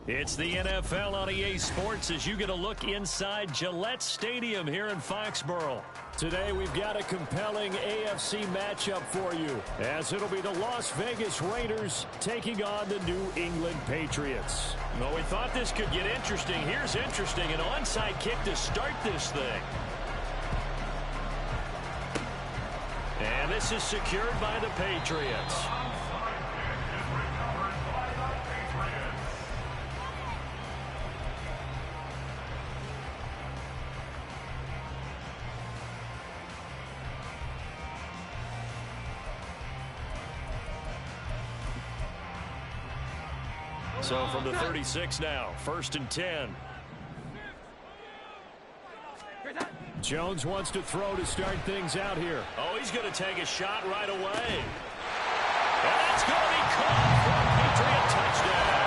It's the NFL on EA Sports as you get a look inside Gillette Stadium here in Foxborough. Today we've got a compelling AFC matchup for you, as it'll be the Las Vegas Raiders taking on the New England Patriots. Well, we thought this could get interesting. Here's interesting, an onside kick to start this thing. And this is secured by the Patriots. So from the 36 now, 1st and 10. Jones wants to throw to start things out here. Oh, he's going to take a shot right away. And that's going to be caught for a Patriot touchdown.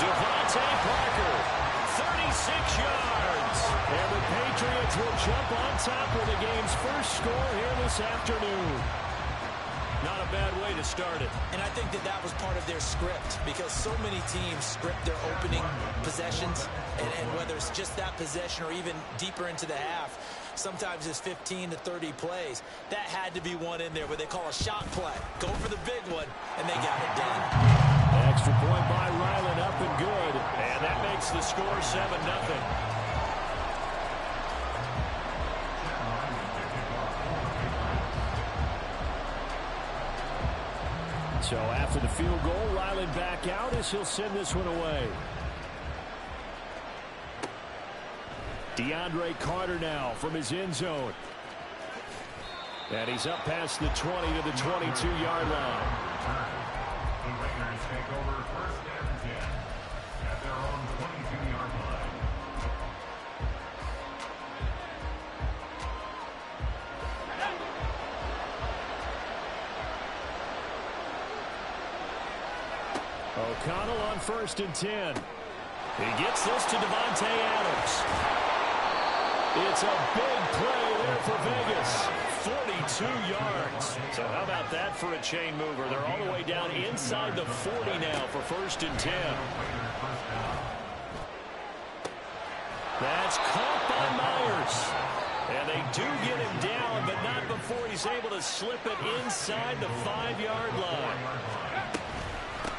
Devontae Parker, 36 yards. And the Patriots will jump on top with the game's first score here this afternoon. Not a bad way to start it. And I think that was part of their script, because so many teams script their opening possessions, and whether it's just that possession or even deeper into the half, sometimes it's 15 to 30 plays. That had to be one in there where they call a shot play. Go for the big one, and they got it done. Extra point by Ryland, up and good. And that makes the score 7-0. So after the field goal, Ryland back out as he'll send this one away. DeAndre Carter now from his end zone. And he's up past the 20 to the 22-yard line. The Raiders take over 1st and 10 at their own 22-yard line. O'Connell on 1st and 10. He gets this to Devontae Adams. It's a big play there for Vegas. 42 yards. So how about that for a chain mover? They're all the way down inside the 40 now for 1st and 10. That's caught by Myers. And they do get him down, but not before he's able to slip it inside the 5-yard line.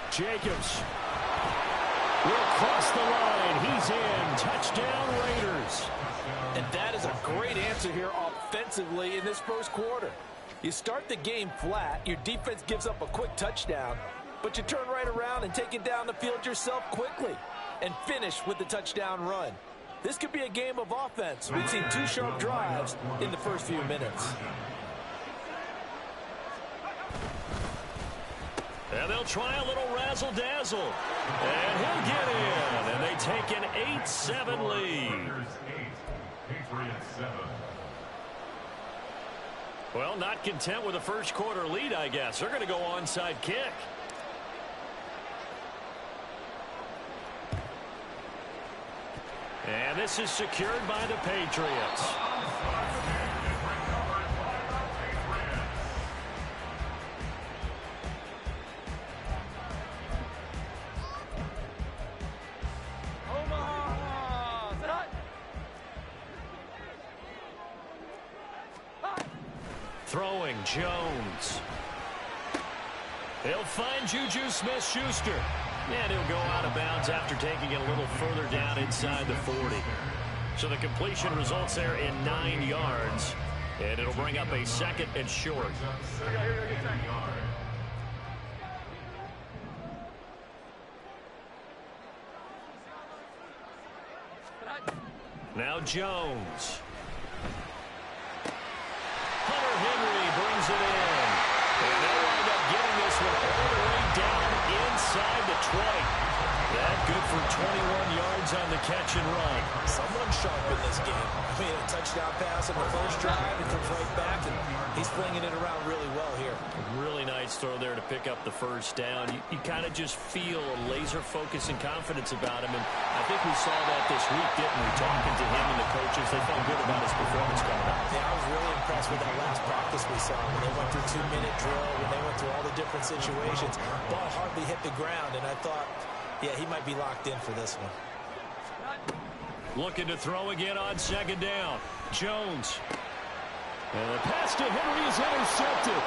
Jacobs will cross the line. He's in. Touchdown, Raiders. And that is a great answer here offensively in this first quarter. You start the game flat. Your defense gives up a quick touchdown, but you turn right around and take it down the field yourself quickly and finish with the touchdown run. This could be a game of offense. We've seen 2 sharp drives in the first few minutes. And they'll try a little razzle-dazzle. And he'll get in. And they take an 8-7 lead. Well, not content with a first quarter lead, I guess. They're going to go onside kick. And this is secured by the Patriots. Throwing, Jones. He'll find Juju Smith-Schuster. And he'll go out of bounds after taking it a little further down inside the 40. So the completion results there in 9 yards. And it'll bring up a 2nd and short. Now Jones. Henry brings it in. And they'll wind up getting this one all the way down inside the 20. That good for 21 yards on the catch and run. Someone sharp in this game. I mean, a touchdown pass on the first drive and comes right back, and he's flinging it around really well here. Really nice throw there to pick up the first down. You kind of just feel a laser focus and confidence about him, and I think we saw that this week, didn't we? Talking to him and the coaches, they felt good about his performance coming up. Yeah, I was really impressed with that last practice we saw when they went through 2-minute drill, when they went through all the different situations. Ball hardly hit the ground, and I thought, Yeah, he might be locked in for this one. Looking to throw again on second down. Jones. And the pass to Henry is intercepted.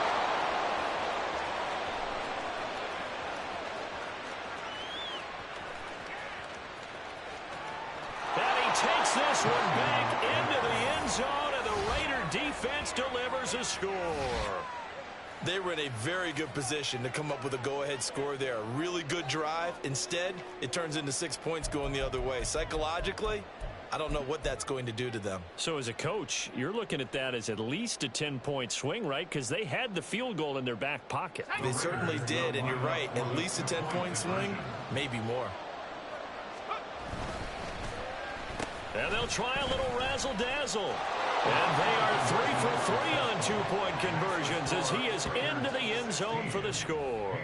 And he takes this one back into the end zone, and the Raider defense delivers a score. They were in a very good position to come up with a go-ahead score there. A really good drive. Instead, it turns into 6 points going the other way. Psychologically, I don't know what that's going to do to them. So as a coach, you're looking at that as at least a 10-point swing, right? Because they had the field goal in their back pocket. They certainly did, and you're right. At least a 10-point swing, maybe more. And they'll try a little razzle-dazzle. And they are 3 for 3 on 2-point conversions as he is into the end zone for the score.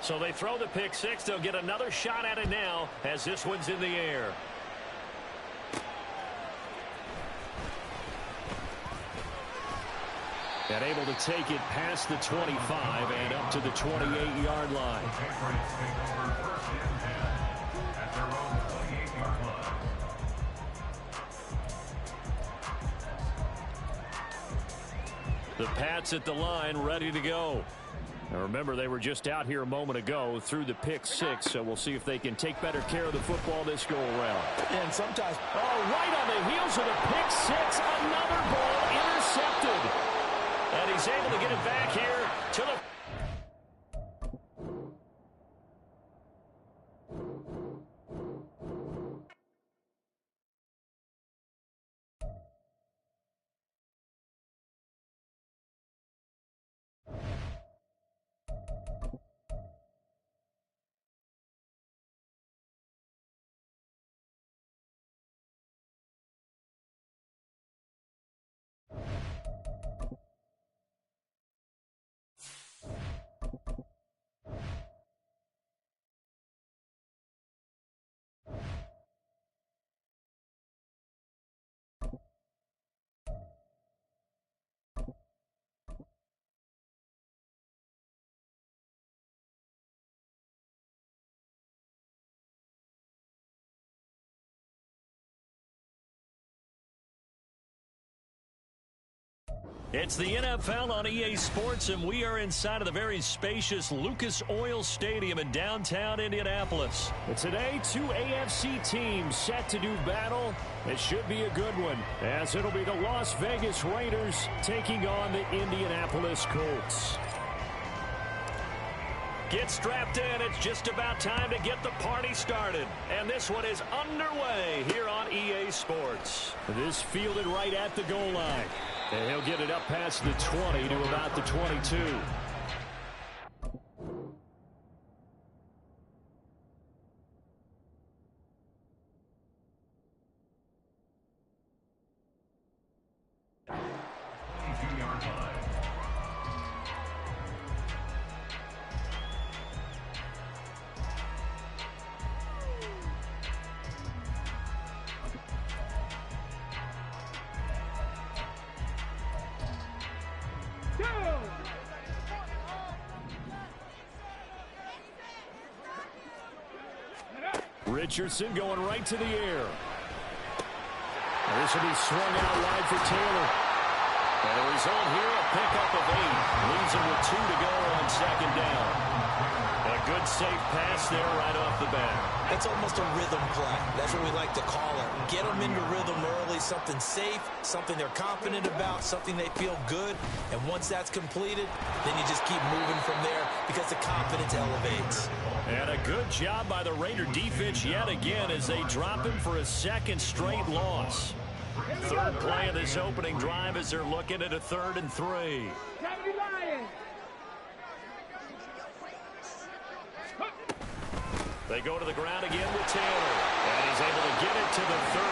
So they throw the pick six. They'll get another shot at it now as this one's in the air. And able to take it past the 25 and up to the 28-yard line. The Pats at the line, ready to go. Now remember, they were just out here a moment ago through the pick six, so we'll see if they can take better care of the football this go-around. And sometimes... Oh, right on the heels of the pick six, another ball intercepted. And he's able to get it back here to the... It's the NFL on EA Sports, and we are inside of the very spacious Lucas Oil Stadium in downtown Indianapolis. And today, two AFC teams set to do battle. It should be a good one, as it'll be the Las Vegas Raiders taking on the Indianapolis Colts. Get strapped in. It's just about time to get the party started. And this one is underway here on EA Sports. This fielded right at the goal line. And he'll get it up past the 20 to about the 22. Richardson going right to the air. This will be swung out wide for Taylor. And the result here, a pickup of 8. Leaves him with 2 to go on second down. A good safe pass there right off the bat. That's almost a rhythm play. That's what we like to call it. Get them into rhythm early, something safe, something they're confident about, something they feel good. And once that's completed, then you just keep moving from there because the confidence elevates. And a good job by the Raider defense yet again as they drop him for a second straight loss. Third play of this opening drive as they're looking at a 3rd and 3. They go to the ground again with Taylor. And he's able to get it to the 33.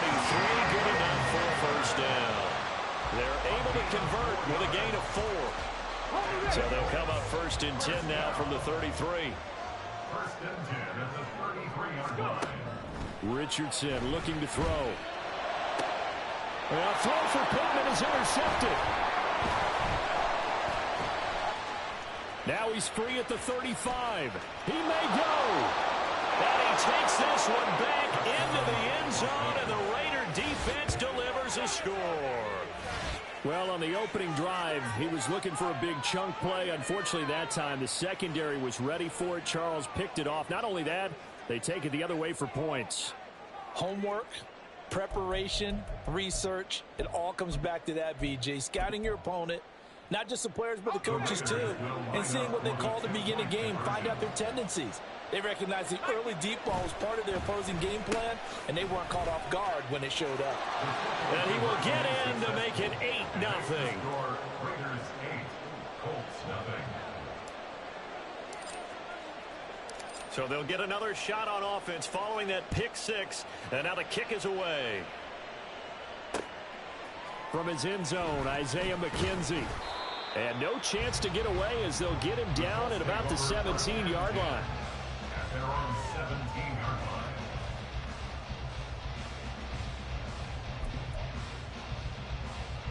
Good enough for a first down. They're able to convert with a gain of 4. So they'll come up 1st and 10 now from the 33. First and 10 at the 33-yard line. Richardson looking to throw. Well, throw for Pittman is intercepted. Now he's free at the 35. He may go. And he takes this one back into the end zone, and the Raider defense delivers a score. Well, on the opening drive, he was looking for a big chunk play. Unfortunately, that time, the secondary was ready for it. Charles picked it off. Not only that, they take it the other way for points. Homework, preparation, research, it all comes back to that, VJ. Scouting your opponent, not just the players, but the coaches too, and seeing what they call to begin a game, find out their tendencies. They recognize the early deep ball was part of their opposing game plan, and they weren't caught off guard when it showed up. And he will get in to make it 8-0. Raiders 8, Colts 0. So they'll get another shot on offense following that pick six, and now the kick is away. From his end zone, Isaiah McKenzie. And no chance to get away as they'll get him down at about the 17-yard line. At their own 17-yard line.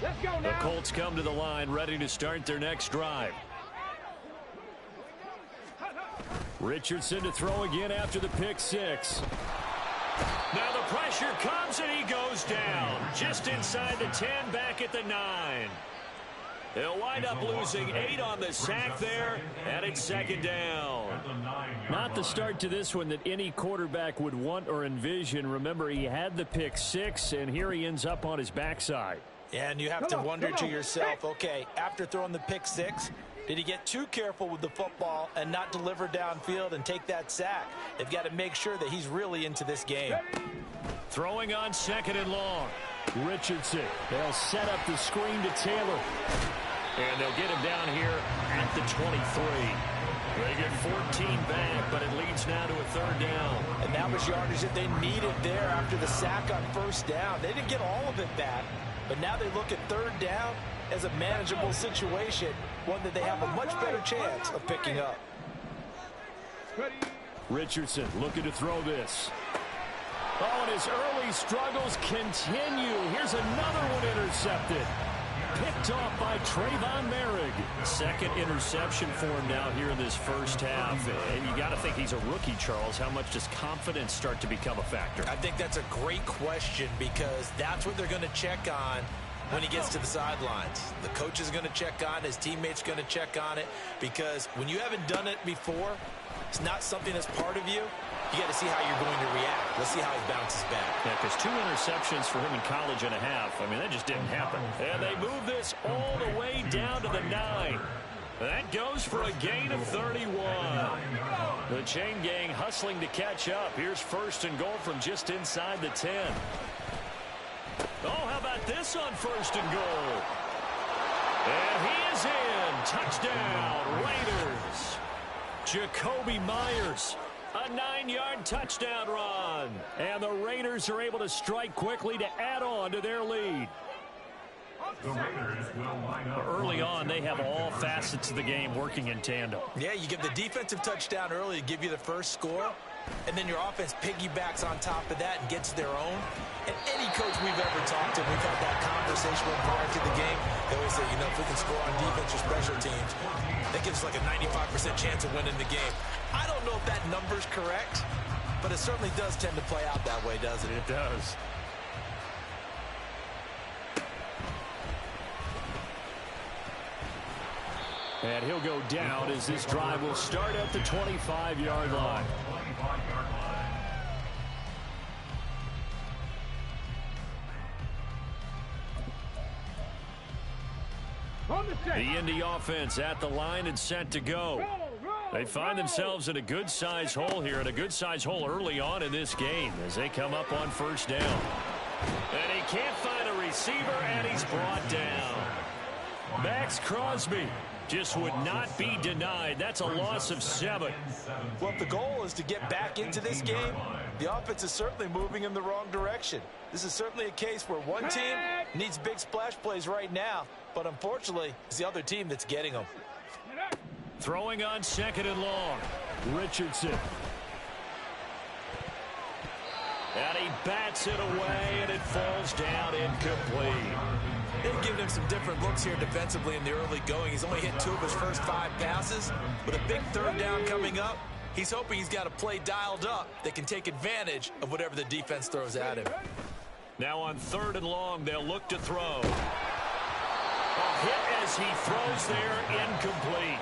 Let's go now. The Colts come to the line ready to start their next drive. Richardson to throw again after the pick six. Now the pressure comes and he goes down. Just inside the 10, back at the 9. They'll wind up losing 8 on the sack there, and it's second down. Not the start to this one that any quarterback would want or envision. Remember, he had the pick six, and here he ends up on his backside. Yeah, and you have to wonder to yourself, okay, after throwing the pick six, did he get too careful with the football and not deliver downfield and take that sack? They've got to make sure that he's really into this game. Throwing on second and long. Richardson. They'll set up the screen to Taylor. And they'll get him down here at the 23. They get 14 back, but it leads now to a third down. And that was yardage that they needed there after the sack on first down. They didn't get all of it back, but now they look at third down as a manageable situation, one that they have a much better chance of picking up. Richardson looking to throw this. Oh, and his early struggles continue. Here's another one intercepted. Picked off by Trayvon Merrick. Second interception for him now here in this first half. And you got to think he's a rookie, Charles. How much does confidence start to become a factor? I think that's a great question because that's what they're going to check on when he gets to the sidelines. The coach is going to check on it. His teammates going to check on it because when you haven't done it before, it's not something that's part of you. You got to see how you're going to react. Let's see how he bounces back. Yeah, because 2 interceptions for him in college and a half. I mean, that just didn't happen. And they move this all the way down to the 9. That goes for a gain of 31. The chain gang hustling to catch up. Here's first and goal from just inside the 10. Oh, how about this on first and goal? And he is in. Touchdown, Raiders. Jacoby Myers. A 9-yard touchdown run. And the Raiders are able to strike quickly to add on to their lead. The Raiders will line up. Early on, they have all facets of the game working in tandem. Yeah, you give the defensive touchdown early to give you the first score, and then your offense piggybacks on top of that and gets their own. And any coach we've ever talked to, we've had that conversation with prior to the game. They always say, you know, if we can score on defense or special teams, that gives us like a 95% chance of winning the game. I don't know if that number's correct, but it certainly does tend to play out that way, doesn't it? It does. And he'll go down as this drive will start at the 25-yard line. 25-yard line. The Indy offense at the line and set to go. They find themselves in a good-sized hole here, and a good-sized hole early on in this game as they come up on first down. And he can't find a receiver, and he's brought down. Max Crosby just would not be denied. That's a loss of 7. Well, if the goal is to get back into this game, the offense is certainly moving in the wrong direction. This is certainly a case where one team needs big splash plays right now, but unfortunately, it's the other team that's getting them. Throwing on second and long. Richardson. And he bats it away, and it falls down incomplete. They've given him some different looks here defensively in the early going. He's only hit 2 of his first 5 passes. With a big 3rd down coming up, he's hoping he's got a play dialed up that can take advantage of whatever the defense throws at him. Now on 3rd and long, they'll look to throw. A hit as he throws there, incomplete.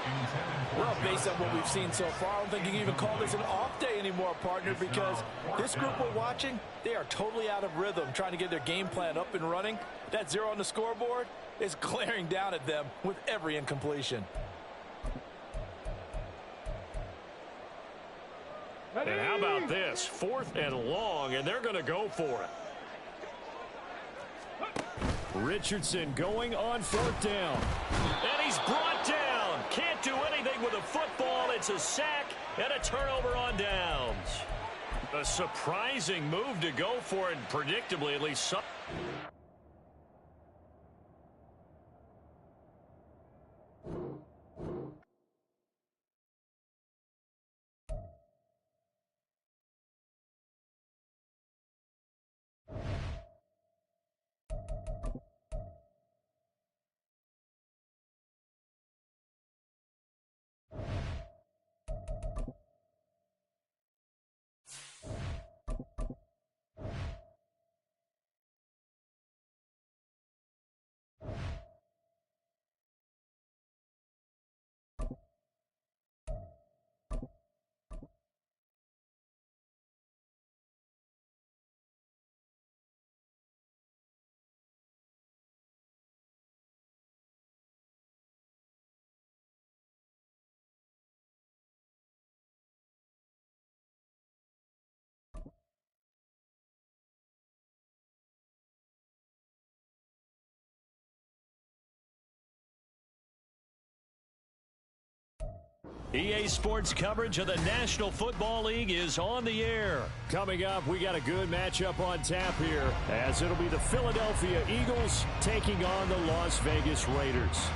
Well, based on what we've seen so far, I don't think you can even call this an off day anymore, partner, because this group we're watching, they are totally out of rhythm, trying to get their game plan up and running. That 0 on the scoreboard is glaring down at them with every incompletion. And how about this? 4th and long, and they're going to go for it. Richardson going on 4th down. And he's brought down. Can't do anything with a football. It's a sack and a turnover on downs. A surprising move to go for it, predictably, at least some. EA Sports coverage of the National Football League is on the air. Coming up, we got a good matchup on tap here, as it'll be the Philadelphia Eagles taking on the Las Vegas Raiders.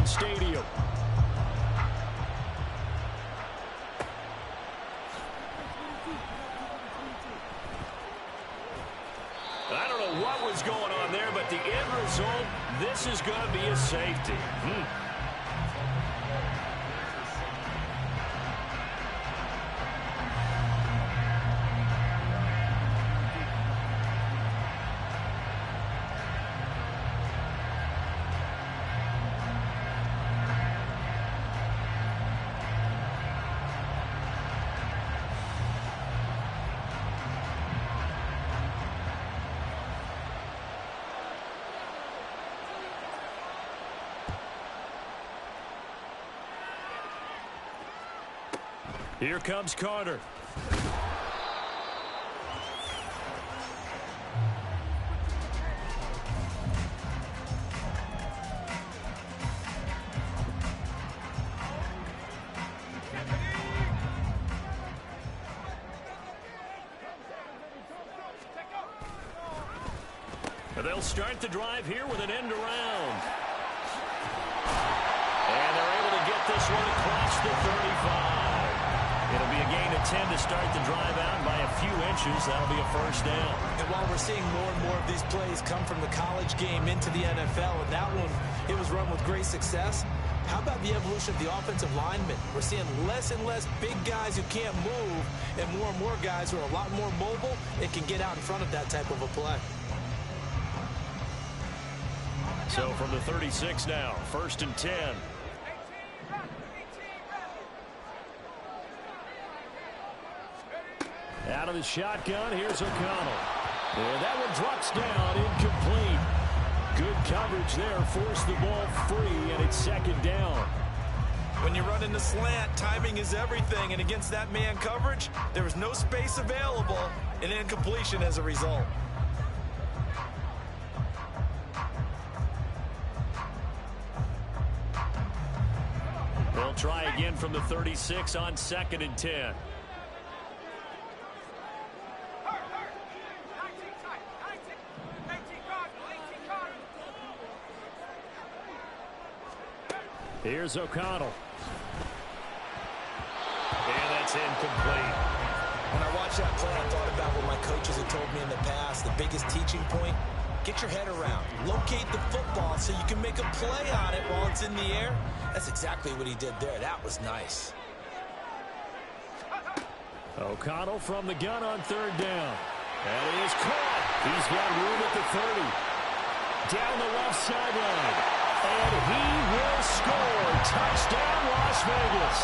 Stadium. I don't know what was going on there, but the end result, this is going to be a safety. Here comes Carter. They'll start the drive here with an end around. And they're able to get this one across the 35. It'll be a gain of 10 to start the drive out. By a few inches, that'll be a first down. And while we're seeing more and more of these plays come from the college game into the NFL, and that one, it was run with great success, how about the evolution of the offensive linemen? We're seeing less and less big guys who can't move and more guys who are a lot more mobile and can get out in front of that type of a play. So from the 36 now, 1st and 10. Out of the shotgun, here's O'Connell. And that one drops down, incomplete. Good coverage there, forced the ball free, and it's 2nd down. When you run in the slant, timing is everything, and against that man coverage, there was no space available, and incompletion as a result. They'll try again from the 36 on 2nd and 10. Here's O'Connell. And that's incomplete. When I watched that play, I thought about what my coaches had told me in the past. The biggest teaching point, get your head around. Locate the football so you can make a play on it while it's in the air. That's exactly what he did there. That was nice. O'Connell from the gun on 3rd down. That is caught. He's got room at the 30. Down the left sideline. And he will score. Touchdown, Las Vegas.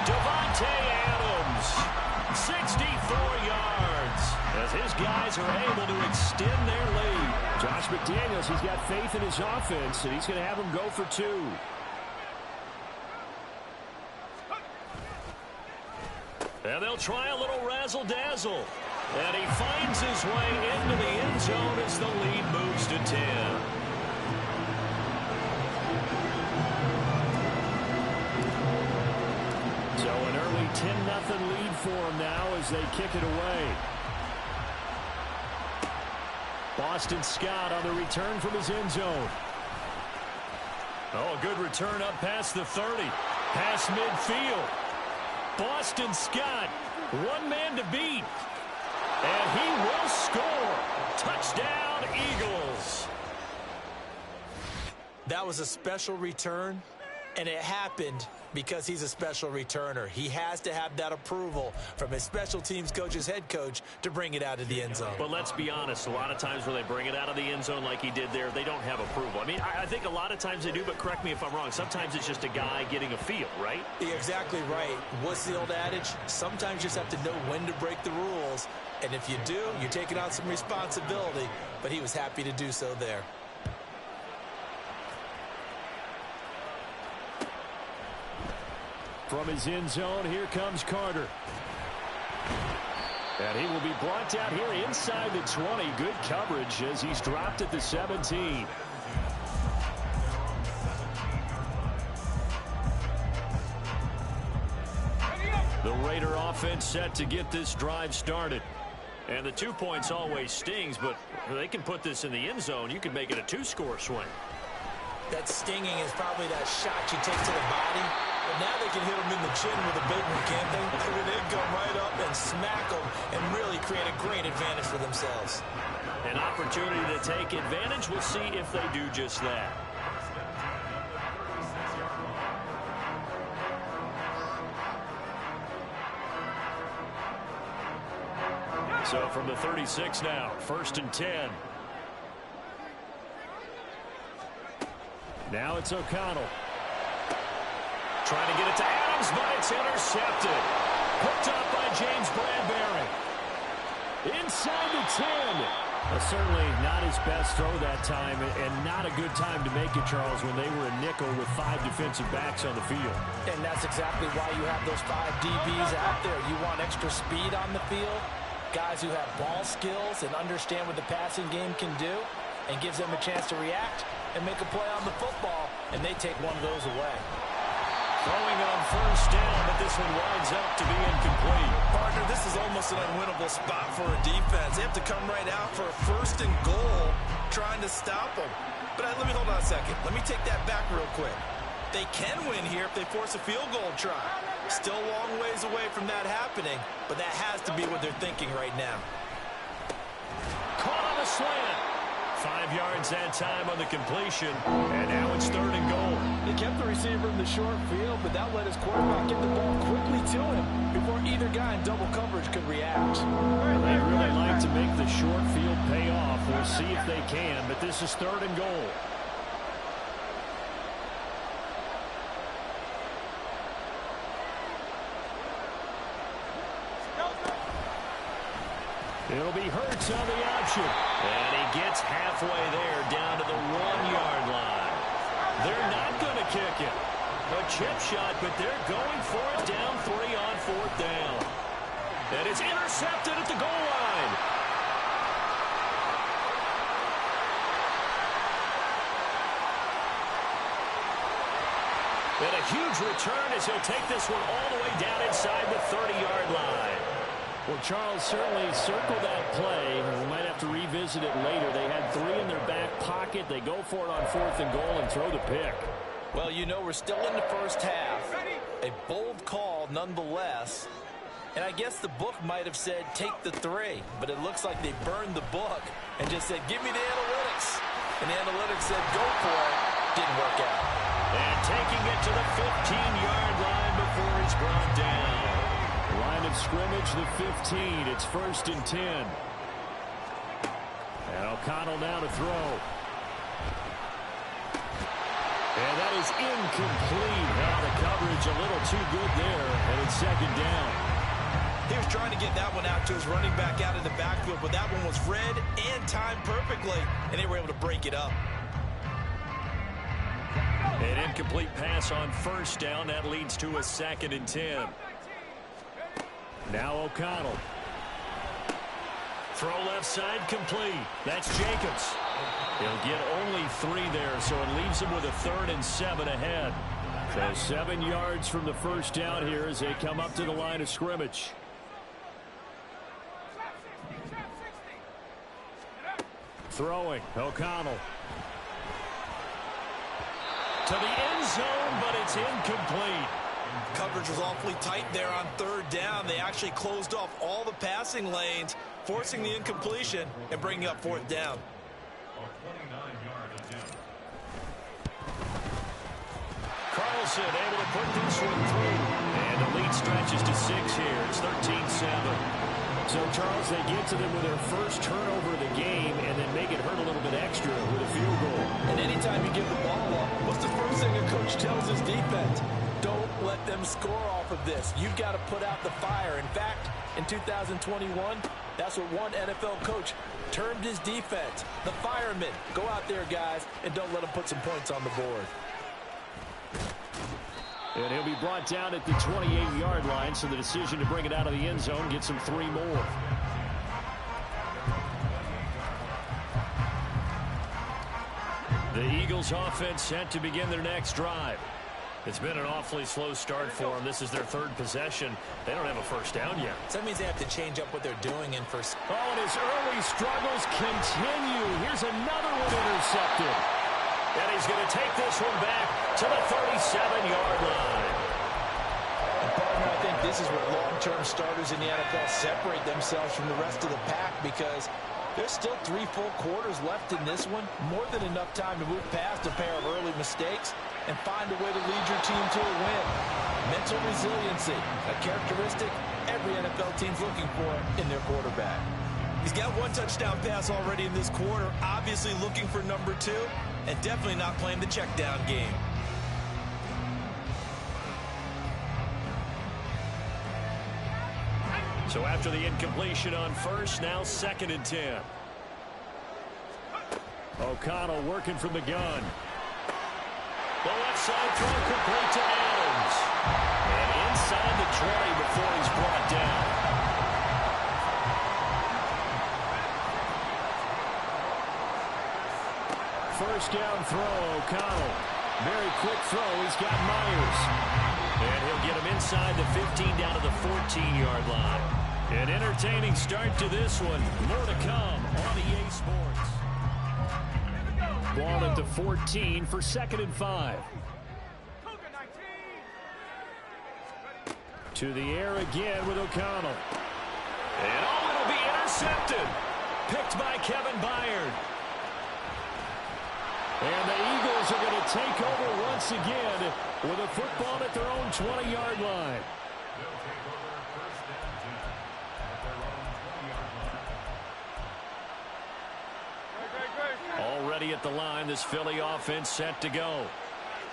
Devontae Adams, 64 yards, as his guys are able to extend their lead. Josh McDaniels, he's got faith in his offense, and he's going to have him go for 2. And they'll try a little razzle-dazzle. And he finds his way into the end zone as the lead moves to 10. So an early 10-0 lead for him now as they kick it away. Boston Scott on the return from his end zone. Oh, a good return up past the 30. Past midfield. Boston Scott, one man to beat. And he will score. Touchdown, Eagles. That was a special return, and it happened because he's a special returner. He has to have that approval from his special teams coach's head coach to bring it out of the end zone. But let's be honest, a lot of times when they bring it out of the end zone like he did there, they don't have approval. I mean, I think a lot of times they do, but correct me if I'm wrong. Sometimes it's just a guy getting a feel, right? You're exactly right. What's the old adage? Sometimes you just have to know when to break the rules. And if you do, you're taking on some responsibility. But he was happy to do so there. From his end zone, here comes Carter. And he will be brought down here inside the 20. Good coverage as he's dropped at the 17. The Raider offense set to get this drive started. And the 2 points always stings, but they can put this in the end zone. You can make it a 2-score swing. That stinging is probably that shot you take to the body. But now they can hit him in the chin with a big one, can't they? Where they come right up and smack him and really create a great advantage for themselves. An opportunity to take advantage. We'll see if they do just that. So from the 36 now, 1st and 10. Now it's O'Connell. Trying to get it to Adams, but it's intercepted. Hooked up by James Bradbury. Inside the 10. Certainly not his best throw that time, and not a good time to make it, Charles, when they were a nickel with 5 defensive backs on the field. And that's exactly why you have those 5 DBs out there. You want extra speed on the field, guys who have ball skills and understand what the passing game can do, and gives them a chance to react and make a play on the football, and they take one of those away. Throwing on 1st down, but this one winds up to be incomplete. Partner, this is almost an unwinnable spot for a defense. They have to come right out for a 1st and goal, trying to stop them. But let me hold on a second. Let me take that back real quick. They can win here if they force a field goal try. Still a long ways away from that happening, but that has to be what they're thinking right now. Caught on a slant. 5 yards that time on the completion, and now it's 3rd and goal. They kept the receiver in the short field, but that let his quarterback get the ball quickly to him before either guy in double coverage could react. They really like to make the short field pay off. We'll see if they can, but this is 3rd and goal. It'll be Hurts on the option. And he gets halfway there down to the 1-yard line. They're not going to kick it. A chip shot, but they're going for it down 3 on 4th down. And it's intercepted at the goal line. And a huge return as he'll take this one all the way down inside the 30-yard line. Well, Charles, certainly circle that play. We might have to revisit it later. They had 3 in their back pocket. They go for it on 4th and goal and throw the pick. Well, you know, we're still in the first half. A bold call nonetheless. And I guess the book might have said take the 3, but it looks like they burned the book and just said, give me the analytics. And the analytics said, go for it. Didn't work out. And taking it to the 15-yard line before he's brought down. Line of scrimmage, the 15. It's 1st and 10. And O'Connell now to throw. And that is incomplete. Now the coverage a little too good there, and it's 2nd down. He was trying to get that one out to his running back out in the backfield, but that one was read and timed perfectly, and they were able to break it up. An incomplete pass on 1st down. That leads to a 2nd and 10. Now O'Connell. Throw left side complete. That's Jacobs. He'll get only 3 there, so it leaves him with a 3rd and 7 ahead. So 7 yards from the 1st down here as they come up to the line of scrimmage. Throwing, O'Connell. To the end zone, but it's incomplete. Coverage was awfully tight there on 3rd down. They actually closed off all the passing lanes, forcing the incompletion and bringing up 4th down. Carlson able to put this one through. And the lead stretches to 6 here. It's 13-7. So, Charles, they get to them with their first turnover of the game and then make it hurt a little bit extra with a field goal. And anytime you give the ball up, what's the first thing a coach tells his defense? Don't let them score off of this. You've got to put out the fire. In fact, in 2021, that's what one NFL coach termed his defense. The firemen. Go out there, guys, and don't let them put some points on the board. And he'll be brought down at the 28-yard line, so the decision to bring it out of the end zone gets him 3 more. The Eagles offense set to begin their next drive. It's been an awfully slow start for them. This is their 3rd possession. They don't have a 1st down yet. So that means they have to change up what they're doing in first. Oh, and his early struggles continue. Here's another one intercepted. And he's going to take this one back to the 37-yard line. And partner, I think this is where long-term starters in the NFL separate themselves from the rest of the pack, because there's still 3 full quarters left in this one. More than enough time to move past a pair of early mistakes and find a way to lead your team to a win. Mental resiliency, a characteristic every NFL team's looking for in their quarterback. He's got 1 touchdown pass already in this quarter, obviously looking for number 2, and definitely not playing the check down game. So after the incompletion on 1st, now 2nd and 10. O'Connell working from the gun. The left side throw complete to Adams. And inside the 20 before he's brought down. First down throw, O'Connell. Very quick throw. He's got Myers. And he'll get him inside the 15 down to the 14-yard line. An entertaining start to this one. More to come on EA Sports. Ball at the 14 for 2nd and 5. To the air again with O'Connell. And oh, it'll be intercepted. Picked by Kevin Byard. And the Eagles are going to take over once again with a football at their own 20-yard line. Already at the line, this Philly offense set to go.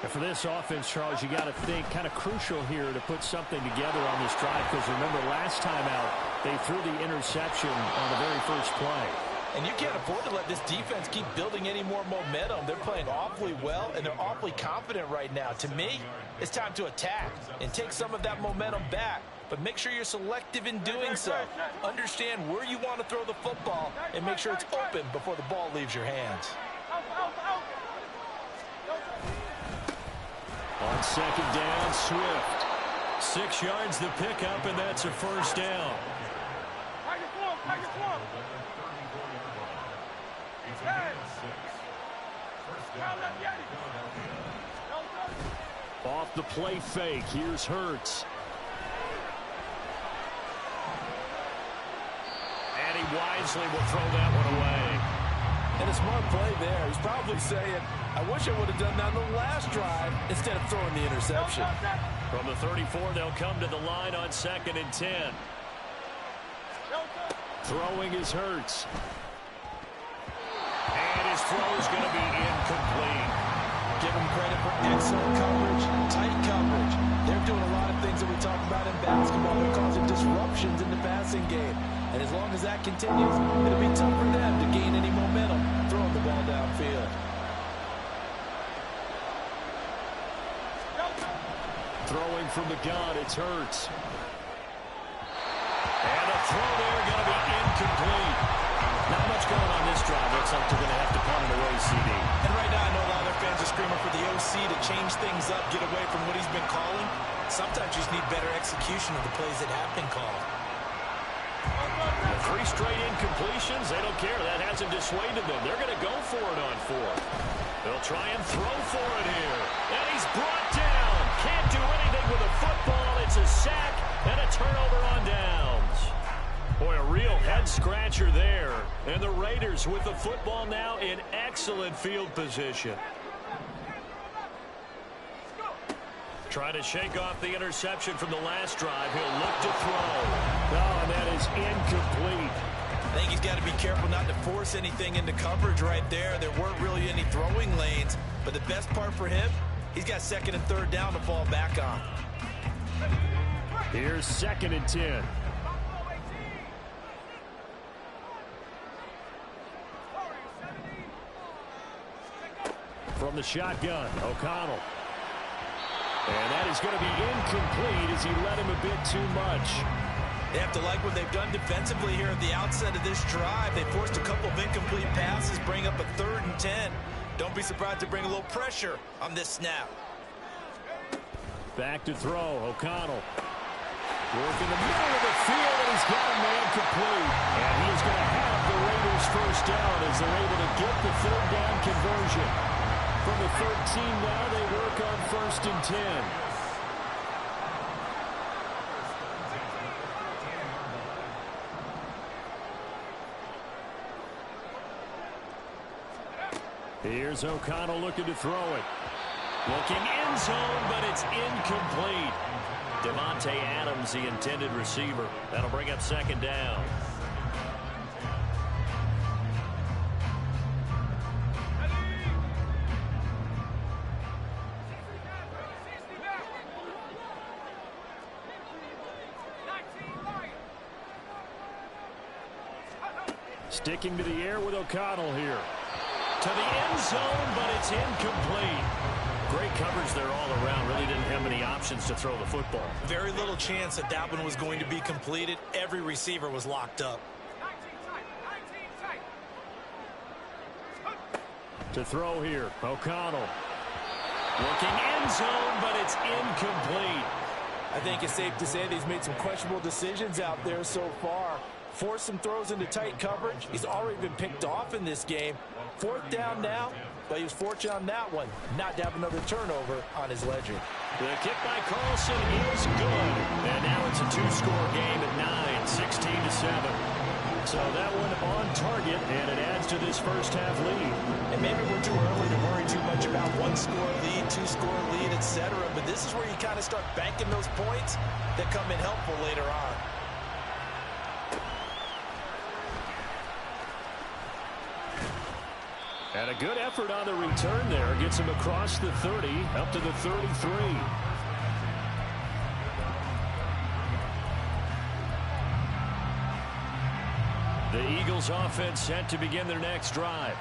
And for this offense, Charles, you got to think kind of crucial here to put something together on this drive, because remember last time out, they threw the interception on the very first play. And you can't afford to let this defense keep building any more momentum. They're playing awfully well, and they're awfully confident right now. To me, it's time to attack and take some of that momentum back. But make sure you're selective in doing so. Understand where you want to throw the football and make sure it's open before the ball leaves your hands. On On second down, Swift. 6 yards the pickup, and that's a first down. Off the play fake, here's Hurts. And he wisely will throw that one away. And a smart play there. He's probably saying, I wish I would have done that on the last drive instead of throwing the interception. From the 34, they'll come to the line on 2nd and 10. Throwing is Hurts. And his throw is going to be incomplete. Give him credit for excellent coverage, tight coverage. They're doing a lot of things that we talk about in basketball. They're causing disruptions in the passing game. And as long as that continues, it'll be tough for them to gain any momentum throwing the ball downfield. Throwing from the gun, it's Hurts. And a throw there going to be incomplete. Not much going on this drive. Looks like they're going to have to punt it away, CD. And right now, I know a lot of their fans are screaming for the OC to change things up, get away from what he's been calling. Sometimes you just need better execution of the plays that have been called. 3 straight incompletions. They don't care. That hasn't dissuaded them. They're going to go for it on 4th. They'll try and throw for it here. And he's brought down. Can't do anything with a football. It's a sack and a turnover on downs. Boy, a real head-scratcher there. And the Raiders with the football now in excellent field position. Trying to shake off the interception from the last drive. He'll look to throw. Oh, and that is incomplete. I think he's got to be careful not to force anything into coverage right there. There weren't really any throwing lanes. But the best part for him, he's got 2nd and 3rd down to fall back on. Here's 2nd and 10. From the shotgun, O'Connell. And that is going to be incomplete as he led him a bit too much. They have to like what they've done defensively here at the outset of this drive. They forced a couple of incomplete passes, bring up a 3rd and 10. Don't be surprised to bring a little pressure on this snap. Back to throw, O'Connell. Work in the middle of the field, and he's got a man complete. And he is going to have the Raiders first down as they're able to get the 3rd down conversion. From the 13 now, they work on 1st and 10. Here's O'Connell looking to throw it. Looking end zone, but it's incomplete. Devontae Adams, the intended receiver. That'll bring up 2nd down. Sticking to the air with O'Connell here. To the end zone, but it's incomplete. Great coverage there all around. Really didn't have many options to throw the football. Very little chance that that one was going to be completed. Every receiver was locked up. To throw here, O'Connell. Looking end zone, but it's incomplete. I think it's safe to say that he's made some questionable decisions out there so far. Forced some throws into tight coverage. He's already been picked off in this game. 4th down now, but he was fortunate on that one not to have another turnover on his ledger. The kick by Carlson is good. And now it's a 2-score game at 9, 16-7. So that one on target, and it adds to this first half lead. And maybe we're too early to worry too much about 1-score lead, 2-score lead, etc. But this is where you kind of start banking those points that come in helpful later on. And a good effort on the return there. Gets him across the 30, up to the 33. The Eagles offense set to begin their next drive.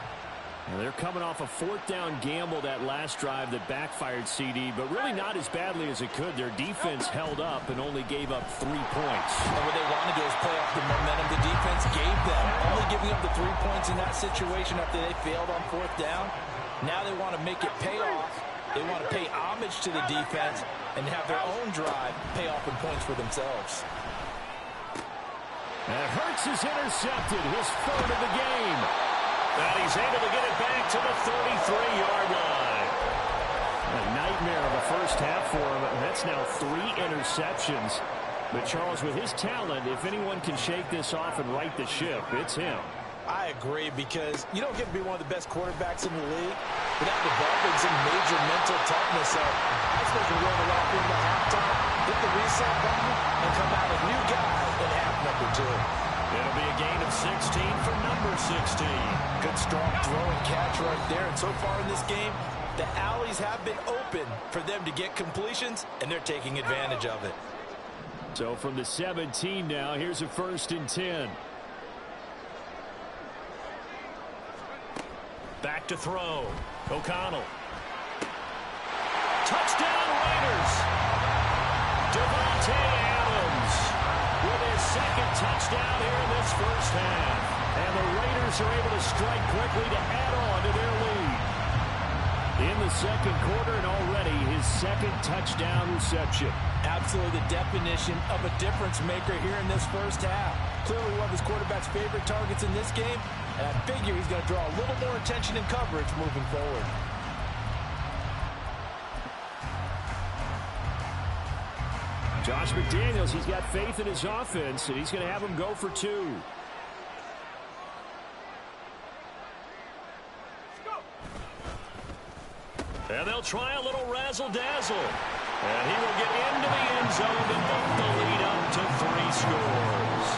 And they're coming off a 4th down gamble that last drive that backfired CD, but really not as badly as it could. Their defense held up and only gave up 3 points. And what they want to do is play off the momentum the defense gave them. Only giving up the 3 points in that situation after they failed on 4th down. Now they want to make it pay off They want to pay homage to the defense and have their own drive pay off in points for themselves. And Hurts is intercepted, his third of the game. And he's able to get it back to the 33-yard line. A nightmare of a first half for him. That's now 3 interceptions. But Charles, with his talent, if anyone can shake this off and right the ship, it's him. I agree, because you don't get to be one of the best quarterbacks in the league without developing some major mental toughness. So I expect him to go in the locker room at halftime, hit the reset button, and come out a new guy in half number 2. It'll be a gain of 16 for number 16. Good strong throw and catch right there. And so far in this game, the alleys have been open for them to get completions, and they're taking advantage of it. So from the 17 now, here's a 1st and 10. Back to throw. O'Connell. Touchdown Raiders. Devontae Adams with his 2nd touchdown here in this first half. And the Raiders are able to strike quickly to add on to their lead. In the 2nd quarter, and already his 2nd touchdown reception. Absolutely the definition of a difference maker here in this first half. Clearly one of his quarterback's favorite targets in this game, and I figure he's going to draw a little more attention and coverage moving forward. Josh McDaniels, he's got faith in his offense, and he's going to have him go for 2. And they'll try a little razzle-dazzle. And he will get into the end zone to move the lead up to 3 scores.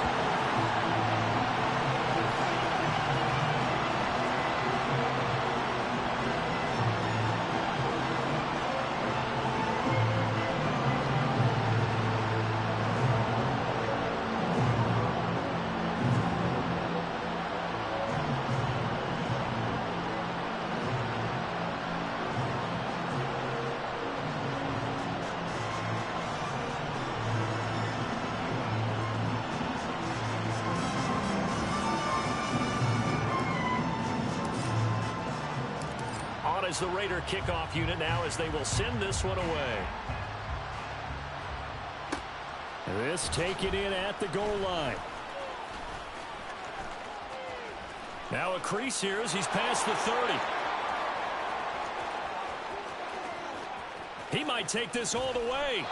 Is the Raider kickoff unit now as they will send this one away. This taken in at the goal line. Now a crease here as he's past the 30. He might take this all the way.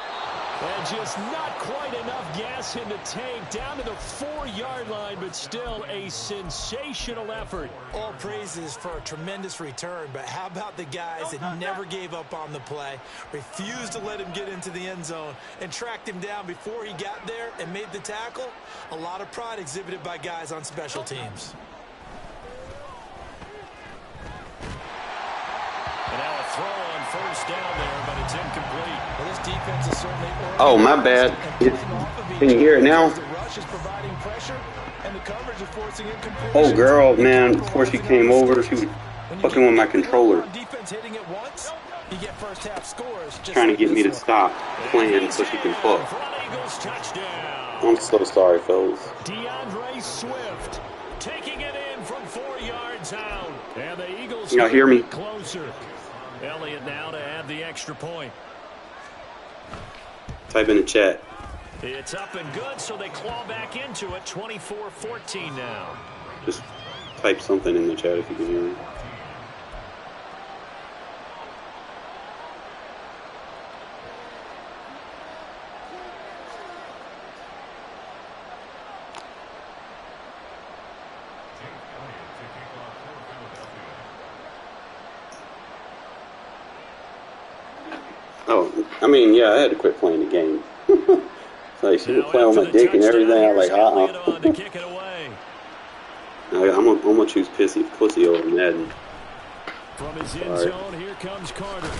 And just not quite enough gas in the tank, down to the 4-yard line, but still a sensational effort. All praises for a tremendous return, but how about the guys that never gave up on the play, refused to let him get into the end zone, and tracked him down before he got there and made the tackle? A lot of pride exhibited by guys on special teams. And now a throw on 1st down there, but it's incomplete. Well, this defense is certainly oh, my bad. Can you hear it now? The rush is providing pressure, and the coverage is forcing incompletion. Oh, girl, man, before she came over, she was fucking with my controller. Defense hitting it once, you get first half scores. Trying to get me to stop playing so she can fuck. I'm so sorry, fellas. DeAndre Swift taking it in from 4 yards out. And the Eagles y'all hear me? Closer. Elliott now to add the extra point. Type in the chat. It's up and good, so they claw back into it. 24-14 now. Just type something in the chat if you can hear me. Oh, I mean, yeah, I had to quit playing the game. Like, she would play on my dick and everything. I was like, I'm gonna choose pussy over Madden. From his end zone, here comes Carter.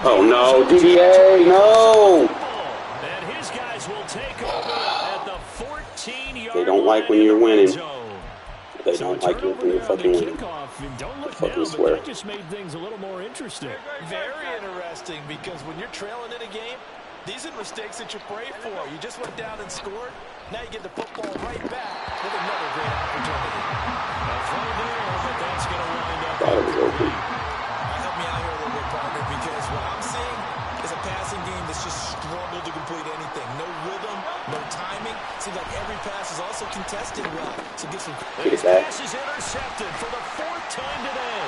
Oh no, DDA, no! And his guys will take over at the 14-yard. They don't like when you're winning. They don't like it when you're fucking winning. Fucking swear. That just made things a little more interesting. Very interesting, because when you're trailing in a game, these are mistakes that you pray for. You just went down and scored. Now you get the football right back with another great opportunity. A throw there, but that's going to wind up. Thought it was open. Help me out here a little bit, partner, because what also contested well. So get some. Get it back. Pass is intercepted for the 4th time today.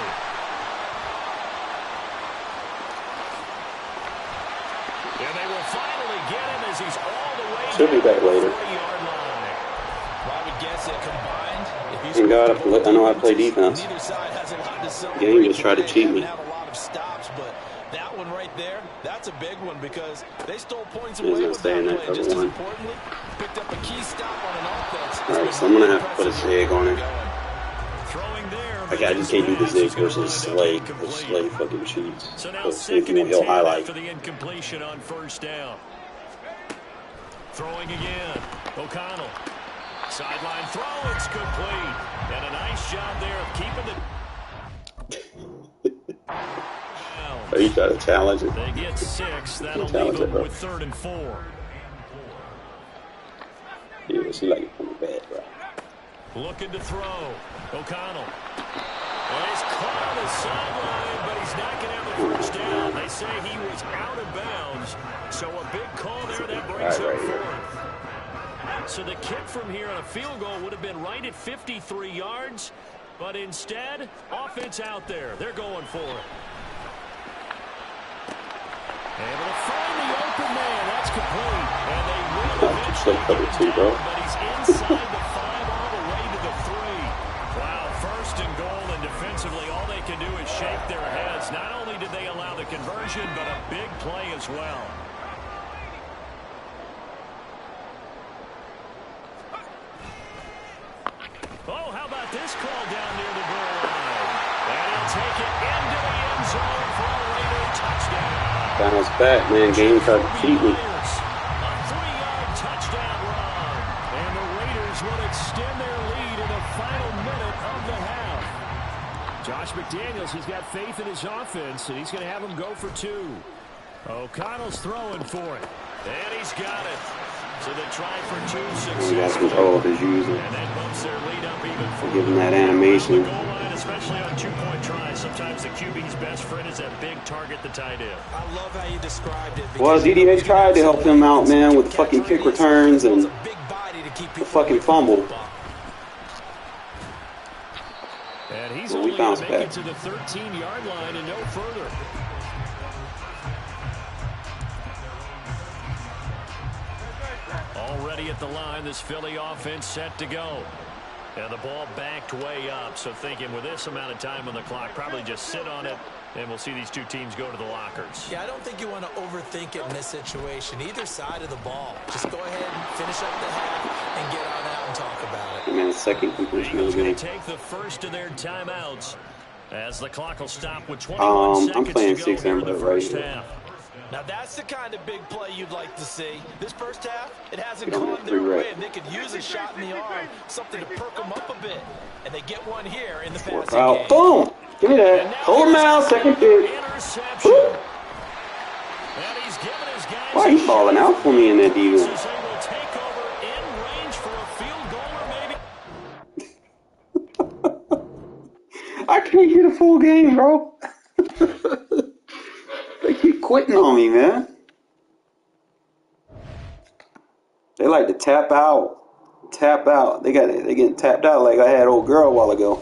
And they will finally get him as he's all the way. Should be back later. Well, I would guess that combined. Thank God I know I play defense. Neither side has a lot to celebrate. Game just tried to cheat me. Have a lot of stops, but that one right there, that's a big one because they stole points He's away gonna with stay in that that play. Just cover as one. importantly, picked up a key stop on an offense. Alright, so I'm gonna have to put a zig on it. Throwing there. Like I just can't do the zig versus Slay. The Slay fucking cheats. So now But if 2nd you and he'll 10 highlight. after the incompletion on 1st down. Throwing again. O'Connell. Sideline throw. It's complete. And a nice job there of keeping the. Are you trying to challenge it? They get 6. That'll Challenge leave it, them bro. with 3rd and 4. Yeah, she like it pretty bad, bro. Looking to throw. O'Connell. And he's caught on the sideline, but he's not going to have the 1st down. They say he was out of bounds. So a big call there. That brings up 4th. So the kick from here on a field goal would have been right at 53 yards. But instead, offense out there. They're going for it. Able to find the open man. That's complete. And they will eventually cover get two, him bro. down, but he's inside the 5 all the way to the 3. Wow, 1st and goal, and defensively all they can do is shake their heads. Not only did they allow the conversion, but a big play as well. Oh, how about this call down near the goal line? And he'll take it into the end zone for a Raider touchdown. Bounce back, man. Game tried to cheat me. A 3-yard touchdown run. And the Raiders will extend their lead in the final minute of the half. Josh McDaniels, he's got faith in his offense, and he's going to have him go for 2. O'Connell's throwing for it. And he's got it. So they try for 2 success. He got control of his user. And that bumps their lead up even further. Give him that animation. Goal line, especially on 2-point tries. Sometimes the QB's best friend is that big target, the tight end. I love how you described it. Well, ZDH tried to help him out, man, with fucking kick returns and the fucking fumble. And he's Well, we only going bounced to make back. it to the 13-yard line and no further. Already at the line, this Philly offense set to go. And the ball backed way up, so thinking with this amount of time on the clock, probably just sit on it, and we'll see these two teams go to the lockers. Yeah, I don't think you want to overthink it in this situation. Either side of the ball. Just go ahead and finish up the half and get on out and talk about it. Man, second completion of Eagles the going game. to take the first of their timeouts as the clock will stop with 21 seconds I'm playing to go 6 here in the Amber right first here. half. Now that's the kind of big play you'd like to see. This first half, it hasn't We don't gone have their three way, right. and they could use a shot in the arm, something to perk them up a bit. And they get one here in the passing Foul. game. Boom! Give me that. Hold him out. Second pick. Interception. Woo. And he's given his guys Why he falling out for me in that deal? They will take over in range for a field goal or maybe. I can't get a full game, bro. They keep quitting on me, man. They like to tap out. Tap out. They getting tapped out like I had old girl a while ago.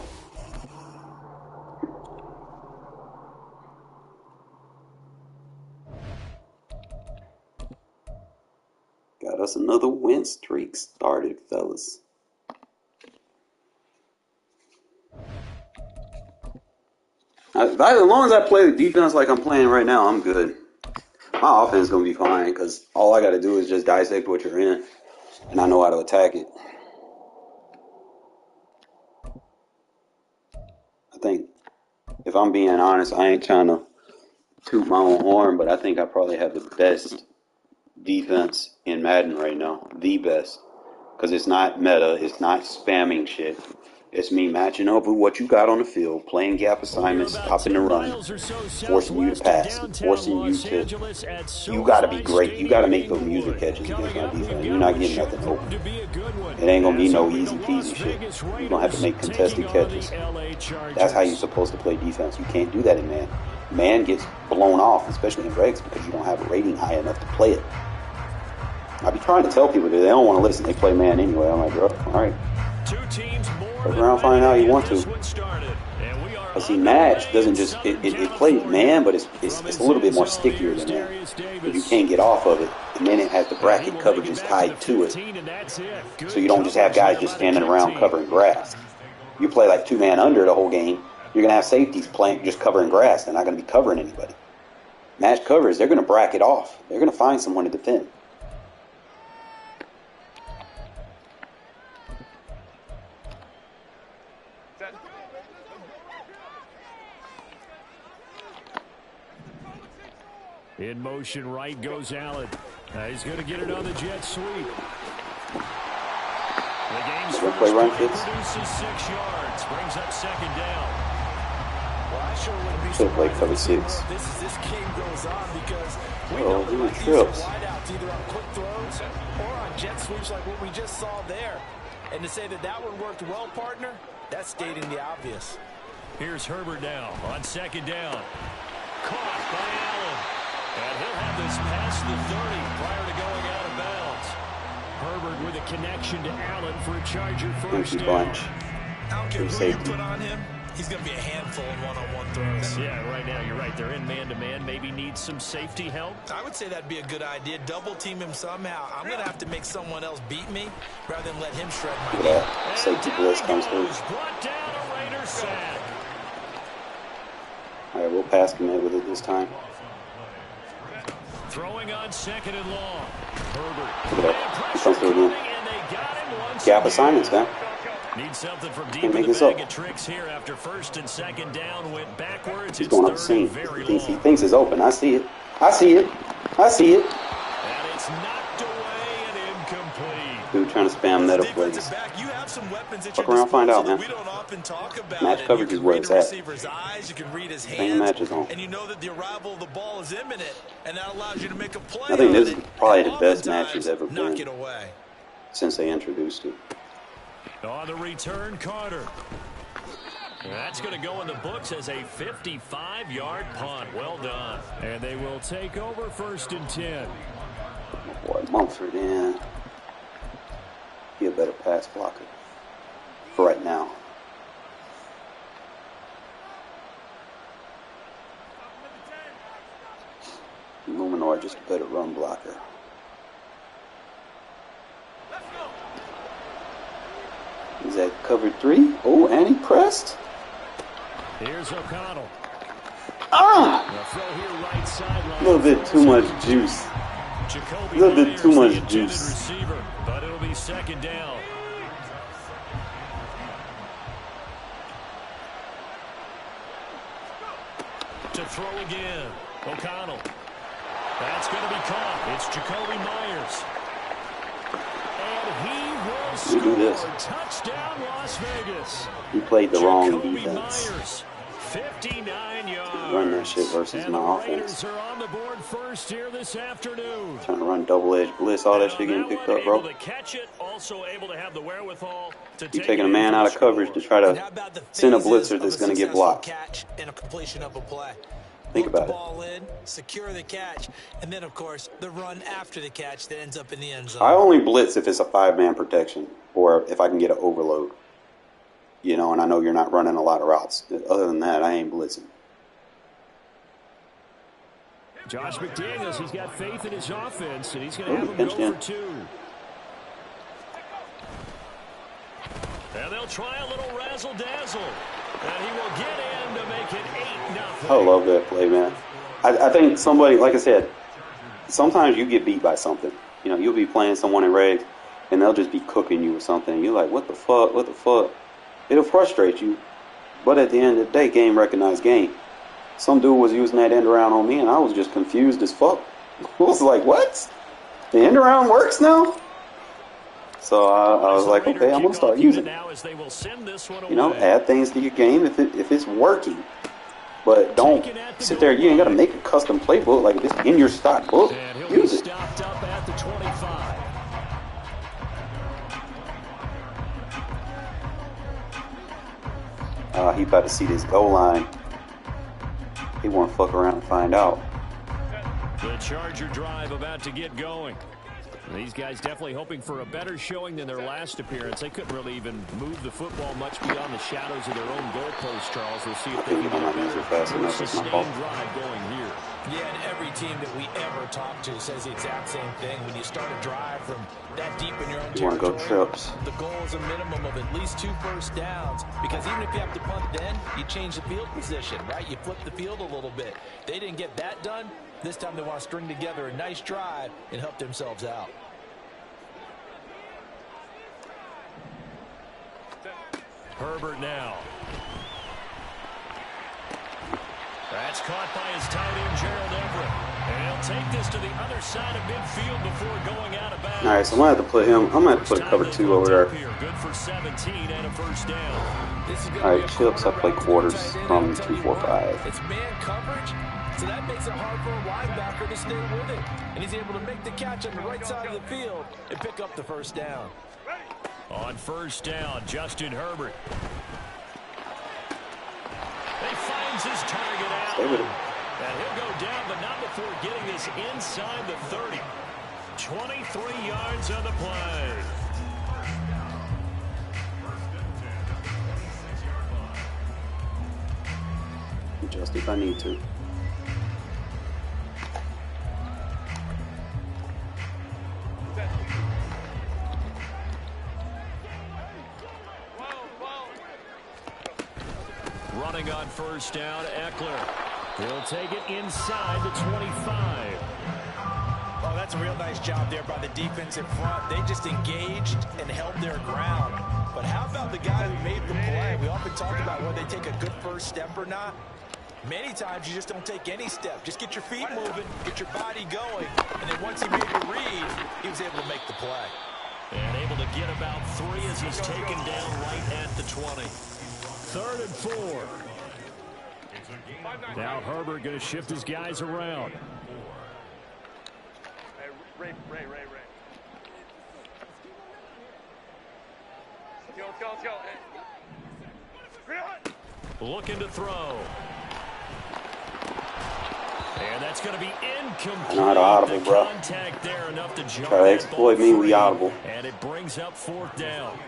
Got us another win streak started, fellas. As long as I play the defense like I'm playing right now, I'm good. My offense is going to be fine because all I got to do is just dissect what you're in, and I know how to attack it. I think, if I'm being honest, I ain't trying to toot my own horn, but I think I probably have the best defense in Madden right now. The best. Because it's not meta, it's not spamming shit. It's me matching up with what you got on the field, playing gap assignments, stopping the run, forcing you to pass, forcing you to. You got to be great. You got to make those user catches against my defense. You're not getting nothing open. It ain't going to be no easy peasy shit. You're going to have to make contested catches. That's how you're supposed to play defense. You can't do that in man. Man gets blown off, especially in regs, because you don't have a rating high enough to play it. I be trying to tell people that they don't want to listen. They play man anyway. I'm like, bro, all right. Two teams more Look around, find out you want to. But see, Match doesn't just it plays man, but it's a little bit more stickier than that. Because you can't get off of it, and then it has the bracket coverages tied to it. So you don't just have guys just standing around covering grass. You play like 2-man under the whole game, you're gonna have safeties playing just covering grass. They're not gonna be covering anybody. Match covers, they're gonna bracket off. They're gonna find someone to defend. In motion, right goes Allen. He's going to get it on the jet sweep. The game's first play run produces 6 yards, brings up second down. Well, I sure wouldn't be Should play surprised cover if 6. this game goes on because we Oh, know he they went like using trips. wideouts either on quick throws or on jet sweeps like what we just saw there. And to say that one worked well, partner, that's stating the obvious. Here's Herbert now on second down. Caught by Allen. And he'll have this past the 30 prior to going out of bounds. Herbert with a connection to Allen for a Charger first Empty down. bunch. I don't care who you Safety. put on him, he's going to be a handful in one-on-one throws. Yeah, right now you're right. They're in man-to-man. Maybe need some safety help. I would say that'd be a good idea. Double team him somehow. I'm going to have to make someone else beat me rather than let him shred my Look game. at that. Safety blitz comes through. Brought down a Raider sack. All right, we'll pass commit with it this time. Throwing on second and long. Herbert. Look at that. He comes through again. And they got him once Gap again. assignments, man. Need something from deep Can't in make the this bag up. of tricks here after first and second down went backwards. He's It's going up the third seam. and very He long. thinks it's open. I see it. I see it. I see it. And it's knocked away and incomplete. Dude trying to spam nettle plays. Defensive back, you have some weapons at Fuck your around, find out, disposal man. that we don't often talk about. Match And coverage you is can where read it's the at. receiver's eyes, you can read his Same hands, match is on. and you know that the arrival of the ball is imminent, and that allows you to make a play. I think on this it, is probably and the best match oftentimes it's ever knock been. it away. Since they introduced it. On the return, Carter. That's going to go in the books as a 55-yard punt. Well done. And they will take over first and 10. Boy, Mumford in. He a better pass blocker. For right now. Luminor just a better run blocker. Is that covered 3? Oh, and he pressed. Here's O'Connell. Ah! The throw here right sideline. A little bit too much juice. Jacoby A little bit Myers, too much the intended juice. receiver, but it'll be second down. To throw again. O'Connell. That's going to be caught. It's Jacoby Myers. And he will We do this. score. Touchdown, Las Vegas. He played the wrong Jacoby defense. Myers, 59 yards. Run that shit versus and my the offense. Raiders are on the board first here this afternoon. Trying to run double-edged blitz, all that And shit on getting that picked one, up, bro. able to catch it, also able to have the wherewithal to You take taking it a in man for out the of coverage to score. try And how to about the send a phases blitzer of that's a going to get successful blocked. catch and a completion of a play. Think Hook about the it. ball in, secure the catch, and then, of course, the run after the catch that ends up in the end zone. I only blitz if it's a 5-man protection or if I can get an overload. You know, and I know you're not running a lot of routes. Other than that, I ain't blitzing. Josh McDaniels, he's got faith in his offense, and he's going to Oh, have him pinched go in. for 2. And they'll try a little razzle-dazzle. And he will get in to make it 8-0. I love that play, man. I think somebody, like I said, sometimes you get beat by something. You know, you'll be playing someone in regs, and they'll just be cooking you with something. And you're like, what the fuck? What the fuck? It'll frustrate you. But at the end of the day, game recognized game. Some dude was using that end around on me, and I was just confused as fuck. I was like, what? The end around works now? So I was like, okay, I'm going to start using it. You know, add things to your game if it's working. But don't sit there. You ain't got to make a custom playbook. Like, if it's in your stock book, use it. Stopped up at the 25. He about to see this goal line. He want to fuck around and find out. The Charger drive about to get going. These guys definitely hoping for a better showing than their last appearance. They couldn't really even move the football much beyond the shadows of their own goalpost, Charles. We'll see if they can get a better, more sustained drive going here. Yeah, and every team that we ever talk to says the exact same thing. When you start a drive from that deep in your own territory, the goal is a minimum of at least 2 first downs. Because even if you have to punt then, you change the field position, right? You flip the field a little bit. They didn't get that done. This time they want to string together a nice drive and help themselves out. Herbert now. That's caught by his tight end, Gerald Everett. And he'll take this to the other side of midfield before going out of bounds. All right, so I'm going to have to put him. I'm going to have to put a cover 2 over there. Good for 17 and a first down. All right, Chips, I play quarters from 2-4-5. It's man coverage, so that makes it hard for a linebacker to stay with it. And he's able to make the catch on the right side of the field and pick up the first down. On first down, Justin Herbert. He finds his target out. And he'll go down, but not before getting this inside the 30. 23 yards on the play. Just if I need to. Running on first down, Eckler. He'll take it inside the 25. Oh, that's a real nice job there by the defense in front. They just engaged and held their ground. But how about the guy who made the play? We often talk about whether they take a good first step or not. Many times you just don't take any step. Just get your feet moving, get your body going. And then once he made the read, he was able to make the play. And able to get about 3 as he's taken down right at the 20. 3rd and 4. Now Herbert going to shift his guys around. Ray. Let's go. Looking to throw. And that's going to be incomplete. Not audible, bro. Contact there enough to jump. Try to exploit me, we audible. And it brings up 4th down.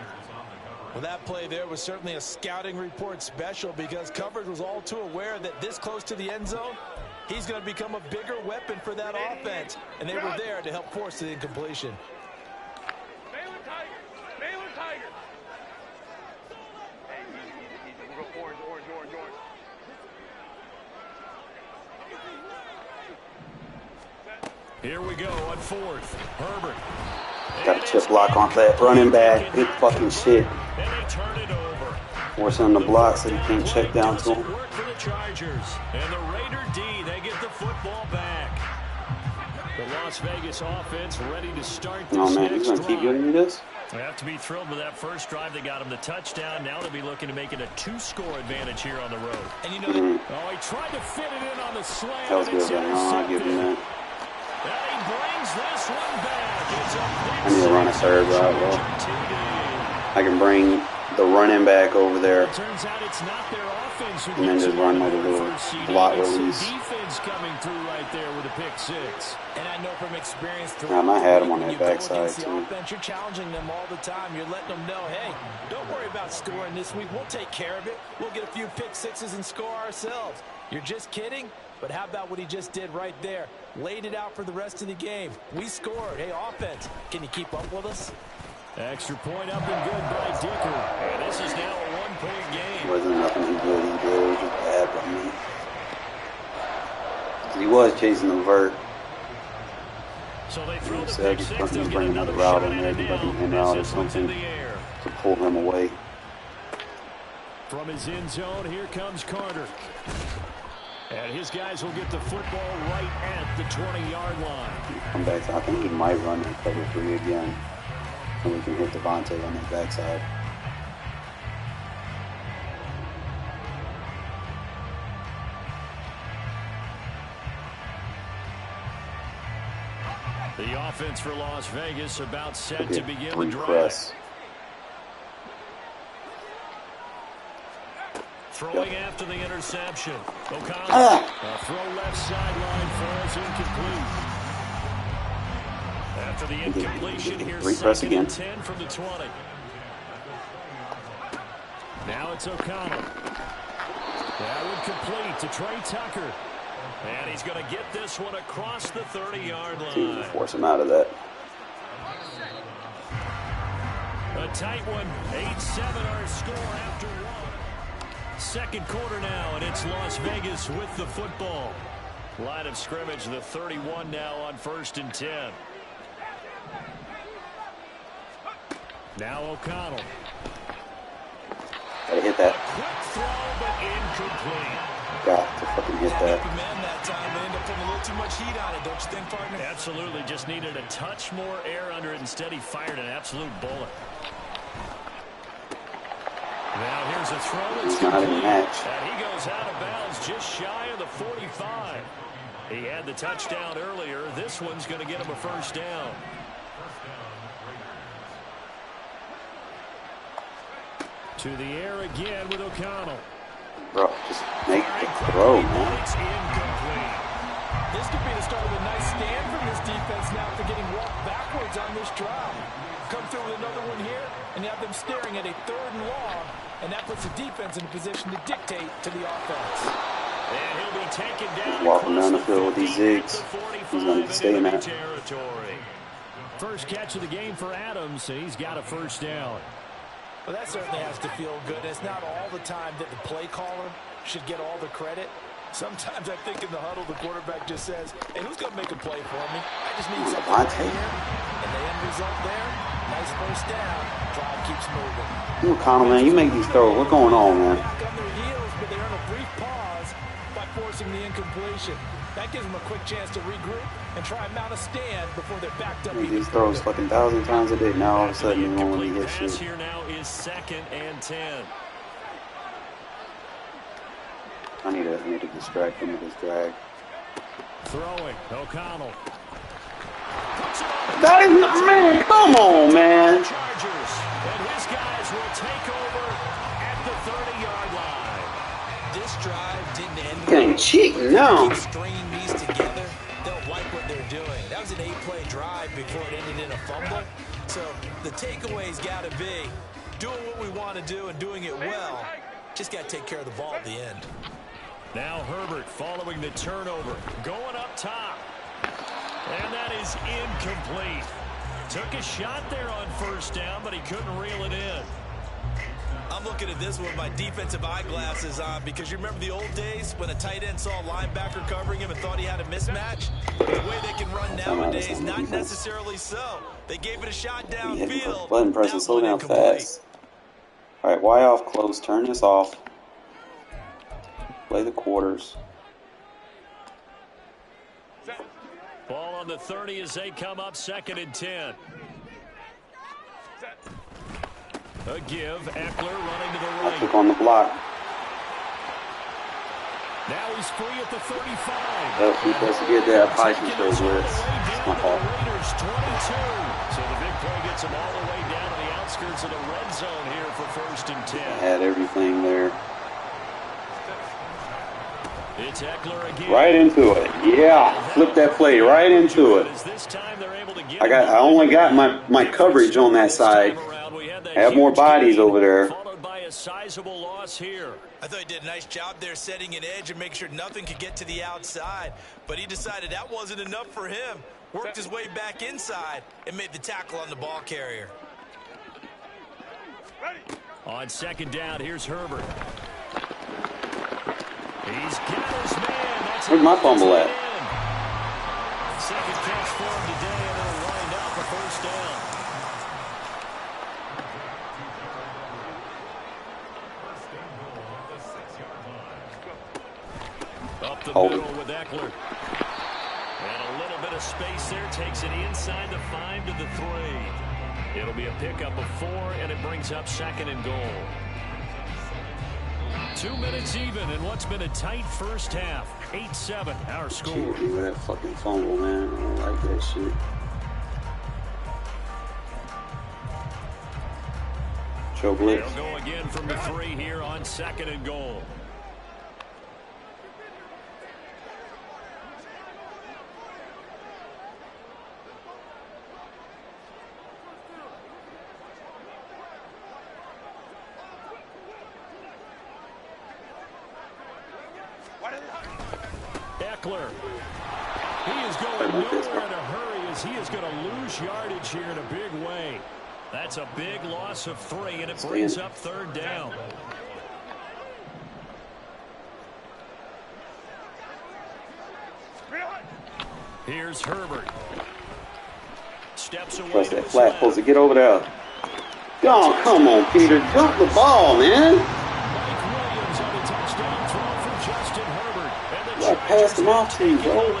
Well, that play there was certainly a scouting report special because coverage was all too aware that this close to the end zone, he's going to become a bigger weapon for that offense. And they were there to help force the incompletion. Baylor Tiger. Hey, easy. We'll go orange. Here we go on 4th. Herbert. Got a chip block on that running back. Good fucking shit. And they turn it over. Force him to block so he can't check down to him. Work for the Chargers. And the Raider D, they get the football back. The Las Vegas offense ready to start this Oh man, he's going to keep giving me this? They have to be thrilled with that first drive. They got him the touchdown. Now they'll be looking to make it a 2-score advantage here on the road. And you know, oh, he tried to fit it in on the slant. That was good, man. I'll give him that. And he brings this one back. I need to run a third route, bro. I can bring the running back over there Turns out it's not their offense and then just run like a little block release. Defense coming through right there with a pick 6. and I know from experience, I might have him on that when you go backside, against the too. offense, you're challenging them all the time. You're letting them know, hey, don't worry about scoring this week. We'll take care of it. We'll get a few pick 6s and score ourselves. You're just kidding? But how about what he just did right there? Laid it out for the rest of the game. We scored. Hey, offense, can you keep up with us? Extra point up and good by Dicker. And this is now a 1-point game. Wasn't nothing he did. It was just bad by me. He was chasing the vert. So they throw the So I pick just 6. fucking They'll bring get another another route shot in at there, it if I can now. hand out or This one's in something the air. to pull him away. From his end zone, here comes Carter. And his guys will get the football right at the 20-yard line. Come back. I think he might run in cover 3 again. And we can hit Devontae on that backside. The offense for Las Vegas about set to begin the drive. Press. Throwing after the interception. O'Connell. A throw left sideline falls incomplete. After the incompletion, here's Three press second again. and 10 from the 20. Now it's O'Connell. That would complete to Trey Tucker. And he's going to get this one across the 30-yard line. Force him out of that. A tight one. 8-7 our score after one. Second quarter now, and it's Las Vegas with the football. Line of scrimmage, the 31 now on 1st and 10. Now O'Connell. Gotta hit that. Quick throw, but incomplete. Got to fucking hit that. Man, that time they end up putting a little too much heat on it, don't you think, partner? Absolutely, just needed a touch more air under it. Instead, he fired an absolute bullet. Now here's a throw. It's not even a match. And he goes out of bounds just shy of the 45. He had the touchdown earlier. This one's going to get him a first down. To the air again with O'Connell. Bro, just make the throw, man. It's incomplete. This could be the start of a nice stand from this defense now after getting walked backwards on this drive. Come through with another one here, and you have them staring at a 3rd and long, and that puts the defense in a position to dictate to the offense. And he'll be taken down. Walking down the field with these zigs. He's going to stay in that. Territory. First catch of the game for Adams, and he's got a first down. Well, that certainly has to feel good. It's not all the time that the play caller should get all the credit. Sometimes I think in the huddle, the quarterback just says, hey, who's going to make a play for me? I just need something right here. And the end result there, nice first down. Drive keeps moving. O'Connell, man, you make these throws. What's going on, man? Back on their heels, but they earn a brief pause by forcing the incompletion. That gives them a quick chance to regroup and try and mount a stand before they're backed up. Make these throws fucking 1,000 times a day. Now all of a sudden you don't want to get shit. Here now is 2nd and 10. I need to distract him with this drag. Throwing, O'Connell. That is not, man, come on, man. Chargers, and his guys will take over at the 30-yard line. This drive didn't end. Getting cheating now. Keep stringing these together. They'll like what they're doing. That was an 8-play drive before it ended in a fumble. So the takeaway's got to be doing what we want to do and doing it well. Just got to take care of the ball at the end. Now Herbert following the turnover, going up top. And that is incomplete. Took a shot there on first down, but he couldn't reel it in. I'm looking at this with my defensive eyeglasses on because you remember the old days when a tight end saw a linebacker covering him and thought he had a mismatch? The way they can run nowadays, not necessarily so. They gave it a shot downfield. Button pressing, slow down fast. All right, Y off, close, turn this off. Play the quarters. Ball on the 30 as they come up 2nd and 10. A give, Eckler running to the I right. took on the block. Now he's free at the 35. Yep, he supposed to get that. I probably should throw this. It's my fault. Raiders 22. So the big play gets him all the way down to the outskirts of the red zone here for 1st and 10. Had everything there. It's Eckler again. Right into it. Yeah, flip that play right into it. I only got my coverage on that side. I have more bodies over there. Followed by a sizable loss here. I thought he did a nice job there setting an edge and making sure nothing could get to the outside. But he decided that wasn't enough for him. Worked his way back inside and made the tackle on the ball carrier. On 2nd down, here's Herbert. He's got his man. That's Where's my fumble at? Second catch for him today, and it'll wind up a first down. Up the middle with Eckler. And a little bit of space there. Takes it inside the 5 to the 3. It'll be a pickup of 4, and it brings up 2nd and goal. 2 minutes even in what's been a tight first half. 8-7 our score. Can't do that fucking fumble, man. I don't like that shit. Show blitz. They'll go again from the 3 here on 2nd and goal. tackler. He is going nowhere in a hurry as he is going to lose yardage here in a big way. That's a big loss of 3, and it brings up 3rd down. Here's Herbert. Steps away. Trust that flat supposed to get over there. Oh, come on, Peter. Drop the ball, man. Mike Williams on a touchdown throw from Justin Herbert. And the I passed him off to you, bro. Okay,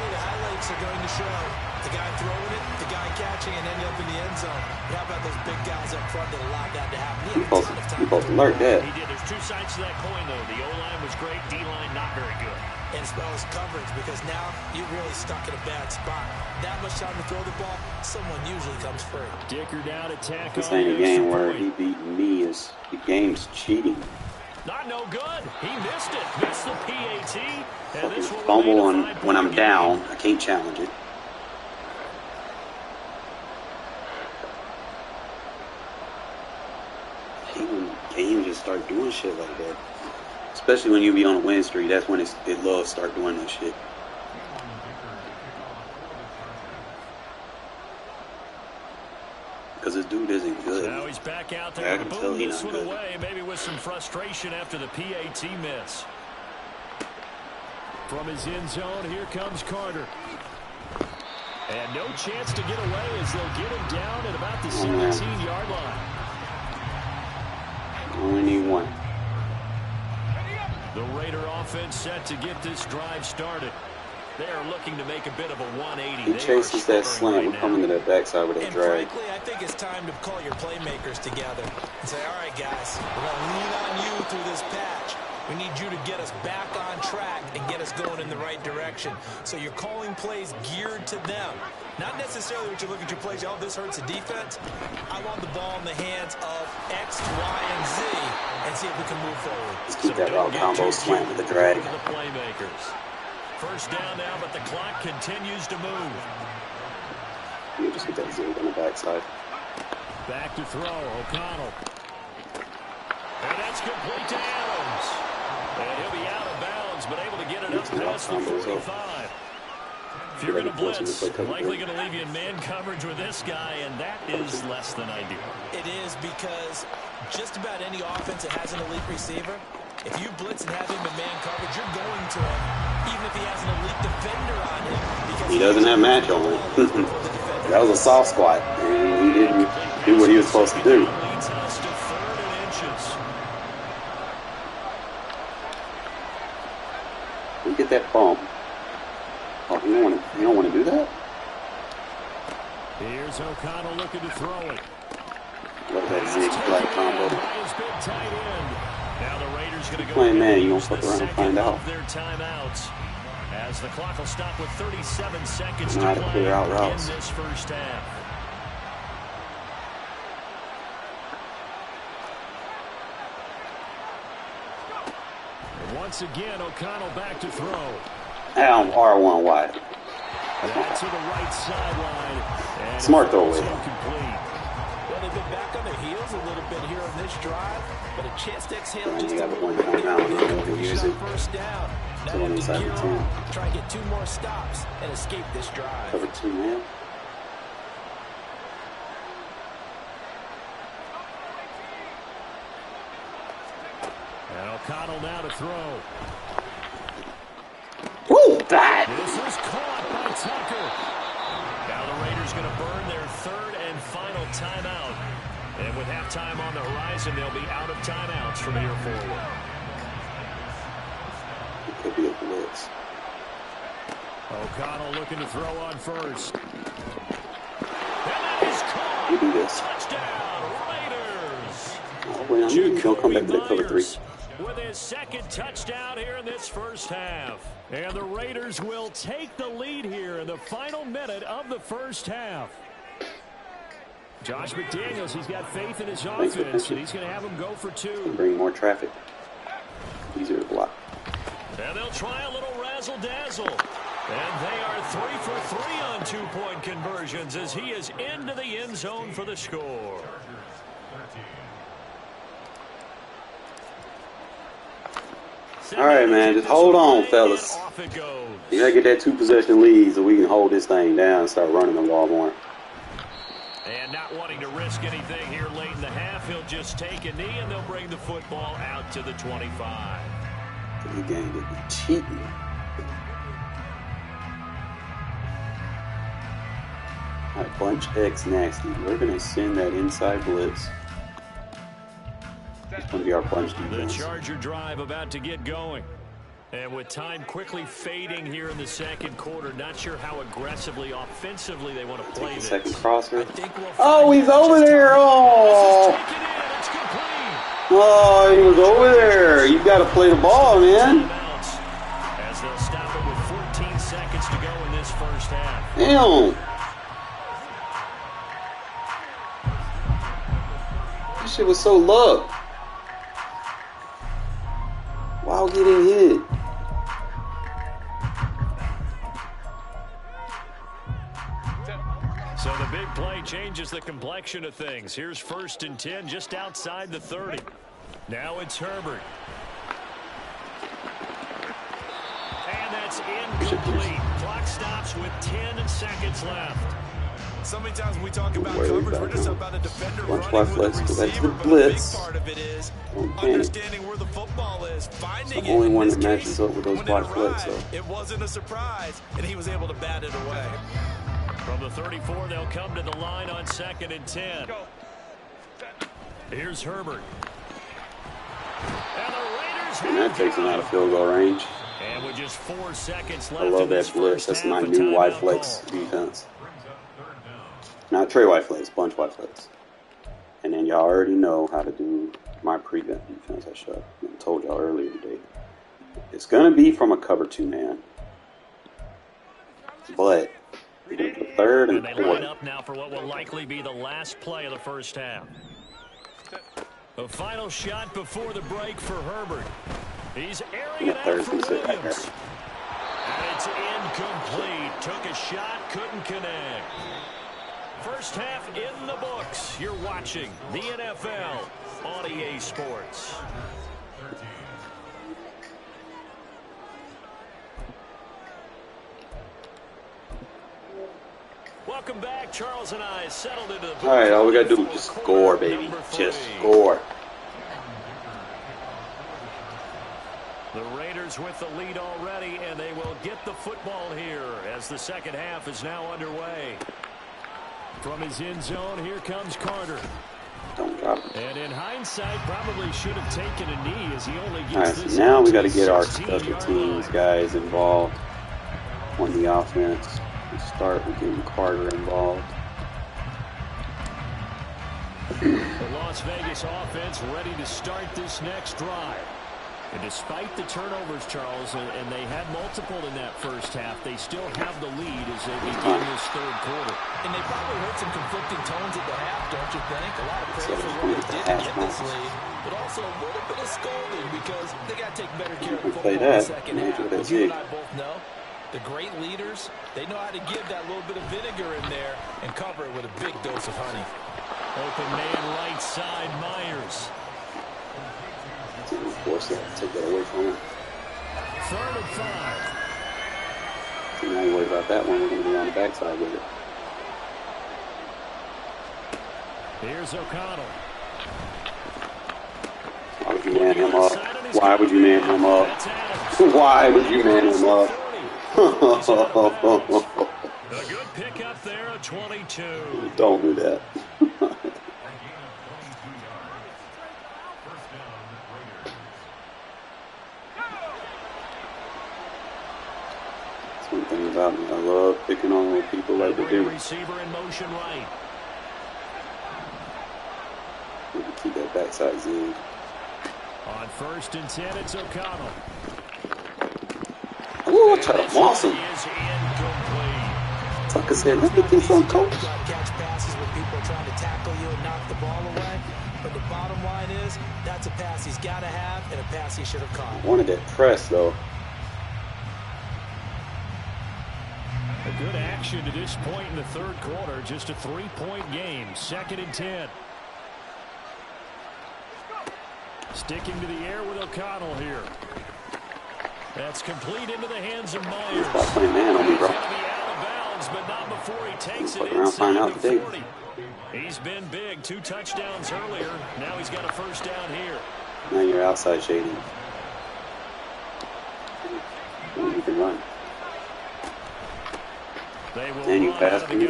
the highlights are going to show the guy throwing it, the guy catching, and ending up in the end zone. But how about those big guys up front that allowed that to happen? He had a ton of time. You're supposed to alert that. He did. There's 2 sides to that coin, though. The O-line was great. D-line not very good. And as well as coverage, because now you're really stuck in a bad spot. That much time to throw the ball, someone usually comes free. Dicker down attack. This ain't a game where he beating me. Is the game's cheating. Not no good. He missed it. Missed the PAT. And this will Fumble remain a 5-point when I'm game. down. I can't challenge it. I hate when games just start doing shit like that. Especially when you be on a win streak, that's when it loves start doing that shit. Because this dude isn't good. Now he's back out there. Yeah, I can tell Boom, he's this not one good. away, maybe with some frustration after the PAT miss. From his end zone, here comes Carter. And no chance to get away as they'll get him down at about the 17-yard line. Only need one. The Raider offense set to get this drive started. They are looking to make a bit of a 180. He chases that slant. We're coming to that backside with that And drag. frankly, I think it's time to call your playmakers together and say, all right, guys, we're going to lean on you through this patch. We need you to get us back on track and get us going in the right direction. So you're calling plays geared to them. Not necessarily what you look at your plays, oh, this hurts the defense. I want the ball in the hands of X, Y, and Z and see if we can move forward. Let's keep that route combo slant with the drag. The playmakers. First down now, but the clock continues to move. You just get that zig on the backside. Back to throw, O'Connell. And that's complete to Adams. And he'll be out of bounds, but able to get it up past the 45. If you're going to blitz, likely going to leave you in man coverage with this guy, and that is less than ideal. It is because just about any offense that has an elite receiver, if you blitz and have him in man coverage, you're going to him, even if he has an elite defender on him. Because He doesn't have match on him. That was a soft squat, and he didn't do what he was supposed to do. Leads us to 3rd and inches. We get that bump. Oh, you don't want to do that? Here's O'Connell looking to throw it. Love that zig-zag combo. His big tight end. Now the Raiders going to go Playing man, you use gonna fuck the around and second find out. of their timeouts. As the clock will stop with 37 seconds Know how to to play clear out in routes. this first half. And once again, O'Connell back to throw. Down R1 wide. Back to the right sideline. And Smart throw away. complete. Well, they've been back on their heels a little bit here on this drive, but a chance to exhale just You a got little 1 bit. point now. You can use it. First down. Now So you have inside to the gear 10. up, try and get 2 more stops and escape this drive. Cover 2, man. And O'Connell now to throw. Woo! God! This is caught by Tucker. Now the Raiders going to burn their 3rd and final timeout. And with halftime on the horizon, they'll be out of timeouts from here forward. It could be a blitz. O'Connell looking to throw on first. And that is caught. You do this. Touchdown, Raiders. Oh, wait, I knew he'll come back to the cover 3. With his 2nd touchdown here in this first half. And the Raiders will take the lead here in the final minute of the first half. Josh McDaniels, he's got faith in his offense, and he's going to have him go for 2. Bring more traffic. Easier to block. And they'll try a little razzle-dazzle. And they are 3 for 3 on 2-point conversions as he is into the end zone for the score. All right, man. Just hold on, fellas. Off it goes. You gotta get that 2-possession lead so we can hold this thing down and start running the ball more. And not wanting to risk anything here late in the half, he'll just take a knee and they'll bring the football out to the 25. You game to be cheating. All right, bunch X nasty. We're gonna send that inside blitz. It's gonna be our bunch The defense. Charger drive about to get going. And with time quickly fading here in the second quarter, not sure how aggressively, offensively they want to play this. Second crosser. We'll Oh, he's over there. Oh, Take it in. It's complete. oh, he was over there. You got to play the ball, man. As they'll stop it with 14 seconds to go in this first half. Damn. This shit was so luck. While getting hit. So the big play changes the complexion of things. Here's 1st and 10 just outside the 30. Now it's Herbert. And that's incomplete. Clock stops with 10 seconds left. So many times when we talk about coverage, we're just about a defender Watch running with flex, a go back to the receiver, but a big blitz. part of it is Okay. understanding where the football is, finding It's the it. only In one this that matches case, up with those when black it flex, arrived, so. it wasn't a surprise, and he was able to bat it away. From the 34, they'll come to the line on 2nd and 10. Go. Here's Herbert. And the Raiders And that have takes him got out it. of field goal range. And with just 4 seconds left I love in this that blitz. first That's half, my a new wide timeout flex call. defense. Not Trey wide flex, bunch wide flex. And then y'all already know how to do my prevent defense. I told y'all earlier today. It's going to be from a cover 2 man. But we're going to put 3rd and And they line 4th. up now for what will likely be the last play of the first half. A final shot before the break for Herbert. He's airing it out for Williams. And it's incomplete. Took a shot, couldn't connect. First half in the books. You're watching the NFL on EA Sports. Welcome back. Charles and I settled into the booth. All right, all we got to do is just score, baby. Just score. The Raiders with the lead already, and they will get the football here as the second half is now underway. From his end zone, here comes Carter. Don't drop it. And in hindsight, probably should have taken a knee as he only All gets right, this so now out we to got to the get our 16-yard special teams line. guys involved on the offense. We start with getting Carter involved. The Las Vegas offense ready to start this next drive. And despite the turnovers, Charles, and they had multiple in that first half, they still have the lead as they begin this third quarter. And they probably heard some conflicting tones at the half, don't you think? A lot of praise for what they did to get this lead, but also a little bit of scolding because they got to take better care of the football in the second half. But you and I both know the great leaders, they know how to give that little bit of vinegar in there and cover it with a big dose of honey. Open man right side, Myers. Force that, take that away from him. 3rd and 5. So now you worry about that one. We're going to be on the backside with it. Here's O'Connell. Why would you man him up? Why would you man him up? Why would you man him up? A good pickup there, a 22. Don't do that. That's one thing about me. I love picking on what people like to do. Receiver in motion right. We can keep that backside zig. On 1st and 10, it's O'Connell. Ooh, try to moss him. Is incomplete. Tucker said, let me get some, coach. Catch passes when people are trying to tackle you and knock the ball away. But the bottom line is, that's a pass he's got to have and a pass he should have caught. Wanted that press, though. A good action to this point in the third quarter. Just a 3-point game. 2nd and 10. Sticking to the air with O'Connell here. That's complete into the hands of Myers. Stop playing man on me, bro. He's going to be out of bounds, but not before he takes it Around, find inside out the today. 40. He's been big. 2 touchdowns earlier. Now he's got a first down here. Now you're outside shading. You can run. And you pass me.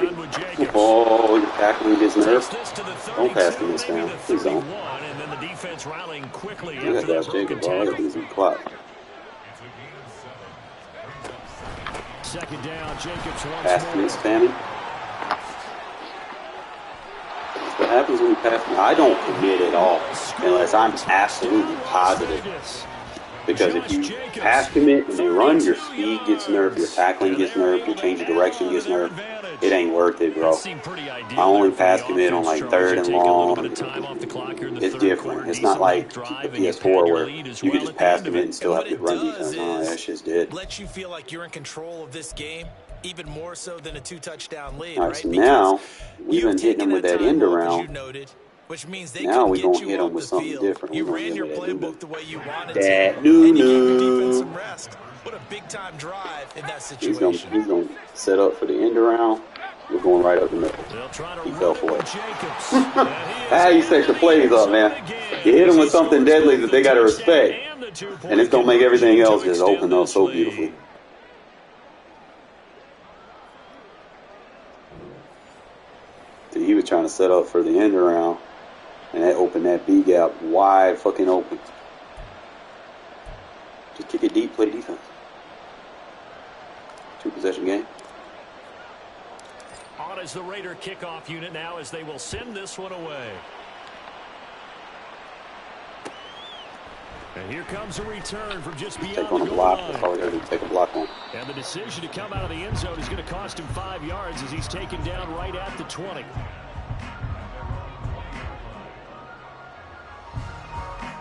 Oh, you're tackling his nerve. Don't pass me this down. Please don't. And then the defense rallying quickly You got after that that broken Jacob, bro. That tackle. easy clock. Second down, Jacobs once Pass more. me, spamming. That's what happens when you pass me. I don't commit at all unless I'm absolutely positive. Because if you pass commit and they run, your speed gets nerfed, your tackling gets nerfed, your change of direction gets nerfed. It ain't worth it, bro. I only pass commit on like 3rd and long. It's different. It's not like the PS4 where you can just pass commit and still have good run defense. Oh, that shit's dead. Lets you feel like you're in control of this game, even more so than a 2-touchdown lead, All right? right, so now we've been You've hitting them taken with that time end off, as around. you noted, which means they Now couldn't we're get going to you hit them off with the something field. different. You We're going ran to your hit them with playbook the way you wanted that to, new and you gave your defense some rest. What a big-time drive in that He's situation. going to set up for the end around. We're going right up the middle. He fell for it. Ah, you set your plays up, man. You hit them with something deadly that they got to respect. And it's going to make everything else just open up so beautifully. See, he was trying to set up for the end around. And that opened that B gap wide fucking open. Just kick it deep, play defense. 2-possession game. On is the Raider kickoff unit now as they will send this one away. And here comes a return from just beyond Take on the a goal block. line. That's all we got to do. Take a block on. And the decision to come out of the end zone is going to cost him 5 yards as he's taken down right at the 20.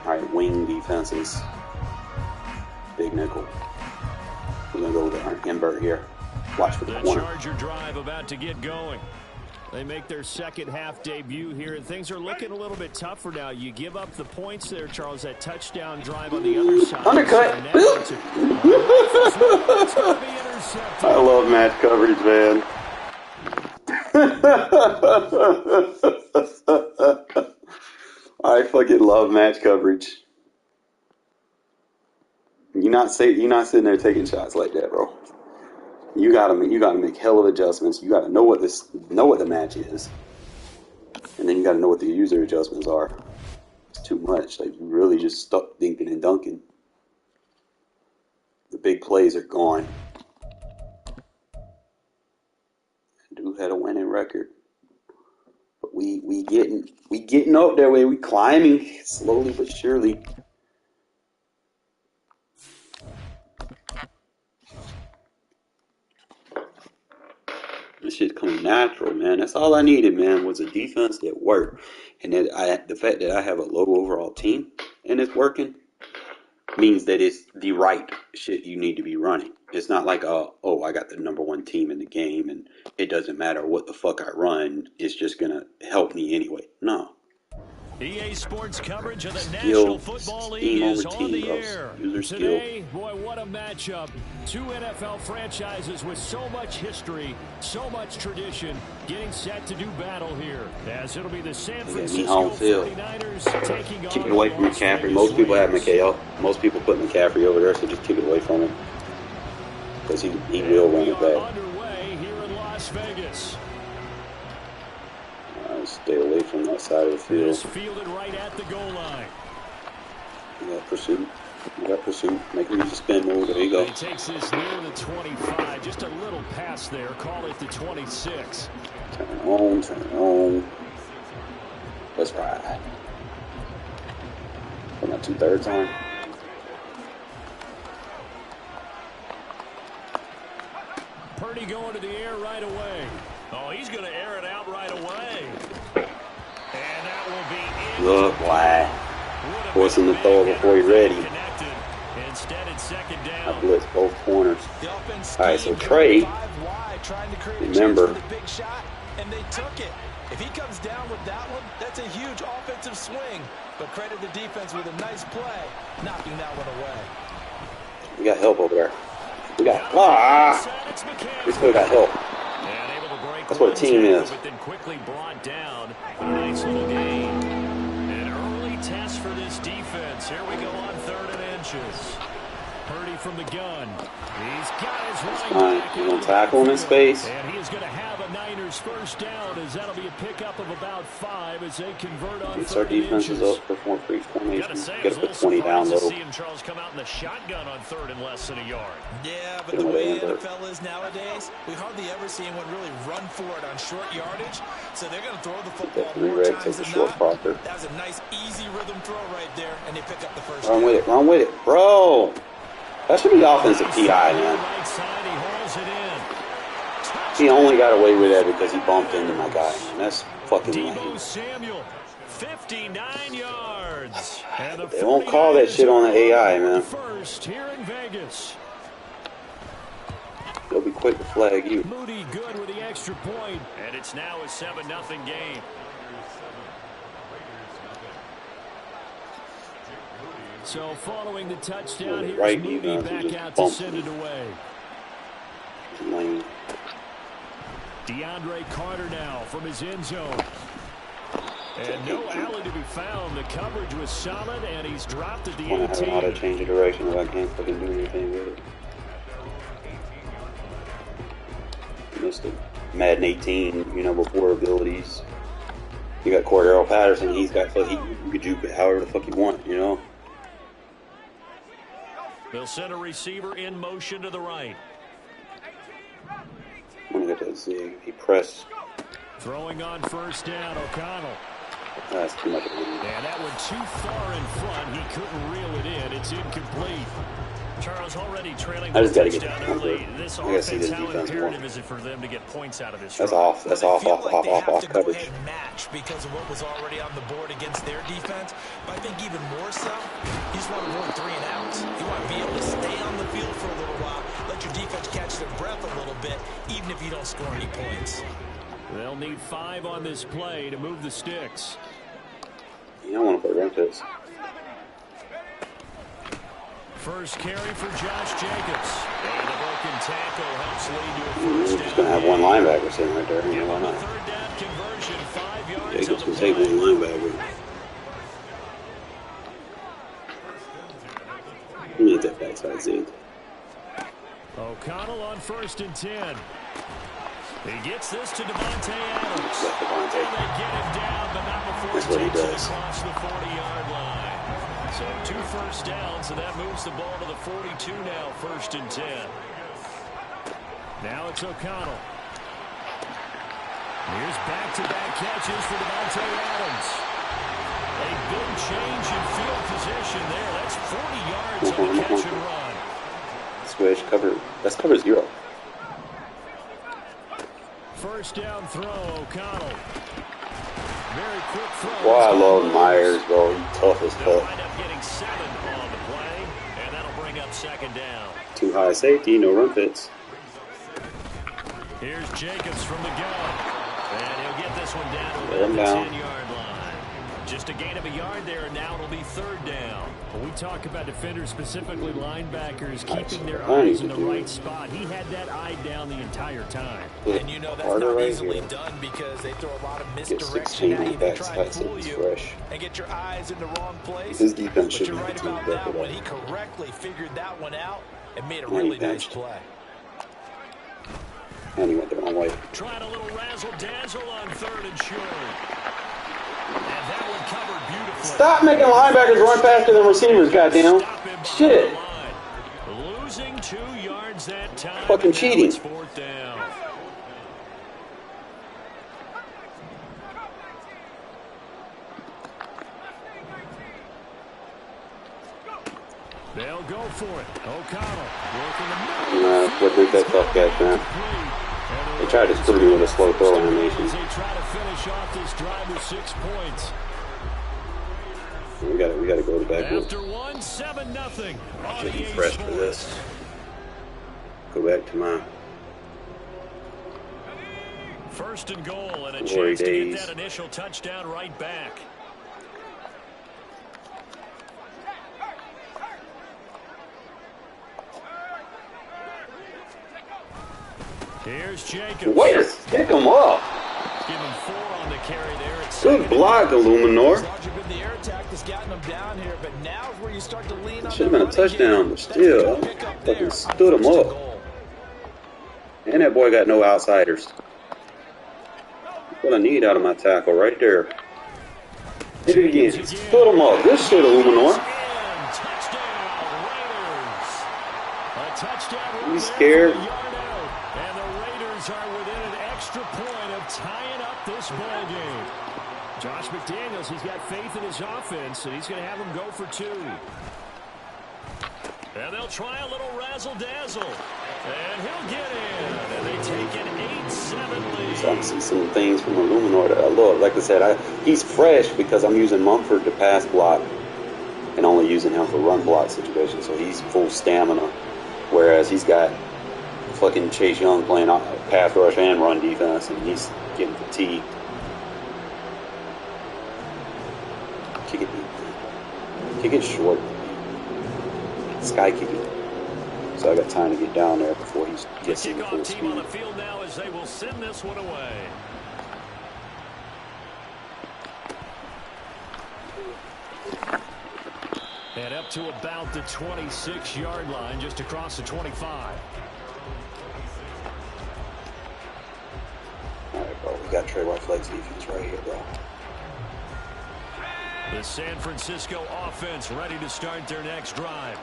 All right, wing defenses. Big nickel. We're going to go with our invert here. Watch for the corner. Charger drive about to get going. They make their second half debut here, and things are looking a little bit tougher now. You give up the points there, Charles, that touchdown drive on the other side. Undercut. I love match coverage, man. I fucking love match coverage. You're not sitting there taking shots like that, bro. You gotta make hell of adjustments. You gotta know what the match is, and then you gotta know what the user adjustments are. It's too much. Like, you really just stuck dinking and dunking. The big plays are gone. Dude had a winning record, but we getting up there. We climbing slowly but surely. This shit's coming natural, man. That's all I needed, man, was a defense that worked. And that the fact that I have a low overall team and it's working means that it's the right shit you need to be running. It's not like, I got the #1 team in the game and it doesn't matter what the fuck I run. It's just going to help me anyway. No. EA Sports coverage of the National Football League is on the air. Today, boy, what a matchup. 2 NFL franchises with so much history, so much tradition, getting set to do battle here. As it'll be the San Francisco 49ers taking on. Keep it away from McCaffrey. Most people have McHale. Most people put McCaffrey over there, so just keep it away from him. Because he will run it back. Underway here in Las Vegas. Stay away from that side of the field. It's fielded right at the goal line. You got pursuit. Make him use the spin move. There you go. He takes this near the 25. Just a little pass there. Call it the 26. Turn on. Let's ride. Put my 2/3 on. Purdy going to the air right away. Oh, he's going to air it out right away. And that will be Look, why? Force him to throw it before he's ready. Instead, it's second down. I blitz both corners. All right, so Trey, remember, big shot, and they took it. If he comes down with that one, that's a huge offensive swing. But credit the defense with a nice play, knocking that one away. We got help over there. We got we still got help. That's what a team is. But then quickly brought down. A nice little gain. An early test for this defense. Here we go on 3rd and inches. Purdy from the gun. He's got his running back. He's going to tackle him in space. And he is going to have a Niners first down, as that'll be a pickup of about 5 as they convert on Gets our defenses up for more free formation. Get up to 20 down low. See him, Charles, come out in the shotgun on 3rd and less than a yard. Yeah, but the way the NFL is nowadays, we hardly ever see anyone really run for it on short yardage. So they're going to throw the football more times than not. That was a nice, easy rhythm throw right there, and they pick up the first down. Run with it, bro. That should be offensive PI, man. He only got away with that because he bumped into my guy, man. That's fucking lame. Samuel, 59 yards. They won't call that shit on the AI, man. First here in Vegas. They'll be quick to flag you. Moody good with the extra point, and it's now a 7-0 game. So following the touchdown, here's right, Moody back out to send it away. Lane. DeAndre Carter now from his end zone. And no alley to be found. The coverage was solid, and he's dropped at the 18. I have an auto change of direction if I can't fucking do anything with it. Missed it. Madden 18, you know, before abilities. You got Cordero Patterson. He's got you could juke it however the fuck you want, you know. They'll send a receiver in motion to the right. I'm gonna get to see. He pressed. Throwing on first down, O'Connell. That's too much. And that one too far in front. He couldn't reel it in. It's incomplete. Charles already trailing. I just got to get early. This offense, how imperative is it for them to get points out of this? That's off. That's off coverage. Match because of what was already on the board against their defense. But I think even more so, you just want to avoid 3 and outs. You want to be able to stay on the field for a little while, let your defense catch their breath a little bit, even if you don't score any points. They'll need 5 on this play to move the sticks. You don't want to play run this. First carry for Josh Jacobs. And the broken tackle helps lead to a first down. We're just going to have one linebacker sitting right there. You know, why not? Third down conversion, 5 yards. Jacobs can take one linebacker. Let me get that backside Z. O'Connell on 1st and 10. He gets this to Devontae Adams. And they get him down, but not before he takes it across the 40-yard line. So 2 first downs, and that moves the ball to the 42 now, 1st and 10. Now it's O'Connell. Here's back-to-back catches for Devontae Adams. A big change in field position there. That's 40 yards on the catch and run. Squish, cover. That's cover 0. First down throw, O'Connell. Very quick throw. Wow, I love Myers, bro. He's tough as fuck. Wind up getting 7 on the play, and that'll bring up 2nd down. Too high safety, no run fits. Here's Jacobs from the gun, and he'll get this one down to the 10-yard line. Just a gain of a yard there, and now it'll be 3rd down. When we talk about defenders, specifically linebackers, keeping their eyes in the right spot, he had that eye down the entire time. And you know that's not easily done because they throw a lot of misdirection at you. They try to fool you and get your eyes in the wrong place. His defense but you're right about that one. He correctly figured that one out and made a really nice play. And he went the wrong way. Trying a little razzle-dazzle on 3rd and short. And that one covered beautifully. Stop making linebackers run faster than receivers, goddamn. Shit. Losing 2 yards that time. Fucking cheating. 4th down. They'll go for it. O'Connell working the middle. What think that tough catch, man. They tried to screw me with a slow throw animation. They try to finish off this drive with 6 points. We got to go to back. After 1, 7-0. I should be fresh for this. Go back to my 1st and goal, and a glory chance days. to get that initial touchdown right back. Here's Jacobs. Way to stick him up. Give him 4 on the carry there. Good block, Illuminor. The air attack has gotten him down here, but now is where you start to lean on. Should have been a touchdown, but still, fucking stood him up. And that boy got no outsiders. What I need out of my tackle right there. Hit it again. Stood him up. Good shit, Illuminor. You scared? And the Raiders are within an extra point of tying up this ball game. Josh McDaniels, he's got faith in his offense, and he's going to have them go for 2. And they'll try a little razzle-dazzle. And he'll get in. And they take an 8-7 lead. So I see some things from Illuminor that I love. Like I said, he's fresh because I'm using Mumford to pass block and only using him for run block situations. So he's full stamina. Whereas he's got fucking Chase Young playing pass rush and run defense, and he's getting fatigued. Kick it short. Sky kick it. So I got time to get down there before he gets in full speed. On the field now as they will send this one away. And up to about the 26-yard line, just across the 25. All right, bro. We got Trey White flex defense right here, bro. The San Francisco offense ready to start their next drive.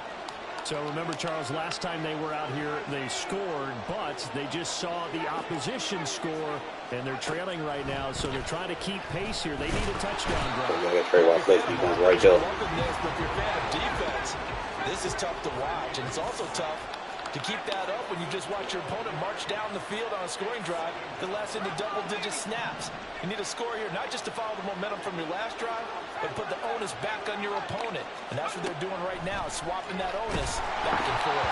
So remember, Charles, last time they were out here, they scored, but they just saw the opposition score, and they're trailing right now, so they're trying to keep pace here. They need a touchdown drive. I got Trey White flex defense right there. But if you're a fan of defense, this is tough to watch, and it's also tough to keep that up when you just watch your opponent march down the field on a scoring drive that lasts into double-digit snaps. You need a score here, not just to follow the momentum from your last drive, but put the onus back on your opponent. And that's what they're doing right now, swapping that onus back and forth.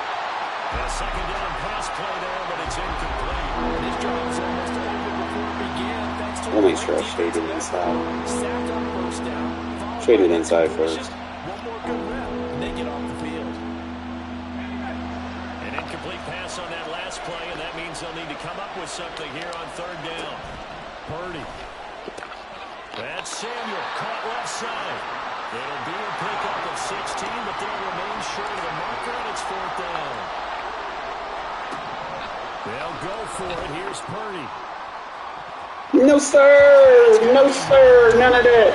A second down pass play there, but it's incomplete. And this drive is almost over before it began, thanks to We'll make sure I shade it inside. sack on first down. Shade it inside first. One more good rep, and they get off the field. An incomplete pass on that last play, and that means they'll need to come up with something here on third down. Purdy. That's Samuel, caught left side. It'll be a pickup of 16, but they'll remain short of the marker, and it's fourth down. They'll go for it. Here's Purdy. No, sir. No, sir. None of that.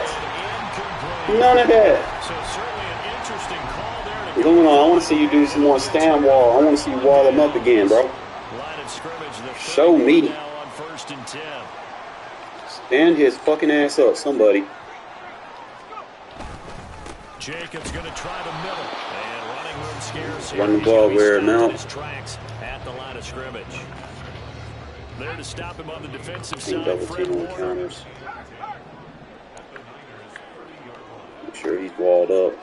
None of that. So certainly an interesting call there. Illuminor, I want to see you do some more stand wall. I want to see you wall them up again, bro. Line of scrimmage. Show me. Now on 1st and 10. Stand his fucking ass up, somebody. Jacobs going to try the middle. And running room scarce here. Run the He's ball gonna be where it stopped in melts. his tracks at the line of scrimmage. There to stop him on the defensive Team side. double Fred team on Warner. counters. Make sure he's walled up.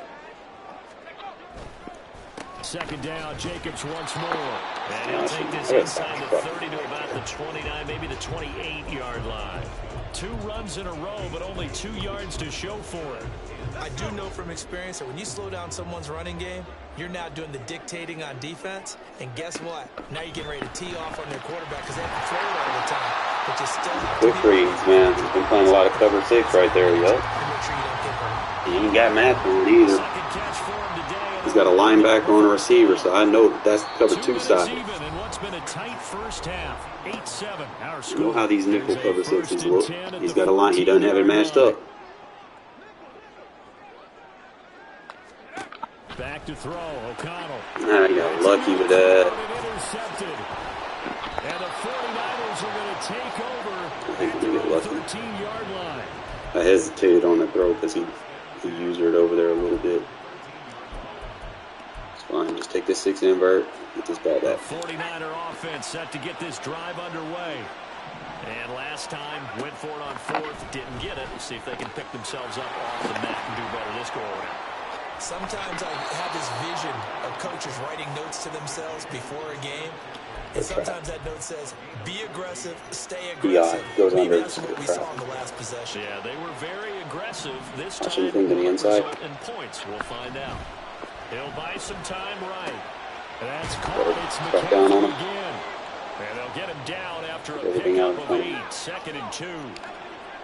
Second down, Jacobs once more. And he'll take this inside the 30 to about the 29, maybe the 28-yard line. 2 runs in a row, but only 2 yards to show for it. I do know from experience that when you slow down someone's running game, you're now doing the dictating on defense. And guess what? Now you're getting ready to tee off on their quarterback because they have to throw it all the time. But you still have to Quick reads, man. He's been playing a lot of cover 6 right there, yo. make sure you don't get hurt. He ain't got math on it either. Second catch for him today. He's got a linebacker on a receiver, so I know that's cover 2 side. Even in what's been a tight first half. 8-7. Our You know score. how these nickel is a cover 1st 6s and look. 10 at He's the got a line. He doesn't have it 14-yard matched line. up. Back to throw, O'Connell. I got lucky with that. Intercepted. And the 49ers are going to take over I think at we their get own lucky. 13-yard line. I hesitated on the throw because he used it over there a little bit. It's fine. Just take this 6 invert. Get this ball The back. 49er offense set to get this drive underway. And last time, went for it on 4th, didn't get it. We'll see if they can pick themselves up off the mat and do better this go around. Sometimes I have this vision of coaches writing notes to themselves before a game. And sometimes that note says, be aggressive, stay aggressive. goes Maybe under. that's what we saw in the last possession. Yeah, they were very aggressive. This I time, shouldn't think to the will inside. result in points. We'll find out. He'll buy some time right. That's caught. It's Cut down on him. McCaffrey again. And they'll get him down after a Everything pickup else, of 8, 2nd and 2.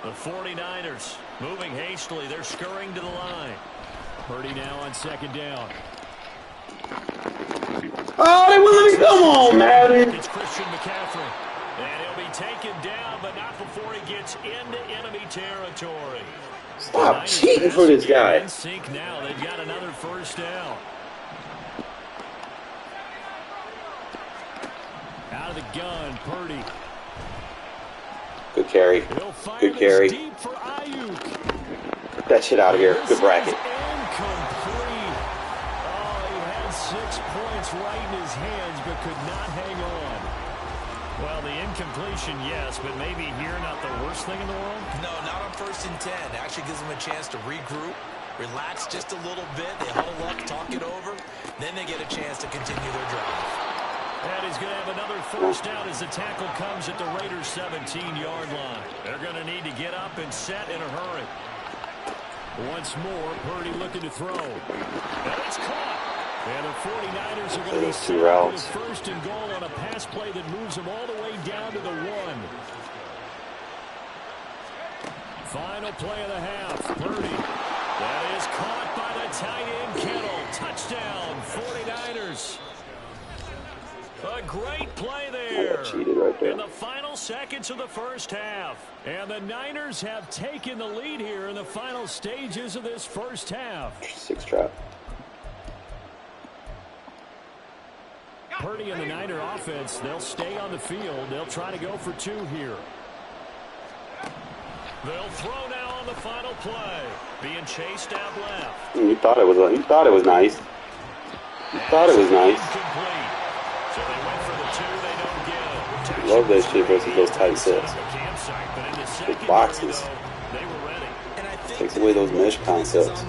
The 49ers moving hastily. They're scurrying to the line. Purdy now on 2nd down. Oh, they wouldn't let me. Come on, Madden. It's Christian McCaffrey. And he'll be taken down, but not before he gets into enemy territory. Stop cheating for this guy. In sync now. They've got another 1st down. Out of the gun, Purdy. Good carry. Good carry. Deep for Ayuk. Get that shit out of here. Good bracket. Incomplete. Oh, he had 6 points right in his hands, but could not hang on. Well, the incompletion, yes, but maybe here not the worst thing in the world? No, not on 1st and 10. Actually gives them a chance to regroup, relax just a little bit. They huddle up, talk it over. Then they get a chance to continue their drive. And he's going to have another 1st down as the tackle comes at the Raiders' 17-yard line. They're going to need to get up and set in a hurry. Once more, Purdy looking to throw. And it's caught. And the 49ers are going to be set with 1st and goal on a pass play that moves them all the way down to the 1. Final play of the half. Purdy. That is caught by the tight end Kittle. Touchdown, 49ers. A great play there. Cheated right there. In the final seconds of the 1st half. And the Niners have taken the lead here in the final stages of this 1st half. 6 trap. Purdy and the Niner offense, they'll stay on the field. They'll try to go for 2 here. They'll throw now on the final play. Being chased out left. You thought it was nice. You thought it was nice. Incomplete. So they went for the 2 they don't get. Love that shit versus those tight sets. Big boxes. They were ready. Takes away those mesh concepts.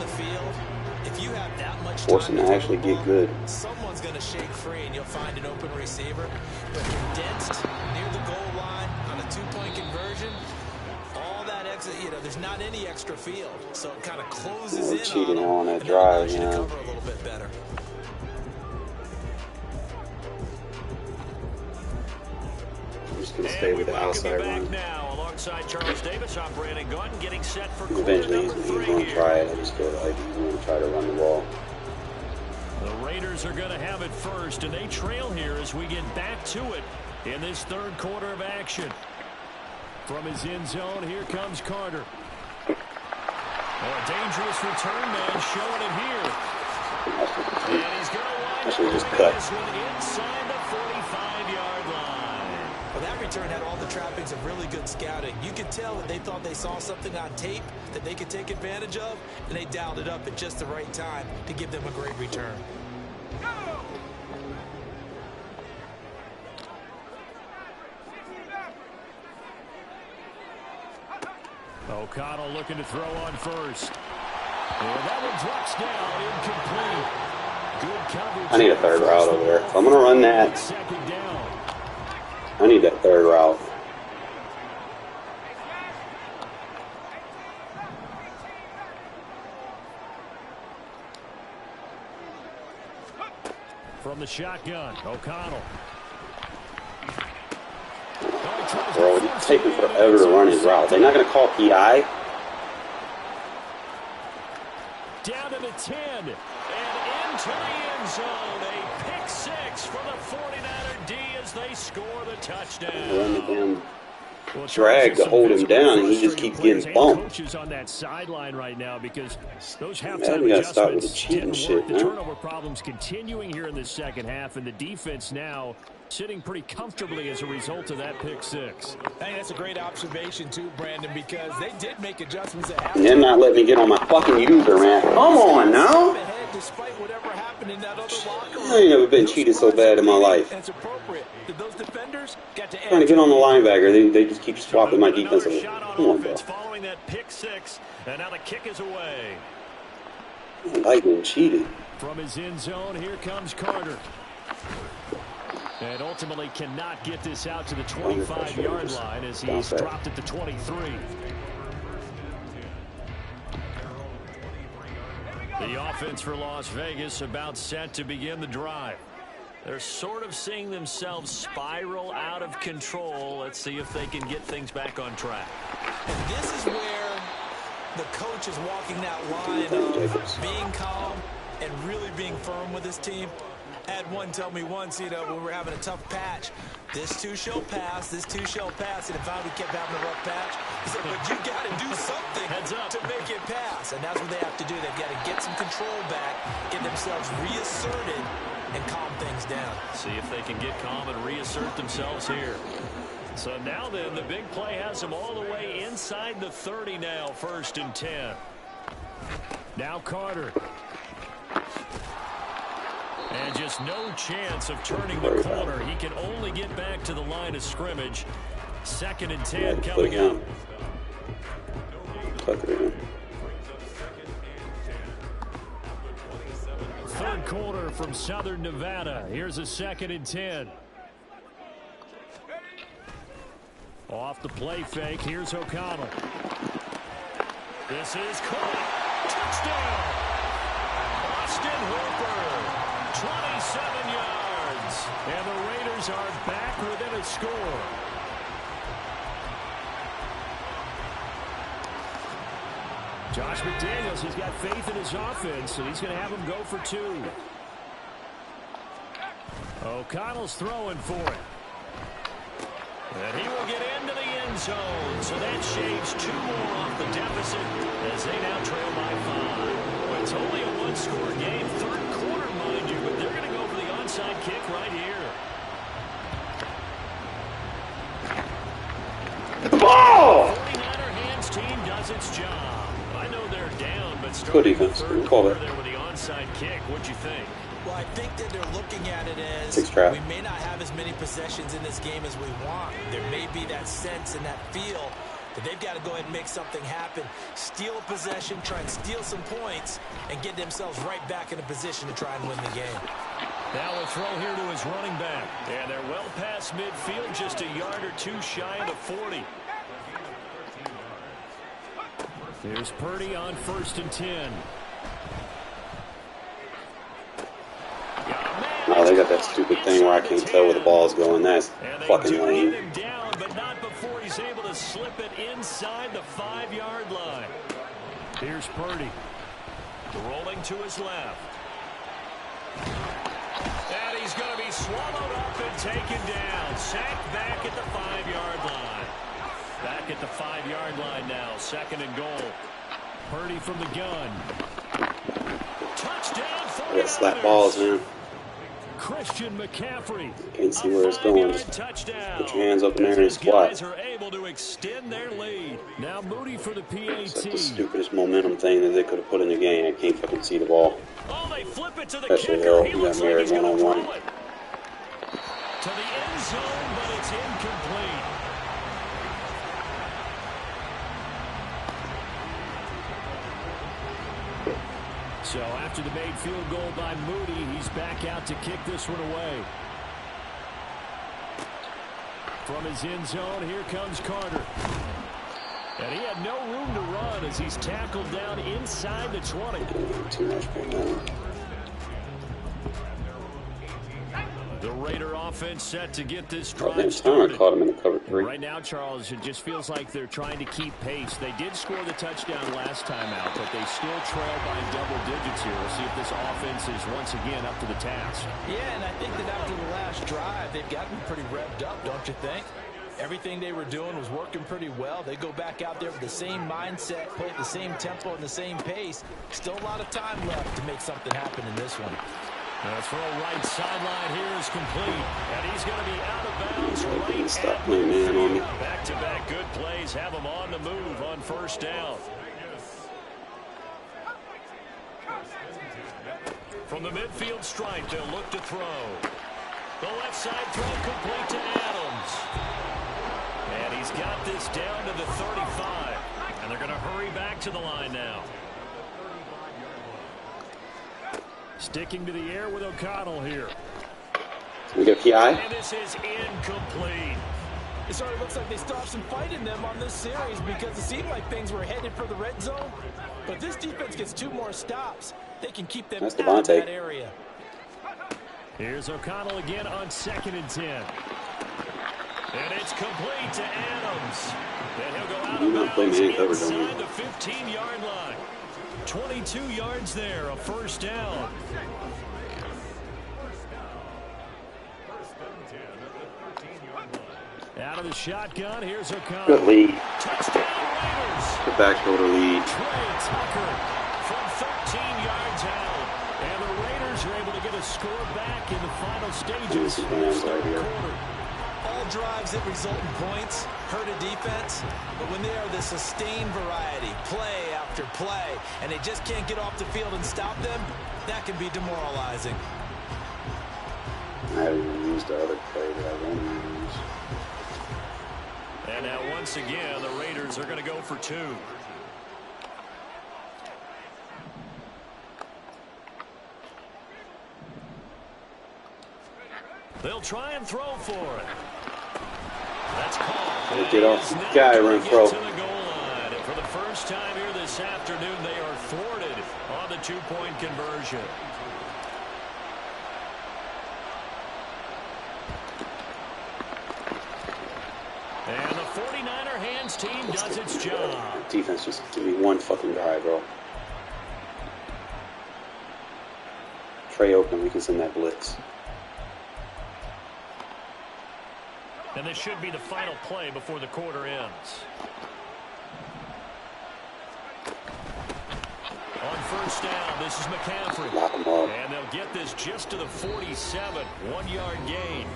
Force them to actually get good. Someone's going to shake free and you'll find an open receiver. But condensed near the goal line on a 2-point conversion, all that extra, there's not any extra field. So it kind of closes in cheating on that drive, you to man. cover a little bit better. I'm just going to stay with the outside run. Now, alongside Charles Davis, I'm Brandon Gordon getting set for Eventually, he's going to try it. I just feel like he's going to try to run the ball. The Raiders are going to have it first, and they trail here as we get back to it in this 3rd quarter of action. From his end zone, here comes Carter. A dangerous return man showing it here. And he's going to wind up just this cut. one inside the 45-yard line. Well, that return had all the trappings of really good scouting. You could tell that they thought they saw something on tape that they could take advantage of, and they dialed it up at just the right time to give them a great return. O'Connell looking to throw on 1st. And that one drops down, incomplete. Good coverage. I need a 3rd route over there. So I'm going to run that. 2nd down. I need that 3rd route. From the shotgun, O'Connell. Bro, it's taking forever to run his route. They're not going to call PI. Down to the 10. And into the end zone. A pick 6 for the 49er D as they score the touchdown. Run the damn drag to hold him down, and he just keeps getting bumped. Coaches on that sideline right now because those Man, halftime we got to start with the adjustments cheating didn't shit, work. The man. turnover problems continuing here in the 2nd half, and the defense now sitting pretty comfortably as a result of that pick 6. I think that's a great observation, too, Brandon, because they did make adjustments at halftime. And they're not letting me get on my fucking user, man. Come on now. Despite whatever happened in that other locker room. I ain't never been cheated so bad in my life. It's appropriate. Those defenders got to Trying to get on the linebacker. They just keep swapping my defensive. Shot on Come on, bro. offense following that pick 6, and now the kick is away. I like being cheated. From his end zone, here comes Carter. And ultimately cannot get this out to the 25-yard line as he's dropped at the 23. The offense for Las Vegas about set to begin the drive. They're sort of seeing themselves spiral out of control. Let's see if they can get things back on track. And this is where the coach is walking that line of being calm and really being firm with his team. I had one tell me once, when we were having a tough patch, this too shall pass, this too shall pass. And if we kept having a rough patch, he said, but you got to do something to make it pass. And that's what they have to do. They've got to get some control back, get themselves reasserted, and calm things down. See if they can get calm and reassert themselves here. So now then, the big play has them all the way inside the 30 now, 1st and 10. Now Carter. And just no chance of turning the corner. He can only get back to the line of scrimmage. 2nd and 10 coming up. Third quarter from Southern Nevada. Here's a 2nd and 10. Off the play fake. Here's O'Connell. This is caught. Touchdown. Austin Hooper. 27 yards. And the Raiders are back within a score. Josh McDaniels, he's got faith in his offense, and he's going to have him go for 2. O'Connell's throwing for it. And he will get into the end zone. So that shaves 2 more off the deficit as they now trail by 5. But it's only a 1-score game. Third quarter, mind you, but they're going to go for the onside kick right here. The ball! 49er hands team does its job. I know they're down, but starting the third quarter there with the onside kick, what'd you think? Well, I think that they're looking at it as we may not have as many possessions in this game as we want. There may be that sense and that feel that they've got to go ahead and make something happen. Steal a possession, try and steal some points, and get themselves right back in a position to try and win the game. Now a throw here to his running back. And they're well past midfield, just a yard or 2 shy of the 40. Here's Purdy on 1st and 10. Oh, they got that stupid thing where I can't tell where the ball's going. That's fucking lame. Him down, but not before he's able to slip it inside the 5-yard line. Here's Purdy. Rolling to his left. And he's going to be swallowed up and taken down. Sacked back at the 5-yard line. Back at the 5-yard line now. 2nd and goal. Purdy from the gun. Touchdown. I got slap balls, man. Christian McCaffrey. Can't see where it's going. Just put your hands up in there and squat. Guys are able to extend their lead. Now Moody for the PAT. It's like the stupidest momentum thing that they could have put in the game. I can't fucking see the ball. Oh, they flip it to the Especially kicker. Hill. He He looks got like me he's going to 1-on-1. throw it to the end zone, but it's incomplete. So after the made field goal by Moody, he's back out to kick this one away. From his end zone, here comes Carter. And he had no room to run as he's tackled down inside the 20. Too much momentum. The Raider offense set to get this Oh, drive I started. caught him in the cover 3. Right now, Charles, it just feels like they're trying to keep pace. They did score the touchdown last time out, but they still trail by double digits here. We'll see if this offense is once again up to the task. Yeah, and I think that after the last drive, they've gotten pretty revved up, don't you think? Everything they were doing was working pretty well. They go back out there with the same mindset, play at the same tempo and the same pace. Still a lot of time left to make something happen in this one. The throw right sideline here is complete. And he's going to be out of bounds right Stop at playing man on me. back-to-back good plays have him on the move on 1st down. From the midfield stripe, they'll look to throw. The left side throw complete to Adams. And he's got this down to the 35. And they're going to hurry back to the line now. Sticking to the air with O'Connell here. We got PI. And this is incomplete. It sort of looks like they still have some fight in them on this series because it seemed like things were headed for the red zone. But this defense gets 2 more stops. They can keep them That's out of Devontae. that area. Here's O'Connell again on 2nd and 10. And it's complete to Adams. And he'll go out of bounds inside the 15-yard line. 22 yards there, a first down. Out of the shotgun, here's O'Connell. Good lead. Touchdown Raiders. Good backfield lead. Trey Tucker from 13 yards out. And the Raiders are able to get a score back in the final stages of the third quarter. All drives that result in points hurt a defense, but when they are the sustained variety, play after play, and they just can't get off the field and stop them, that can be demoralizing. I haven't even used the other play that I want to use. And now once again, the Raiders are going to go for 2. They'll try and throw for it. That's called. Get off the guy, run pro. To the goal line. And for the first time here this afternoon, they are thwarted on the 2-point conversion. And the 49er hands team does its job. Defense, just give me one fucking guy, bro. Trey open, we can send that blitz. And this should be the final play before the quarter ends. On first down, this is McCaffrey. Lock him up. And they'll get this just to the 47. 1-yard gain.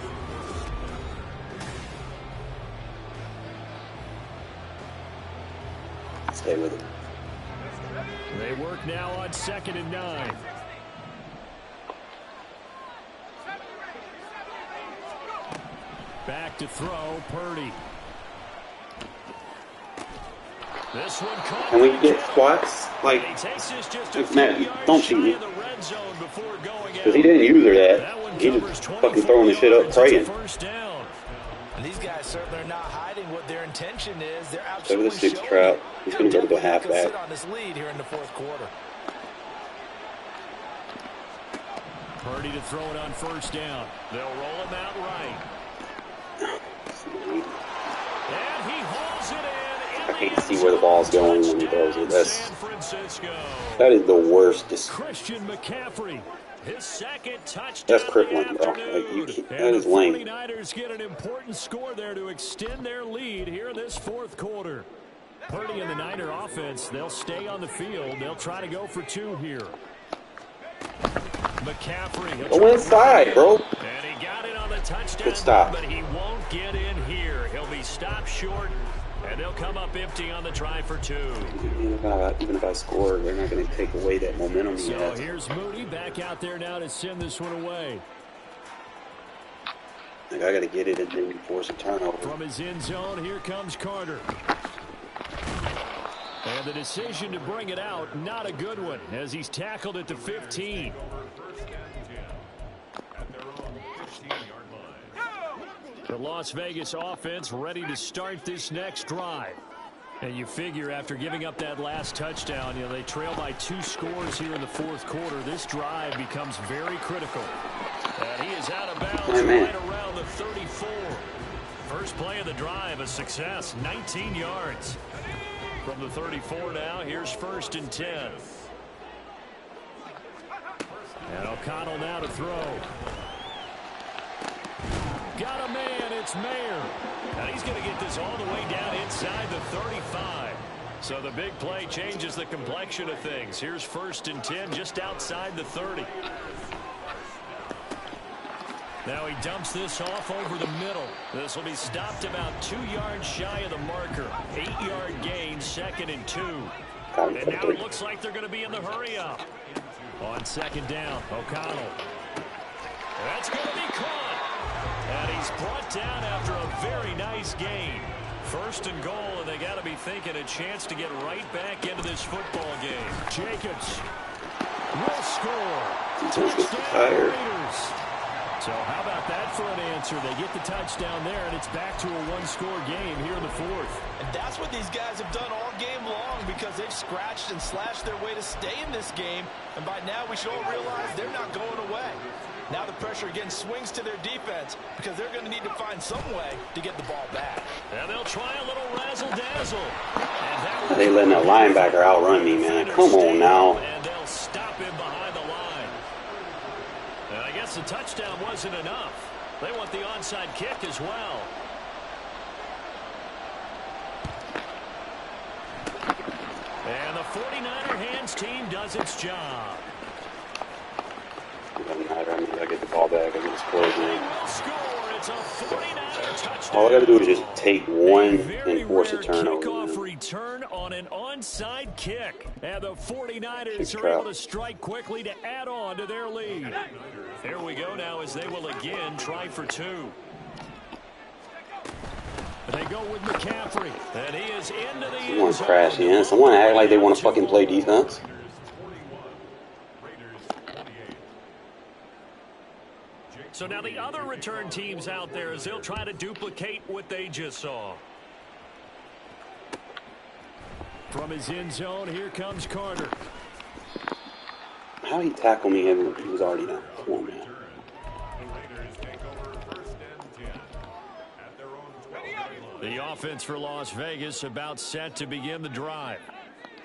Stay with it. They work now on 2nd and 9. Back to throw, Purdy. This one caught. Can we get squats? Like, man, don't cheat me. Because he didn't use her that. He just fucking throwing the shit up, praying. And these guys certainly are not hiding what their intention is. They're So absolutely the 6 showing trap. it. He's going to go to the Definitely halfback. sit on this lead here in the 4th quarter. Purdy to throw it on first down. They'll roll him out right. And he holds it in. I can't see where the ball's going when he throws it. That is the worst. Christian McCaffrey, his 2nd touchdown. That's crippling, bro. Like, that is lame. The 49ers get an important score there to extend their lead here in this 4th quarter. Purdy and the Niner offense, they'll stay on the field. They'll try to go for 2 here. McCaffrey. Go inside, bro. And he got it on the touchdown. Good stop. But he won't get in here. He'll be stopped short, and they'll come up empty on the try for 2. Even if I score, they're not going to take away that momentum he So has. here's Moody back out there now to send this one away. Like, I got to get it and then force a turnover. From his end zone, here comes Carter. And the decision to bring it out, not a good one, as he's tackled at the 15. The Las Vegas offense ready to start this next drive. And you figure after giving up that last touchdown, they trail by 2 scores here in the 4th quarter. This drive becomes very critical. And he is out of bounds right around the 34. First play of the drive, a success, 19 yards. From the 34 now, here's 1st and 10. And O'Connell now to throw. Got a man, it's Mayer. And he's going to get this all the way down inside the 35. So the big play changes the complexion of things. Here's 1st and 10 just outside the 30. Now he dumps this off over the middle. This will be stopped about 2 yards shy of the marker. 8-yard gain, 2nd and 2. And now it looks like they're going to be in the hurry up. On 2nd down, O'Connell. That's going to be caught. And he's brought down after a very nice gain. 1st and goal, and they got to be thinking a chance to get right back into this football game. Jacobs will score. Touchdown Raiders. So how about that for an answer? They get the touchdown there, and it's back to a 1-score game here in the 4th. And that's what these guys have done all game long, because they've scratched and slashed their way to stay in this game. And by now we should all realize they're not going away. Now the pressure again swings to their defense because they're going to need to find some way to get the ball back. And they'll try a little razzle-dazzle. They letting that linebacker outrun me, man. Come on now. And they'll stop him behind the line. And I guess the touchdown wasn't enough. They want the onside kick as well. And the 49er hands team does its job. It doesn't matter. I mean, I get the ball back. I get this close game. It's a 49er touchdown. All I got to do is just take one and force a turnover. Kickoff return on an onside kick. And the 49ers are able to strike quickly to add on to their lead. Here we go now as they will again try for two. They go with McCaffrey. And he is into the end zone. Someone crash in. Someone act like they want to fucking play defense. So now the other return teams out there as they'll try to duplicate what they just saw. From his end zone, here comes Carter. How he tackled me and he was already down. Come on, man. The offense for Las Vegas about set to begin the drive.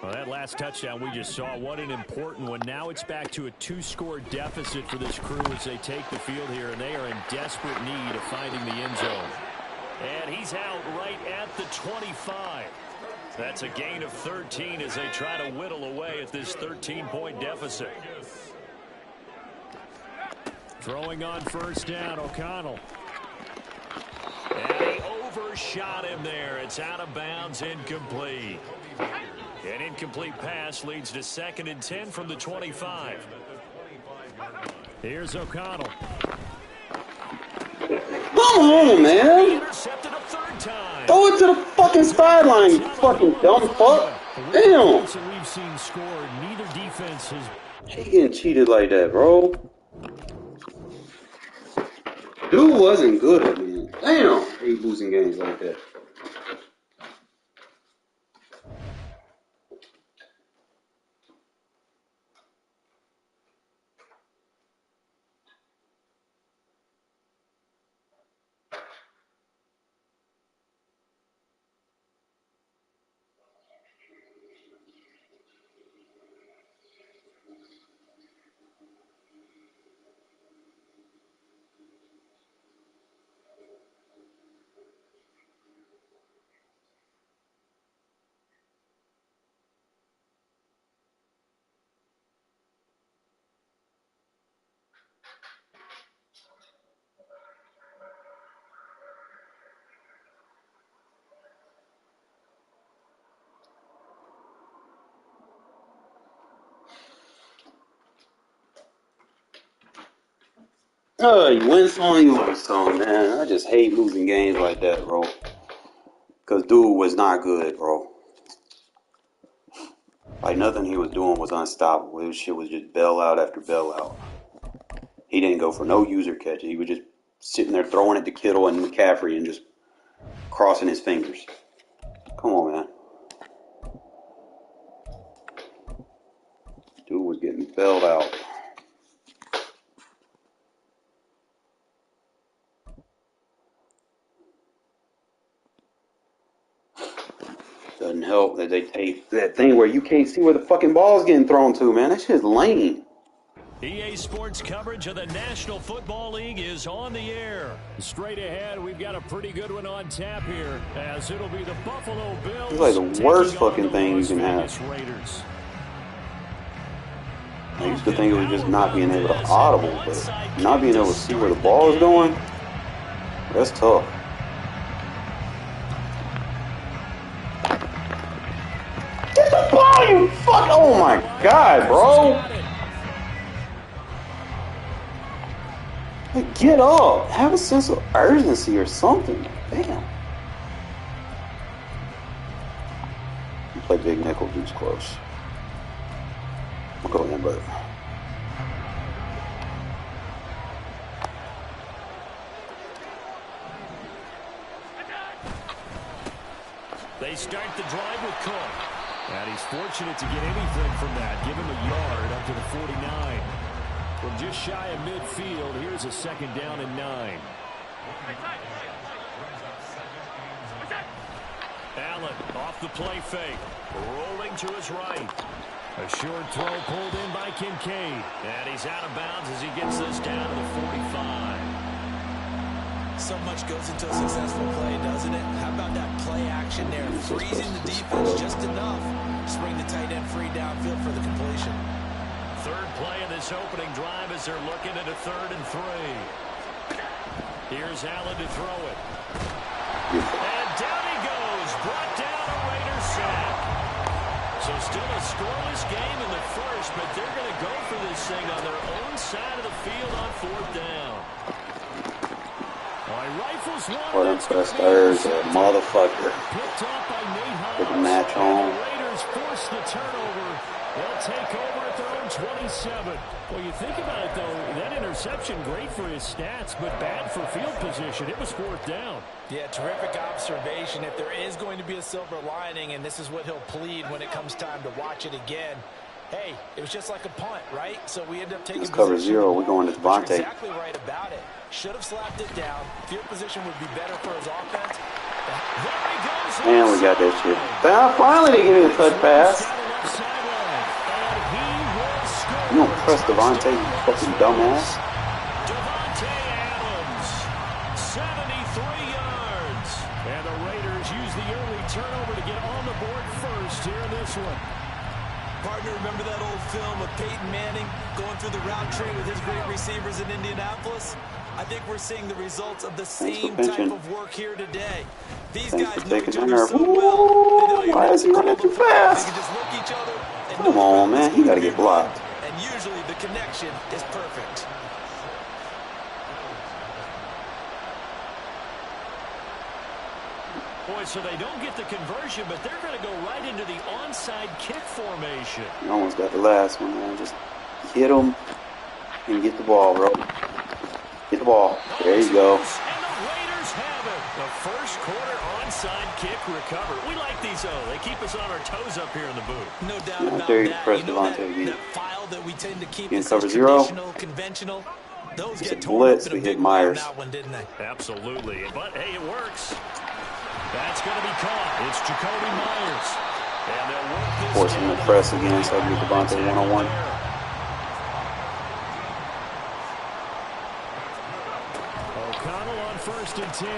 Well, that last touchdown we just saw, what an important one. Now it's back to a two-score deficit for this crew as they take the field here, and they are in desperate need of finding the end zone. And he's out right at the 25. That's a gain of 13 as they try to whittle away at this 13-point deficit. Throwing on first down, O'Connell. And he overshot him there. It's out of bounds, incomplete. An incomplete pass leads to 2nd and 10 from the 25. Here's O'Connell. Come on, man. Intercepted a third time. Throw it to the fucking sideline, you fucking dumb fuck. Damn. We've seen scored. Neither defense has. He getting cheated like that, bro. Dude wasn't good, man. Damn. He losing games like that. You win some, you lose some, man. I just hate losing games like that, bro. Because dude was not good, bro. Like, nothing he was doing was unstoppable. His shit was just bailout after bailout. He didn't go for no user catches. He was just sitting there throwing it to Kittle and McCaffrey and just crossing his fingers. Come on, man. Dude was getting bailed out. Doesn't help that they take that thing where you can't see where the fucking ball's getting thrown to, man. That shit's lame. EA Sports coverage of the National Football League is on the air. Straight ahead, we've got a pretty good one on tap here, as it'll be the Buffalo Bills. It's like the worst fucking thing you can have. Raiders. I used to think it was just not being able to audible, but not being able to see where the ball is going, that's tough. Get the ball, you fuck! Oh my god, bro! Like, get up! Have a sense of urgency or something. Damn. You play big nickel, dude's close. I'll go in, but. They start the drive with Cook. And he's fortunate to get anything from that. Give him a yard up to the 49. From just shy of midfield, here's a 2nd down and 9. Allen off the play fake. Rolling to his right. A short throw pulled in by Kincaid. And he's out of bounds as he gets this down to the 45. So much goes into a successful play, doesn't it? How about that play action there? Freezing the defense just enough to bring the tight end free downfield for the completion. 3rd play of this opening drive as they're looking at a 3rd and 3. Here's Allen to throw it. And down he goes. Brought down a Raiders sack. So still a scoreless game in the first, but they're going to go for this thing on their own side of the field on 4th down. Rifles one. For them Thurs, a motherfucker. Get the match home. The Raiders force the turnover. They'll take over at their own 27. Well, you think about it, though, that interception, great for his stats, but bad for field position. It was 4th down. Yeah, terrific observation. If there is going to be a silver lining, and this is what he'll plead when it comes time to watch it again, hey, it was just like a punt, right? So we end up taking cover 0. We're going to Devontae. You're exactly right about it. Should have slapped it down. Field position would be better for his offense. And we got that shit. Finally they give me a touch pass. You don't press Devontae, you fucking dumbass. Devontae Adams, 73 yards. And the Raiders use the early turnover to get on the board first here in this one. Partner, remember that old film of Peyton Manning going through the route tree with his great receivers in Indianapolis? I think we're seeing the results of the same type of work here today. These guys know each other so well. Why is he running too fast? They can just look each other and come on, man. He got to get blocked. And usually the connection is perfect. Boy, so they don't get the conversion, but they're going to go right into the onside kick formation. You almost got the last one, man. Just hit him and get the ball, bro. Get the ball. There you go. And the Raiders have it. The first quarter onside kick recovered. We like these, though. They keep us on our toes up here in the booth. No doubt about there you that. press You know Devontae that file that we tend to keep in is cover 0. Conventional. Those It's get a torn blitz. up in We a hit big way on Myers. that one, didn't they? Absolutely. But, hey, it works. That's going to be caught. It's Jacoby Myers. And they'll work this Force him to press again so I can get Devontae one-on-one. O'Connell on 1st and 10.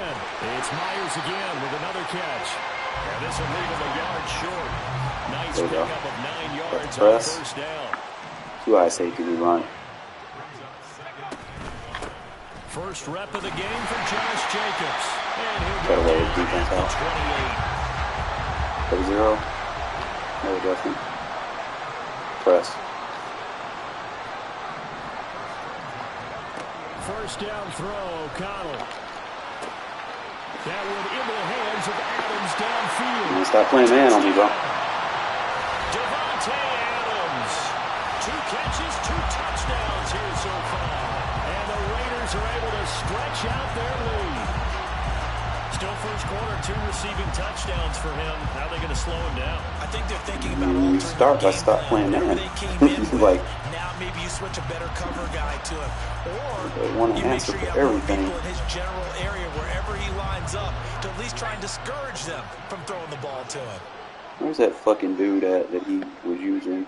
It's Myers again with another catch. And this will leave him a yard short. Nice pickup of 9 yards on 1st down. Too high safety we run. First rep of the game for Josh Jacobs. And he'll Got go away with down defense at out. the 28. Cover 0. No, definitely. Press. First down throw, O'Connell. That one into the hands of Adams downfield. Stop playing man on me, bro. Devontae Adams. 2 catches, 2 touchdowns here so far. And the Raiders are able to stretch out their lead. Still first quarter, 2 receiving touchdowns for him. How are they going to slow him down? I think they're thinking about altering start by stop playing man. Like, now maybe you switch a better cover guy to him, they want or to you make answer sure for you have more everything. people in his general area wherever he lines up to at least try and discourage them from throwing the ball to him. Where's that fucking dude at that he was using?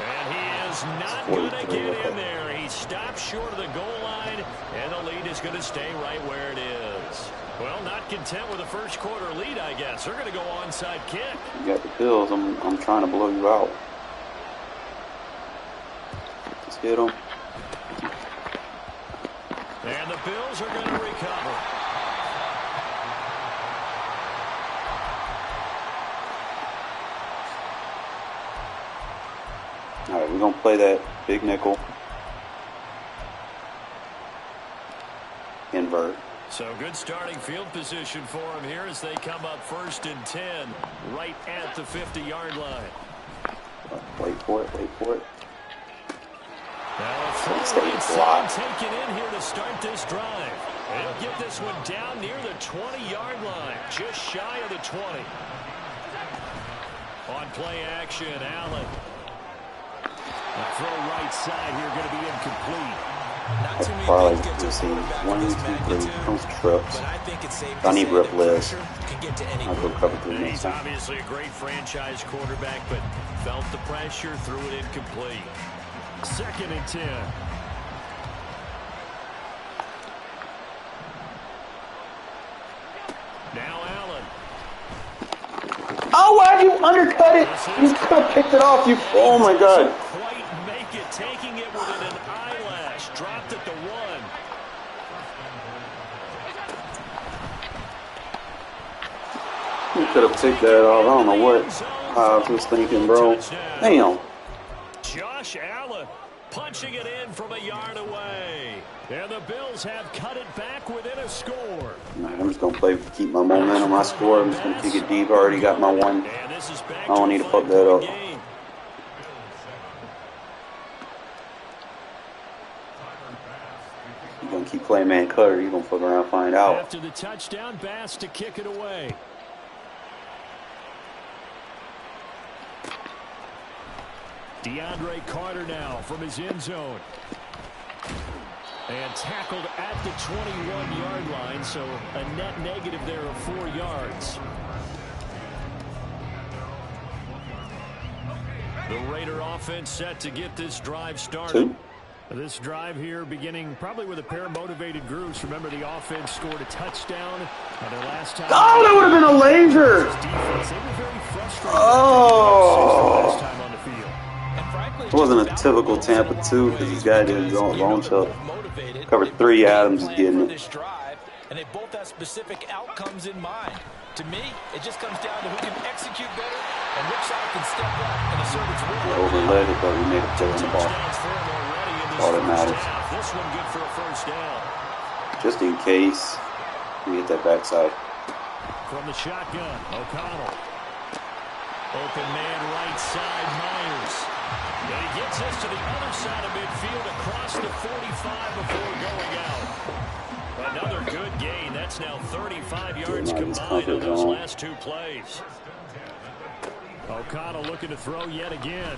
And he is not going to get in there. He stopped short of the goal line, and the lead is going to stay right where it is. Well, not content with a first quarter lead, I guess. They're going to go onside kick. You got the pills. I'm trying to blow you out. Just hit him. And the Bills are going to recover. All right, we're going to play that big nickel. Invert. So good starting field position for him here as they come up 1st and 10 right at the 50-yard line. Wait for it, wait for it. Now a throw inside taken in here to start this drive. They'll get this one down near the 20-yard line, just shy of the 20. On play action, Allen. A throw right side here going to be incomplete. Not too many Probably things get to a see quarterback 1, with 2, this 3 magnitude, comes trips. but I think it's safe I to need say rip that less. pressure can get to any I'll go quarterback. cover 3 next He's time. obviously a great franchise quarterback, but felt the pressure, threw it incomplete. 2nd and 10. Now Allen. Oh, why'd you undercut it? You could have picked it off. You. Oh my God. Quite make it, taking it within an eyelash. Dropped it to 1. You could have picked that off. I don't know what I was thinking, bro. Damn. Josh Allen punching it in from a yard away. And the Bills have cut it back within a score. Right, I'm just going to play to keep my momentum. My score, I'm just going to kick it deep. I already got my 1. And this is back I don't need to fuck that up. game. You're going to keep playing man cutter. You're going to fuck around and find out. After the touchdown, Bass to kick it away. DeAndre Carter now from his end zone. And tackled at the 21-yard line, so a net negative there of 4 yards. The Raider offense set to get this drive started. 2. This drive here beginning probably with a pair of motivated groups. Remember, the offense scored a touchdown on their last time. Oh, that would have been a laser. Defense, they were very frustrated. Oh. Last time on the field. And frankly, It wasn't a typical Tampa 2 because this guy didn't launch up. Covered 3, Adams getting it. This drive, and they both have specific outcomes in mind. To me, it just comes down to who can execute better and which side can step up and assert its will. Overled it, but we made a play on the ball. Touchdowns for him already in this All that first matters. half. This one good for a first down. Just in case we hit that backside. From the shotgun, O'Connell. Open man right side, Myers. And he gets us to the other side of midfield across the 45 before going out. Another good gain. That's now 35 yards combined on those last 2 plays. O'Connell looking to throw yet again.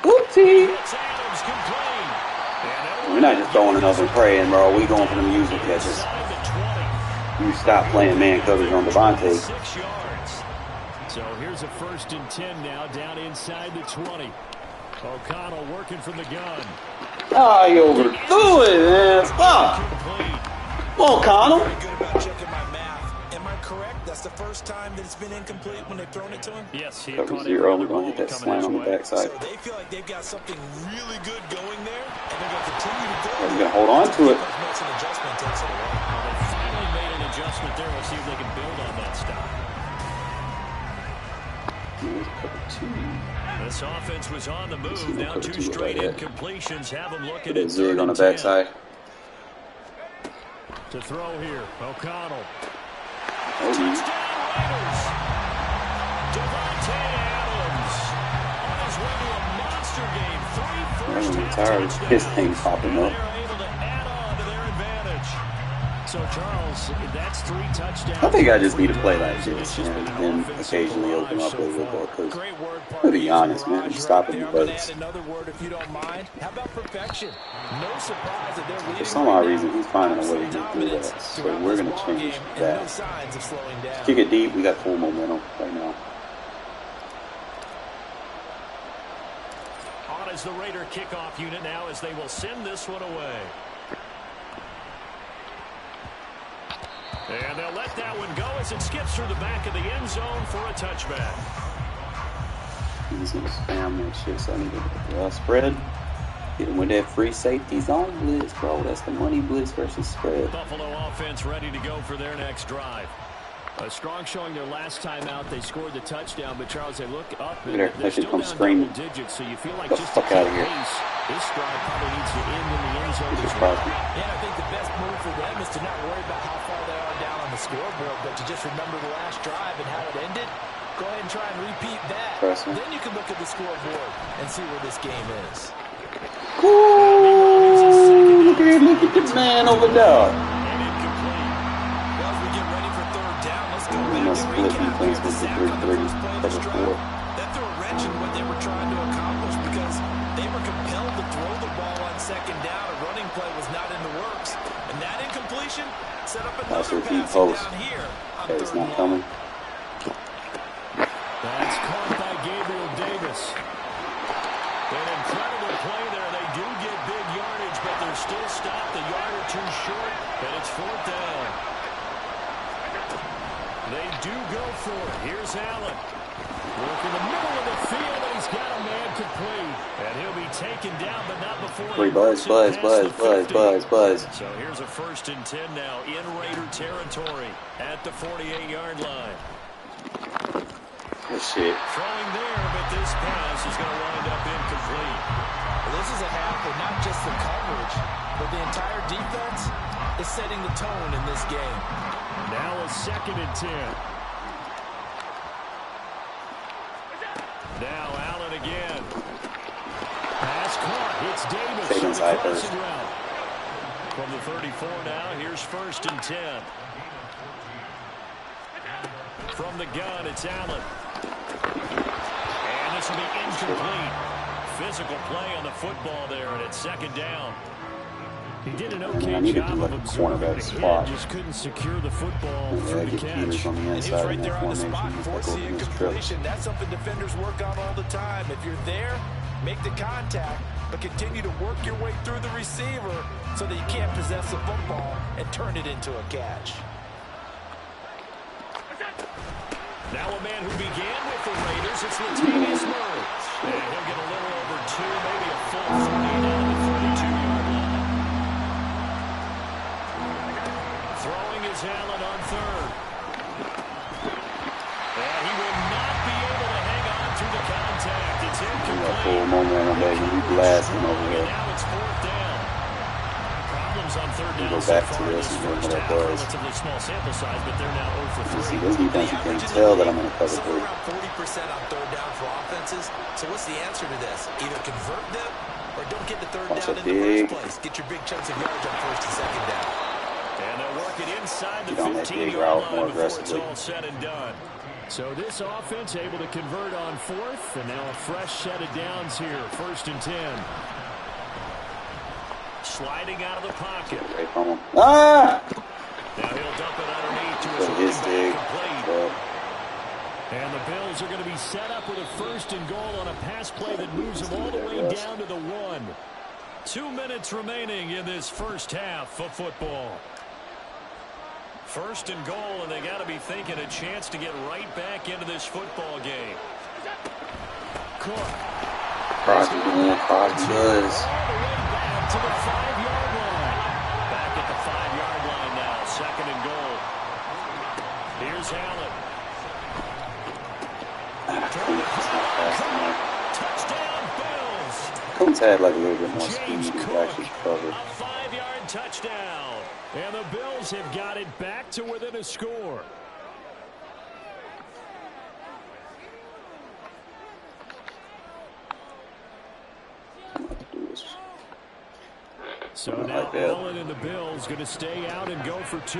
Whoopsie. It's Adams complete. We're not just throwing enough and praying, bro. We going for them music catches. Inside the 20. You stop playing man coverage on Devontae. 6 yards. So here's a 1st and 10 now, down inside the 20. O'Connell working from the gun. Oh, you overthrew it, man. Fuck. Come on, O'Connell. Very good about checking my math. Am I correct? That's the first time that it's been incomplete when they've thrown it to him? Yes, he Cover caught 0. it. We're going to hit that slant on the backside. So they feel like they've got something really good going there, and they're going to continue to go. We're going to hold on to it. Makes an adjustment, takes it away. Well, they finally made an adjustment there. We'll see if they can build on that stop. Cover 2. This offense was on the move. Now 2 straight incompletions have them looking Put at a zig 3rd on the and 10. backside. To throw here, O'Connell. Oh, Touchdown Raiders. Devontae Adams on his way to a monster game. 3 I'm first-half tired of his touchdowns. thing popping And up. they're able to add on to their advantage. So, Charles, that's 3 touchdowns. I think I just need to play like this, man, and occasionally open up a little bit more. Because, Great word, to be honest, man, I'm stopping the I'm going to bullets. add another word if you don't mind. How about perfection? No surprise that they're leading. For some odd right reason, now. he's finding a way to Absolute do that. dominance So throughout we're this going to ball change game, and no that. signs of slowing down. Kick it deep. We got full momentum right now. On is the Raider kickoff unit now as they will send this one away. And they'll let that one go as it skips through the back of the end zone for a touchback. He's going to spam that shit, so I need to spread. Get him with that free safety zone blitz, bro. That's the money blitz versus spread. Buffalo offense ready to go for their next drive. A strong showing their last time out. They scored the touchdown, but Charles, they look up and There, they're that shit still comes down screaming. double digits, so you feel like Get the just fuck to outta keep here. pace, this drive probably needs to end in the end zone This as is well. probably Yeah, I think the best move for them is to not worry about how far they are down on the scoreboard, but to just remember the last drive and how it ended. Go ahead and try and repeat that. Pressing. Then you can look at the scoreboard and see where this game is. Ooh, look at the man over there. And incomplete. Well, as we get ready for 3rd down, let's go We back must and split recap defense what with the happened on the 3-3, first play of cover this 4. drive. That threw a wrench in what they were trying to accomplish because second down, a running play was not in the works. And that incompletion set up another That's a deep passing post. down here on Okay, it's third not and coming. long. That's caught by Gabriel Davis. An incredible play there. They do get big yardage, but they're still stopped a yard or two short, and it's fourth down. They do go for it. Here's Allen. Work in the middle of the field, and he's got a man complete. And he'll be taken down, but not before he Buzz. So here's a 1st and 10 now in Raider territory at the 48-yard line. Good shit. Throwing there, but this pass is going to wind up incomplete. Well, this is a half where not just the coverage, but the entire defense is setting the tone in this game. Now a 2nd and 10. Now Allen again. Pass caught. It's Davis. Take inside first. From the 34 now, here's 1st and 10. From the gun, it's Allen. And this will be incomplete. Physical play on the football there, and it's 2nd down. He did an okay job of absorbing the hit, just couldn't secure the football through the catch. On the And he was inside right there on the spot, formation. force the incompletion. That's something defenders work on all the time. If you're there, make the contact, but continue to work your way through the receiver so that you can't possess the football and turn it into a catch. Now a man who began with the Raiders, it's Latavius Murray. And he'll get a little over 2, maybe a full 3 down to the 32-yard line. Throwing is Allen on 3rd. And he will not be able to hang on through the contact. It's incomplete. Full momentum, baby. You blasting over And here. now it's 4th down. Problems on 3rd down Go so back far to this this and first look half. at that buzz. Relatively small sample size, but they're now 0 for You see 3. this defense, you can tell that I'm in a cover Somewhere 3. around 40% on 3rd down for offenses. So what's the answer to this? Either convert them or don't get the 3rd Watch down that in the big. first place. Get your big chunks of yards on 1st and 2nd down. And they'll work it inside the Get on that big 15-yard route line more before it's aggressively. all said and done. So this offense able to convert on 4th, and now a fresh set of downs here. 1st and 10. Sliding out of the pocket. Away from him. Ah! Now he'll dump it underneath to his So his running dig. back complete. And the Bills are going to be set up with a 1st and goal on a pass play that moves them all the way down to the 1. 2 minutes remaining in this first half of football. 1st and goal, and they got to be thinking a chance to get right back into this football game. Caught. Crosby doing it. Crosby does. All the way back to the 5-yard line. Back at the 5-yard line now. 2nd and goal. Here's Allen. Touchdown, Bills. Coons had like a little bit more speed James to Cook, actually cover. a 5-yard touchdown. And the Bills have got it back to within a score. So now Allen and the Bills going to stay out and go for 2.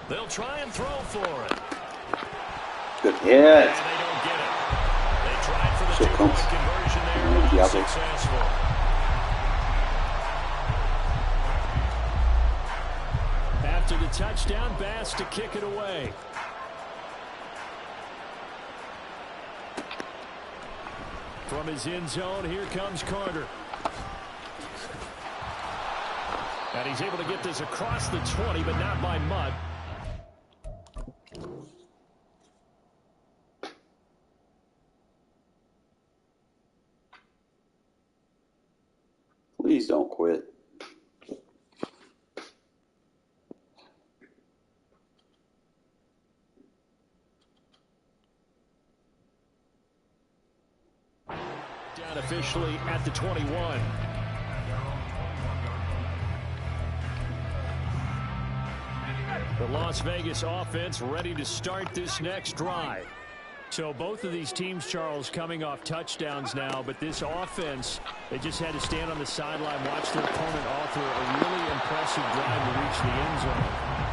They'll try and throw for it. Good hit. And they don't get it. They tried for the Shit, two-point Coons. conversion there. Unsuccessful. After the touchdown, Bass to kick it away. From his end zone, here comes Carter. And he's able to get this across the 20, but not by much. Please don't quit. Down officially at the 21. The Las Vegas offense ready to start this next drive. So both of these teams, Charles, coming off touchdowns now, but this offense, they just had to stand on the sideline, watch their opponent author a really impressive drive to reach the end zone.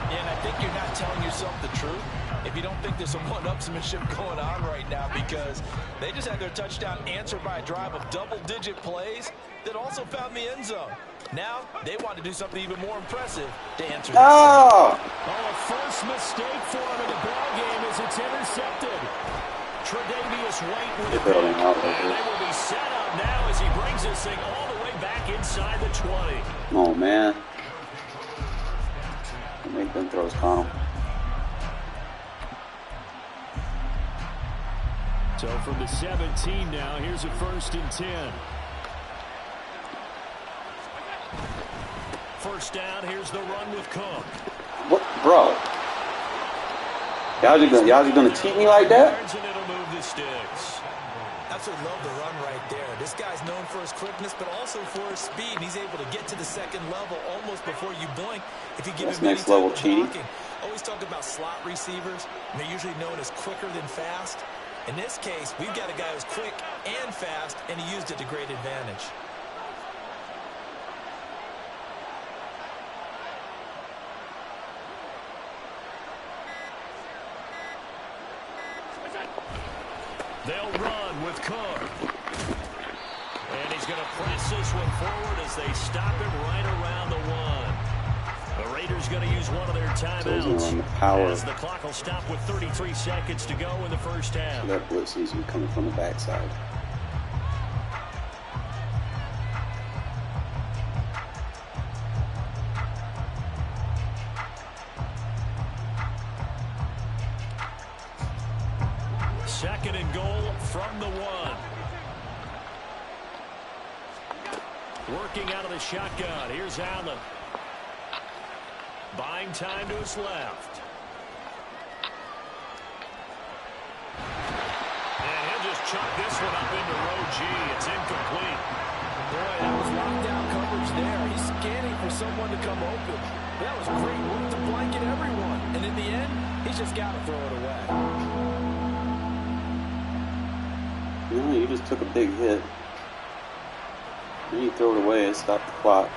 Yeah, and I think you're not telling yourself the truth if you don't think there's some one-upsmanship going on right now, because they just had their touchdown answered by a drive of double-digit plays that also found the end zone. Now they want to do something even more impressive to answer this. Oh, a first mistake for him in the ball game as it's intercepted. Tre'Davious White with it. And they will be set up now as he brings this thing all the way back inside the 20. Oh, man. Make them throws, Connell. So from the 17 now, here's a 1st and 10. First down, here's the run with Cook. What, bro? Y'all just gonna cheat me like that? And it'll move the sticks. Absolutely love the run right there. This guy's known for his quickness, but also for his speed. He's able to get to the second level almost before you blink. If you give him next level cheating. blocking. Always talk about slot receivers. They're usually known as quicker than fast. In this case, we've got a guy who's quick and fast, and he used it to great advantage. They'll run with Cook. And he's going to press this one forward as they stop him right around the 1. The Raiders going to use one of their timeouts. As the clock will stop with 33 seconds to go in the first half. That blitz seems to be coming from the backside. Second and goal from the 1. Working out of the shotgun. Here's Allen. Buying time to his left. And he'll just chuck this one up into row G. It's incomplete. Boy, that was lockdown coverage there. He's scanning for someone to come open. That was great work to blanket everyone. And in the end, he's just got to throw it away. No, you just took a big hit. Then you throw it away and stop the clock.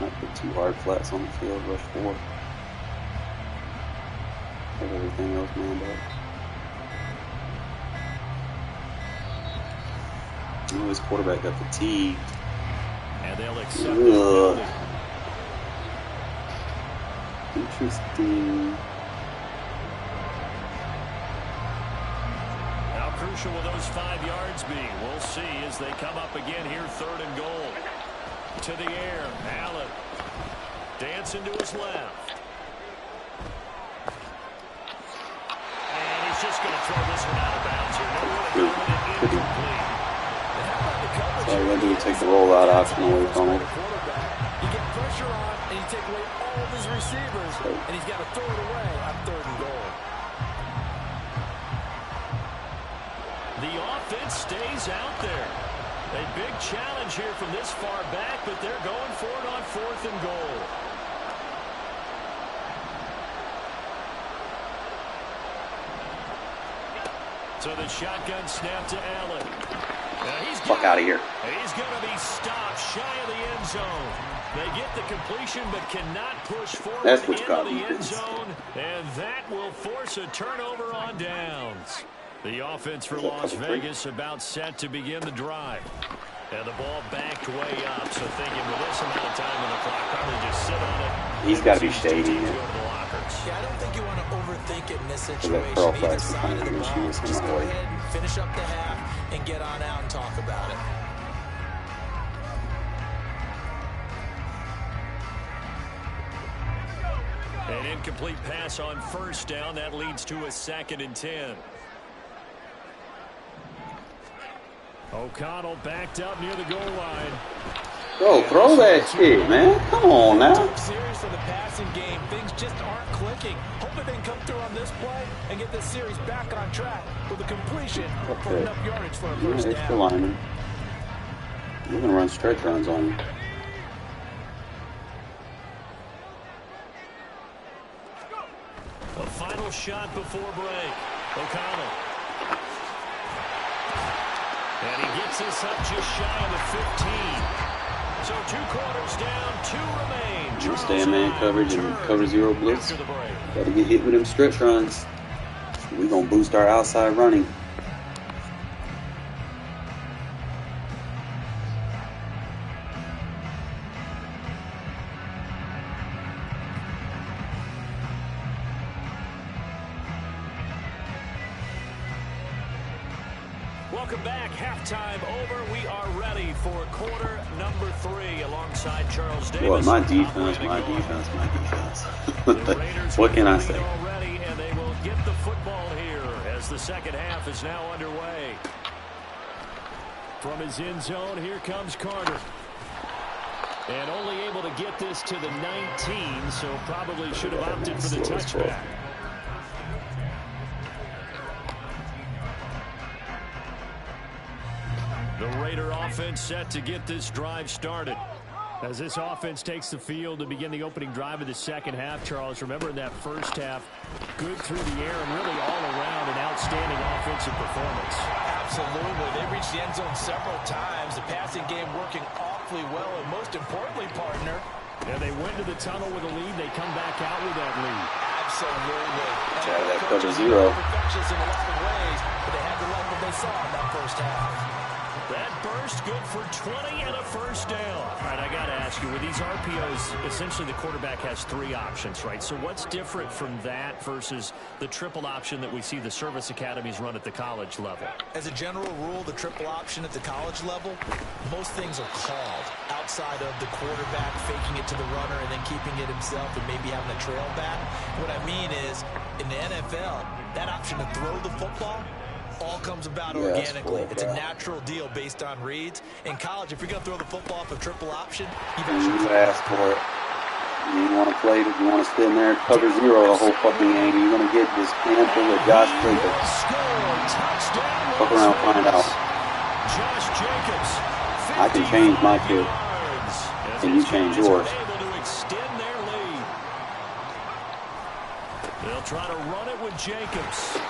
Not put 2 hard flats on the field, rush 4. Have everything else manned up. Oh, his quarterback got fatigued. And they'll accept it. Interesting. How crucial will those 5 yards be? We'll see as they come up again here, 3rd and goal. To the air, Allen. Dancing to his left. And he's just going to throw this one out of bounds here. Nowhere to go with it, incomplete. So all you got to do is take the rollout option away from him. You get pressure on, and you take away all of his receivers, and he's got to throw it away on 3rd and goal. The offense stays out there. A big challenge here from this far back, but they're going for it on 4th and goal. So the shotgun snap to Allen. Fuck out of here. He's going to be stopped shy of the end zone. They get the completion but cannot push forward into the end zone, and that will force a turnover on downs. The offense for Las Vegas about set to begin the drive. And the ball backed way up, so thinking with this amount of time on the clock, probably just sit on it. He's got to be shady. Yeah, I don't think you want to overthink it in this situation. Either side of the ball. Just go ahead and finish up the half and get on out and talk about it. An incomplete pass on 1st down. That leads to a 2nd and 10. O'Connell backed up near the goal line. Bro, throw that shit, man. Come on now. Series for the passing game. Things just aren't clicking. Hopefully they can come through on this play and get this series back on track with a completion for enough yardage for a first down. Extra lineman. We're going to run stretch runs on you. A final shot before break. O'Connell. And he gets this up just shy of the 15. So 2 quarters down, 2 remain. You stay in man coverage and cover 0 blitz. Gotta get hit with them stretch runs. We're gonna boost our outside running. Welcome back. Halftime over. We are ready for quarter number 3 alongside Charles Davis. Boy, my defense. What can I say? Already, and they will get the football here as the second half is now underway. From his end zone, here comes Carter. And only able to get this to the 19, so probably should have opted for the touchback. The Raider offense set to get this drive started. As this offense takes the field to begin the opening drive of the second half, Charles, remember in that first half, good through the air and really all around an outstanding offensive performance. Absolutely. They reached the end zone several times. The passing game working awfully well, and most importantly, partner. Yeah, they went to the tunnel with a lead. They come back out with that lead. Absolutely. Out of that cover 0. Perfections in a lot of ways, but they had to like what they saw in that first half. That burst good for 20 and a first down. All right, I got to ask you, with these RPOs, essentially the quarterback has 3 options, right? So what's different from that versus the triple option that we see the service academies run at the college level? As a general rule, the triple option at the college level, most things are called outside of the quarterback faking it to the runner and then keeping it himself and maybe having a trail back. What I mean is, in the NFL, that option to throw the football all comes about organically. It's a natural deal based on reads. In college, if you're going to throw the football off a triple option, you ask for it. You want to play it. You want to sit in there, cover 0 the whole fucking game. You're going to get this handful of Josh Jacobs. Fuck around, find out. Josh Jacobs, I can change my kid. Can you change yours? Able to extend their lead. They'll try to run it with Jacobs.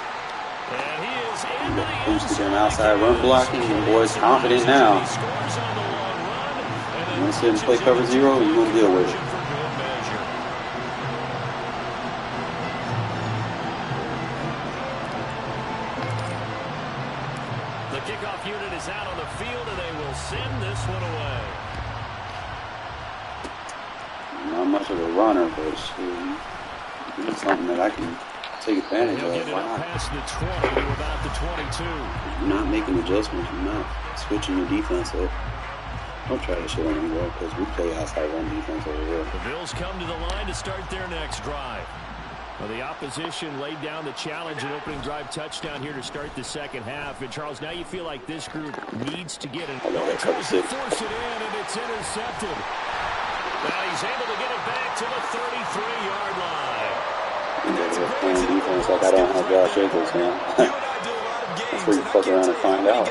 And he is into the boosted them outside run blocking, and boys confident now. You want to sit and play cover 0, you're going to deal with it. The kickoff unit is out on the field, and they will send this one away. Not much of a runner, but it's something that I can take advantage He'll of. get it up past the 20 to about the 22. You're not making adjustments. You're not switching your defense up. Don't try to shit on me, bro, because we play outside run defense over here. The Bills come to the line to start their next drive. Well, the opposition laid down the challenge and opening drive touchdown here to start the second half. And, Charles, now you feel like this group needs to get it. Tries to force it in, and it's intercepted. Now he's able to get it back to the 33-yard line. They're playing defense like I don't have Josh Jacobs now. That's where you fuck around and find out.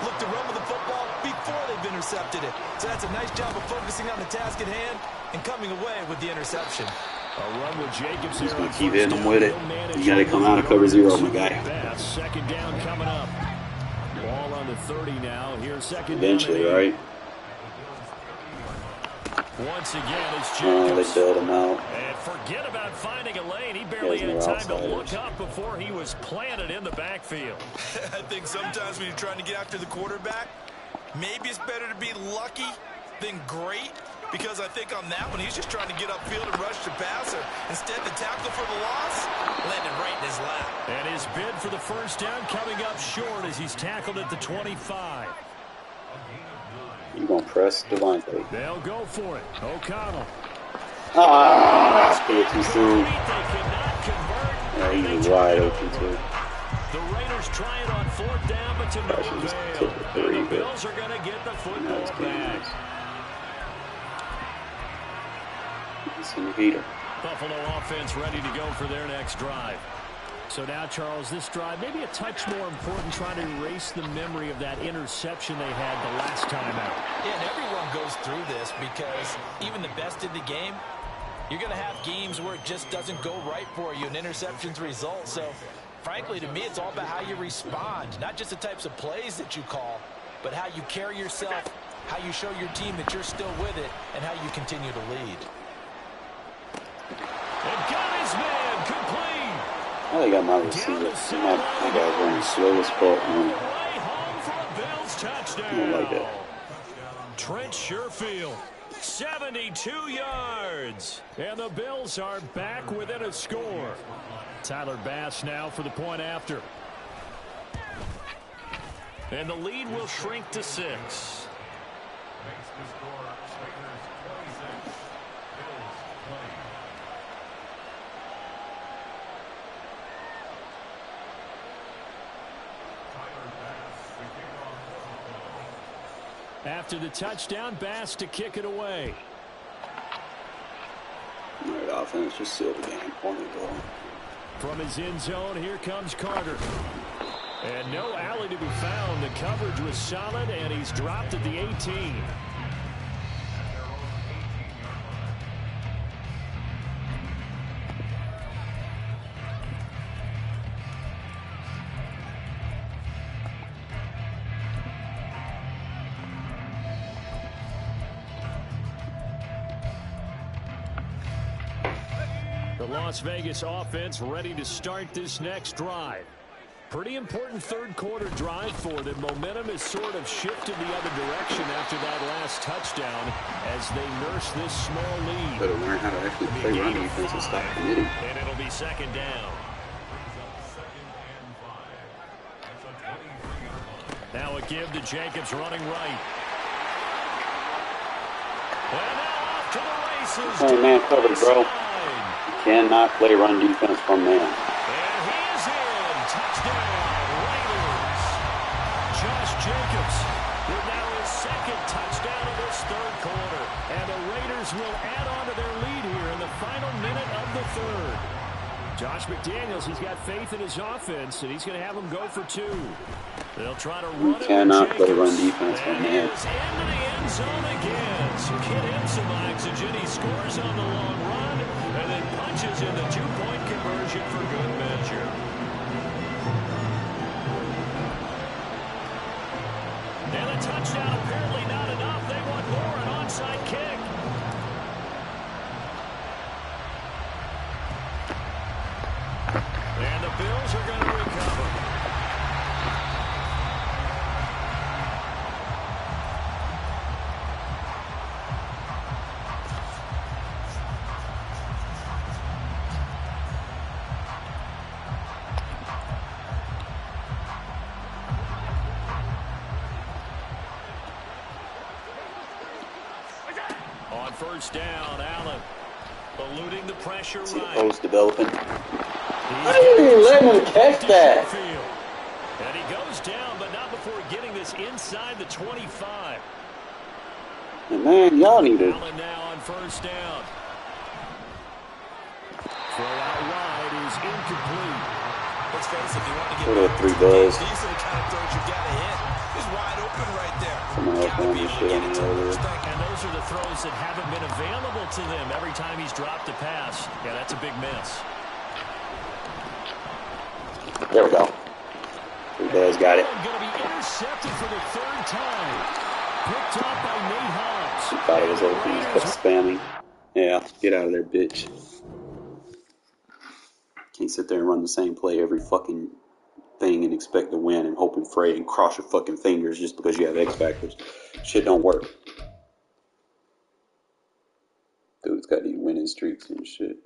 Look to run with the football before they've intercepted it. So that's a nice job of focusing on the task at hand and coming away with the interception. A run with Jacobs. Just gonna keep hitting them with it. You gotta come out of cover 0, my guy. Second down coming up. Ball on the 30 now. Here's second eventually, down. right? Once again, it's Jacobs. They bailed him out. And forget about finding a lane. He barely had time to look up before he was planted in the backfield. I think sometimes when you're trying to get after the quarterback, maybe it's better to be lucky than great. Because I think on that one, he's just trying to get upfield and rush the passer. Instead, the tackle for the loss landed right in his lap. And his bid for the first down coming up short as he's tackled at the 25. You gonna press Devontae? They'll go for it. O'Connell. Ah, I it too soon. Yeah, he was wide open too. The Raiders try it on 4th down, but to no avail. And the Bills are going to get the football back. It's in the heater. Buffalo offense ready to go for their next drive. So now, Charles, this drive maybe a touch more important, trying to erase the memory of that interception they had the last time out. Yeah, and everyone goes through this because even the best in the game, you're going to have games where it just doesn't go right for you and interceptions result. So, frankly, to me, it's all about how you respond, not just the types of plays that you call. but how you carry yourself, how you show your team that you're still with it, and how you continue to lead. And got his man complete. I got my receiver. My guy's running slow as fuck, man. Way home for a Bills touchdown. I don't like that. Trent Sherfield, 72 yards. And the Bills are back within a score. Tyler Bass now for the point after. And the lead will shrink to 6. Makes the score Raiders 26, Bills 20. Tyler Bass to kick off. After the touchdown, Bass to kick it away. All right, offense, just seal the game for me, bro. From his end zone, here comes Carter. And no alley to be found. The coverage was solid, and he's dropped at the 18. The Las Vegas offense ready to start this next drive. Pretty important third quarter drive for them. Momentum has sort of shifted the other direction after that last touchdown as they nurse this small lead. Better learn how to actually play run defense and stop committing. And it'll be second down. Now a give to Jacobs running right. And now off to the races. Hey, man, covered, bro. You cannot play run defense from man. And he is in. Touchdown, Raiders. Josh Jacobs with now his second touchdown of this third quarter. And the Raiders will add on to their lead here in the final minute of the third. Josh McDaniels, he's got faith in his offense, and he's going to have them go for 2. They'll try to run it. You cannot play run defense from man. And he is into the end zone again. So get him some oxygen. He scores on the long run and then punches in the 2-point conversion for good measure. And a touchdown apparently not enough. They want more, an onside kick. And the Bills are going to recover. On first down, Allen eluding the pressure See the right. post developing. How do you let him catch that? And he goes down, but not before getting this inside the 25. And man, y'all need to. Allen now on first down. Throw out wide is incomplete. Let's face it, if you want to get What are 3 buzz? these are the kind of throws you got to hit. He's wide open right there. Someone else Gotta ran be this able to shit get on it the to him earlier. first thing. And those are the throws that haven't been available to them every time he's dropped a pass. Yeah, that's a big miss. There we go. 3 buzz got it. Going to be intercepted for the 3rd time. Picked up by Nate Hobbs. She thought it was open. Just kept spamming. Yeah, get out of there, bitch. Can't sit there and run the same play every fucking thing and expect to win and hope and pray and cross your fucking fingers just because you have X factors. Shit don't work. Dude's got these winning streaks and shit.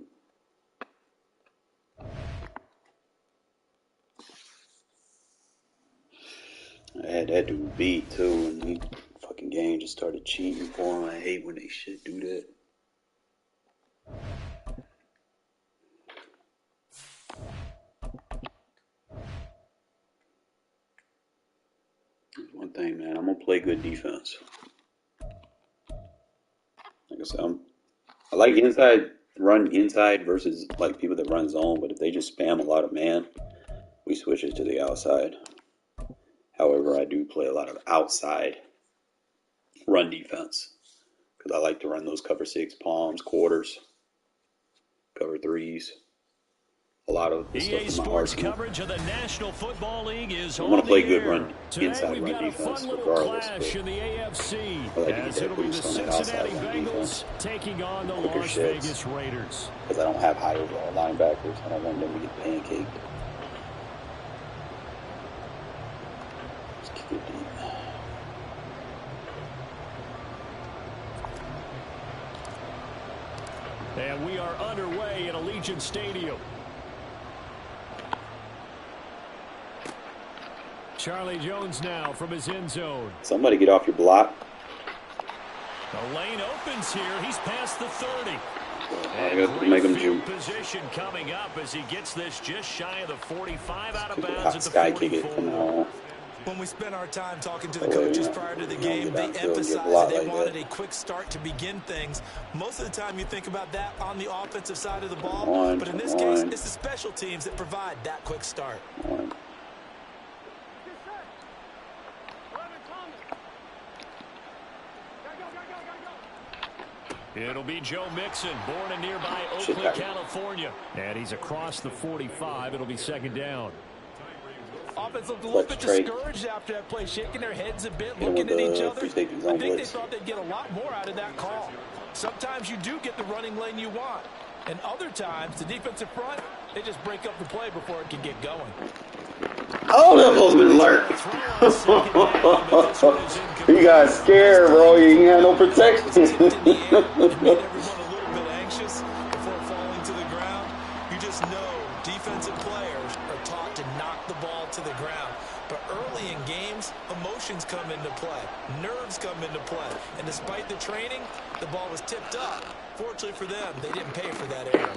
I had that dude beat too, and he fucking game just started cheating for him. I hate when they shit do that. One thing, man, I'm gonna play good defense. Like I said, I like run inside versus like people that run zone, but if they just spam a lot of man, we switch it to the outside. However, I do play a lot of outside run defense because I like to run those cover 6 palms, quarters, cover 3s. a lot of the stuff EA in my Sports arsenal. coverage of the National Football League is I'm on gonna play the good air. run, Today inside we've run got a defense fun little regardless, clash but in the AFC I like to get as that it'll be the boost on that outside Cincinnati run Bengals defense. taking on the Quicker Las sheds. Vegas Raiders. Because I don't have high overall linebackers. I don't want them to get pancaked. Let's kick it deep. And we are underway at Allegiant Stadium. Charlie Jones now from his end zone. Somebody get off your block. The lane opens here. He's past the 30. I got to make him Field juke. position coming up as he gets this just shy of the 45 out of Hot bounds at the sky kick it. Come 44. on. When we spent our time talking to the Oh, coaches yeah. prior to the You don't game, get they downfield, get emphasized blocked that they like wanted that. a quick start to begin things. Most of the time you think about that on the offensive side of the ball, Come on, but in this come case, on. it's the special teams that provide that quick start. Come on. It'll be Joe Mixon, born in nearby Shit, Oakley, back. California. And he's across the 45. It'll be second down. Offense looked a little Flex bit trade. discouraged after that play, shaking their heads a bit, Hit him looking with at each the other. free safety I zone think they blitz. thought they'd get a lot more out of that call. Sometimes you do get the running lane you want, and other times the defensive front, they just break up the play before it can get going. Oh, that ball's been alert. You got scared, bro. You ain't got no protection. It made everyone a little bit anxious before falling to the ground. You just know defensive players are taught to knock the ball to the ground. But early in games, emotions come into play. Nerves come into play. And despite the training, the ball was tipped up. Fortunately for them, they didn't pay for that error.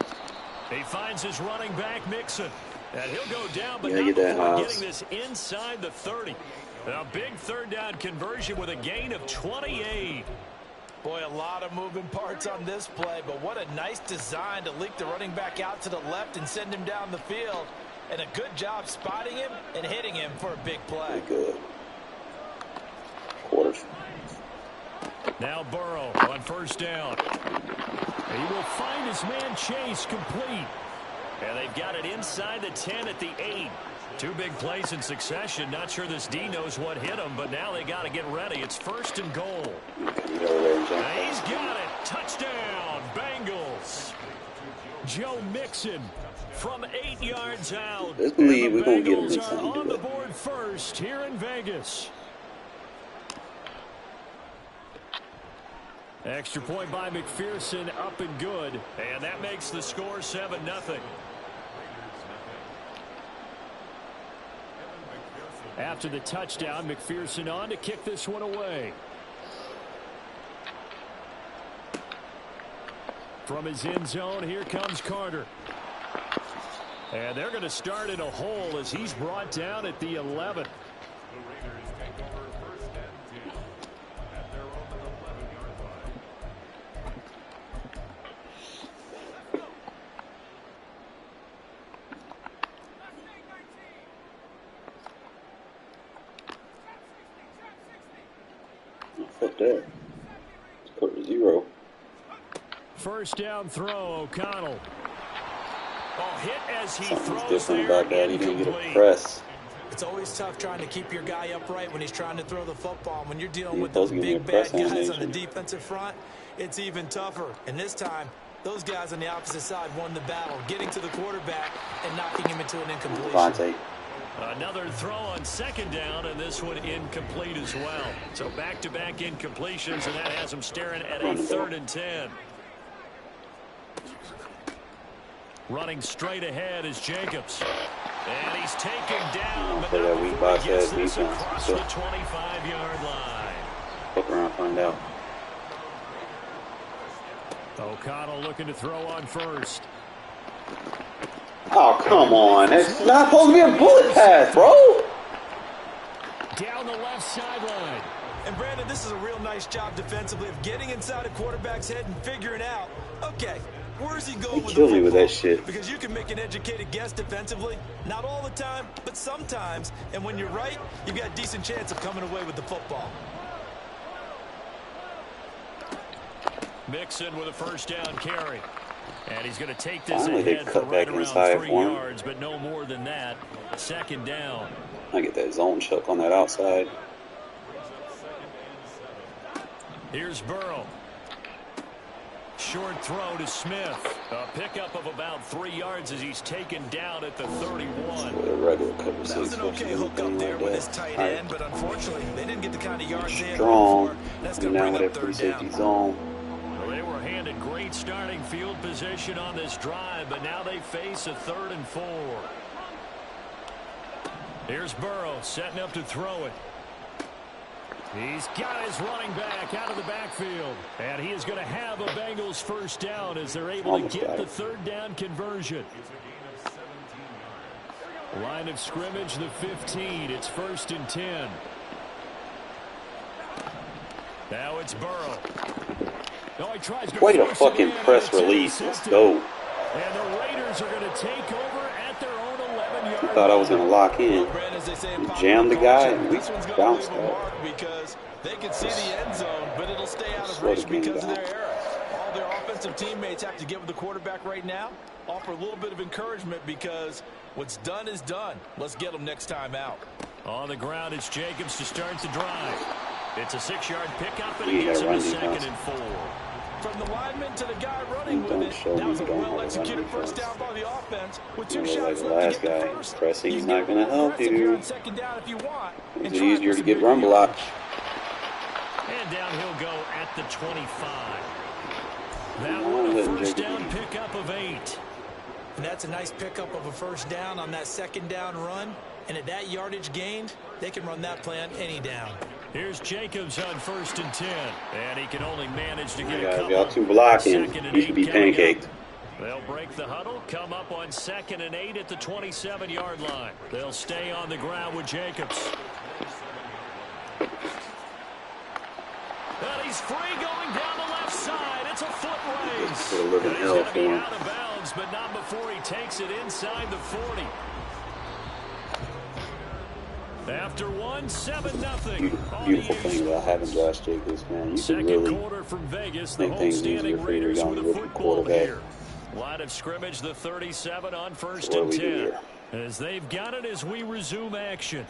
He finds his running back, Mixon. And he'll go down, but Yeah, not get that before house. getting this inside the 30. A big third down conversion with a gain of 28. Boy, a lot of moving parts on this play, but what a nice design to leak the running back out to the left and send him down the field. And a good job spotting him and hitting him for a big play. Pretty good. Quarters. Now Burrow on first down. He will find his man Chase complete. And they've got it inside the 10 at the 8. Two big plays in succession. Not sure this D knows what hit him, but now they got to get ready. It's first and goal. And he's got it. Touchdown, Bengals. Joe Mixon from 8 yards out. Let's believe And we're the gonna get him Bengals next time are we do on the it. board first here in Vegas. Extra point by McPherson, up and good. And that makes the score 7-0. After the touchdown, McPherson on to kick this one away. From his end zone, here comes Carter. And they're going to start in a hole as he's brought down at the 11. Fuck that. Let's put it 0. First down throw, O'Connell. Oh, hit as he Something's throws different there, about that. He didn't get a incomplete. press. It's always tough trying to keep your guy upright when he's trying to throw the football. When you're dealing You're with those supposed to give big me a bad press guys on the animation. defensive front, it's even tougher. And this time, those guys on the opposite side won the battle, getting to the quarterback and knocking him into an incompletion. Vontae. Another throw on second down, and this one incomplete as well. So back-to-back incompletions, and that has him staring at a 3rd and 10. Running straight ahead is Jacobs. And he's taken down, but Play that not weak before he box gets ass this defense. across So- the 25-yard line. Fuck around, find out. O'Connell looking to throw on first. Oh, come on. That's not supposed to be a bullet pass, bro. Down the left sideline. And Brandon, this is a real nice job defensively of getting inside a quarterback's head and figuring out, okay, where's he going He with killed the me with football? that shit. Because you can make an educated guess defensively. Not all the time, but sometimes. And when you're right, you've got a decent chance of coming away with the football. Mixon with a first down carry. And he's going to take this Finally, they ahead for cut right back around inside 3 for him. yards, but no more than that. Second down. I get that zone chuck on that outside. Here's Burrow. Short throw to Smith. A pickup of about 3 yards as he's taken down at the 31. With a regular cover That was six an okay hook up there with his tight end, but unfortunately, they didn't get the kind of yards they had strong. hoped for. That's going to Now bring with up that free third safety down. zone. Well, they were handed great starting field position on this drive, but now they face a 3rd and 4. Here's Burrow setting up to throw it. He's got his running back out of the backfield. And he is going to have a Bengals first down as they're able to get the 3rd down conversion. Line of scrimmage, the 15. It's 1st and 10. Now it's Burrow. No, he tries to Way to force fucking it in, press and it's release. Let's intercepted. go. And the Raiders are going to take over at their own 11-yard I thought I was going to lock in. Brand, as they say in Jam the popular guy culture, and this one's gonna bounce leave a that. mark because they can see the end zone, but it'll stay out of Slow the reach game because of down. their error. All their offensive teammates have to get with the quarterback right now, offer a little bit of encouragement because what's done is done. Let's get them next time out. On the ground, it's Jacobs to start the drive. It's a 6-yard pickup, and You it gets him gotta a run 2nd defense. and 4. From the lineman to the guy running with Don't it, show that me was a you don't have a well-executed running first defense. down by the offense with 2 You look shots like the left last to get guy. the first. Pressing You is can not get gonna a little help aggressive you. here on 2nd down if you want. Makes and it try easier for to some get bigger run block. And down he'll go at the 25. That Oh, one a letting first Jacob down be. pickup of 8. And that's a nice pickup of a first down on that 2nd down run. And at that yardage gained, they can run that play on any down. Here's Jacobs on 1st and 10. And he can only manage to get a Guys, couple. y'all too blocking. 2nd and You should 8 be coming up. pancaked. They'll break the huddle, come up on 2nd and 8 at the 27-yard line. They'll stay on the ground with Jacobs. And he's free going down the left side. It's a foot race. Put a living And he's hell going to for be him. out of bounds, but not before he takes it inside the 40. After 7-0. Beautiful thing about having Josh Jacobs, man. You can Second really quarter from Vegas. The make things easier home-standing for your Raiders young with a rookie football quarterback. here. Line of scrimmage, the 37 on 1st So what and do we do 10. here? As they've got it as we resume action.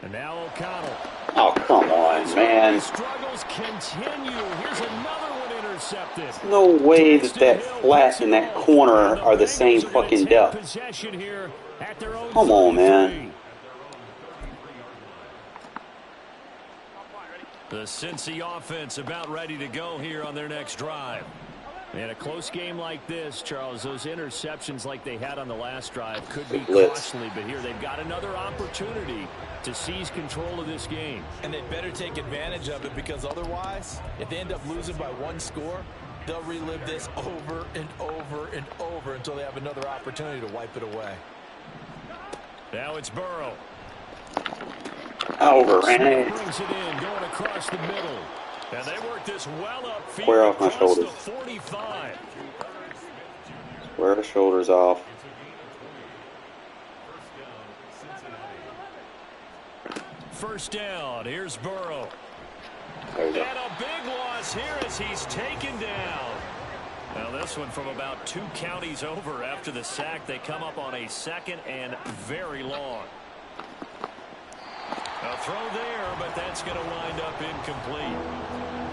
And now O'Connell. Oh, come on, man. Struggles continue. Here's another one intercepted. No way that that flat and that corner are the same fucking depth. Possession here at their own Come on, 33. man. The Cincy offense about ready to go here on their next drive. In a close game like this, Charles, those interceptions like they had on the last drive could be costly, but here they've got another opportunity to seize control of this game. And they better take advantage of it because otherwise, if they end up losing by 1 score, they'll relive this over and over and over until they have another opportunity to wipe it away. Now it's Burrow. Overran it. Brings it in, going across the middle. And they work this well upfield. Square off my across shoulders. the 45. Square the shoulders off. First down. Here's Burrow. There we go. And a big loss here as he's taken down. Now this one from about 2 counties over after the sack. They come up on a 2nd and very long. A throw there, but that's going to wind up incomplete.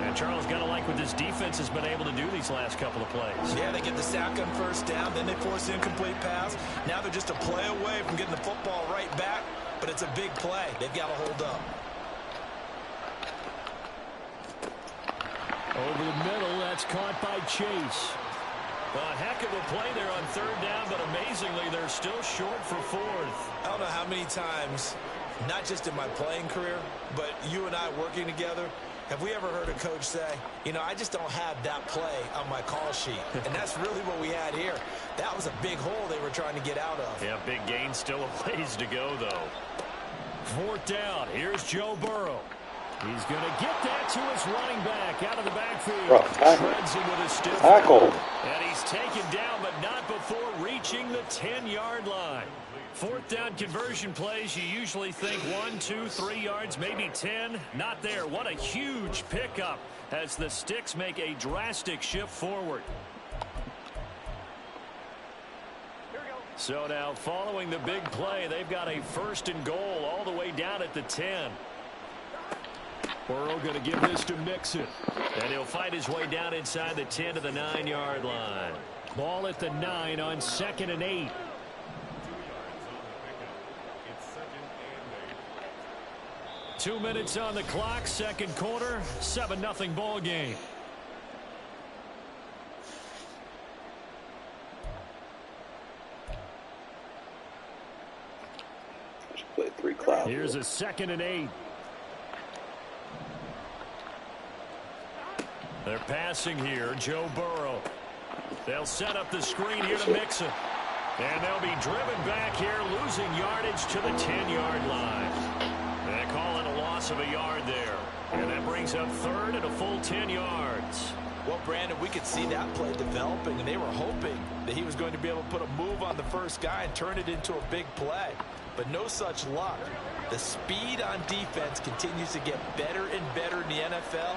And Charles, got to like what this defense has been able to do these last couple of plays. Yeah, they get the sack on first down, then they force the incomplete pass. Now they're just a play away from getting the football right back, but it's a big play. They've got to hold up. Over the middle, that's caught by Chase. A heck of a play there on 3rd down, but amazingly, they're still short for 4th. I don't know how many times, not just in my playing career, but you and I working together, have we ever heard a coach say, you know, I just don't have that play on my call sheet. And that's really what we had here. That was a big hole they were trying to get out of. Yeah, big gain, still a ways to go, though. 4th down, here's Joe Burrow. He's going to get that to his running back out of the backfield. Bro, tackle. Shreds him with a stiff Tackle. and he's taken down, but not before reaching the 10-yard line. 4th down conversion plays, you usually think 1, 2, 3 yards, maybe 10. Not there. What a huge pickup as the sticks make a drastic shift forward. So now following the big play, they've got a 1st and goal all the way down at the 10. Burrow going to give this to Mixon. And he'll fight his way down inside the 10 to the 9-yard line. Ball at the 9 on 2nd and 8. Two minutes on the clock, second quarter, 7-0 ball game. Play 3 cloud. Here's a 2nd and 8. They're passing here, Joe Burrow. They'll set up the screen here to Mixon. And they'll be driven back here, losing yardage to the 10-yard line. They call it a loss of a yard there. And that brings up 3rd and a full 10 yards. Well, Brandon, we could see that play developing, and they were hoping that he was going to be able to put a move on the first guy and turn it into a big play. But no such luck. The speed on defense continues to get better and better in the NFL.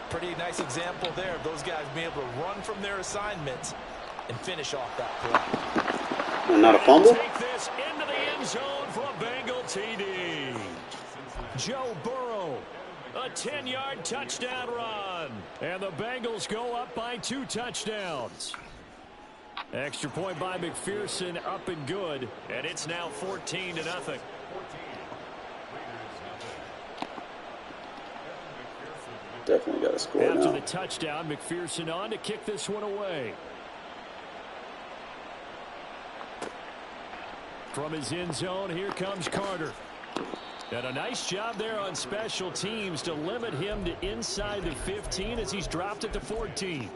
Pretty nice example there of those guys being able to run from their assignments and finish off that play. And not a fumble? Take this into the end zone for a Bengal TD. Joe Burrow, a 10-yard touchdown run. And the Bengals go up by 2 touchdowns. Extra point by McPherson, up and good. And it's now 14-0. Definitely got to score After now. the touchdown, McPherson on to kick this one away. From his end zone, here comes Carter. And a nice job there on special teams to limit him to inside the 15 as he's dropped it to 14.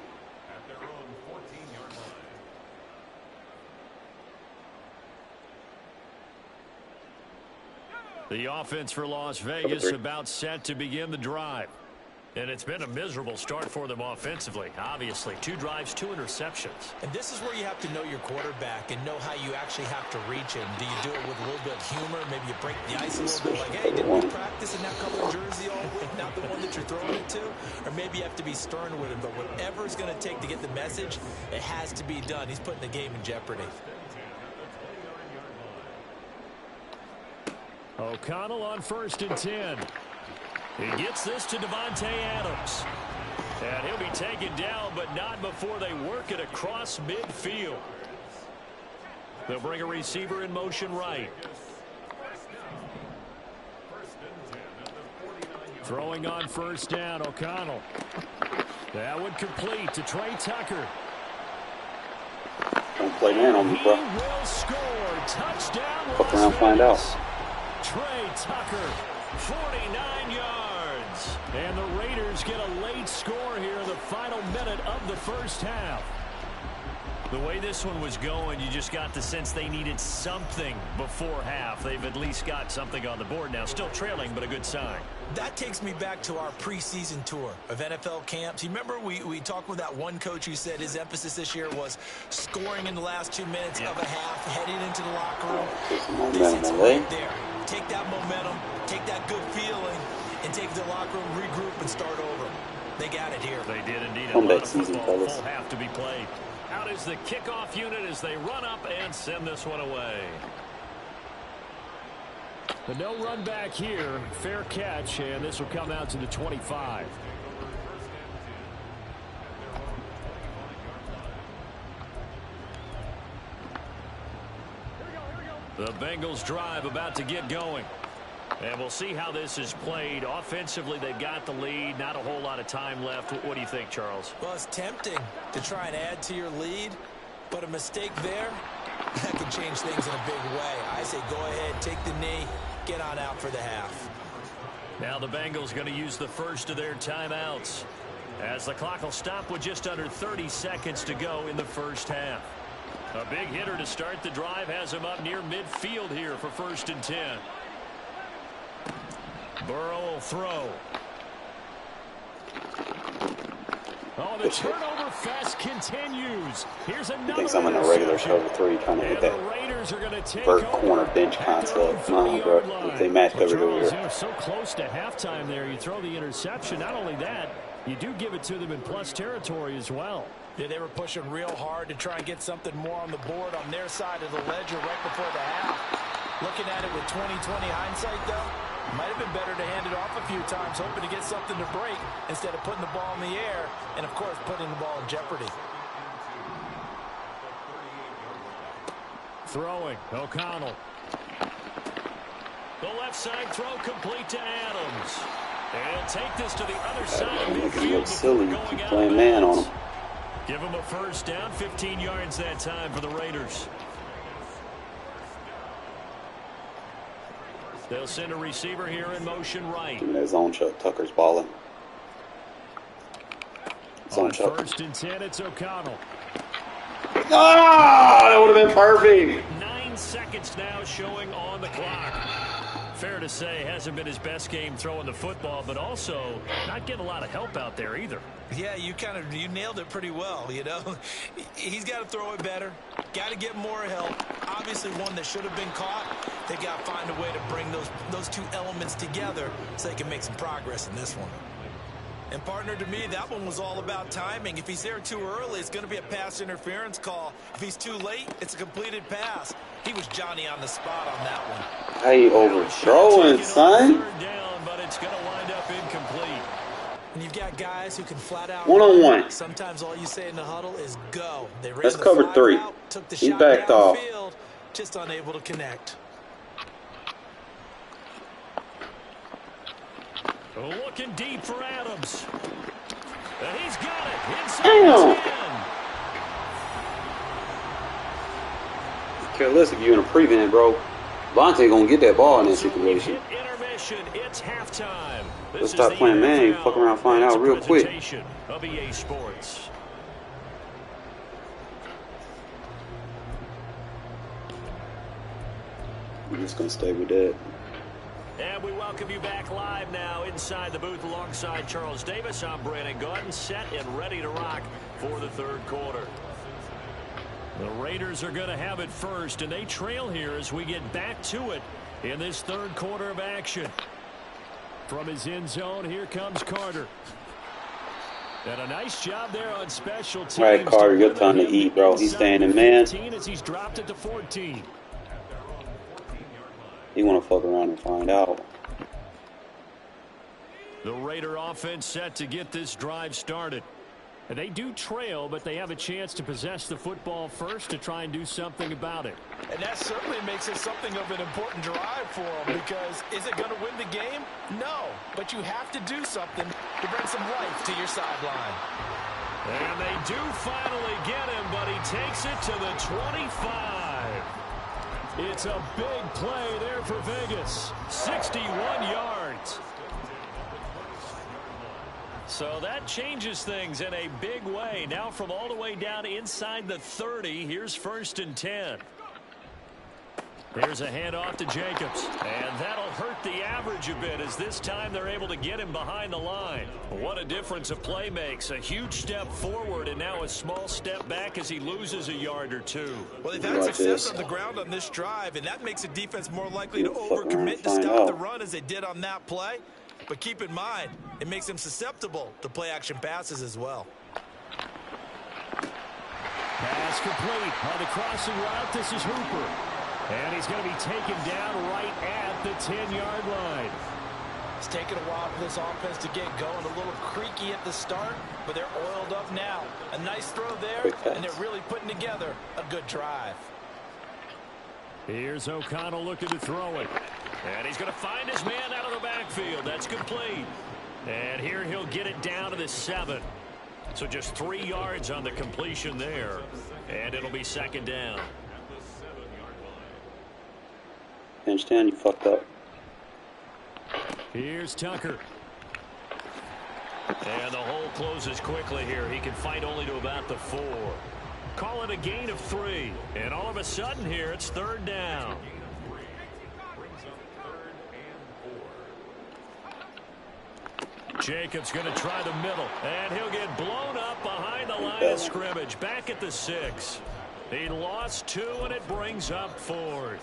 The offense for Las Vegas about set to begin the drive. And it's been a miserable start for them offensively. Obviously, 2 drives, 2 interceptions. And this is where you have to know your quarterback and know how you actually have to reach him. Do you do it with a little bit of humor? Maybe you break the ice a little bit like, hey, didn't we practice in that color jersey all week, not the one that you're throwing it to? Or maybe you have to be stern with him. But whatever it's going to take to get the message, it has to be done. He's putting the game in jeopardy. O'Connell on 1st and 10. He gets this to Devontae Adams. And he'll be taken down, but not before they work it across midfield. They'll bring a receiver in motion right. Throwing on 1st down, O'Connell. That would complete to Trey Tucker. Don't play man on me, bro. He will score. Touchdown. Fuck around, find out. Trey Tucker, 49 yards. And the Raiders get a late score here in the final minute of the first half. The way this one was going, you just got the sense they needed something before half. They've at least got something on the board now. Still trailing, but a good sign. That takes me back to our preseason tour of NFL camps. You remember we talked with that one coach who said his emphasis this year was scoring in the last 2 minutes of a half, heading into the locker room. This is right there. Take that momentum, take that good feeling, and take the locker room, regroup, and start over. They got it here. They did indeed. Comeback season, fellas. Full half to be played. Out is the kickoff unit as they run up and send this one away. The no run back here, fair catch, and this will come out to the 25. The Bengals drive about to get going. And we'll see how this is played. Offensively, they've got the lead. Not a whole lot of time left. What do you think, Charles? Well, it's tempting to try and add to your lead, but a mistake there, that can change things in a big way. I say go ahead, take the knee, get on out for the half. Now the Bengals going to use the first of their timeouts, as the clock will stop with just under 30 seconds to go in the first half. A big hitter to start the drive has him up near midfield here for 1st and 10. Burrow will throw. Oh, the turnover fest continues. Here's another. He thinks I'm in a regular cover 3 trying to hit that vert corner bench concept. Nah, bro. If they match cover to here. So close to halftime there. You throw the interception. Not only that, You do give it to them in plus territory as well. Yeah, they were pushing real hard to try and get something more on the board on their side of the ledger right before the half. Looking at it with 20/20 hindsight, though, might have been better to hand it off a few times, hoping to get something to break instead of putting the ball in the air and, of course, putting the ball in jeopardy. Throwing, O'Connell. The left side throw complete to Adams. And take this to the other side of Make it midfield look silly. before Keep going playing out man of on bounds. him. Give him a first down, 15 yards that time for the Raiders. They'll send a receiver here in motion right. Give me that zone Chuck. Tucker's balling. Zone On Chuck. 1st and 10, it's O'Connell. Ah, that would have been perfect. 9 seconds now showing on the clock. Fair to say, hasn't been his best game throwing the football, but also not getting a lot of help out there either. Yeah, you nailed it pretty well, you know. He's got to throw it better. Got to get more help. Obviously one that should have been caught. They got to find a way to bring those two elements together so they can make some progress in this one. And partner, to me, that one was all about timing. If he's there too early, it's going to be a pass interference call. If he's too late, it's a completed pass. He was Johnny on the spot on that one. How you overthrowing, son? Third down, but it's going to wind up incomplete. And you've got guys who can flat out One-on-one. run. Sometimes all you say in the huddle is go. They ran That's the cover fly 3. route, took the He's shot backed off. downfield, just unable to connect. Looking deep for Adams. And he's got it inside Damn. the 10. Care less if you're in a prevent, bro. Vontae gonna get that ball in that So we situation. hit intermission. It's halftime. This Let's is stop the playing man. NFL. Fuck around, find It's out a real quick. presentation of EA Sports. I'm just gonna stay with that. And we welcome you back live now inside the booth alongside Charles Davis. I'm Brandon Gordon, set and ready to rock for the third quarter. The Raiders are going to have it first, and they trail here as we get back to it in this third quarter of action. From his end zone, here comes Carter. And a nice job there on special teams. All right, Carter, your time to eat, bro. He's staying in man. As he's dropped it to 14. He wanna fuck around and find out. The Raider offense set to get this drive started. And they do trail, but they have a chance to possess the football first to try and do something about it. And that certainly makes it something of an important drive for them, because is it going to win the game? No, but you have to do something to bring some life to your sideline. And they do finally get him, but he takes it to the 25. It's a big play there for Vegas. 61 yards. So that changes things in a big way. Now from all the way down inside the 30, here's 1st and 10. Here's a handoff to Jacobs. And that'll hurt the average a bit, as this time they're able to get him behind the line. What a difference a play makes. A huge step forward and now a small step back as he loses a yard or two. Well, they've had success on the ground on this drive, and that makes a defense more likely to overcommit to stop the run as they did on that play. But keep in mind, it makes them susceptible to play-action passes as well. Pass complete on the crossing route. This is Hooper. And he's going to be taken down right at the 10-yard line. It's taken a while for this offense to get going. A little creaky at the start, but they're oiled up now. A nice throw there, and they're really putting together a good drive. Here's O'Connell looking to throw it. And he's going to find his man out of the backfield. That's complete. And here he'll get it down to the 7. So just 3 yards on the completion there. And it'll be 2nd down. Pinch 10, you fucked up. Here's Tucker. And the hole closes quickly here. He can fight only to about the 4. Call it a gain of 3. And all of a sudden here, it's 3rd down. Jacobs going to try the middle. And he'll get blown up behind the line of scrimmage. Back at the 6. He lost 2, and it brings up 4th.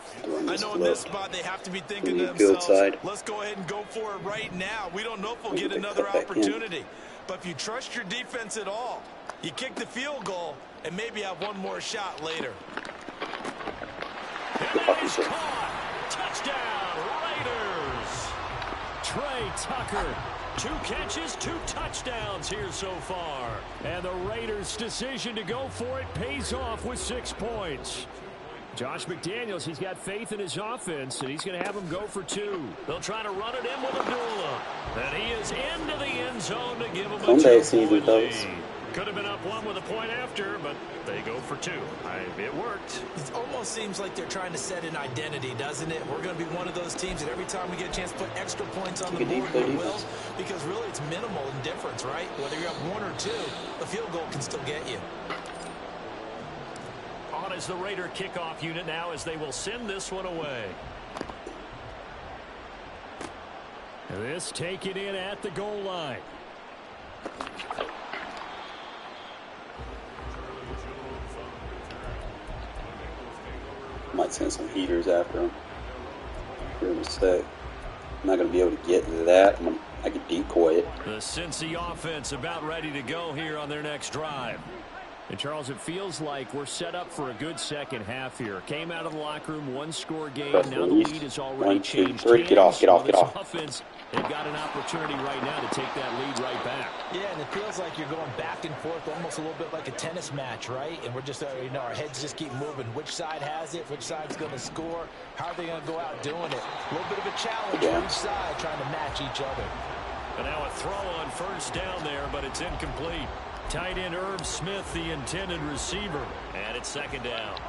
I know in this spot they have to be thinking to themselves, let's go ahead and go for it right now. We don't know if we'll get another opportunity. But if you trust your defense at all, you kick the field goal and maybe have one more shot later. And that is caught. Touchdown, Raiders. Trey Tucker, 2 catches, 2 touchdowns here so far. And the Raiders' decision to go for it pays off with 6 points. Josh McDaniels, he's got faith in his offense, and he's going to have them go for 2. They'll try to run it in with Abdullah. And he is into the end zone to give them a 2-point lead. Could have been up 1 with a point after, but they go for 2. It worked. It almost seems like they're trying to set an identity, doesn't it? We're going to be one of those teams that every time we get a chance to put extra points on the board, we will. Because really it's minimal in difference, right? Whether you have 1 or 2, the field goal can still get you. On is the Raider kickoff unit now as they will send this one away. This taken in at the goal line. Might send some heaters after him. Here in a sec. I'm not going to be able to get to that. I can decoy it. The Cincy offense about ready to go here on their next drive. And Charles, it feels like we're set up for a good second half here. Came out of the locker room, 1-score game. Now the lead has already changed. 1, 2, 3. Get off. Offense, they've got an opportunity right now to take that lead right back. Yeah, and it feels like you're going back and forth, almost a little bit like a tennis match, right? And we're just, our heads just keep moving. Which side has it? Which side's going to score? How are they going to go out doing it? A little bit of a challenge for each side, trying to match each other. And now a throw on first down there, but it's incomplete. Tight end Irv Smith, the intended receiver. And it's 2nd down.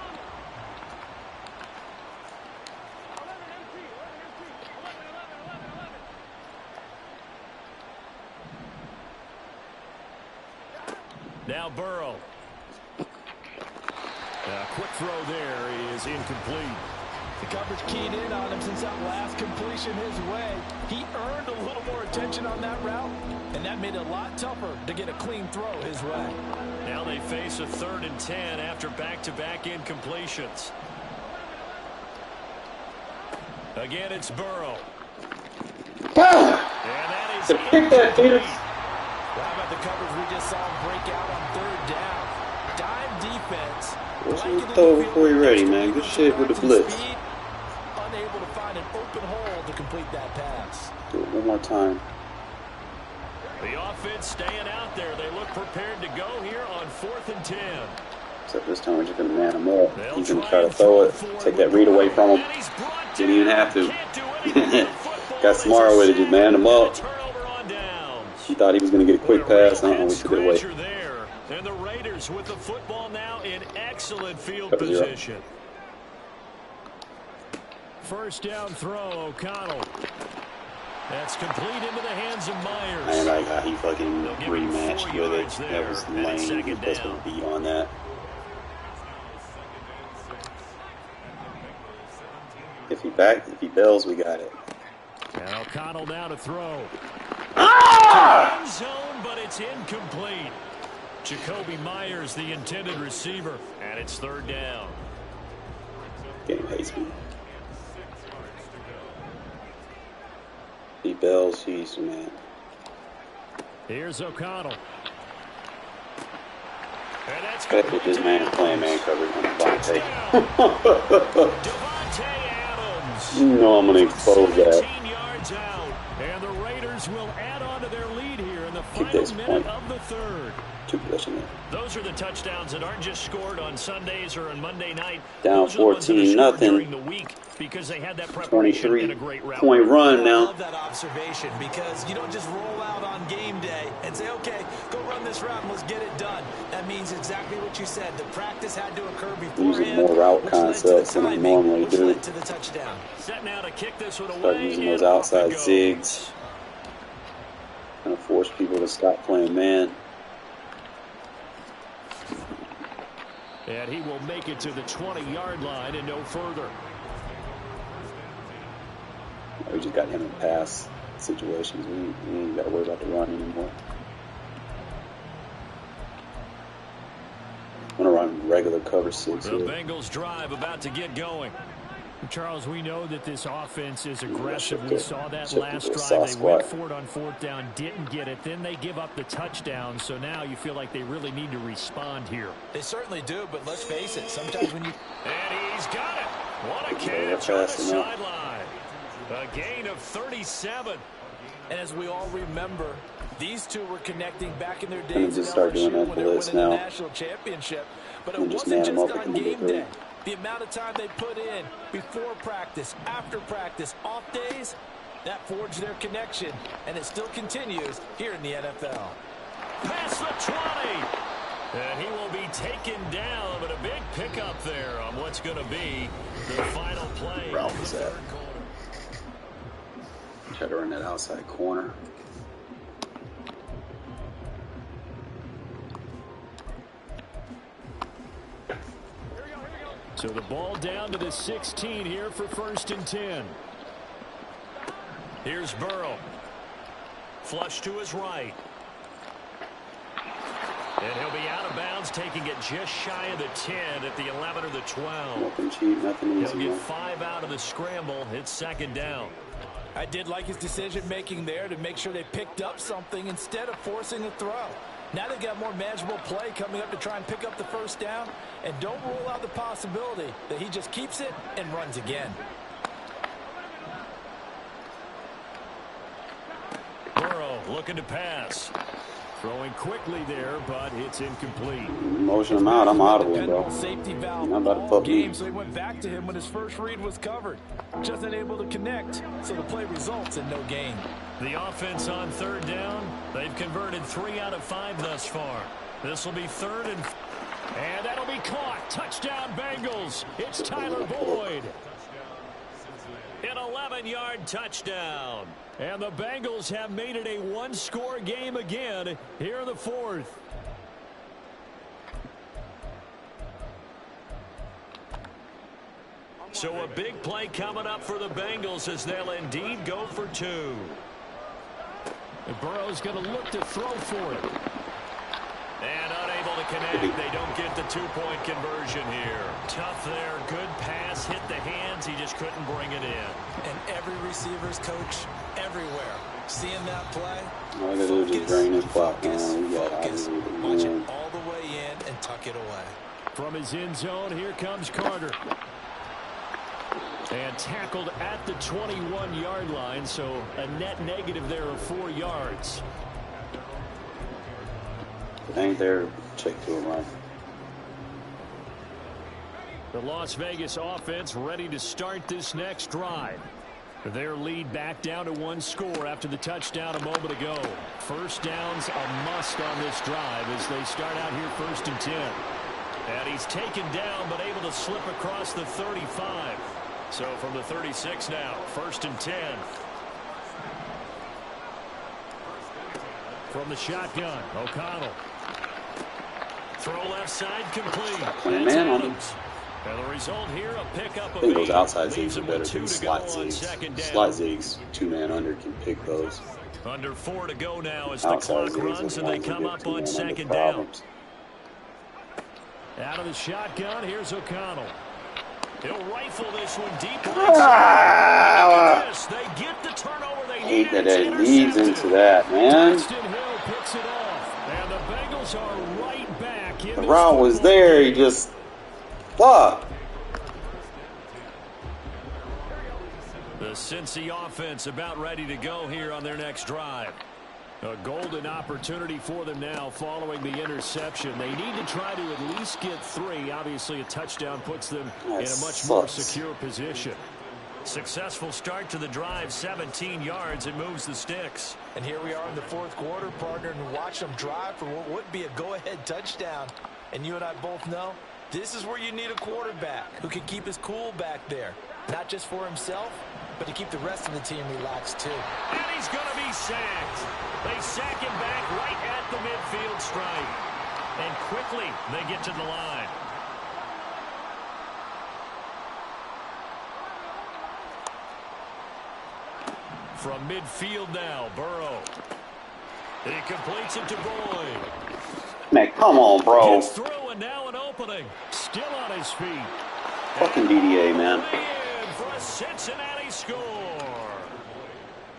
Now Burrow. A quick throw there is incomplete. The coverage keyed in on him since that last completion his way. He earned a little more attention on that route, and that made it a lot tougher to get a clean throw his way. Now they face a 3rd and 10 after back-to-back incompletions. Again, it's Burrow. And that is incomplete. How about the coverage we just saw him break out on 3rd down? Dime defense. What's the throw before you're ready, man? Good shit with the blitz. Unable to find an open hole to complete that pass. Do it one more time. The offense staying out there. They look prepared to go here on 4th and 10. Except this time we're just going to man him up. He's going to try to throw it. Take that read away from him. Didn't even have to. Got smart with it. Just man him up. He thought he was going to get a quick pass. We took it away. And the Raiders with the football now in excellent field position. First down throw, O'Connell. That's complete into the hands of Myers. I ain't like how he fucking rematched with it. That was lame. He was supposed to beat on that. If he bails, we got it. And O'Connell now to throw. End zone, but it's incomplete. Jacoby Myers, the intended receiver, and it's 3rd down. Game hates me. He bells, jeez, man. Here's O'Connell. And that's good. This man playing man coverage on Devontae. Devontae Adams. You know I'm going to expose that. 17 yards out. And the Raiders will add on to their lead here in the final minute of the 3rd. Those are the touchdowns that aren't just scored on Sundays or on Monday night. Down 14-0 during the week because they had that preparation and a great route. 23-point run now. I love that observation because you don't just roll out on game day and say, okay, go run this route and let's get it done. That means exactly what you said. The practice had to occur beforehand. Using more route concepts than I normally do. To the touchdown. Set now to kick this one away. Start using those outside zigs. Trying to force people to stop playing man. And he will make it to the 20-yard line and no further. We just got him in pass situations. We ain't got to worry about the run anymore. I'm going to run regular cover 6 The here. Bengals drive about to get going. Charles, we know that this offense is aggressive. We saw that last the drive. They sauce went spot. for it on 4th down, didn't get it. Then they give up the touchdown. So now you feel like they really need to respond here. They certainly do, but let's face it, sometimes when you... And he's got it. What a catch on the sideline. A gain of 37. And as we all remember, these two were connecting back in their And days in just start doing LSU that when they were blitz winning the now. national championship. But it And just wasn't man 'em just up on at number game 3. day. The amount of time they put in before practice, after practice, off days, that forged their connection, and it still continues here in the NFL. Past the 20. And he will be taken down, but a big pickup there on what's going to be the final play. Where was that? Try to run that outside corner. So the ball down to the 16 here for 1st and 10. Here's Burrow. Flush to his right. And he'll be out of bounds, taking it just shy of the 10 at the 11 or the 12. Nothing cheap, nothing He'll easy. get 5 out of the scramble. It's 2nd down. I did like his decision-making there to make sure they picked up something instead of forcing a throw. Now they've got more manageable play coming up to try and pick up the 1st down. And don't rule out the possibility that he just keeps it and runs again. Burrow looking to pass. Throwing quickly there, but it's incomplete. Motion him out. I'm out of it, bro. Safety valve Not about to all fuck me. game, so he went back to him when his first read was covered. Just unable to connect, so the play results in no gain. The offense on 3rd down, they've converted 3 out of 5 thus far. This will be 3rd and that'll be caught. Touchdown Bengals. It's Tyler Boyd. An 11-yard touchdown. And the Bengals have made it a 1-score game again here in the 4th. So a big play coming up for the Bengals as they'll indeed go for 2. And Burrow's going to look to throw for it. And unable to connect. They don't get the 2-point conversion here. Tough there. Good pass. Hit the hands. He just couldn't bring it in. And every receiver's coach everywhere. Seeing that play, All I gotta do is just drain this clock down. We got focus, obviously watch the it all the way in and tuck it away. From his end zone, here comes Carter. And tackled at the 21-yard line, so a net negative there of 4 yards. If it ain't there, check to it, right? The Las Vegas offense ready to start this next drive. Their lead back down to 1 score after the touchdown a moment ago. 1st down's a must on this drive as they start out here 1st and 10. And he's taken down but able to slip across the 35. So from the 36 now, 1st and 10. From the shotgun, O'Connell. Throw left side complete. Playing That's man on him. Adams. And the result here, a pickup I of think those 8. outside Leaves zigs are him better with 2 than to go slot on zigs. 2nd down. Slot zigs, 2-man under can pick those. Under 4 to go now as the Outside clock zigs runs are and they the ones that come give up 2-man on under 2nd down. problems. Out of the shotgun, here's O'Connell. He'll rifle this one deep. Ah, Yes, they get the turnover they hate need. that it leads into that, man. Justin Hill picks it off, and the Bengals are right back in The this route was football there, he game. just fuck. The Cincy offense about ready to go here on their next drive. A golden opportunity for them now following the interception. They need to try to at least get 3. Obviously, a touchdown puts them in a much more secure position. Successful start to the drive, 17 yards. It moves the sticks. And here we are in the 4th quarter, partner, and watch them drive for what would be a go-ahead touchdown. And you and I both know this is where you need a quarterback who can keep his cool back there. Not just for himself, but to keep the rest of the team relaxed too. And he's going to be sacked. They sack him back right at the midfield stripe. And quickly they get to the line. From midfield now, Burrow. He completes it to Boyd. Man, come on, bro. Gets through and now an opening. Still on his feet. Fucking DDA, man. for a Cincinnati score.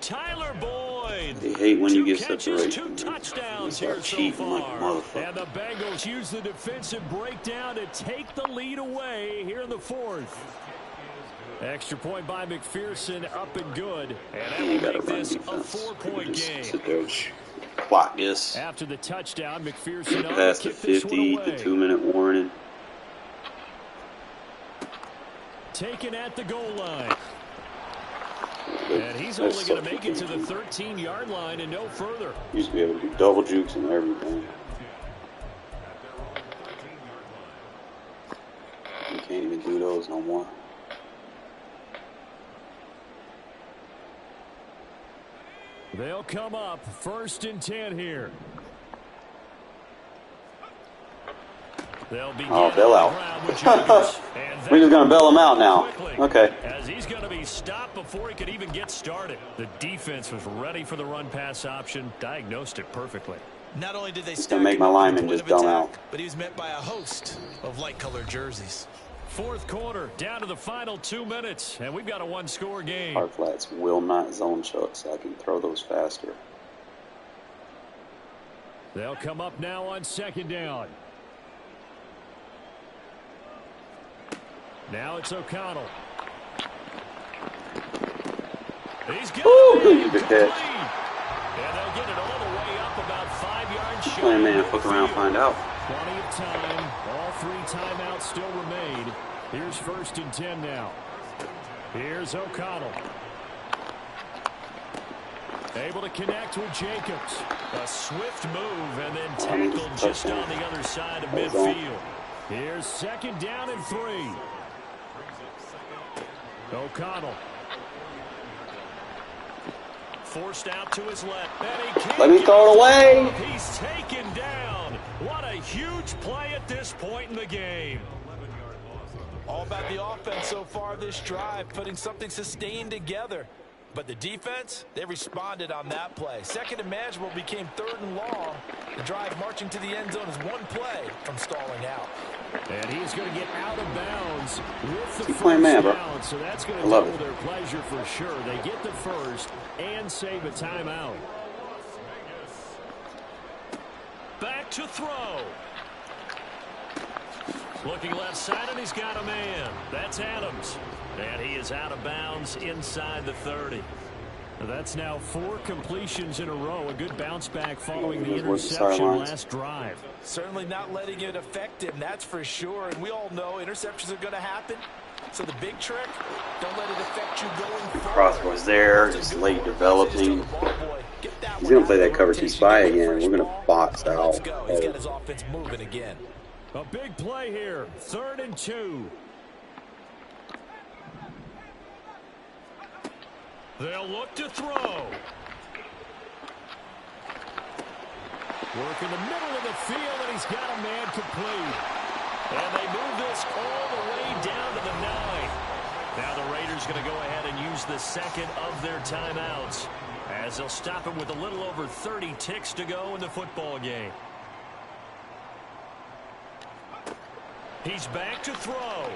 Tyler Boyd. They hate when you get 2 catches, separation. 2 touchdowns Start here so cheating like a far. motherfucker. And the Bengals use the defensive breakdown to take the lead away here in the 4th. Extra point by McPherson, up and good. And that will make this a 4-point game. Sit there and clock this. After the touchdown, McPherson on Past to the kick this one 50, away. the 2-minute warning. Taken at the goal line. And he's That's only going to such make a it to the game. 13-yard line and no further. Used to be able to do double jukes and everything. You can't even do those no more. They'll come up 1st and 10 here. They'll be bail out. We're just going to bail him out now. Okay. As he's going to be stopped before he could even get started. The defense was ready for the run-pass option, diagnosed it perfectly. Not only did they gonna stack make him my up at the lineman point just of dumb attack, out. but he was met by a host of light-colored jerseys. 4th quarter, down to the final 2 minutes, and we've got a 1-score game. Hard flats will not zone chuck, so I can throw those faster. They'll come up now on 2nd down. Now it's O'Connell. He's got it. Good catch. And they'll get it all the way up about 5 yards short. Play man, fuck around, find out. Plenty of time. All 3 timeouts still remain. Here's 1st and 10 now. Here's O'Connell. Able to connect with Jacobs. A swift move and then tackled just on the other side of midfield. Here's 2nd down and 3. O'Connell. Forced out to his left. And he can't Let me throw it away. He's taken down. What a huge play at this point in the game. All about the offense so far this drive, putting something sustained together. But the defense, they responded on that play. 2nd and manageable became 3rd and long. The drive marching to the end zone is 1 play from stalling out. And he's going to get out of bounds with the Keep playing man, bro. down, so that's going to I love double it. their pleasure for sure. They get the first and save a timeout. Back to throw. Looking left side, and he's got a man. That's Adams. And he is out of bounds inside the 30. That's now 4 completions in a row. A good bounce back following the interception last drive. Certainly not letting it affect him, that's for sure. And we all know interceptions are going to happen. So the big trick, don't let it affect you going forward. Cross was there, just late developing. He's going to play that cover 2 spy again. We're going to box out. Let's go. He's got his offense moving again. A big play here. 3rd and 2. They'll look to throw. Work in the middle of the field, and he's got a man complete. And they move this all the way down to the 9. Now the Raiders going to go ahead and use the 2nd of their timeouts, as they'll stop him with a little over 30 ticks to go in the football game. He's back to throw.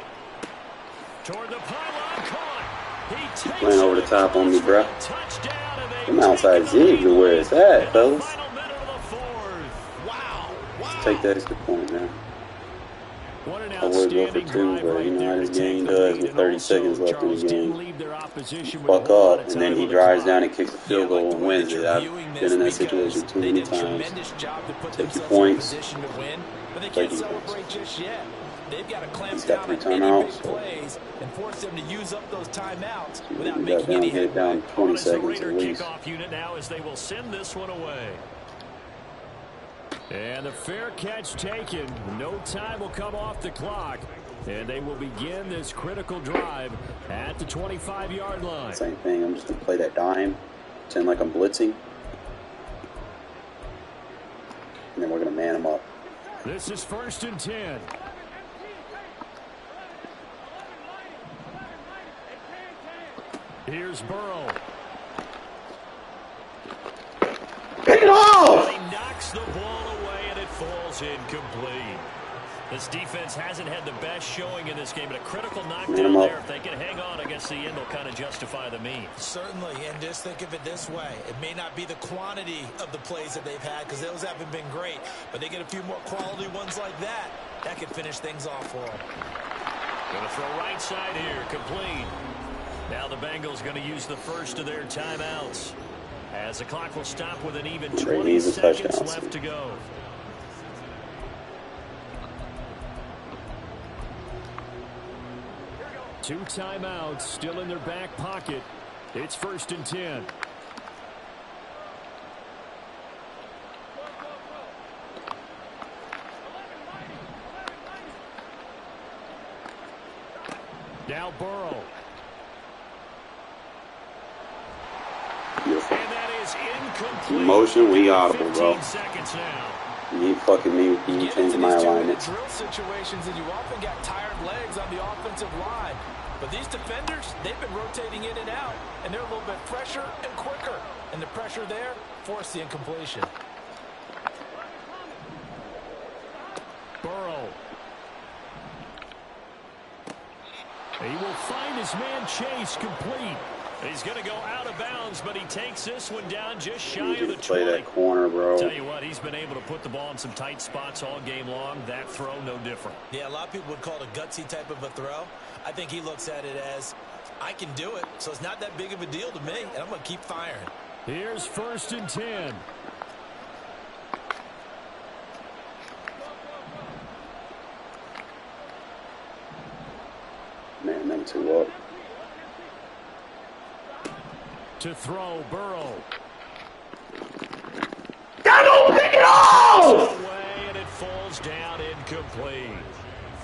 Toward the pylon, caught. He takes Playing over the top on me, bro. Touchdown, and they Them outside zigs are where it's at, fellas. final minute of the 4th. Wow. Take that extra point, man. What an I would go for outstanding 2, drive but right you know there how to this game take the does lead. with And 30 also, seconds left in Charles the didn't game. leave their opposition with a Fuck whole lot up, of and then time he on the drives clock. down and kicks a field goal and wins it. I've been in that situation too many times. Take your points. But they Play can't defense. celebrate just yet. They've got to clamp He's got down 3 on any big timeouts. plays and force them to use up those timeouts We without got making down, any get it down headway. 20 On is the seconds Raider at least. kickoff unit now, as they will send this one away. And the fair catch taken. No time will come off the clock. And they will begin this critical drive at the 25-yard line. Same thing. I'm just going to play that dime, pretend like I'm blitzing, and then we're going to man him up. This is 1st and 10. Here's Burrow. Pick it off! He knocks the ball away, and it falls incomplete. This defense hasn't had the best showing in this game, but a critical Man knockdown him up. there. If they can hang on against the end, they'll kind of justify the means. Certainly, and just think of it this way. It may not be the quantity of the plays that they've had because those haven't been great, but they get a few more quality ones like that. That could finish things off for them. Going to throw right side here, complete. Now the Bengals going to use the first of their timeouts as the clock will stop with an even 20 seconds left to go. Two timeouts still in their back pocket. It's 1st and 10. Now Burrow. Beautiful. And that is incomplete. Motion, we audible, bro. 15 seconds now. You fucking me. You change my alignment. Drill situations, and you often got tired legs on the offensive line. But these defenders, they've been rotating in and out, and they're a little bit fresher and quicker. And the pressure there forced the incompletion. Burrow. He will find his man Chase complete. He's going to go out of bounds, but he takes this one down just shy of the 20. Play that corner, bro. Tell you what, he's been able to put the ball in some tight spots all game long. That throw, no different. Yeah, a lot of people would call it a gutsy type of a throw. I think he looks at it as, I can do it, so it's not that big of a deal to me, and I'm going to keep firing. Here's 1st and 10. Man, them two up. To throw, Burrow. Don't pick it off! Away, and it falls down incomplete.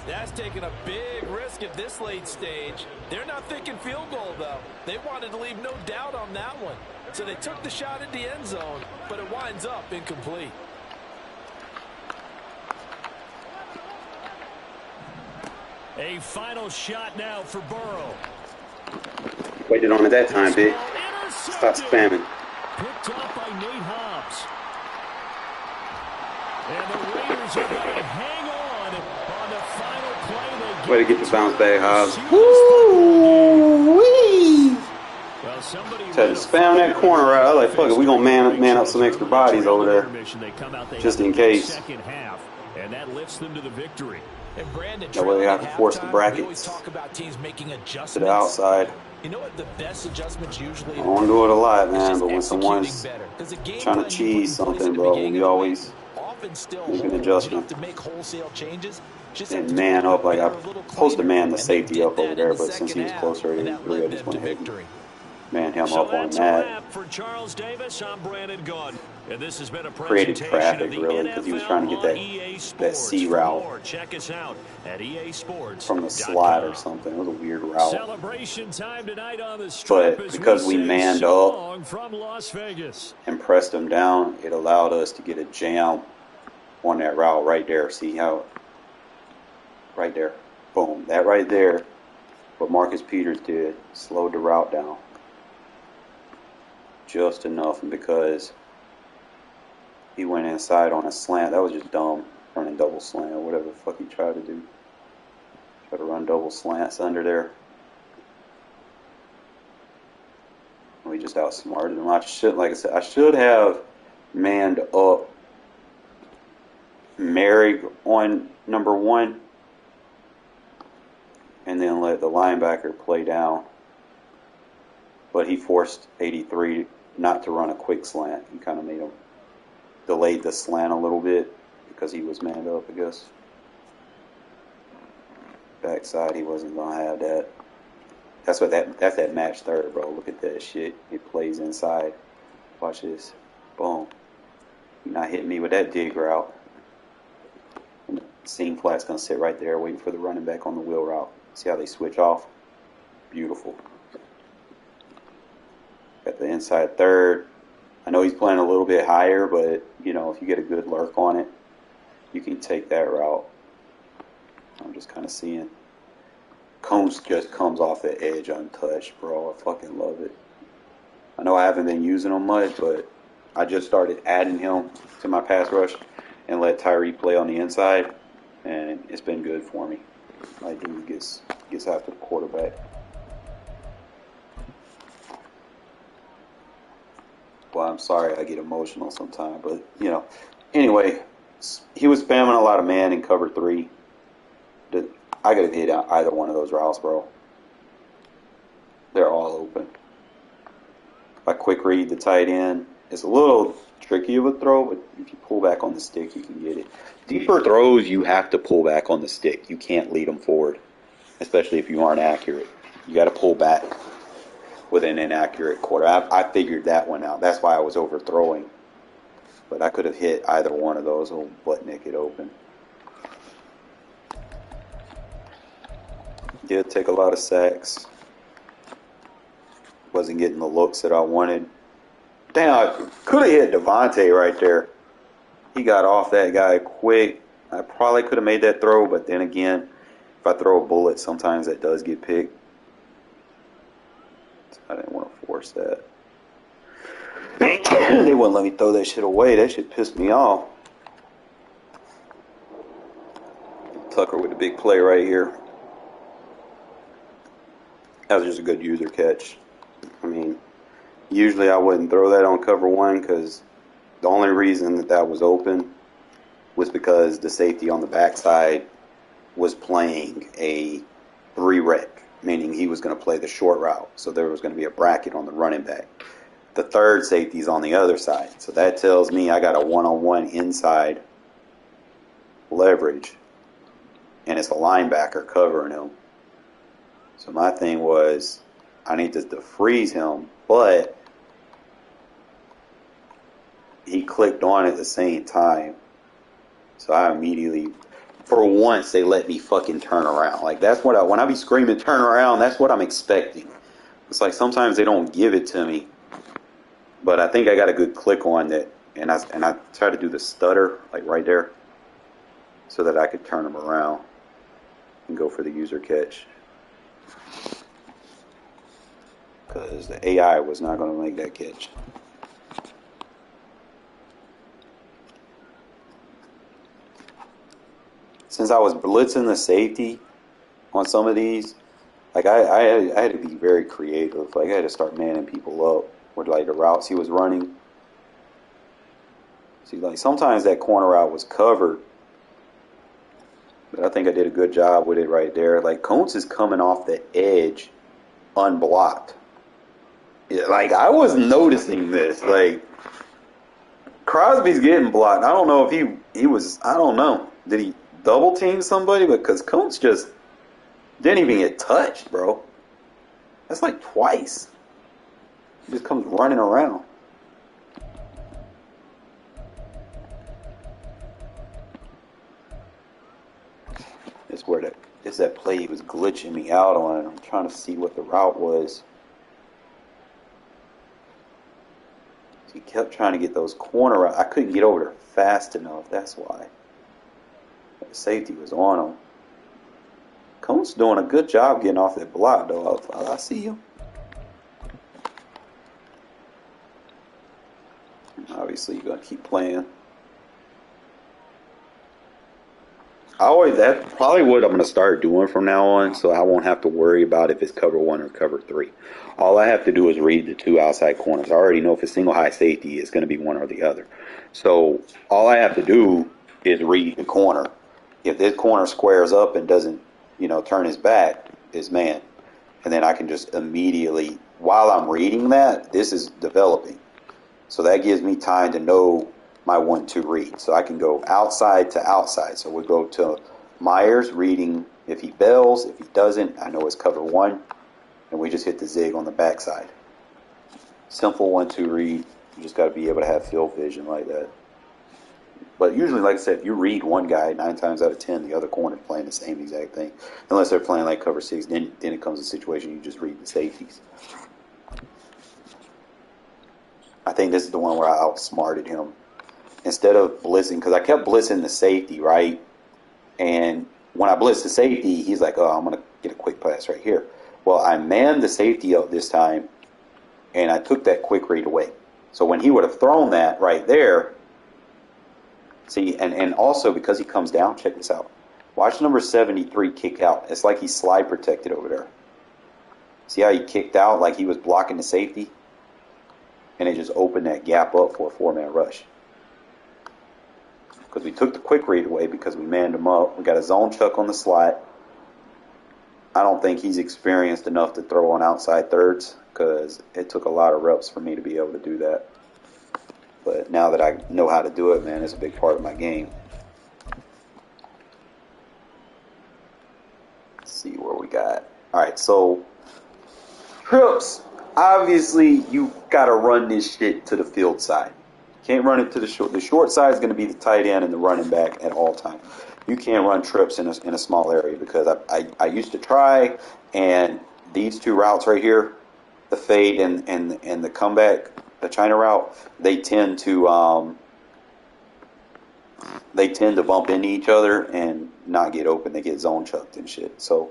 That's taking a big risk at this late stage. They're not thinking field goal, though. They wanted to leave no doubt on that one. So they took the shot at the end zone, but it winds up incomplete. A final shot now for Burrow. Waited on it that time, big. Stop spamming. Picked up by Nate Hobbs. And the Raiders are going to hang on the final play. They Way to get the bounce back, Hobbs. Woo-wee! Well, somebody Tried to spam that corner right. I was like, fuck it, we gonna man up some extra bodies over there. Just in case. Second half, and that lifts them to the victory. And Brandon, That way they have to force the we brackets always talk about teams making adjustments. to the outside. You know what the best adjustments usually I don't do it a lot, man, It's but when just someone's executing better. 'Cause the game trying to plan you put in cheese place at something, the bro, beginning we of the always game often still make an holds. You don't adjustment. have to make wholesale changes. Just have And to man do it up, like I a little supposed to cleaner. man the And they safety did up over that there, in the but since he second was half, closer, and he that really led just them went to ahead and victory. man him So up on that's a that. wrap for Charles Davis. I'm Brandon Gunn. And this has been a Created presentation traffic, of the really, because he was NFL trying to get on that- EA that Sports. C For route more, check us out at EA Sports. From the slide or something. It was a weird route. Celebration time tonight on the Strip. But as because we say manned so up long from Las Vegas. and pressed him down, it allowed us to get a jam on that route right there. See how? Right there. Boom. That right there, what Marcus Peters did, slowed the route down. Just enough, and because he went inside on a slant, that was just dumb. Running double slant or whatever the fuck he tried to do. Try to run double slants under there. We just outsmarted him. I should, like I said, I should have manned up Merrick on number one, and then let the linebacker play down. But he forced 83 not to run a quick slant. He kind of made him delayed the slant a little bit because he was manned up, I guess. Backside, he wasn't gonna have that. That's that match third, bro. Look at that shit. It plays inside. Watch this. Boom. You're not hitting me with that dig route. And the seam flat's gonna sit right there waiting for the running back on the wheel route. See how they switch off? Beautiful. Got the inside third. I know he's playing a little bit higher, but you know, if you get a good lurk on it, you can take that route. I'm just kind of seeing. Combs just comes off the edge untouched, bro. I fucking love it. I know I haven't been using him much, but I just started adding him to my pass rush and let Tyree play on the inside. and it's been good for me. My dude gets after the quarterback. Well, I'm sorry I get emotional sometimes, but anyway, he was spamming a lot of man in cover 3. I could have hit either one of those routes, bro. They're all open. If I quick read the tight end, it's a little tricky of a throw, but if you pull back on the stick, you can get it. Deeper throws, you have to pull back on the stick. You can't lead them forward, especially if you aren't accurate. You got to pull back with an inaccurate quarter. I figured that one out. That's why I was overthrowing. But I could have hit either one of those or butt naked open. Did take a lot of sacks. Wasn't getting the looks that I wanted. Damn, I could have hit Devontae right there. He got off that guy quick. I probably could have made that throw, but then again, if I throw a bullet, sometimes that does get picked. I didn't want to force that. They wouldn't let me throw that shit away. That shit pissed me off. Tucker with the big play right here. That was just a good user catch. I mean, usually I wouldn't throw that on cover 1 because the only reason that was open was because the safety on the backside was playing a 3-rec, meaning he was going to play the short route. So there was going to be a bracket on the running back. The third safety's on the other side. So that tells me I got a one-on-one inside leverage, and it's a linebacker covering him. So my thing was, I need to freeze him, but he clicked on at the same time. So I immediately, for once, they let me fucking turn around. Like, that's what when I be screaming, turn around, that's what I'm expecting. It's like sometimes they don't give it to me. But I think I got a good click on that, and I tried to do the stutter, like right there, so that I could turn him around and go for the user catch. Because the AI was not going to make that catch. Since I was blitzing the safety on some of these, like I had to be very creative. Like I had to start manning people up with like the routes he was running. See, like sometimes that corner route was covered, but I think I did a good job with it right there. Like Kuntz is coming off the edge unblocked. Like I was noticing this. Like Crosby's getting blocked. I don't know if he was. I don't know. Did he double team somebody? Because Kuntz just didn't even get touched, bro. That's like twice. He just comes running around. It's that play he was glitching me out on. I'm trying to see what the route was. So he kept trying to get those corner routes. I couldn't get over there fast enough. That's why. The safety was on him. Kuntz doing a good job getting off that block, though. I see you. Obviously, you're going to keep playing. That's probably what I'm going to start doing from now on, so I won't have to worry about if it's cover 1 or cover 3. All I have to do is read the 2 outside corners. I already know if it's single high safety, it's going to be one or the other. So all I have to do is read the corner. If this corner squares up and doesn't, turn his back, is man. And then I can just immediately, while I'm reading that, this is developing. So that gives me time to know my 1-2 read. So I can go outside to outside. So we go to Myers reading if he bails. If he doesn't, I know it's cover 1. And we just hit the zig on the backside. Simple 1-2 read. You just got to be able to have field vision like that. But usually, like I said, if you read one guy, 9 times out of 10, the other corner is playing the same exact thing. Unless they're playing like cover 6, then it comes to a situation you just read the safeties. I think this is the one where I outsmarted him. Instead of blitzing, because I kept blitzing the safety, right? And when I blitzed the safety, he's like, oh, I'm going to get a quick pass right here. Well, I manned the safety up this time, and I took that quick read away. So when he would have thrown that right there, see, and also because he comes down, check this out. Watch number 73 kick out. It's like he's slide protected over there. See how he kicked out like he was blocking the safety? And it just opened that gap up for a 4-man rush. Because we took the quick read away because we manned him up. We got a zone chuck on the slot. I don't think he's experienced enough to throw on outside thirds because it took a lot of reps for me to be able to do that. But now that I know how to do it, man, it's a big part of my game. Let's see where we got. All right, so trips. Obviously, you got to run this shit to the field side. Can't run it to the short. The short side is going to be the tight end and the running back at all times. You can't run trips in a small area because I used to try, and these two routes right here, the fade and the comeback, the China route, they tend to bump into each other and not get open. They get zone chucked and shit. So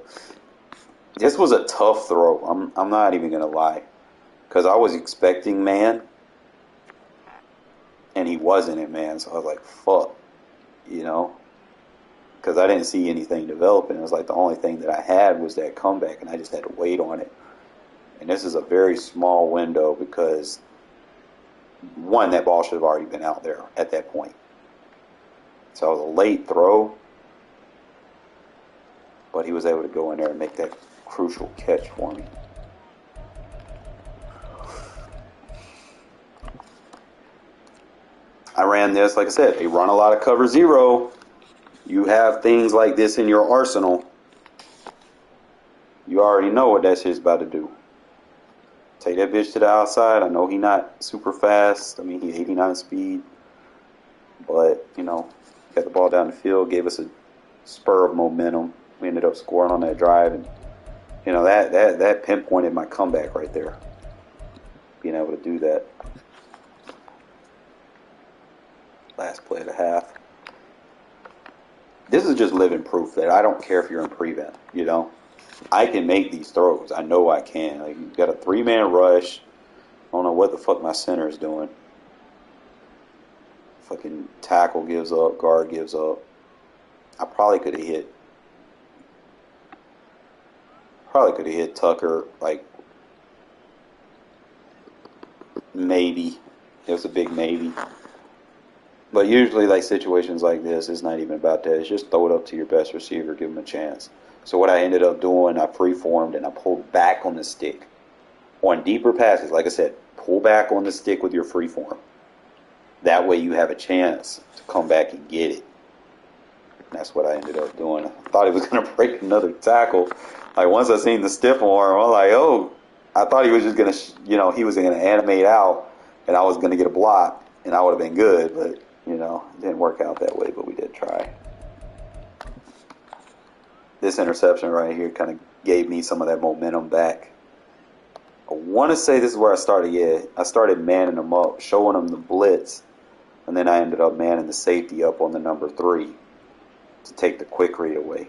this was a tough throw. I'm not even gonna lie, because I was expecting man, and he wasn't in man. So I was like, fuck, you know. Because I didn't see anything developing. It was like the only thing that I had was that comeback, and I just had to wait on it. And this is a very small window because, one, that ball should have already been out there at that point. So it was a late throw, but he was able to go in there and make that crucial catch for me. I ran this, like I said, they run a lot of cover zero. You have things like this in your arsenal. You already know what that shit's about to do. Take that bitch to the outside. I know he not super fast. I mean, he's 89 speed. But, you know, got the ball down the field, gave us a spur of momentum. We ended up scoring on that drive. And, you know, that pinpointed my comeback right there. Being able to do that. Last play of the half. This is just living proof that I don't care if you're in prevent, you know. I can make these throws. I know I can. Like, you've got a 3-man rush. I don't know what the fuck my center is doing. Fucking tackle gives up. Guard gives up. I probably could have hit. Tucker, like, maybe. It was a big maybe. But usually, like, situations like this, it's not even about that. It's just throw it up to your best receiver, give him a chance. So what I ended up doing, I free-formed and I pulled back on the stick. On deeper passes, like I said, pull back on the stick with your free-form. That way you have a chance to come back and get it. And that's what I ended up doing. I thought he was going to break another tackle. Like, once I seen the stiff arm, I'm like, oh, I thought he was just going to, he was going to animate out and I was going to get a block and I would have been good, but you know, it didn't work out that way, but we did try. This interception right here kind of gave me some of that momentum back. I want to say this is where I started. Yeah, I started manning them up, showing them the blitz, and then I ended up manning the safety up on the number 3 to take the quick read away.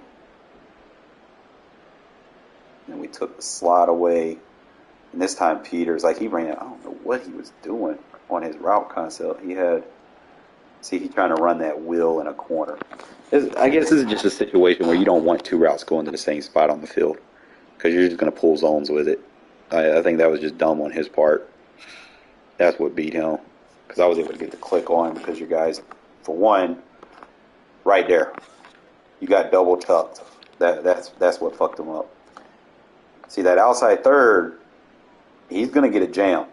And we took the slot away. And this time Peters, like, he ran, I don't know what he was doing on his route concept. He's trying to run that wheel in a corner. I guess this is just a situation where you don't want 2 routes going to the same spot on the field because you're just going to pull zones with it. I think that was just dumb on his part. That's what beat him because I was able to get the click on because you guys, for one, right there, you got double chucked. That's what fucked him up. See, that outside third, he's going to get a jam.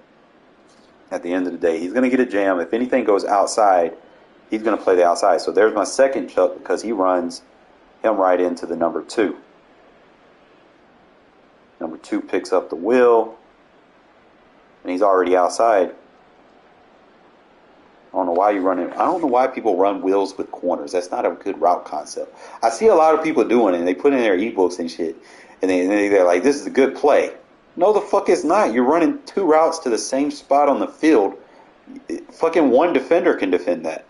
At the end of the day, he's going to get a jam. If anything goes outside, he's going to play the outside. So there's my second chuck because he runs him right into the number 2. Number 2 picks up the wheel, and he's already outside. I don't know why I don't know why people run wheels with corners. That's not a good route concept. I see a lot of people doing it, and they put in their ebooks and shit, and they're like, this is a good play. No, the fuck it's not. You're running 2 routes to the same spot on the field. Fucking one defender can defend that.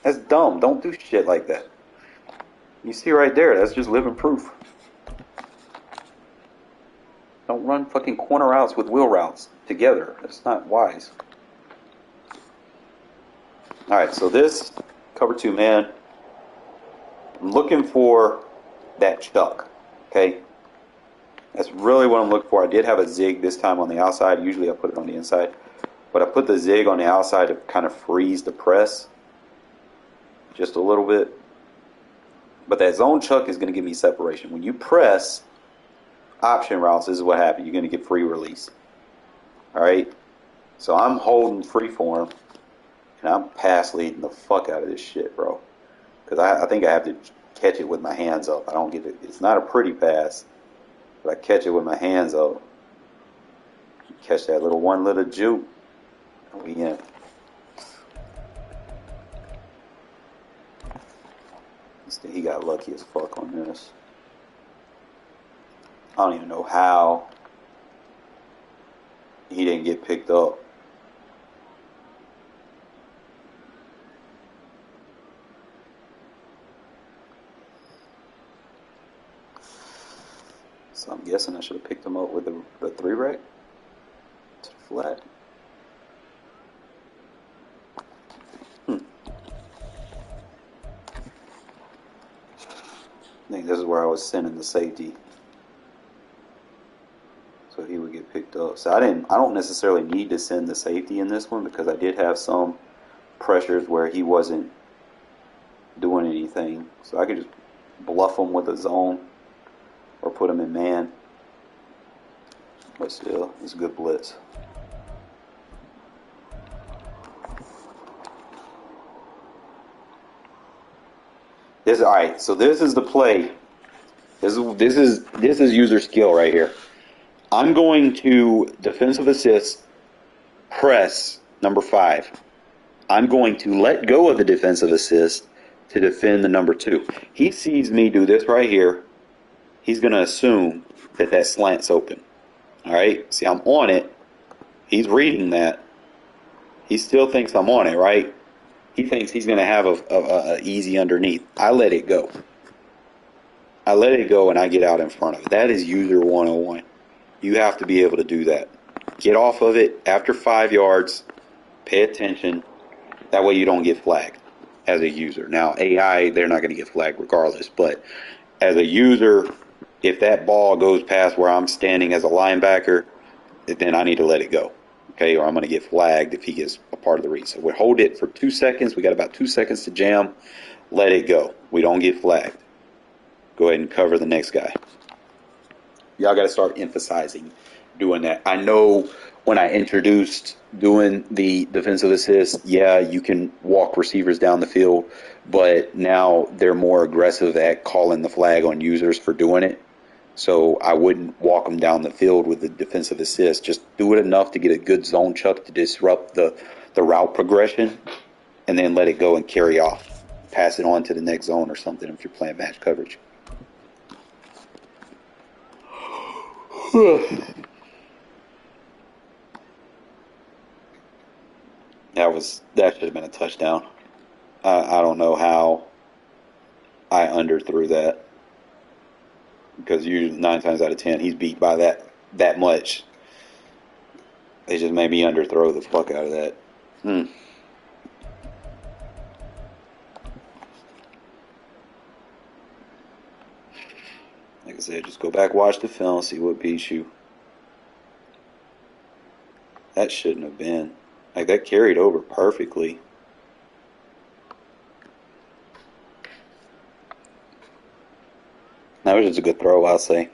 That's dumb. Don't do shit like that. You see right there, that's just living proof. Don't run fucking corner routes with wheel routes together. That's not wise. Alright, so this, cover 2 man. I'm looking for that chuck. Okay? That's really what I'm looking for. I did have a zig this time on the outside. Usually I put it on the inside. But I put the zig on the outside to kind of freeze the press just a little bit. But that zone chuck is going to give me separation. When you press option routes, this is what happens. You're going to get free release. Alright? So I'm holding free form, and I'm pass leading the fuck out of this shit, bro. Because I think I have to catch it with my hands up. I don't get it. It's not a pretty pass, but I catch it with my hands up. Catch that one little juke, and we in. He got lucky as fuck on this. I don't even know how he didn't get picked up. So I'm guessing I should have picked him up with the 3-rack to the flat. I think this is where I was sending the safety, so he would get picked up. So I don't necessarily need to send the safety in this one because I did have some pressures where he wasn't doing anything. So I could just bluff him with a zone or put him in man. But still, it's a good blitz. All right, so this is the play. This is user skill right here. I'm going to defensive assist, press number 5. I'm going to let go of the defensive assist to defend the number 2. He sees me do this right here. He's going to assume that slant's open. All right, see, I'm on it. He's reading that. He still thinks I'm on it, right? He thinks he's going to have a easy underneath. I let it go. I let it go and I get out in front of it. That is user 101. You have to be able to do that. Get off of it after 5 yards. Pay attention. That way you don't get flagged as a user. Now, AI, they're not going to get flagged regardless. But as a user, if that ball goes past where I'm standing as a linebacker, then I need to let it go. Okay, or I'm going to get flagged if he gets a part of the read. So we hold it for 2 seconds. We got about 2 seconds to jam. Let it go. We don't get flagged. Go ahead and cover the next guy. Y'all got to start emphasizing doing that. I know when I introduced doing the defensive assist, yeah, you can walk receivers down the field, but now they're more aggressive at calling the flag on users for doing it. So I wouldn't walk them down the field with the defensive assist. Just do it enough to get a good zone chuck to disrupt the route progression, and then let it go and carry off. Pass it on to the next zone or something if you're playing match coverage. That should have been a touchdown. I don't know how I underthrew that. Because usually 9 times out of 10, he's beat by that much. They just made me underthrow the fuck out of that. Like I said, just go back, watch the film, see what beats you. That shouldn't have been. Like, that carried over perfectly. That was just a good throw, I'll say.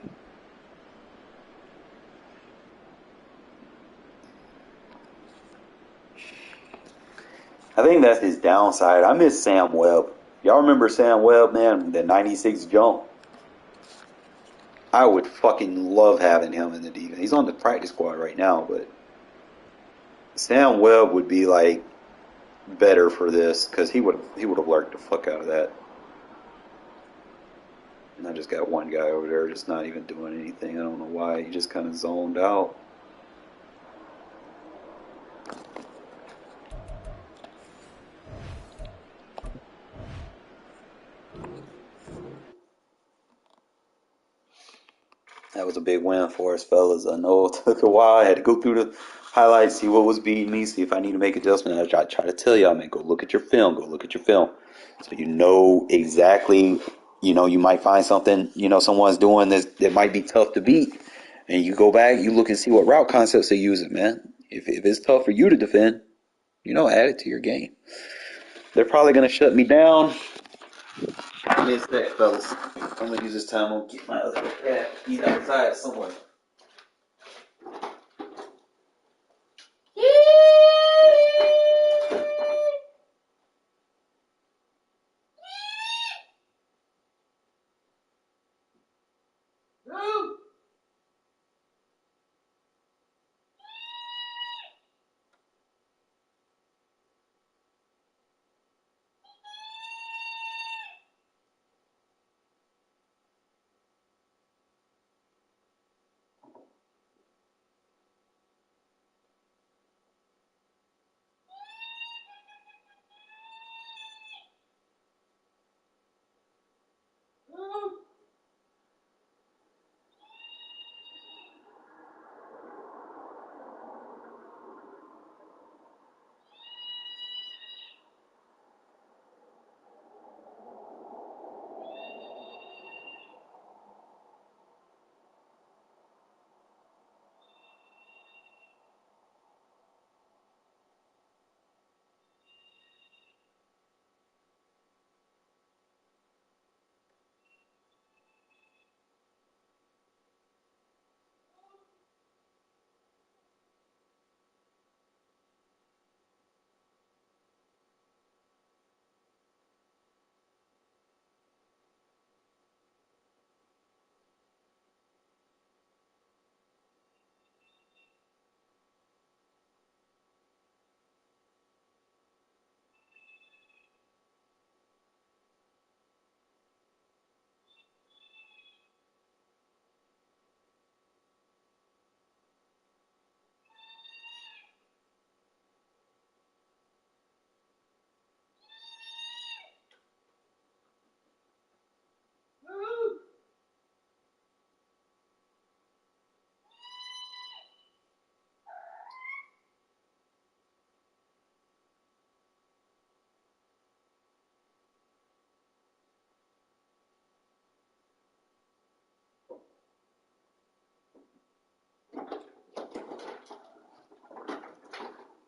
I think that's his downside. I miss Sam Webb. Y'all remember Sam Webb, man? The 96 jump. I would fucking love having him in the defense. He's on the practice squad right now, but Sam Webb would be like better for this because he would have lurked the fuck out of that. And I just got one guy over there just not even doing anything. I don't know why. He just kind of zoned out. That was a big win for us, fellas. I know it took a while. I had to go through the highlights, see what was beating me, see if I need to make adjustments. I try to tell y'all, man, go look at your film. Go look at your film. So you know exactly, You might find something, someone's doing this that might be tough to beat. And you go back, you look and see what route concepts they're using, man. If it's tough for you to defend, add it to your game. They're probably going to shut me down. Give me a sec, fellas. I'm going to use this time. I'm going to get my other cat. He's outside somewhere.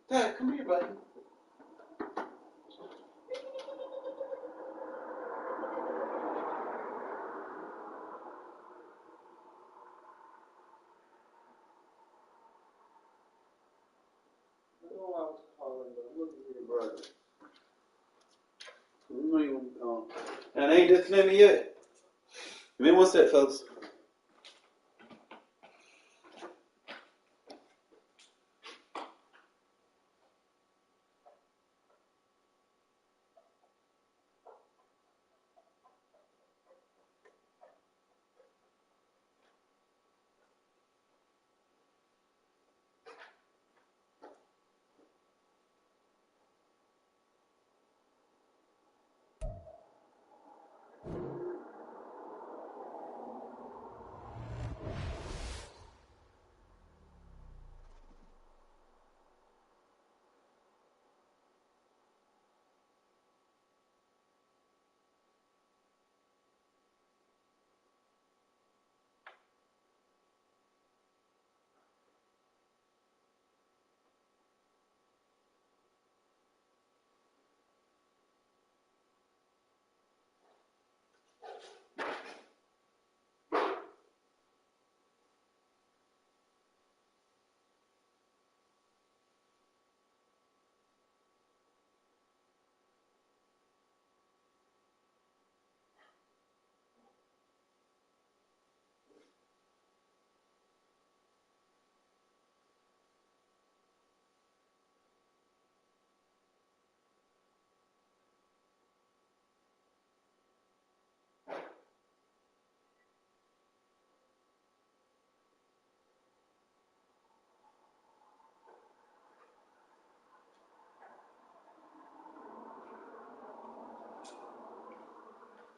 Dad, come here, buddy. I was calling, but look at your brother. And they ain't disconnected me yet. Give me one sec, folks.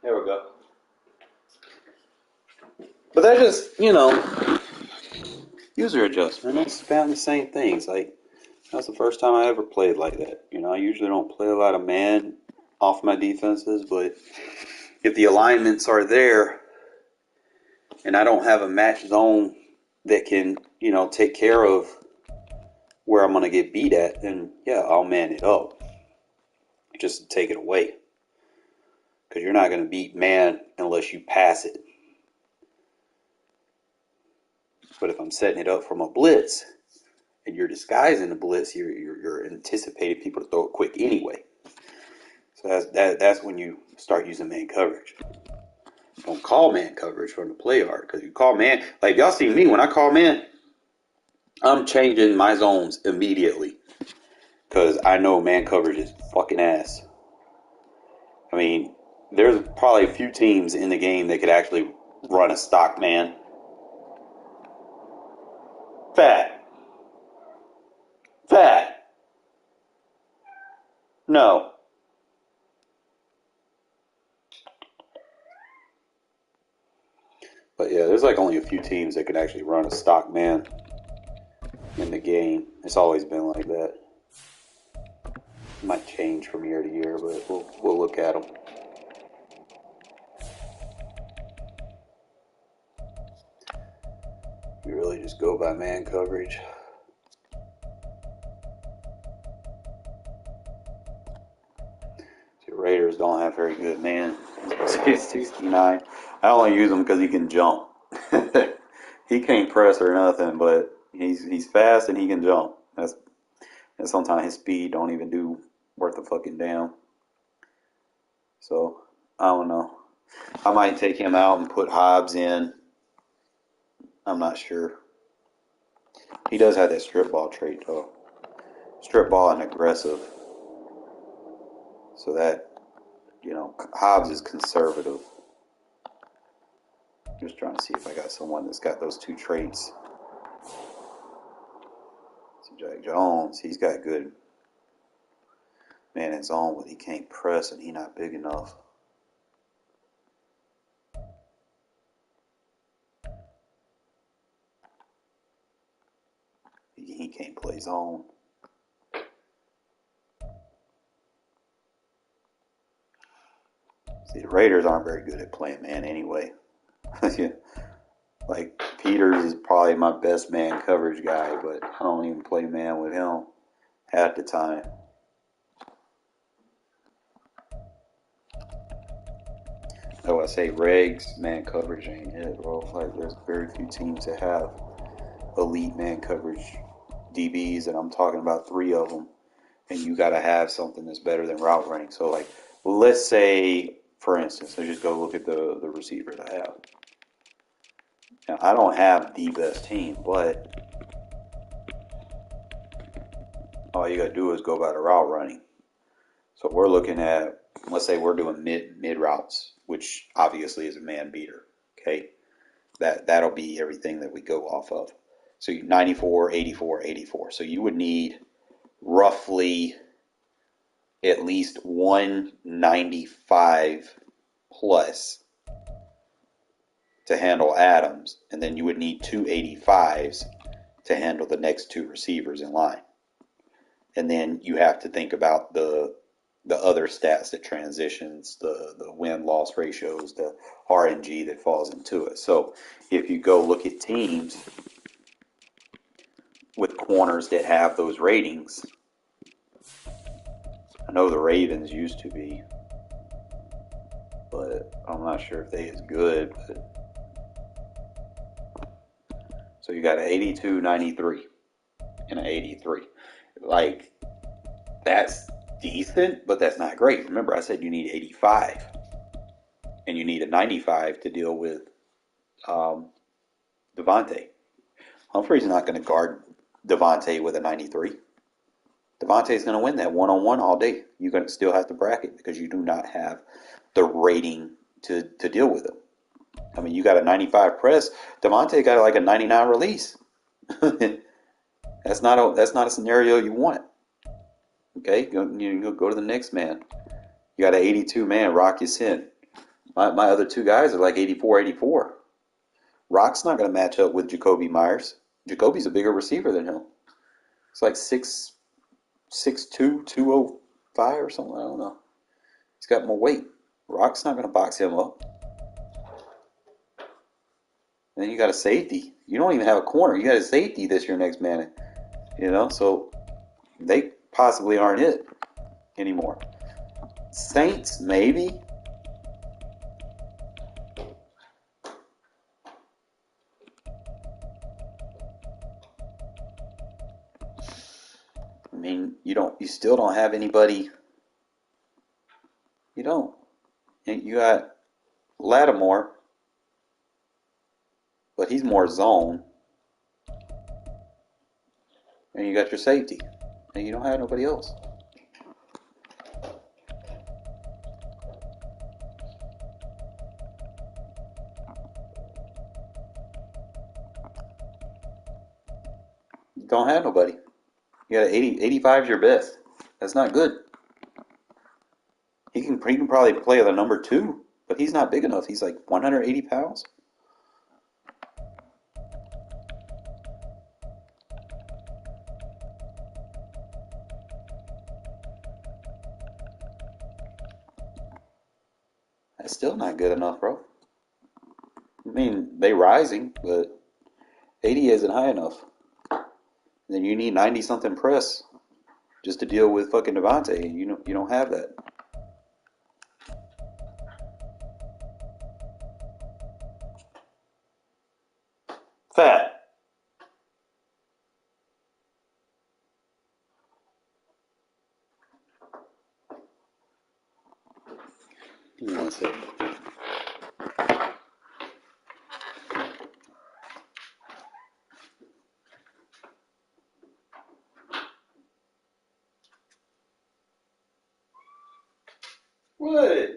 There we go. But that just, user adjustment. That's found the same things. Like, that's the first time I ever played like that. I usually don't play a lot of man off my defenses, but if the alignments are there and I don't have a match zone that can, take care of where I'm going to get beat at, then yeah, I'll man it up just to take it away. Because you're not going to beat man unless you pass it. But if I'm setting it up from a blitz and you're disguising the blitz, you're anticipating people to throw it quick anyway. So that's when you start using man coverage. Don't call man coverage from the play art, because you call man, like y'all see me when I call man, I'm changing my zones immediately because I know man coverage is fucking ass. I mean, there's probably a few teams in the game that could actually run a stock man. Fat. No. But yeah, there's like only a few teams that could actually run a stock man in the game. It's always been like that. It might change from year to year, but we'll look at them. You really just go by man coverage. The Raiders don't have very good man. 69. I only use him because he can jump. He can't press or nothing, but he's fast and he can jump. And sometimes his speed don't even do worth a fucking damn. So I don't know. I might take him out and put Hobbs in. I'm not sure. He does have that strip ball trait though. Strip ball and aggressive. So that, Hobbs is conservative. Just trying to see if I got someone that's got those two traits. So Jack Jones, he's got good man in zone, but he can't press and he's not big enough. He can't play zone. See, the Raiders aren't very good at playing man anyway. Like, Peters is probably my best man coverage guy, but I don't even play man with him half the time. So I say regs, man coverage ain't it, bro. Like, there's very few teams that have elite man coverage DBs, and I'm talking about 3 of them. And you got to have something that's better than route running. So, like, let's say, for instance, let's just go look at the receivers I have. Now, I don't have the best team, but all you got to do is go by the route running. So we're looking at, let's say we're doing mid routes, which obviously is a man beater. Okay, that'll be everything that we go off of. So 94, 84, 84. So you would need roughly at least 195 plus to handle Adams, and then you would need 285s to handle the next 2 receivers in line. And then you have to think about the other stats that transitions, the win-loss ratios, the RNG that falls into it. So if you go look at teams with corners that have those ratings, I know the Ravens used to be, but I'm not sure if they as good. So you got an 82, 93, and an 83. Like, that's decent, but that's not great. Remember, I said you need 85, and you need a 95 to deal with Devontae. Humphrey's not going to guard Devontae with a 93. Devontae's going to win that one-on-one all day. You're going to still have to bracket because you do not have the rating to deal with him. I mean, you got a 95 press. Devontae got like a 99 release. That's not a scenario you want. Okay, you go to the next man. You got an 82 man, Rock Ya-Sin. My other 2 guys are like 84, 84. Rock's not going to match up with Jacoby Myers. Jacoby's a bigger receiver than him. It's like 6'2", 205 or something. I don't know. He's got more weight. Rock's not going to box him up. And then you got a safety. You don't even have a corner. You got a safety that's your next man. So they possibly aren't it anymore. Saints, maybe. I mean, you still don't have anybody. You don't. And you got Lattimore, but he's more zone. And you got your safety. And you don't have nobody else. You don't have nobody. You got 85 is your best. That's not good. He can probably play the number 2, but he's not big enough. He's like 180 pounds. That's still not good enough, bro. I mean, they rising, but 80 isn't high enough. And then you need 90-something press just to deal with fucking Devontae. You don't have that. Fat. Give me one second. What?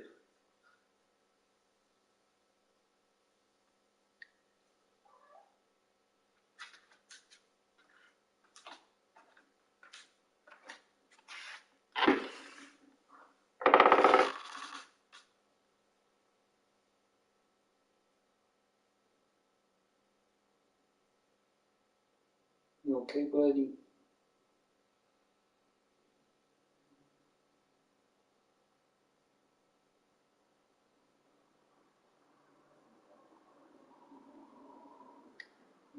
You okay, buddy?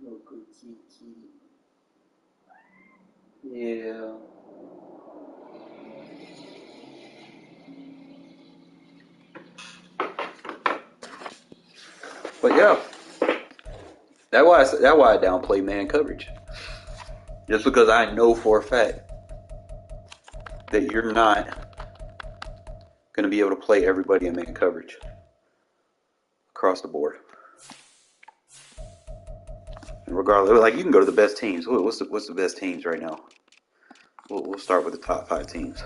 No good kitty. Yeah. But yeah, that's why I downplay man coverage. Just because I know for a fact that you're not going to be able to play everybody in man coverage across the board. And regardless, like you can go to the best teams. What's the best teams right now? We'll start with the top 5 teams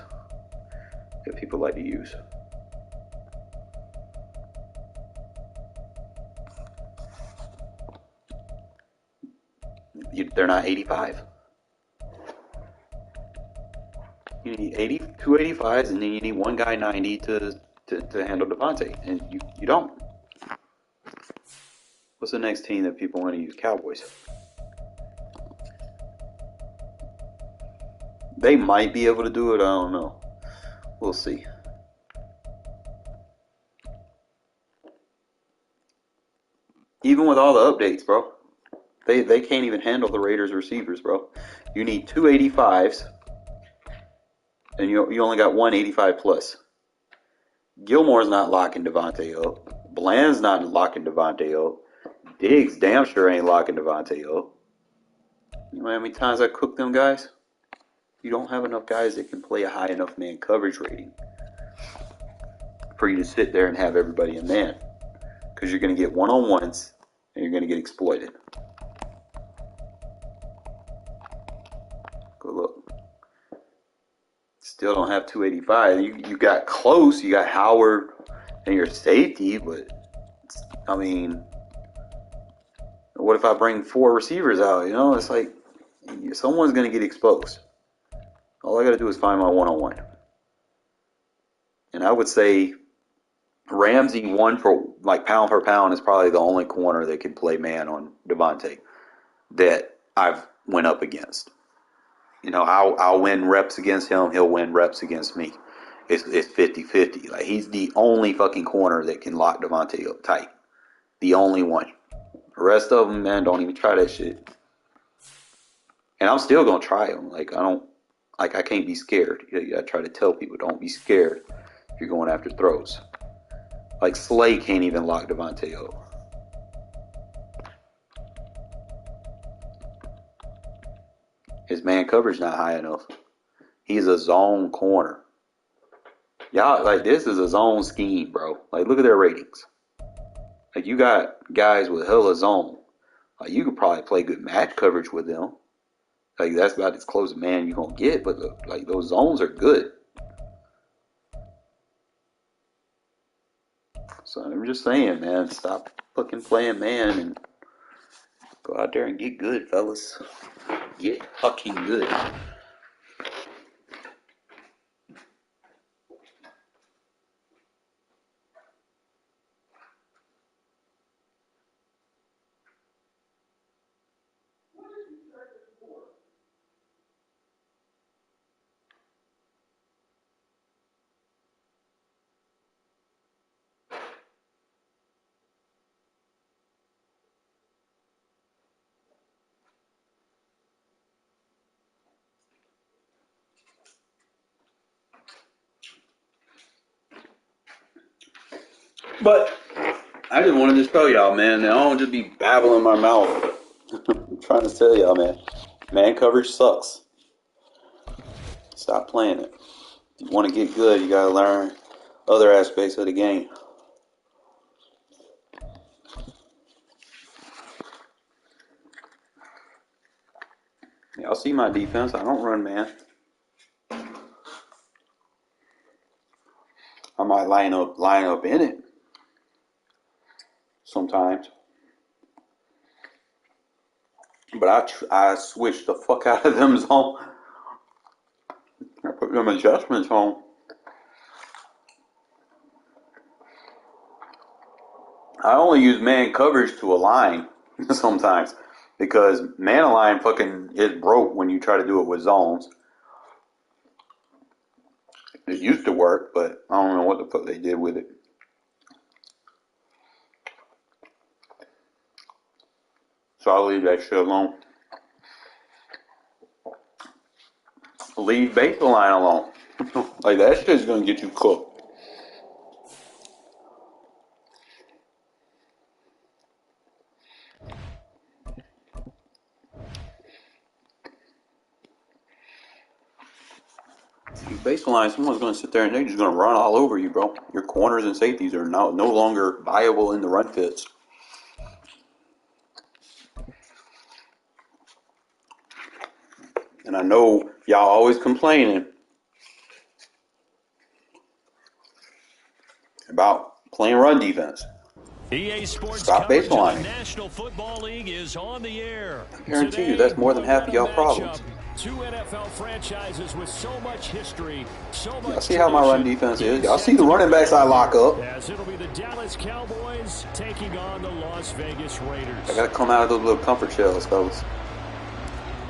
that people like to use. They're not 85. You need 2 85s, and then you need one guy 90 to handle Devontae, and you don't. What's the next team that people want to use? Cowboys. They might be able to do it. I don't know. We'll see. Even with all the updates, bro, they can't even handle the Raiders receivers, bro. You need 2 85s, and you only got 1 85 plus. Gilmore's not locking Devontae up. Bland's not locking Devontae up. Diggs damn sure ain't locking Devontae up. You know how many times I cooked them guys? You don't have enough guys that can play a high enough man coverage rating for you to sit there and have everybody in man. Because you're going to get one-on-ones and you're going to get exploited. Go look. Still don't have 285. You got close. You got Howard and your safety, but I mean, what if I bring 4 receivers out? It's like someone's going to get exposed. All I got to do is find my one-on-one. And I would say Ramsey, one for like pound for pound, is probably the only corner that can play man on Devontae that I've went up against. I'll win reps against him. He'll win reps against me. it's 50-50. Like, he's the only fucking corner that can lock Devontae up tight. The only one. The rest of them, man, don't even try that shit. And I'm still gonna try them. Like, I can't be scared. You gotta try to tell people, don't be scared if you're going after throws. Like, Slay can't even lock Devontae up. His man coverage not high enough. He's a zone corner. Y'all, like, this is a zone scheme, bro. Like, look at their ratings. Like, you got guys with hella zone. Like, you could probably play good match coverage with them. Like, that's about as close a man you're gonna get, but like, those zones are good. So I'm just saying, man, stop fucking playing man and go out there and get good, fellas. Get fucking good. But I just wanted to show y'all, man. I don't just be babbling my mouth. I'm trying to tell y'all, man. Man coverage sucks. Stop playing it. If you want to get good, you gotta learn other aspects of the game. Y'all see my defense. I don't run man. I might line up in it sometimes. But I switch the fuck out of them zone. I put them adjustments on. I only use man coverage to align sometimes because man align fucking is broke when you try to do it with zones. It used to work, but I don't know what the fuck they did with it. So I'll leave that shit alone. Leave baseline alone. Like, that shit's gonna get you cooked. Baseline, someone's going to sit there and they're just going to run all over you, bro. Your corners and safeties are no longer viable in the run fits. And I know y'all always complaining about playing run defense. EA Sports Stop baselining. National Football League is on the air. I guarantee you that's more than half of y'all problems. Two NFL franchises with so much history, so much. Y'all see how my run defense is? Y'all see the running backs I lock up? As it'll be the Dallas Cowboys taking on the Las Vegas Raiders. I gotta come out of those little comfort shells, fellas.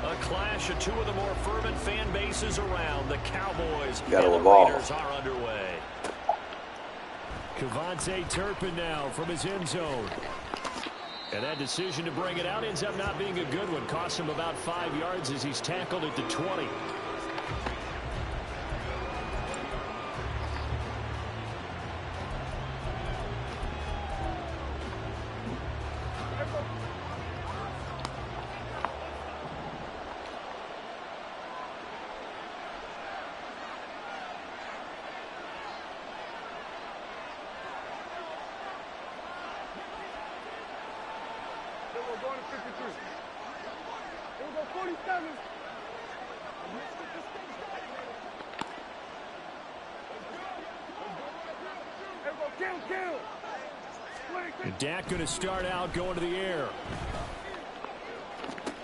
A clash of two of the more fervent fan bases around. The Cowboys and Gotta the evolve. Raiders are underway. Kevontae Turpin now from his end zone. And that decision to bring it out ends up not being a good one. Cost him about 5 yards as he's tackled at the 20. Going to 52. We'll go 47. And Dak going to start out going to the air.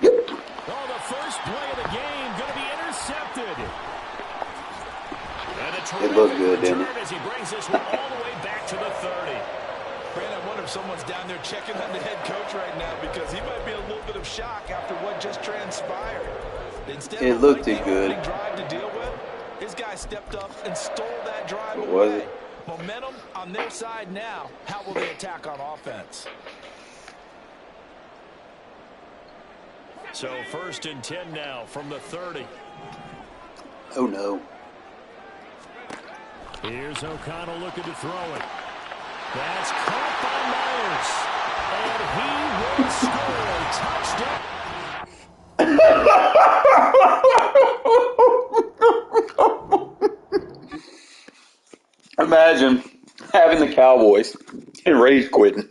Oh, the first play of the game going to be intercepted. And It looked good, didn't it? As he brings this one all the way back to the 30. Brandon, I wonder if someone's down there checking on the head coach right now because he might be in a little bit of shock after what just transpired. Instead It of looked a good. drive to deal with, His guy stepped up and stole that drive What was away. it? Momentum on their side now. How will they attack on offense? So 1st and 10 now from the 30. Oh, no. Here's O'Connell looking to throw it. That's caught by Myers. And he will score. Touchdown. Imagine having the Cowboys and Rage quitting.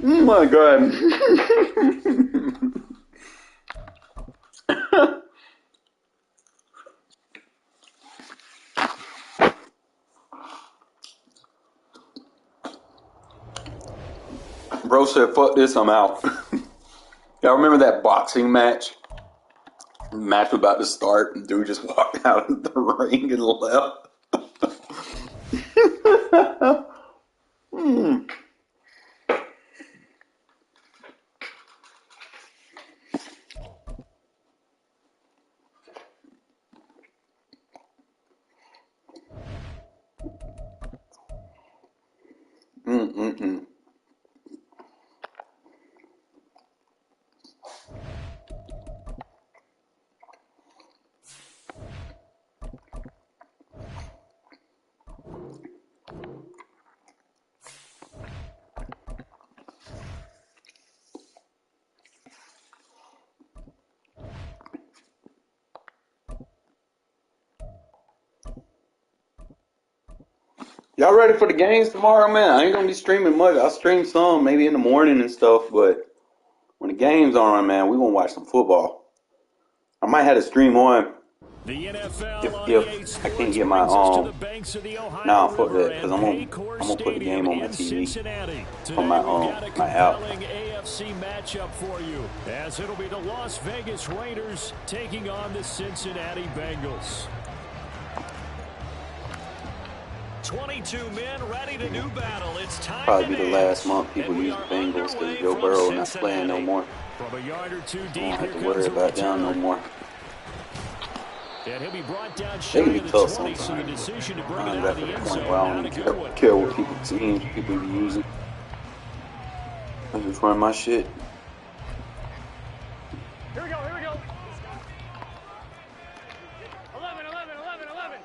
Oh my God. Bro said, fuck this, I'm out. Y'all remember that boxing match? The match was about to start, and dude just walked out of the ring and left. Y'all ready for the games tomorrow, man? I ain't gonna be streaming much. I'll stream some, maybe in the morning and stuff, but when the game's on, man, we gonna watch some football. I might have to stream on The NFL if I can't get my no, fuck that, because I'm gonna put the game on my TV on my my app. AFC matchup for you, as it'll be the Las Vegas Raiders taking on the Cincinnati Bengals. 22 men ready to do battle. It's time. Probably be the last month people use Bengals because Joe Burrow not playing no more. From a yard or two deep, I don't have to worry about them no more. And he'll be brought down They can be the tough 20, sometimes. so the decision to bring I'm it back out to of the the end point zone. where I don't even care what people be using. I just run my shit. Here we go, here we go. 11.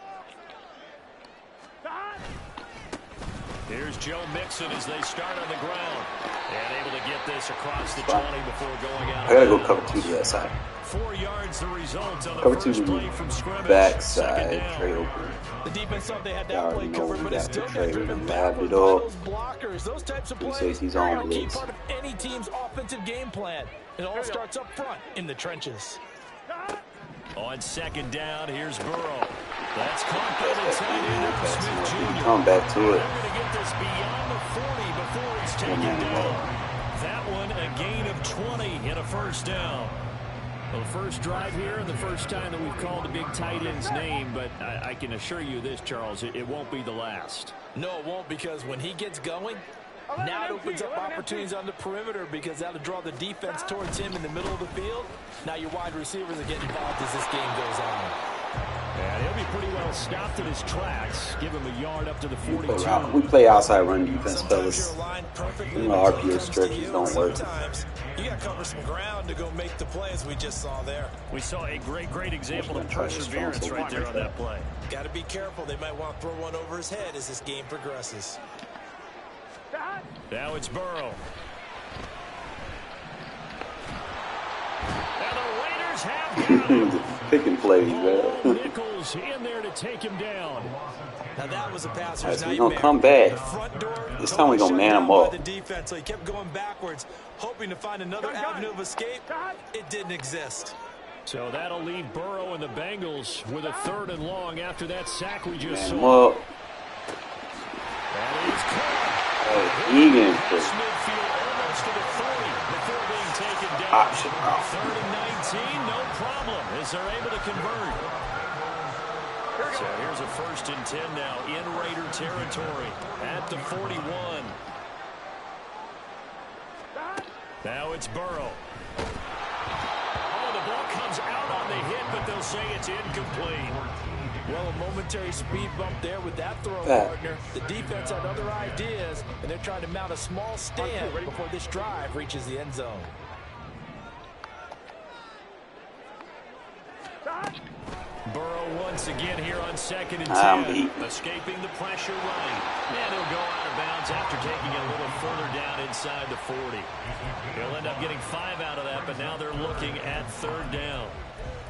Here's Joe Mixon as they start on the ground. And able to get this across the 20 before going out. I gotta go cover 2 to that side. 4 yards the result on the Cover 2 first to play the from scrimmage. backside, trade open. The defense thought they had Y'all that already play know covered, we but it's got the still got trade driven and backwards lapped it by up. those blockers. Those types of Three plays safeties are on a key blitz. part of any team's offensive game plan. It all starts up front in the trenches. On second down, here's Burrow. That's caught by the tight end, Smith Jr. Come back to it. They're going to get this beyond the 40 before it's taken down. That one, a gain of 20 and a first down. Well, the first drive here and the first time that we've called the big tight end's name, but I can assure you this, Charles, it won't be the last. No, it won't, because when he gets going, now it opens up opportunities on the perimeter because that'll draw the defense towards him in the middle of the field. Now your wide receivers are getting involved as this game goes on. And he'll be pretty well stopped in his tracks. Give him a yard up to the 42. We play outside run defense, Sometimes fellas. you're aligned perfectly, You know, but RPO when it comes to stretches you, don't work. sometimes you got to cover some ground to go make the play, as we just saw there. We saw a great example of perseverance right there on that play. Got to be careful. They might want to throw one over his head as this game progresses. Now it's Burrow. And the Raiders have got him. Picking plays, man. Nichols in there to take him down. Now that was a passer's Alright, so we're nightmare. gonna come back. The front door This time we're gonna totally man shut him down up. by the defense, so he kept going backwards, hoping to find another avenue of escape. It didn't exist. So that'll leave Burrow and the Bengals with a 3rd and long after that sack we just Man, saw. well, That is caught. Egan Pass midfield almost to the 40 before being taken down. option. 3rd and 19, no problem, as they're able to convert. So here's a 1st and 10 now in Raider territory at the 41. Now it's Burrow. Oh, the ball comes out on the hit, but they'll say it's incomplete. Well, a momentary speed bump there with that throw, partner. The defense had other ideas, and they're trying to mount a small stand before this drive reaches the end zone. Burrow once again here on 2nd and 10. Escaping the pressure right. And he'll go out of bounds after taking it a little further down inside the 40. He'll end up getting 5 out of that, but now they're looking at 3rd down.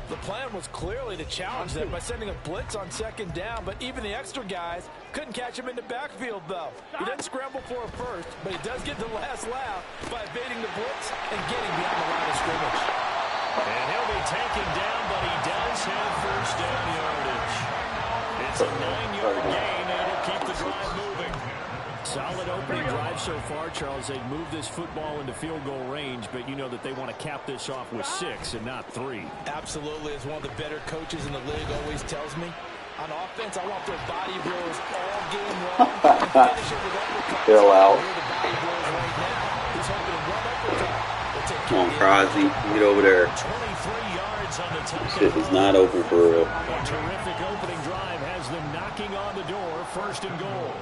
The plan was clearly to challenge them by sending a blitz on 2nd down, but even the extra guys couldn't catch him in the backfield, though. He doesn't scramble for a first, but he does get the last laugh by evading the blitz and getting beyond the line of scrimmage. And he'll be taken down, but he does have 1st down yardage. It's a 9-yard gain, and it'll keep the drive moving. Solid opening drive so far, Charles. They've moved this football into field goal range, but you know that they want to cap this off with 6 and not 3. Absolutely. As one of the better coaches in the league always tells me, on offense, I want their body blows all game long and finish it with uppercuts. Fill out. The body blows right now. He's hoping to run uppercut. Come on, Crosby, get over there. 23 yards on the touchdown. Shit is not open for real. A terrific opening drive has them knocking on the door. 1st and goal.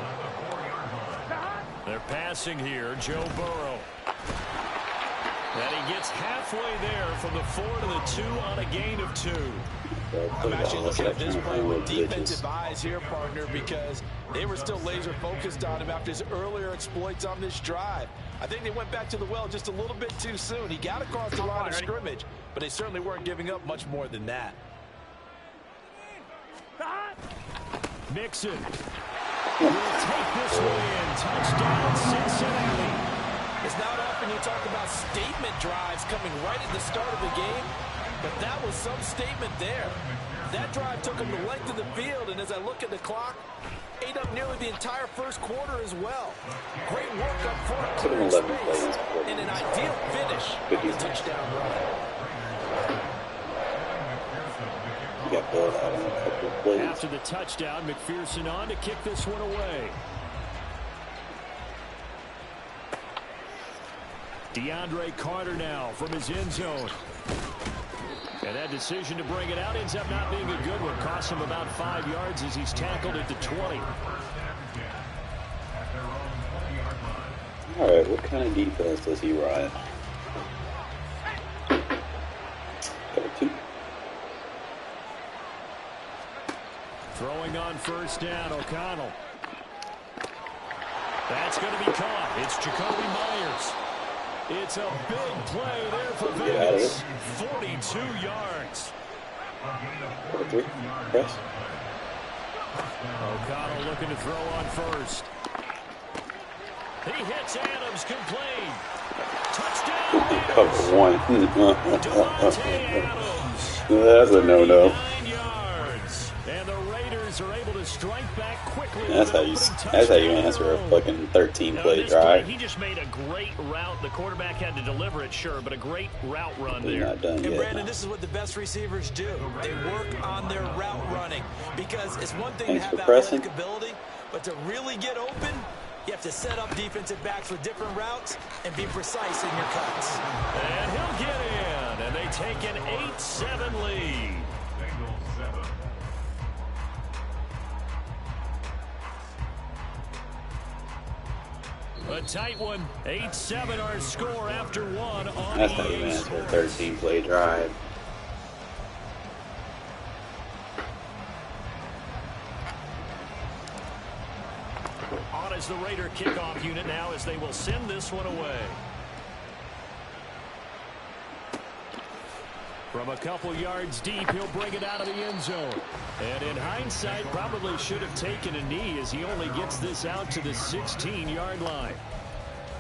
They're passing here. Joe Burrow. And he gets halfway there from the 4 to the 2 on a gain of 2. I'm actually looking at this play with defensive eyes here, partner, because they were still laser focused on him after his earlier exploits on this drive. I think they went back to the well just a little bit too soon. He got across the line of scrimmage, but they certainly weren't giving up much more than that. Mixon will take this one in. Touchdown, Cincinnati. It's not often you talk about statement drives coming right at the start of the game, but that was some statement there. That drive took him the length of the field, and as I look at the clock, ate up nearly the entire 1st quarter as well. Great work up front, clearing space, and an ideal finish on the touchdown run. You got Bill out on a couple of plays. After the touchdown, McPherson on to kick this one away. DeAndre Carter now from his end zone. And that decision to bring it out ends up not being a good one. Costs him about 5 yards as he's tackled at the 20. All right, what kind of defense does he ride? Cover 2. Throwing on 1st down, O'Connell. That's going to be caught. It's Jacoby Myers. It's a big play there for Vegas. 42 yards. Cover 3. Press. O'Connell looking to throw on 1st. He hits Adams, complete. Touchdown, Bears. Cover 1. Devontae Adams. That's a no-no. 9 yards. And the Raiders are able to strike back quickly. That's how you answer a fucking 13-play drive. He just made a great route. The quarterback had to deliver it, sure, but a great route run He's there. not done And yet. Brandon, this is what the best receivers do. They work on their route running, because it's one thing to have athletic ability, but to really get open, you have to set up defensive backs with different routes and be precise in your cuts. And he'll get in, and they take an 8-7 lead. A tight one. 8-7 our score after 1 on That's how you answer a 13-play drive. On as the Raider kickoff unit now as they will send this one away. From a couple yards deep, he'll bring it out of the end zone. And in hindsight, probably should have taken a knee as he only gets this out to the 16-yard line.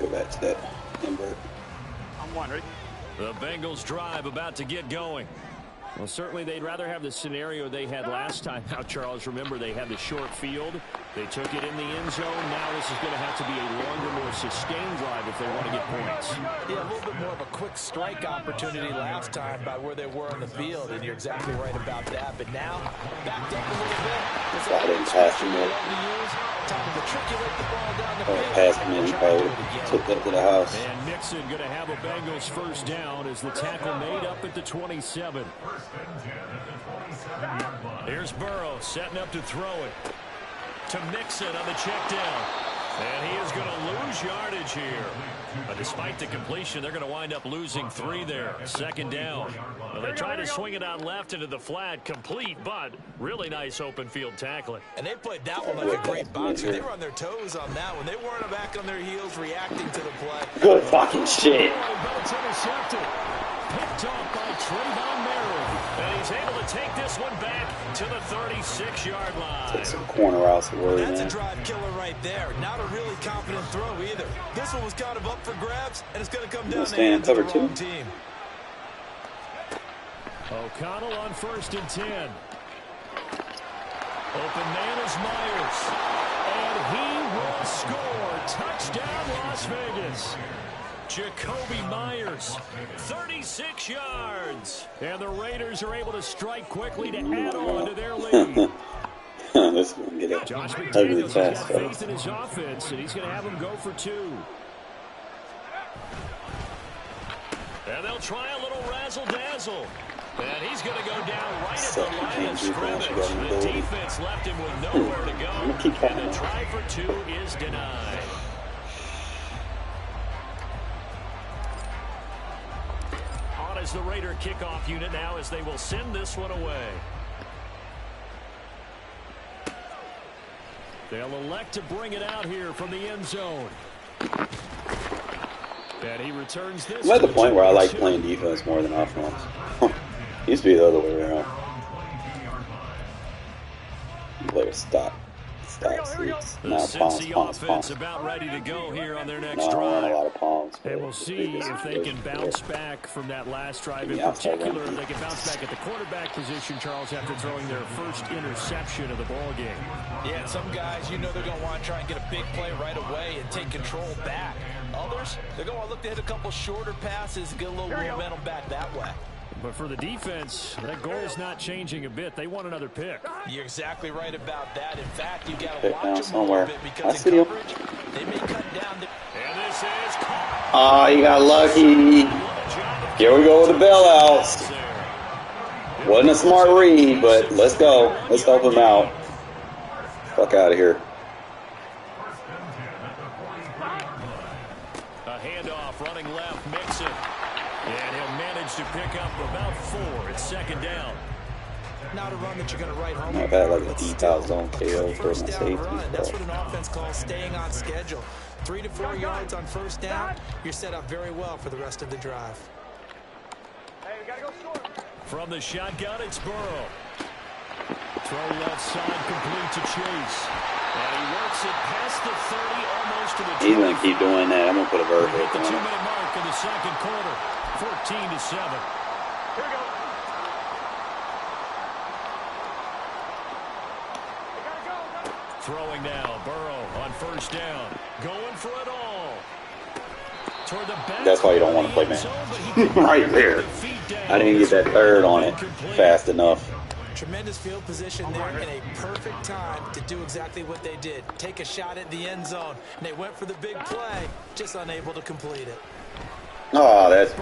Go back to that number. I'm one, ready? The Bengals drive about to get going. Well, certainly they'd rather have the scenario they had last time out, Charles. Remember, they had the short field. They took it in the end zone. Now this is going to have to be a longer, more sustained drive if they want to get points. Yeah, a little bit more of a quick strike opportunity last time by where they were on the field, and you're exactly right about that. But now, backed up a little bit. I didn't pass him yet. Time to matriculate the ball down the field. Pass him in, he probably took that to the house. And Mixon going to have a Bengals first down as the tackle made up at the 27. Here's Burrow setting up to throw it to Mixon on the check down. And he is going to lose yardage here. But despite the completion, they're going to wind up losing 3 there. Second down. Well, they tried to swing it out left into the flat, complete, but really nice open field tackling. And they played that one like a great boxer. They were on their toes on that one. They weren't back on their heels reacting to the play. Good fucking shit. But it's intercepted. Picked off by Trayvon Merritt. And he's able to take this one back to the 36-yard line. Take some corner routes to worry, That's man. a drive killer right there. Not a really confident throw either. This one was kind of up for grabs, and it's going to come down to the hands of the wrong team. O'Connell on 1st and 10. Open man is Myers. And he will score. Touchdown, Las Vegas. Jacoby Myers, 36 yards. And the Raiders are able to strike quickly to add on to their lead. This one get it Josh ugly McDaniels has fast, got faith in his offense, and he's going to have him go for 2. And they'll try a little razzle-dazzle. And he's going to go down right at the line of scrimmage. The defense left him with nowhere to go. And the try for 2 is denied. On as the Raider kickoff unit now as they will send this one away. They'll elect to bring it out here from the end zone. And he returns this. I'm at the point where I like playing defense more than offense. Used to be the other way around. Players stop seats. The Now Cincy palms. offense about ready to go here on their next No, I run a drive. lot of palms. And we'll see if they can bounce back from that last drive. In Yeah, particular, if they can bounce back at the quarterback position, Charles, after throwing their first interception of the ball game. Yeah, some guys, you know they're going to want to try and get a big play right away and take control back. Others, they're going to look to hit a couple shorter passes and get a little momentum back that way. But for the defense, that goal is not changing a bit. They want another pick. You're exactly right about that. In fact, you've got to watch them somewhere. a little bit because in coverage, they may cut down the... And this is caught. Oh, you got lucky. Here we go with the bailouts. Wasn't a smart read, but let's go. Let's help him out. Fuck out of here. A handoff running left, Mixon. And he'll manage to pick up about 4. It's second down. Not a run that you're going to write home. I've had like a deep out zone KO for my First down safety. run. That's what an offense calls staying on schedule. 3 to 4 yards on first down. You're set up very well for the rest of the drive. Hey, we got to go score. From the shotgun, it's Burrow. Throw left side, complete to Chase. And he works it past the 30, almost to the 20. He's going to keep doing that. I'm going to put a We'll verdict hit the on it. 2-minute mark in the second quarter. 14-7. Here we go. We got to go. Throwing now, Burrow on first down. Going for it all. Toward the back. That's why you don't want to play man. Right there. I didn't get that third on it fast enough. Tremendous field position there and a perfect time to do exactly what they did. Take a shot at the end zone. And they went for the big play, just unable to complete it. Oh, that's...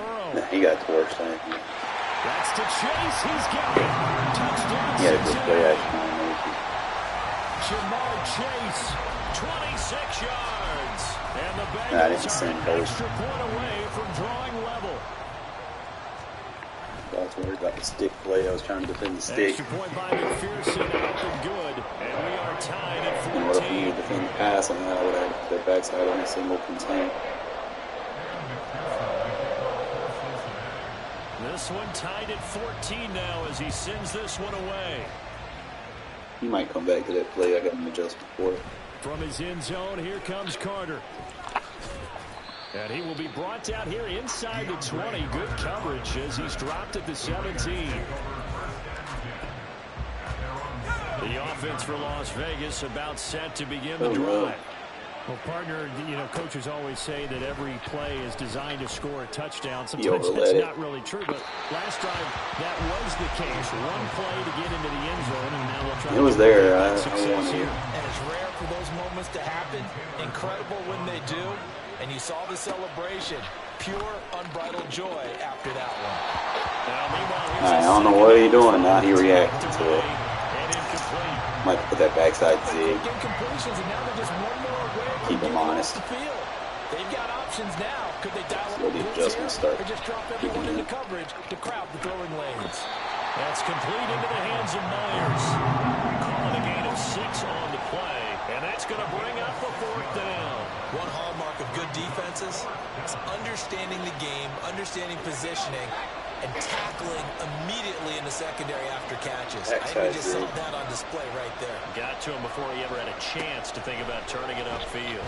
He got torched. That's to Chase. He's got it. Touchdown. He had a good play action. Jamar Chase, 26 yards. And the I didn't Bengals send are an those. extra point away from drawing level. I was worried about the stick play. I was trying to defend the stick. Extra point by McPherson, up and good. And we are tied at And what if we 14. need to defend the pass on that? I would have the backside on a single contain. This one tied at 14 now as he sends this one away. He might come back to that play. I got him adjusted for it. From his end zone, here comes Carter. And he will be brought down here inside the 20. Good coverage as he's dropped at the 17. The offense for Las Vegas about set to begin the drive. Well, partner, you know, coaches always say that every play is designed to score a touchdown. Sometimes that's not really true, but last drive, that was the case. One play to get into the end zone, and now we'll try it was there. success here. And it's rare for those moments to happen. Incredible when they do. And you saw the celebration. Pure, unbridled joy after that one. I don't know what he's doing now. He reacted to it. Might put that backside zig. Keep him honest. They've got options now. Could they dial up the adjustment start? Or just drop everyone into coverage to crowd the throwing lanes? That's complete into the hands of Myers. Calling a gain of 6 on the play, and that's going to bring up a 4th down. One hallmark of good defenses is understanding the game, understanding positioning, and tackling immediately in the secondary after catches. I think we just saw that on display right there. Got to him before he ever had a chance to think about turning it upfield.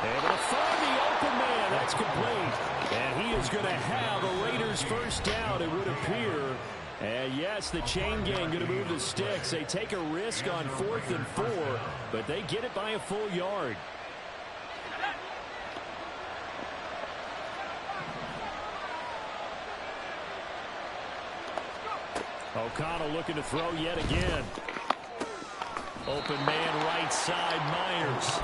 Able to find the open man. That's complete. And he is going to have a Raiders first down, it would appear. And yes, the chain gang going to move the sticks. They take a risk on 4th and 4, but they get it by a full yard. O'Connell looking to throw yet again. Open man right side, Myers.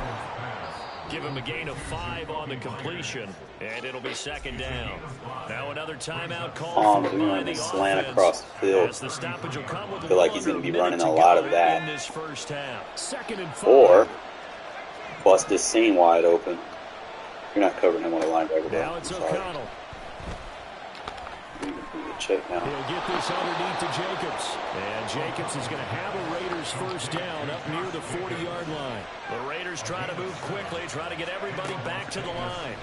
Give him a gain of 5 on the completion, and it'll be 2nd down. Now another timeout call for by the slant across the field. As the stoppage will come with I feel like he's going to be running a lot of that. In this first half. 2nd and 5. Or bust this seam wide open. You're not covering him on a linebacker down. Now it's O'Connell. Check now. He'll get this underneath to Jacobs. And Jacobs is going to have a Raiders first down up near the 40-yard line. The Raiders try to move quickly, try to get everybody back to the line.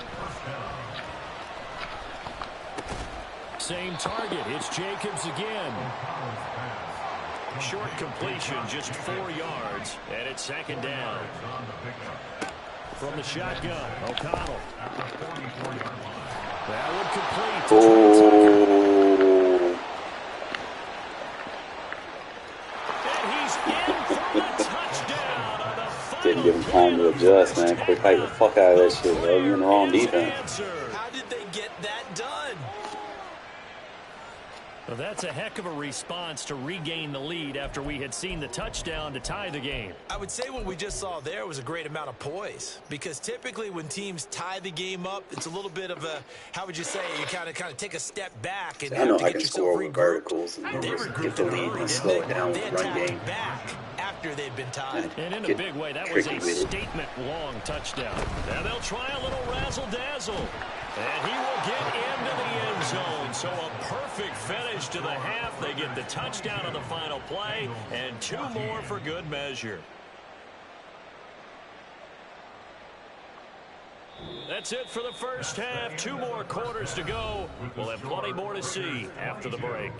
Same target. It's Jacobs again. Short completion, just 4 yards, and it's 2nd down. From the shotgun, O'Connell. That would complete. And he's in for the touchdown on the final. Didn't give him time to adjust, man. Quick hype the fuck out of that shit, bro. You're in the wrong defense. How did they get that done? Well, that's a heck of a response to regain the lead after we had seen the touchdown to tie the game. I would say what we just saw there was a great amount of poise, because typically when teams tie the game up, it's a little bit of a, how would you say, you kind of take a step back and have to get yourself regrouped. Verticals and They get the lead and slow it down They with the run game. back after they've been tied. And in a big way, that was a statement-long touchdown. And they'll try a little razzle-dazzle. And he will get into the end zone. So a perfect finish to the half. They get the touchdown on the final play, and 2 more for good measure. That's it for the first half. 2 more quarters to go. We'll have plenty more to see after the break.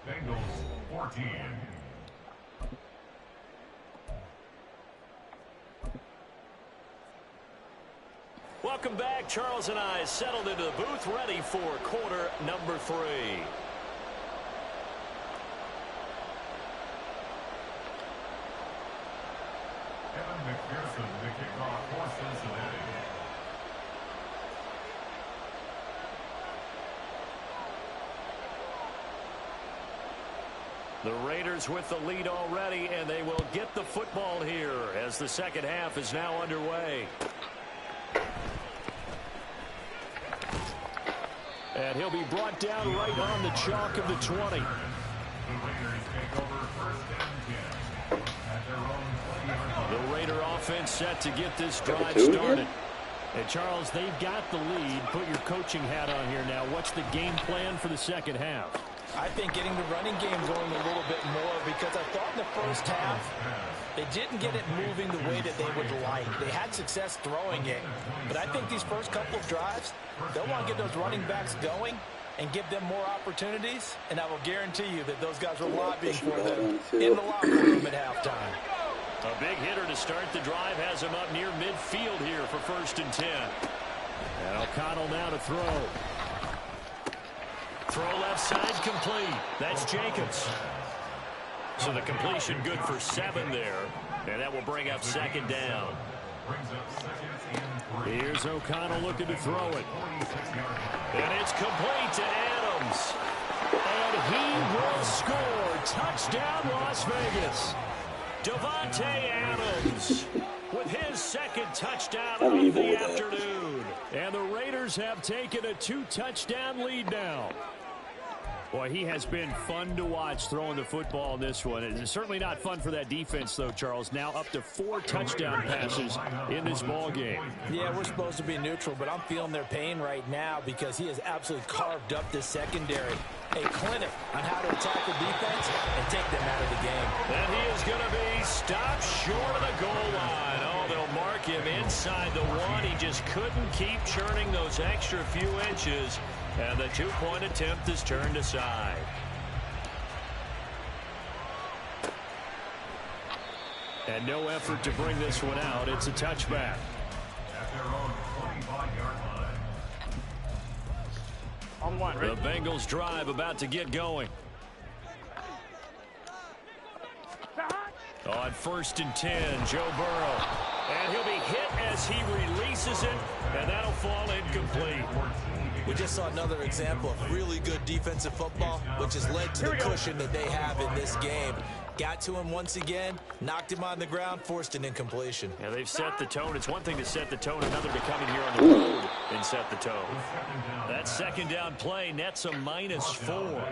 Bengals 14. Welcome back. Charles and I settled into the booth, ready for quarter number 3. Kevin McPherson, the kickoff for Cincinnati. The Raiders with the lead already, and they will get the football here as the second half is now underway. And he'll be brought down right on the chalk of the 20. The Raiders take over 1st and 10 at their own 20-yard line. The Raider offense set to get this drive started. And Charles, they've got the lead. Put your coaching hat on here now. What's the game plan for the second half? I think getting the running game going a little bit more, because I thought in the first half they didn't get it moving the way that they would like. They had success throwing it, but I think these first couple of drives, they'll want to get those running backs going and give them more opportunities, and I will guarantee you that those guys were lobbying for them in the locker room at halftime. A big hitter to start the drive has him up near midfield here for 1st and 10. And O'Connell now to throw. Throw left side complete. That's Jacobs. So the completion good for 7 there. And that will bring up 2nd down. Here's O'Connell looking to throw it. And it's complete to Adams. And he will score. Touchdown, Las Vegas. Davante Adams with his 2nd touchdown of the afternoon. And the Raiders have taken a 2-touchdown lead now. Boy, he has been fun to watch throwing the football in this one. It's certainly not fun for that defense, though, Charles. Now up to 4 touchdown passes in this ball game. Yeah, we're supposed to be neutral, but I'm feeling their pain right now because he has absolutely carved up this secondary. A clinic on how to attack the defense and take them out of the game. And he is going to be stopped short of the goal line. Oh, they'll mark him inside the 1. He just couldn't keep churning those extra few inches. And the 2-point attempt is turned aside. And no effort to bring this one out. It's a touchback. At their own 25-yard line. On 1. The Bengals drive about to get going. On 1st and 10, Joe Burrow. And he'll be hit as he releases it, and that'll fall incomplete. We just saw another example of really good defensive football, which has led to the cushion that they have in this game. Got to him once again, knocked him on the ground, forced an incompletion. Yeah, they've set the tone. It's one thing to set the tone, another to come in here on the road and set the tone. That 2nd down play nets a -4.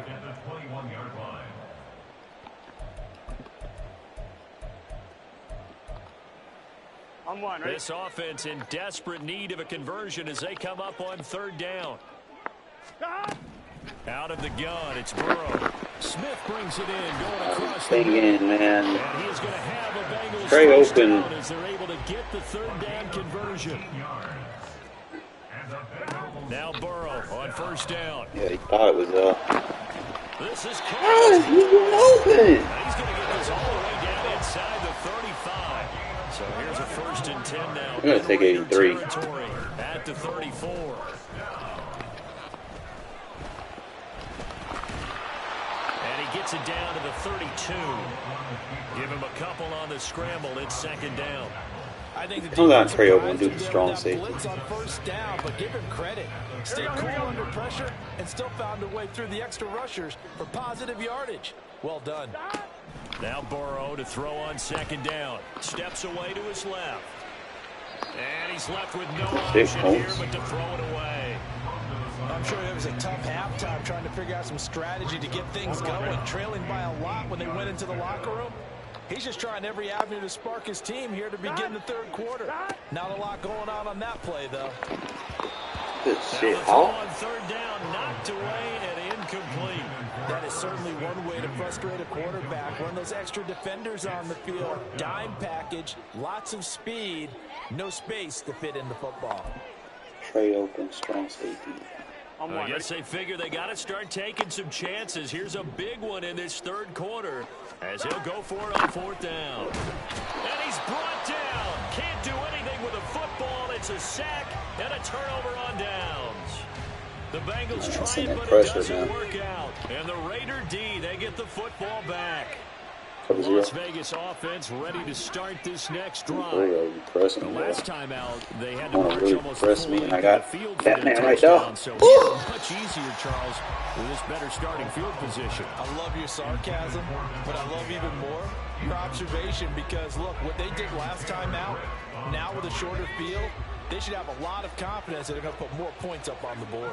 On 1, right? This offense in desperate need of a conversion as they come up on 3rd down. Out of the gun, it's Burrow. Smith brings it in, going across the middle. man. And he is going to have a Bengals Trey first open. down as they're able to get the 3rd down conversion. Now Burrow on 1st down. Yeah, he thought it was This is close. He went open. He's going to get this all the way down inside the 35. So here's a 1st and 10 now. I'm going to take 83. Territory at the 34. And he gets it down to the 32. Give him a couple on the scramble. It's 2nd down. I think the Hold on, defense Trey Oakland, do surprised the him strong there with that safety. blitz on 1st down, but give him credit. Stayed cool under pressure and still found a way through the extra rushers for positive yardage. Well done. Now Burrow to throw on 2nd down. Steps away to his left. And he's left with no option here but to throw it away. I'm sure it was a tough halftime trying to figure out some strategy to get things going, trailing by a lot when they went into the locker room. He's just trying every avenue to spark his team here to begin the 3rd quarter. Not a lot going on that play, though. Good shit, Throw on 3rd down, knocked away and incomplete. That is certainly one way to frustrate a quarterback. Run those extra defenders on the field. Dime package, lots of speed, no space to fit in the football. Trey open, strong safety. I guess they figure they got to start taking some chances. Here's a big one in this 3rd quarter as he'll go for it on 4th down. And he's brought down. Can't do anything with a football. It's a sack and a turnover on downs. The Bengals try it, but it doesn't work out. And the Raider D, they get the football back. Las Vegas offense ready to start this next drive. The last time out, they had to march almost fully into the field for their right touchdown. So it's much easier, Charles, with this better starting field position. I love your sarcasm, but I love even more your observation because, look, what they did last time out, now with a shorter field, they should have a lot of confidence that they're going to put more points up on the board.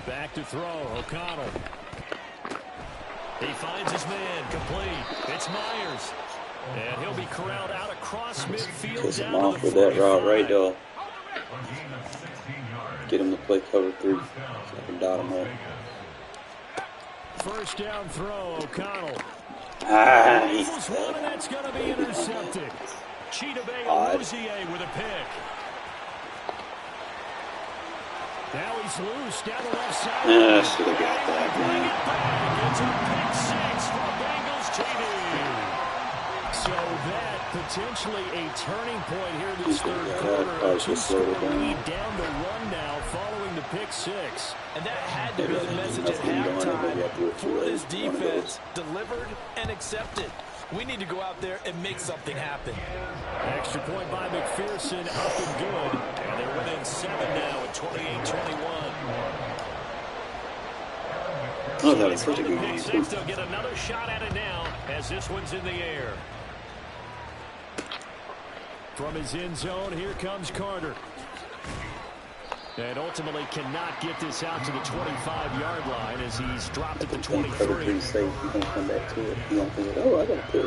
Back to throw, O'Connell. He finds his man, complete. It's Myers. And he'll be corralled out across midfield. Piss him off with that route right there. Get him to play cover 3 so I can dot him up. 1st down throw, O'Connell. Nice. One, and that's going to be intercepted. Cheetah Bay Luzier with a pick. Now he's loose down the left side. Should have got that, Bring man. it back. It's a pick 6 for Bengals TV. So that potentially a turning point here in this 3rd quarter. probably A should slow it 2-score down. lead down to 1 now following the pick 6. And that had to be the message at halftime. For this defense, delivered and accepted. We need to go out there and make something happen. Extra point by McPherson, up and good. And they're within 7 now at 28-21. Oh, that was such a good game. They'll get another shot at it now as this one's in the air. From his end zone, here comes Carter. And ultimately cannot get this out to the 25-yard line as he's dropped at the 23. Pretty safe. You don't come back to it. You don't think, oh, I got a pick.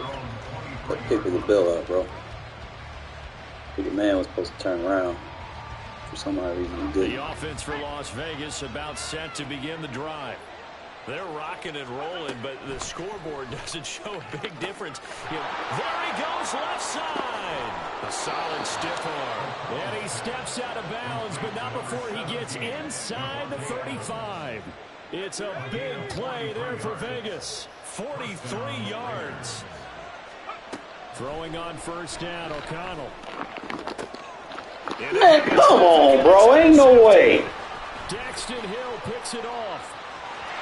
That pick with the bill out, bro. The man was supposed to turn around. For some odd reason, he didn't. The offense for Las Vegas about set to begin the drive. They're rocking and rolling, but the scoreboard doesn't show a big difference. There he goes, left side. A solid stiff arm. And he steps out of bounds, but not before he gets inside the 35. It's a big play there for Vegas. 43 yards. Throwing on first down, O'Connell. Man, come on, bro. Ain't no way. Daxton Hill picks it off.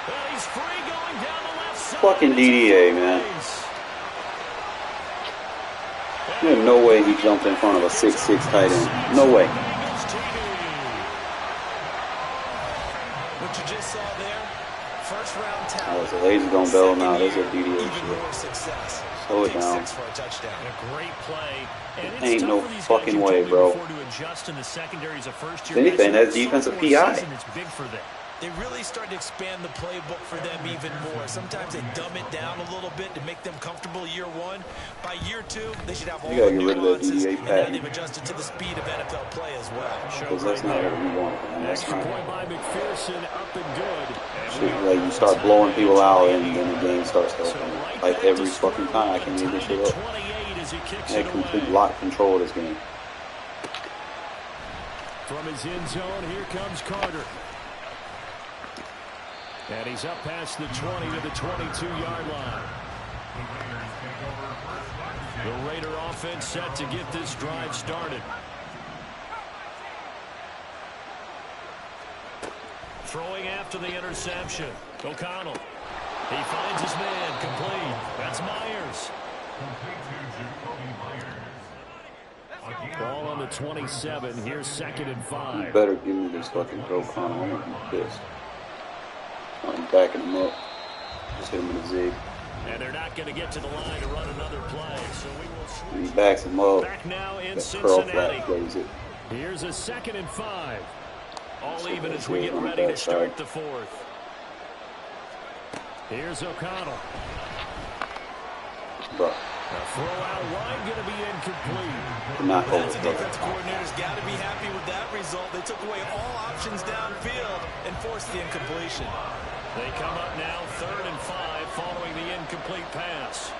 And he's free going down the left side. Fucking DDA, man. There's no way he jumped in front of a 6'6" tight end. No way. What you just saw there, first round talent. I was a lazy gonna bell now. There's a DDA Even shit. more success. Slow it down. For a touchdown. A great play. And it's Ain't tough no for these fucking guys way, to bro. adjust in the secondaries of first If anything, that's defensive PI. It's big for them. They really start to expand the playbook for them even more. Sometimes they dumb it down a little bit to make them comfortable year one. By year two, they should have all the nuances, and now they've adjusted to the speed of NFL play as well. Because that's not what we want. That's Extra not. point by McPherson, up and good. Shit, like you start blowing people out and then the game starts to open. Like every fucking time I can leave this shit up. I had complete lock control of this game. From his end zone, here comes Carter. And he's up past the 20 to the 22-yard line. The Raider offense set to get this drive started. Throwing after the interception. O'Connell. He finds his man complete. That's Myers. Ball on the 27. Here's 2nd and 5. You better give me this fucking throw, Connor. I'm gonna be pissed. I'm backing him up. Just hit him in a zig. And they're not going to get to the line to run another play. So we will switch. He backs him up. Back now in That curl Cincinnati. flat plays it. Here's a 2nd and 5. All So even that's as we good get on the ready to backside. start the 4th. Here's O'Connell. Bro. A throw out wide going to be incomplete. Not over. That's a defense coordinator's got to be happy with that result. They took away all options downfield and forced the incompletion. They come up now 3rd and 5 following the incomplete pass.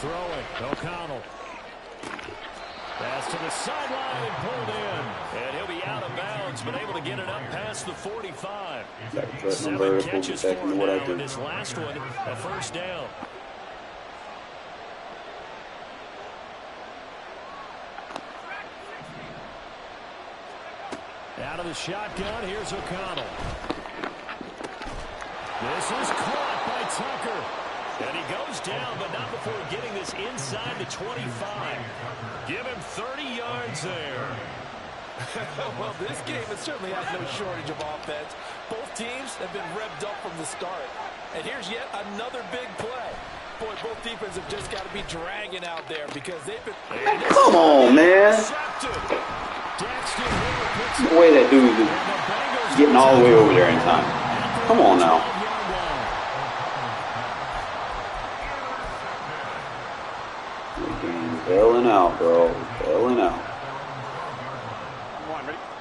Throwing. O'Connell. Pass to the sideline and pulled in. And he'll be out of bounds, but able to get it up past the 45. 7 catches for him now in this last one, a first down. Out of the shotgun, here's O'Connell. This is caught by Tucker. And he goes down, but not before getting this inside the 25. Give him 30 yards there. Well, this game has certainly had no shortage of offense. Both teams have been revved up from the start. And here's yet another big play. Boy, both defenses have just got to be dragging out there because they've been... Come on, man. The way that dude is getting all the way over there in time. Come on now. Bailing out, bro. Bailing out.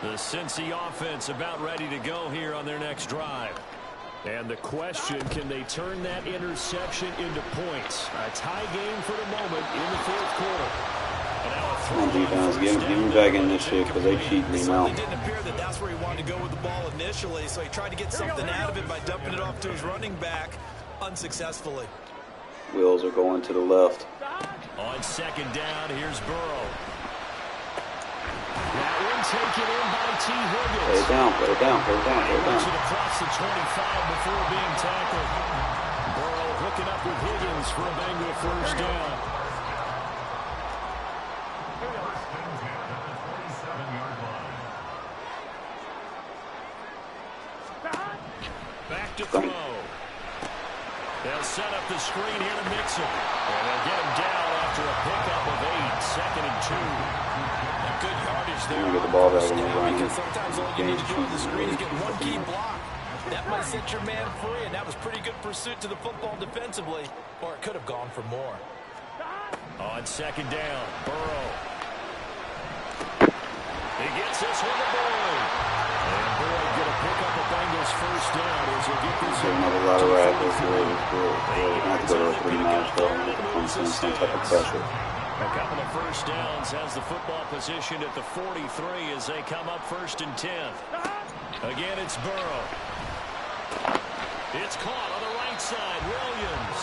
The Cincy offense about ready to go here on their next drive. And the question, can they turn that interception into points? A tie game for the moment in the 4th quarter. Come on, defense. Get me back in this shit because they cheat me now. It didn't appear that that's where he wanted to go with the ball initially, so he tried to get something out of it by dumping it off to his running back unsuccessfully. Wheels are going to the left. On 2nd down, here's Burrow. That one taken in by T. Higgins. Play it down, play it down, play it down, play it down. Across the 25 before being tackled. Burrow hooking up with Higgins for a Bengal first down. Back to throw. They'll set up the screen here to Mixon. And they'll get him down after a pickup of 8, 2nd and 2. A good yardage there. Get the ball back in the run. Because sometimes all you need to do on the screen is get one key block. That might set your man free, and that was pretty good pursuit to the football defensively, or it could have gone for more. On 2nd down, Burrow. He gets this one to Boyd. And Boyd going to pick up a Bengals first down as he'll get this one. Another lot of rackets. They have to go to a 3-match though. With some type of pressure. A couple of first downs has the football position at the 43 as they come up 1st and 10. Again, it's Burrow. It's caught on the right side. Williams.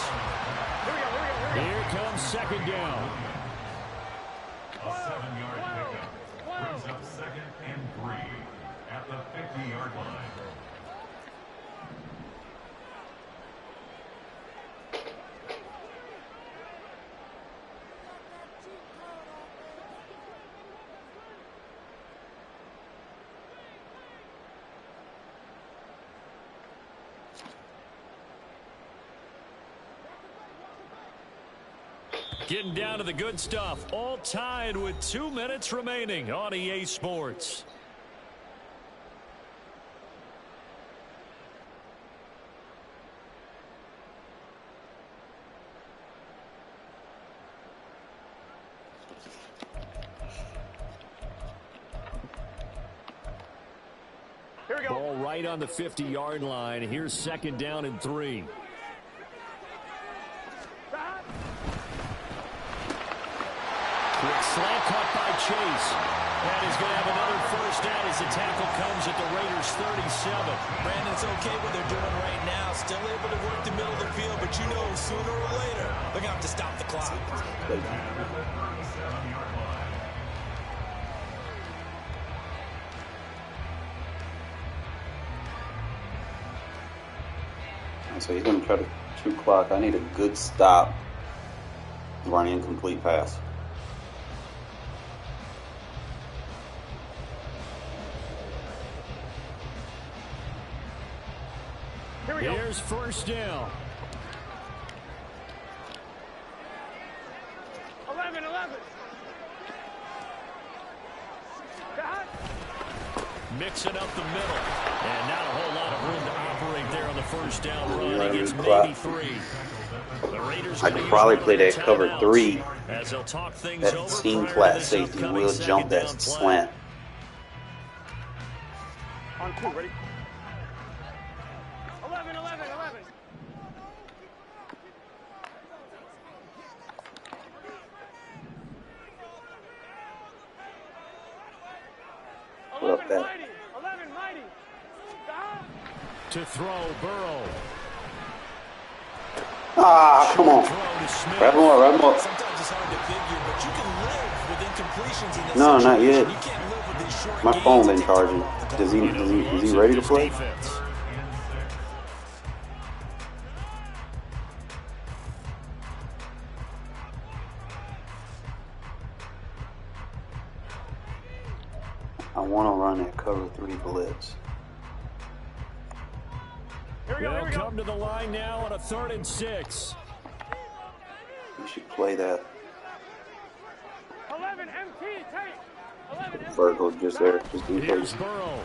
Here comes 2nd down. A 7-yard pickup brings up 2nd and 3 at the 50-yard line. Getting down to the good stuff. All tied with 2 minutes remaining on EA Sports. Here we go. Ball right on the 50-yard line. Here's 2nd down and 3. Quick slant caught by Chase. And he's going to have another first down as the tackle comes at the Raiders' 37. Brandon, it's okay what they're doing right now. Still able to work the middle of the field, but you know sooner or later they're going to have to stop the clock. So he's going to try to shoot clock. I need a good stop. Running incomplete pass. Here's 1st down. 11. Mixing up the middle. And not a whole lot of room to operate there on the first down run. He gets maybe 3. The Raiders I could probably play that cover 3. As they'll talk things That over seam prior flat to this safety upcoming will jump that 2nd down slant. On 2, ready? 11. What up, that? 11, mighty. To throw, Burrow. Ah, come on. Wrap him up. Sometimes it's hard to figure, but you can live with incompletions in this No, not situation. yet. You can't live with these short My gains phone and been take charging. time off the clock. Is he ready to play? Defense. I want to run that cover 3 blitz. They'll come to the line now on a 3rd and 6. We should play that. 11 MT, take. 11 MT. Virgil just there, just in Here's case. Burrow.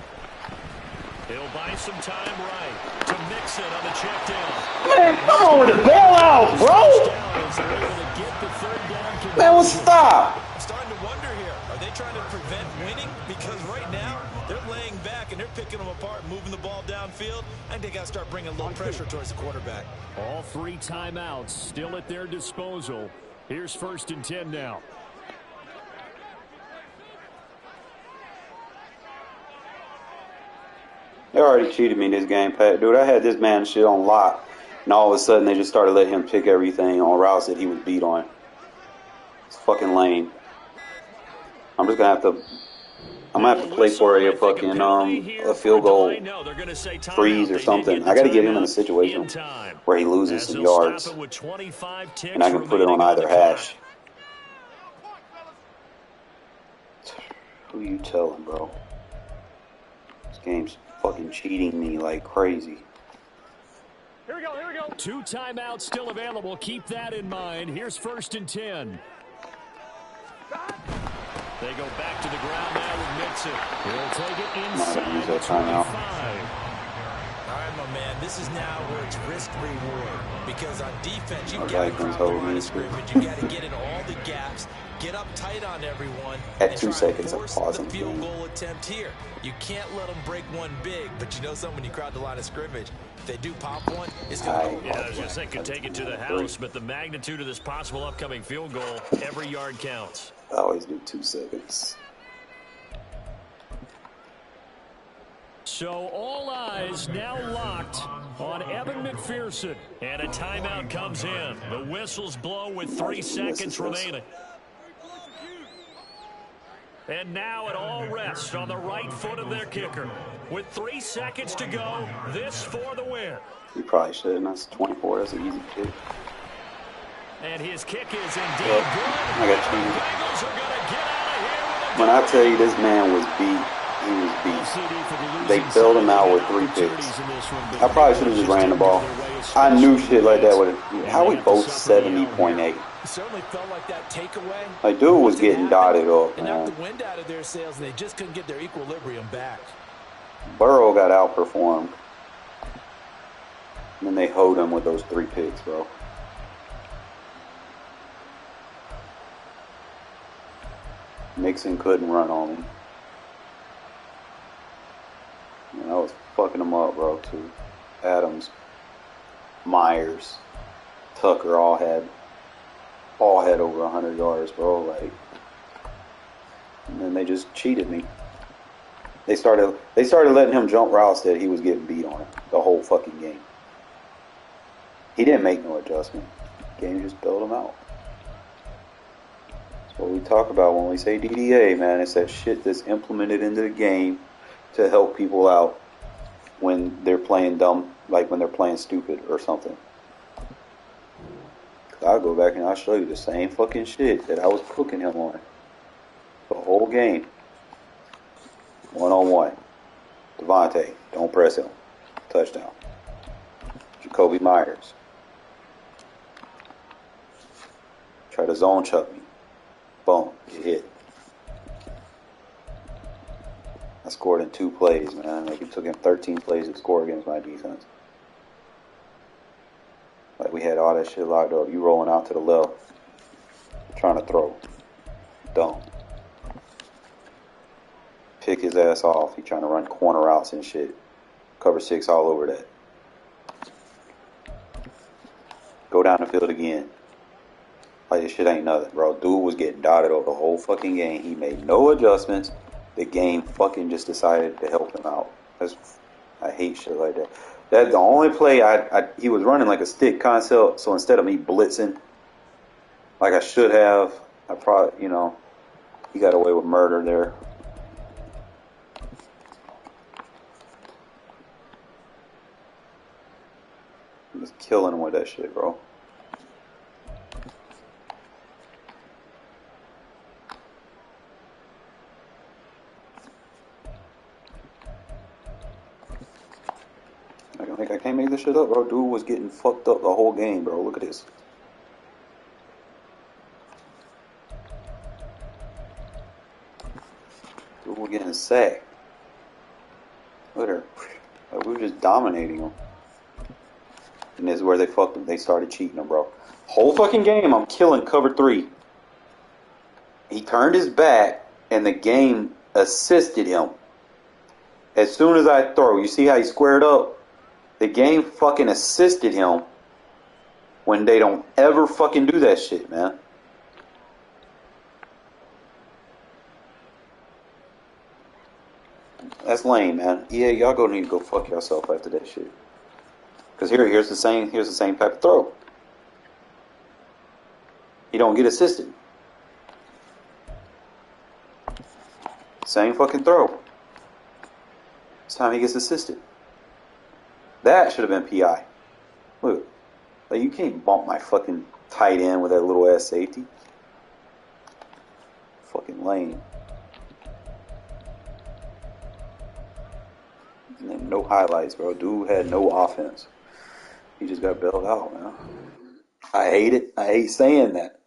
He'll buy some time right to Mixon on the check down. Man, come on with the bailout, bro! Man, what's stop? I'm starting to wonder here. Are they trying to prevent winning? Because right now, they're laying back and they're picking them apart, moving the ball downfield. I think they got to start bringing a little pressure towards the quarterback. All 3 timeouts still at their disposal. Here's 1st and 10 now. They already cheated me in this game, Pat. Dude, I had this man shit on lock, and all of a sudden they just started letting him pick everything on routes that he was beat on. It's fucking lame. I'm just going to have to I'm gonna have to play for a fucking a field goal freeze or something. I got to get him in a situation where he loses some yards, and I can put it on either hash. Who you telling, bro? This game's fucking cheating me like crazy. Here we go, here we go. 2 timeouts still available. Keep that in mind. Here's 1st and 10. They go back to the ground now with Mixon. He'll take it inside the 25. All right, my man, this is now where it's risk-reward. Because on defense, you've got to crowd the line of scrimmage. You've got to get in all the gaps, get up tight on everyone, at 2 seconds of pausing the field goal attempt here. You can't let them break one big, but you know something, when you crowd the line of scrimmage, if they do pop one, it's going to go. Yeah, I was just saying, could take it to the house, but the magnitude of this possible upcoming field goal, every yard counts. I always do 2 seconds. So all eyes now locked on Evan McPherson. And a timeout comes in. The whistles blow with 3 seconds remaining. And now it all rests on the right foot of their kicker. With 3 seconds to go, this for the win. You probably should. And that's 24. That's an easy kick. And his kick is indeed good. I got you. Bengals are going to get out of here with a When I tell you this man was beat, he was beat. They bailed him out with 3 picks. I probably should have just ran the ball. I knew shit like that would have. How we both 70.8. It certainly felt like that takeaway. Like, dude was getting dotted up, and man. knocked the wind out of their sails, and they just couldn't get their equilibrium back. Burrow got outperformed. And then they hoed him with those 3 picks, bro. Mixon couldn't run on him. And I was fucking him up, bro, too. Adams, Myers, Tucker all had over 100 yards, bro. Like, and then they just cheated me. They started letting him jump routes that he was getting beat on the whole fucking game. He didn't make no adjustment. The game just bailed him out. That's what we talk about when we say DDA, man. It's that shit that's implemented into the game to help people out when they're playing dumb, like when they're playing stupid or something. I'll go back and I'll show you the same fucking shit that I was cooking him on the whole game. 1-on-1. Devontae, don't press him. Touchdown. Jacoby Myers. Try to zone chuck me. Boom, get hit. I scored in 2 plays, man. Like, it took him 13 plays to score against my defense. Like, we had all that shit locked up. You rolling out to the left, trying to throw. Dumb. Pick his ass off. He trying to run corner routes and shit. Cover 6 all over that. Go down the field again. Like, this shit ain't nothing, bro. Dude was getting dotted over the whole fucking game. He made no adjustments. The game fucking just decided to help him out. I hate shit like that. That's the only play he was running like a stick concept. So instead of me blitzing like I should have, I probably, he got away with murder there. He was killing him with that shit, bro. I can't make this shit up, bro. Dude was getting fucked up the whole game, bro. Look at this. Dude was getting sacked. Look at her. Like, we were just dominating him. And this is where they started cheating him, bro. Whole fucking game, I'm killing cover 3. He turned his back, and the game assisted him. As soon as I throw, you see how he squared up? The game fucking assisted him when they don't ever fucking do that shit, man. That's lame, man. Yeah, y'all gonna need to go fuck yourself after that shit. Cause here's the same type of throw. He don't get assisted. Same fucking throw. This time he gets assisted. That should have been PI. Look. Like, you can't bump my fucking tight end with that little ass safety. Fucking lame. And then no highlights, bro. Dude had no offense. He just got bailed out, man. I hate it. I hate saying that.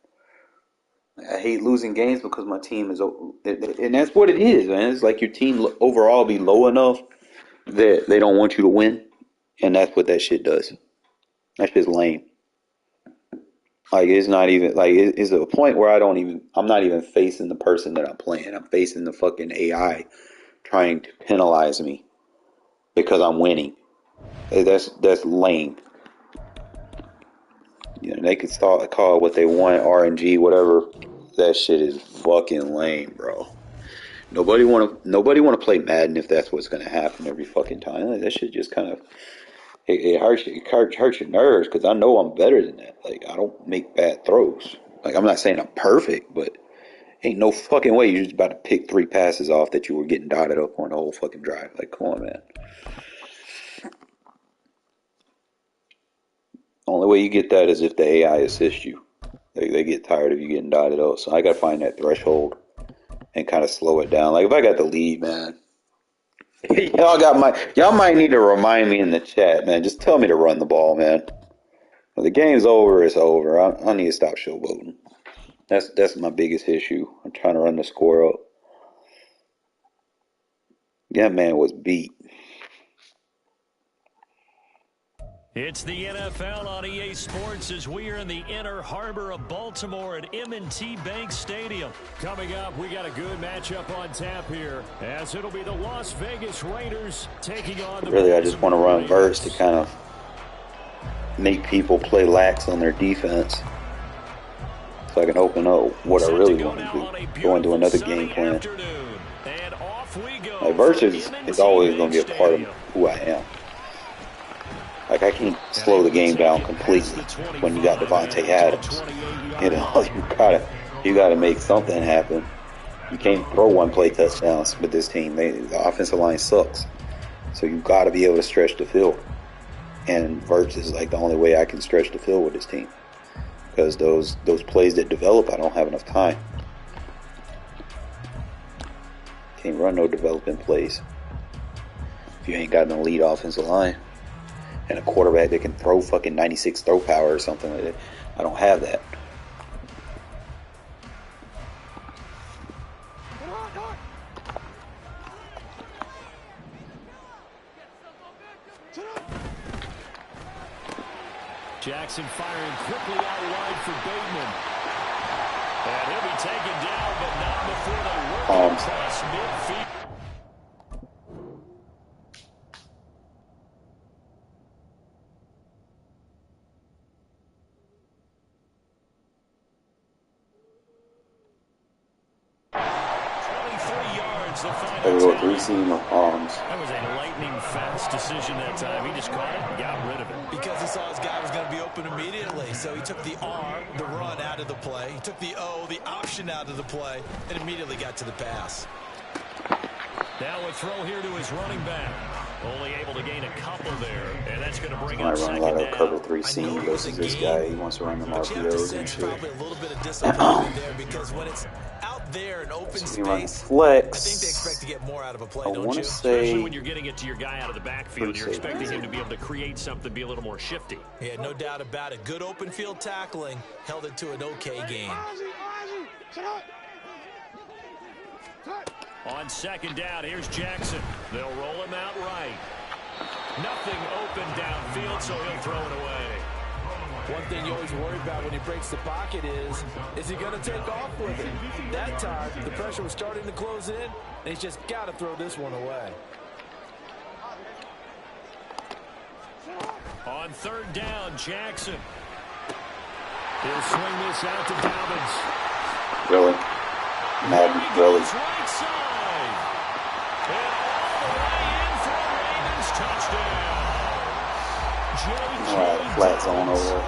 I hate losing games because my team is, and that's what it is, man. It's like your team overall be low enough that they don't want you to win, and that's what that shit does. That shit's lame. Like, it's not even, like, it's a point where I'm not even facing the person that I'm playing. I'm facing the fucking AI trying to penalize me because I'm winning. That's lame. You know, they could call it what they want, RNG, whatever. That shit is fucking lame, bro. Nobody want to play Madden if that's what's going to happen every fucking time. Like, that shit just kind of, it hurts your nerves because I know I'm better than that. Like, I don't make bad throws. Like, I'm not saying I'm perfect, but ain't no fucking way you're just about to pick 3 passes off that you were getting dotted up on the whole fucking drive. Like, come on, man. Only way you get that is if the AI assists you. They get tired of you getting dotted up. So I got to find that threshold and kind of slow it down. Like, if I got the lead, man. Y'all might need to remind me in the chat, man. Just tell me to run the ball, man. When the game's over, it's over. I need to stop showboating. That's my biggest issue. I'm trying to run the score up. That man was beat. It's the NFL on EA Sports as we are in the inner harbor of Baltimore at M&T Bank Stadium. Coming up, we got a good matchup on tap here, as it'll be the Las Vegas Raiders taking on the Really, I just want to run verse to kind of make people play lax on their defense so I can open up what I really want to do. Go into another game plan. Like, verse is always going to be a part of who I am. Like, I can't slow the game down completely when you got Devontae Adams. You know, you gotta make something happen. You can't throw one-play touchdowns with this team. The offensive line sucks. So you gotta be able to stretch the field. And Verts is like the only way I can stretch the field with this team. Because those plays that develop, I don't have enough time. Can't run no developing plays if you ain't got an elite offensive line. And a quarterback that can throw fucking 96 throw power or something like that. I don't have that. Jackson firing quickly out wide for Bateman. And he'll be taken down, but not before they work across midfield. There we go, 3 seam of arms. That was a lightning fast decision that time. He just caught it and got rid of it. Because he saw his guy was going to be open immediately. So he took the R, the run, out of the play. He took the O, the option, out of the play, and immediately got to the pass. Now a throw here to his running back. Only able to gain a couple there, and that's going to bring up second down. I run a lot of cover 3 seam versus this guy. He wants to run them RPOs and shit. Probably a little bit of disappointment there because when it's out there in open space, flex. I think they expect to get more out of a play, don't you? Especially when you're getting it to your guy out of the backfield, you're expecting him to be able to create something, be a little more shifty. Yeah, no doubt about it. Good open field tackling held it to an okay game. On second down, here's Jackson. They'll roll him out right. Nothing open downfield, so he'll throw it away. One thing you always worry about when he breaks the pocket is he going to take off with it? That time, the pressure was starting to close in, and he's just got to throw this one away. On third down, Jackson. He'll swing this out to Dobbins. Really? Madden, really? Right side. And all the way in for a Ravens touchdown. Flats on over there.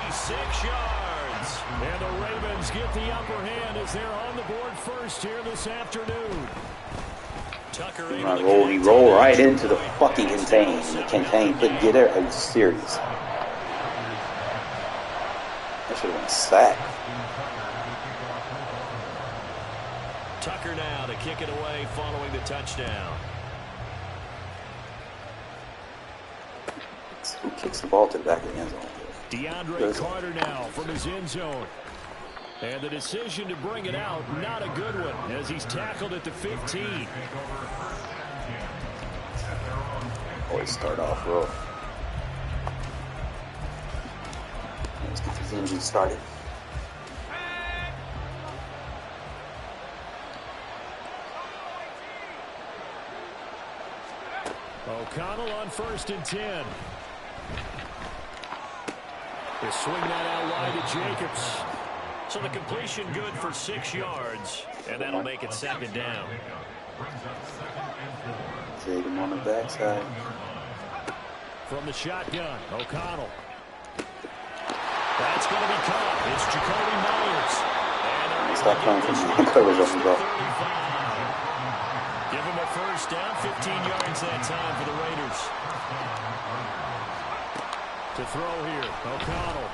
46 yards. And the Ravens get the upper hand as they're on the board first here this afternoon. Tucker he rolled right into the fucking contain. The contain couldn't get it. Are you serious? That should have been sacked. Tucker now to kick it away following the touchdown. Who kicks the ball to the back of the end zone? DeAndre Carter now from his end zone. And the decision to bring it out, not a good one, as he's tackled at the 15. Always start off rough. Let's get this engine started. O'Connell on 1st and 10. They swing that out wide to Jacobs. So the completion good for 6 yards, and that'll make it 2nd down. Take him on the backside. From the shotgun, O'Connell. That's going to be caught. It's Jacoby Myers. Stop coming from the coverage off the ball. Give him a 1st down, 15 yards that time for the Raiders. To throw here, O'Connell.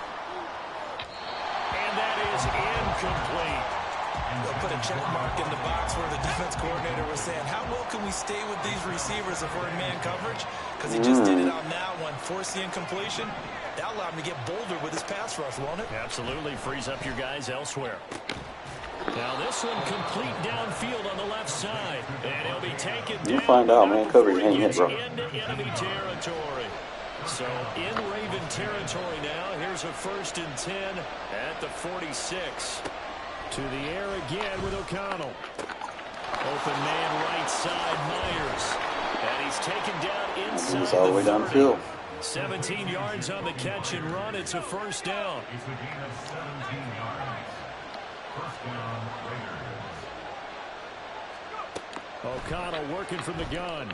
And that is incomplete. They'll put a check mark in the box where the defense coordinator was saying, how well can we stay with these receivers if we're in man coverage? Because he just did it on that one, force the incompletion. That'll allow him to get bolder with his pass rush, won't it? Absolutely, frees up your guys elsewhere. Now this one complete downfield on the left side. And he'll be taken down. You find out, man, coverage ain't hit, bro. Into enemy territory. So in Raven territory now. Here's a 1st and 10 at the 46. To the air again with O'Connell. Open man right side, Myers. And he's taken down inside He's all the way down the field. 17 yards on the catch and run. It's a 1st down. It's a gain of 17 yards. 1st down, Raiders. O'Connell working from the gun.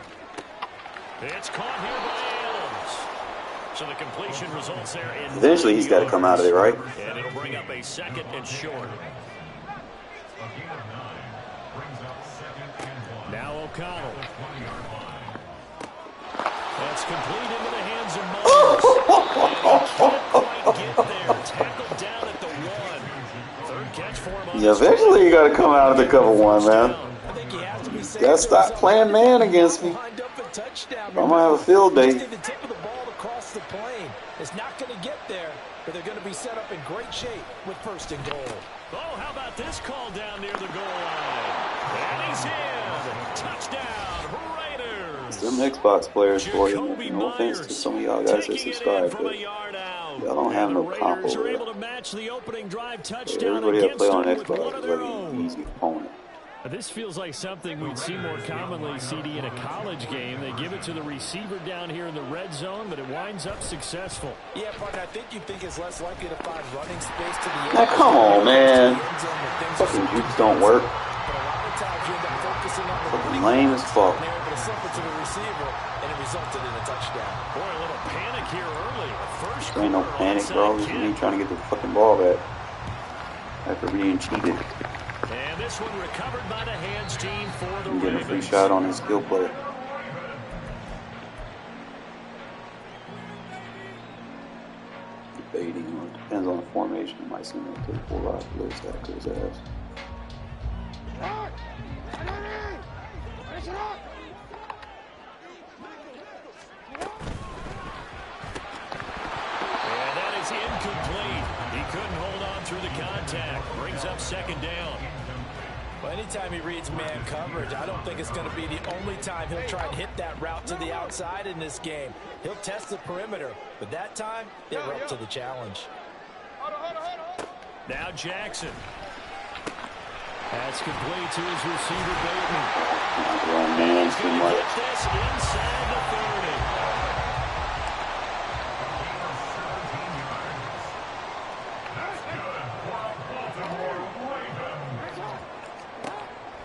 It's caught here by Adams. So the completion results there in Eventually he's got to come out of it, right? And it'll bring up a 2nd and short. A gain of 9 brings up 2nd and 1. Now O'Connell. The 20-yard line. That's complete into the hands of Myers. And he can't quite get there. Tackled down at the 1. 3rd catch for him. Yeah, eventually you got to come out of the cover 1, man. I think he has to be safe. You got to stop playing man against me. Lined up a touchdown. I'm going to have a field day. Just the tip of the ball across the plane. It's not going to get there, but they're going to be set up in great shape with 1st and goal. Oh, how about this call down near the goal line? And he's in. Touchdown, Raiders. Them Xbox players for you. No offense to some of y'all guys that subscribe, but y'all don't have no comp over there. Everybody that play on Xbox is like an easy opponent. This feels like something we'd see more commonly, CD, in a college game. They give it to the receiver down here in the red zone, but it winds up successful. Yeah, partner, I think you think it's less likely to find running space to the end. Now, come on, man. Fucking jukes don't work. But a lot of times you end up focusing on the Fucking lame as fuck. and they're able to slip it to the receiver, and it resulted in a touchdown. Boy, a little panic here early. First There ain't no panic, bro. This is me trying to get the fucking ball back after being cheated. And this one recovered by the hands team for the I'm getting a free Ravens. shot on his skill player. Debating, or it depends on the formation. It might seem like take 4 rods to lose that to his ass. And that is incomplete. He couldn't hold on through the contact. Brings up 2nd down. Well, anytime he reads man coverage, I don't think it's going to be the only time he'll try and hit that route to the outside in this game. He'll test the perimeter, but that time, they were up to the challenge. Now Jackson. That's complete to his receiver, Bateman. Run man He's too going to much. get this inside the 30.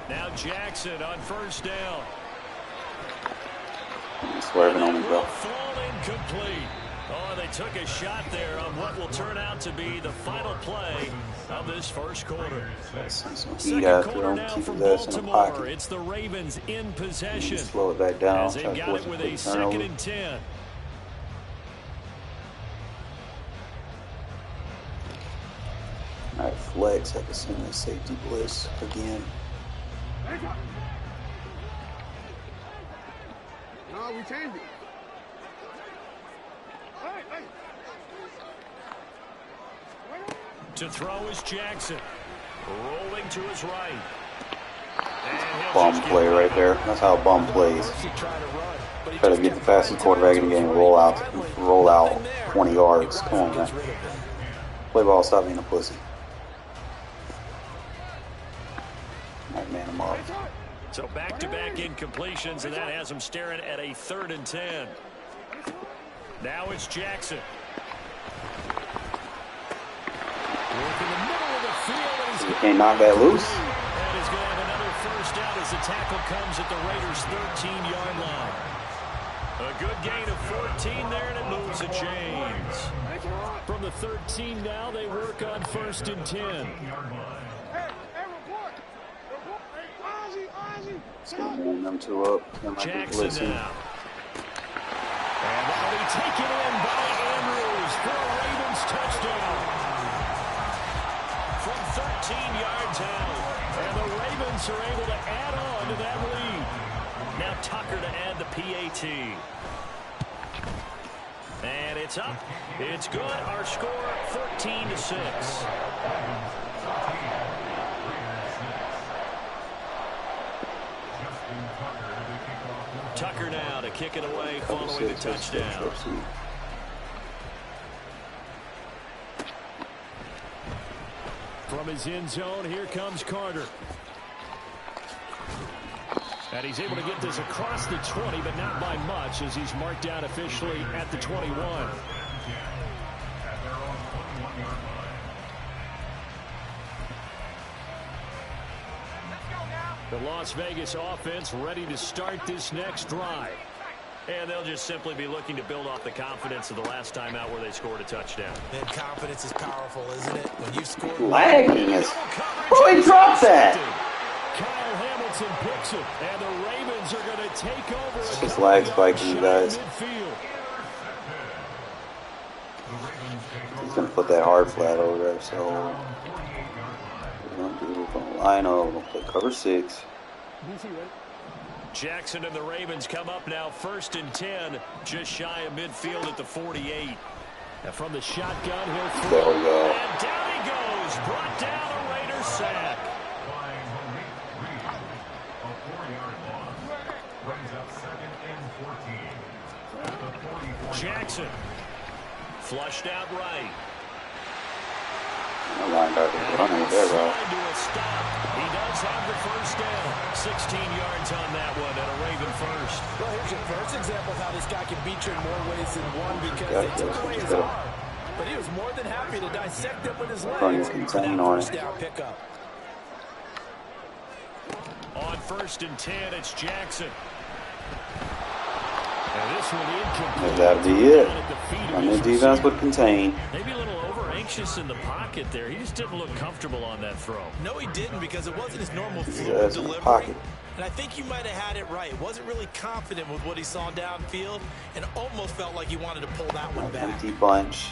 Now Jackson on 1st down. He's swerving on me, bro. Fall incomplete. On they took a shot there on what will turn out to be the final play of this first quarter. Second quarter now from Baltimore. It's the Ravens in possession. Slow it back down. As they've got it with a 2nd and 10. All right, flex. I can send that safety blitz again. No, we changed it. To throw is Jackson. Rolling to his right. Bum play right there. That's how a bum plays. Try to get the fastest quarterback in the game, roll out 20 yards. Come on, man. Play ball, stop being a pussy. Alright, man, I'm up. So back-to-back incompletions, and that has him staring at a 3rd and 10. Now it's Jackson. You can't knock that loose. And he's going to have another first down as the tackle comes at the Raiders' 13-yard line. A good gain of 14 there, and it moves the chains. From the 13 now, they work on 1st and 10. Moving them two up. Jackson now. And that'll be taken in by Andrews for a Ravens touchdown. From 13 yards out. And the Ravens are able to add on to that lead. Now Tucker to add the PAT. And it's up. It's good. Our score 14-6. Tucker now to kick it away following the touchdown. From his end zone, here comes Carter. And he's able to get this across the 20, but not by much, as he's marked out officially at the 21. The Las Vegas offense ready to start this next drive. And they'll just simply be looking to build off the confidence of the last time out where they scored a touchdown. And confidence is powerful, isn't it? When you score. Lagging is. Oh, he dropped that. Kyle Hamilton picks it, and the Ravens are going to take over. It's just lag spiking, you guys. He's going to put that hard flat over there, so we're going to line up. We're going to play cover 6. Jackson and the Ravens come up now 1st and 10, just shy of midfield at the 48. And from the shotgun, he'll throw. There we go. And down he goes, brought down a Raiders sack. Jackson flushed out right. I lined up and running with that route. He does have the first down. 16 yards on that one, and a Raven first. Well, here's your first example of how this guy can beat you in more ways than one, because they took away his arm. But he was more than happy to dissect it with his legs for that first down pickup. On 1st and 10, it's Jackson. And this one incomplete. That'll be it. I mean, defense would contain. Maybe a little over-anxious in the pocket there. He just didn't look comfortable on that throw. No, he didn't, because it wasn't his normal fluid delivery. And I think you might have had it right. Wasn't really confident with what he saw downfield, and almost felt like he wanted to pull that one back. Empty bunch.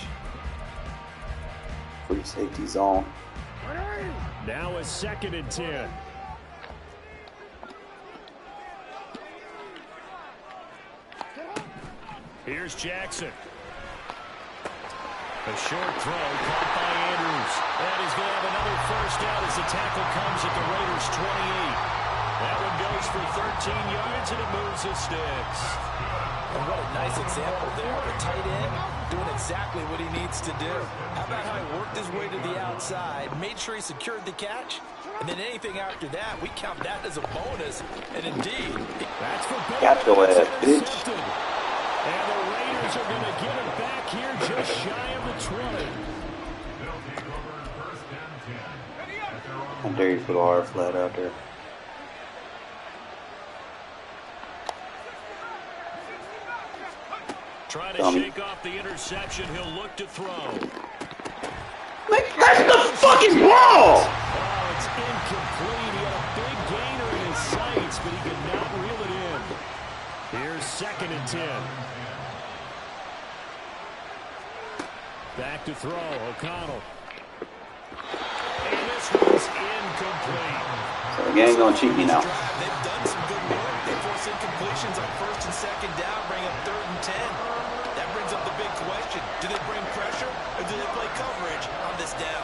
Free safety zone. Now a 2nd and 10. Here's Jackson. A short throw caught by Andrews. And he's going to have another first down as the tackle comes at the Raiders' 28. That one goes for 13 yards, and it moves the sticks. And what a nice example there of a tight end doing exactly what he needs to do. How about how he worked his way to the outside, made sure he secured the catch, and then anything after that, we count that as a bonus. And indeed, that's for got your ass, bitch. And the Raiders are going to get it back here just shy of the 20. I dare you to put a hard flat out there. Trying to shake off the interception. He'll look to throw. That's the fucking ball! Oh, it's incomplete. He had a big gainer in his sights, but he could not reel it in. Here's 2nd and 10. Back to throw. O'Connell. And this one's incomplete. So the game gonna cheat me now. They've done some good work. They force incompletions on 1st and 2nd down, bring up 3rd and 10. That brings up the big question. Do they bring pressure or do they play coverage on this down?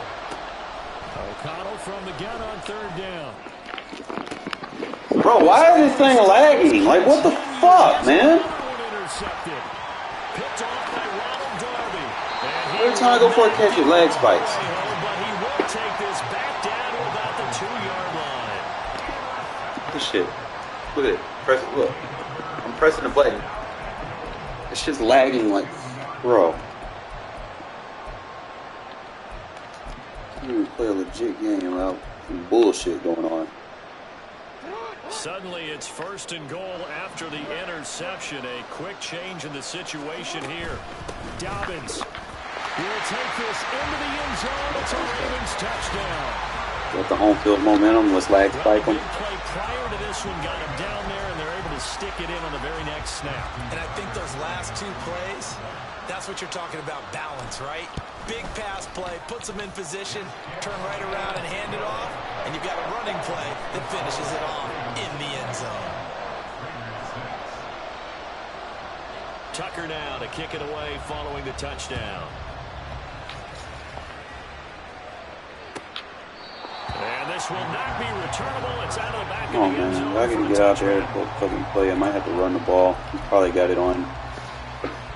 O'Connell from the gun on 3rd down. Bro, why is this thing lagging? Like, what the fuck, man? Intercepted. Picked off by Ronald Darby. Every time I go for a catch, it lag spikes. But he will take this back down to about the 2-yard line. This shit. Look at it. Press it. Look. I'm pressing the button. It's just lagging like, bro. You play a legit game without some bullshit going on. Suddenly it's 1st and goal after the interception. A quick change in the situation here. Dobbins will take this into the end zone. It's a Ravens touchdown. With the home field momentum, let's lag spike them. Big play prior to this one got him down there, and they're able to stick it in on the very next snap. And I think those last 2 plays, that's what you're talking about, balance, right? Big pass play, puts them in position, turn right around and hand it off, and you've got a running play that finishes it off in the end zone. Tucker now to kick it away following the touchdown. And this will not be returnable. It's out of the back of the end zone. If I can get out there and fucking play, I might have to run the ball. He's probably got it on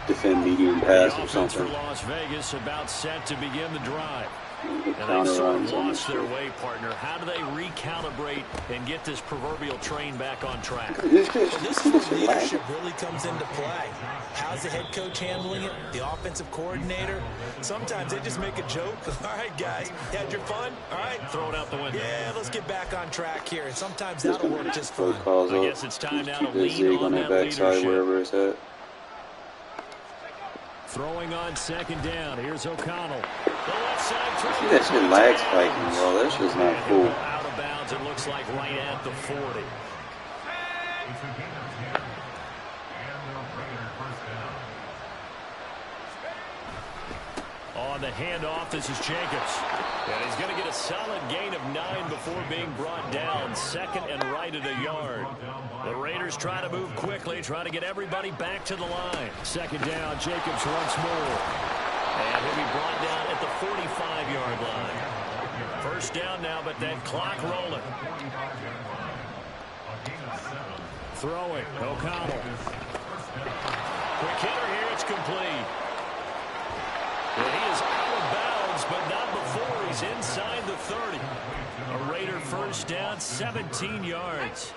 defend medium pass or something. For Las Vegas about set to begin the drive. And they sort of lost their way, partner. How do they recalibrate and get this proverbial train back on track? Well, this is where leadership really comes into play. How's the head coach handling it? The offensive coordinator? Sometimes they just make a joke. All right, guys, you had your fun? All right. Throw it out the window. Yeah, let's get back on track here. And sometimes that'll work just fine. I guess it's time now to lean on that backside, wherever it's at. Throwing on 2nd down. Here's O'Connell. See that shit lag spiking, bro. That's just not cool. Out of bounds, it looks like right at the 40. On the handoff, this is Jacobs. And he's going to get a solid gain of 9 before being brought down. 2nd and right at a yard. The Raiders try to move quickly, trying to get everybody back to the line. 2nd down, Jacobs once more. And he'll be brought down at the 45-yard line. 1st down now, but that clock rolling. Throwing, O'Connell. Quick hitter here, it's complete. And he is out of bounds, but not before he's inside the 30. A Raider 1st down, 17 yards.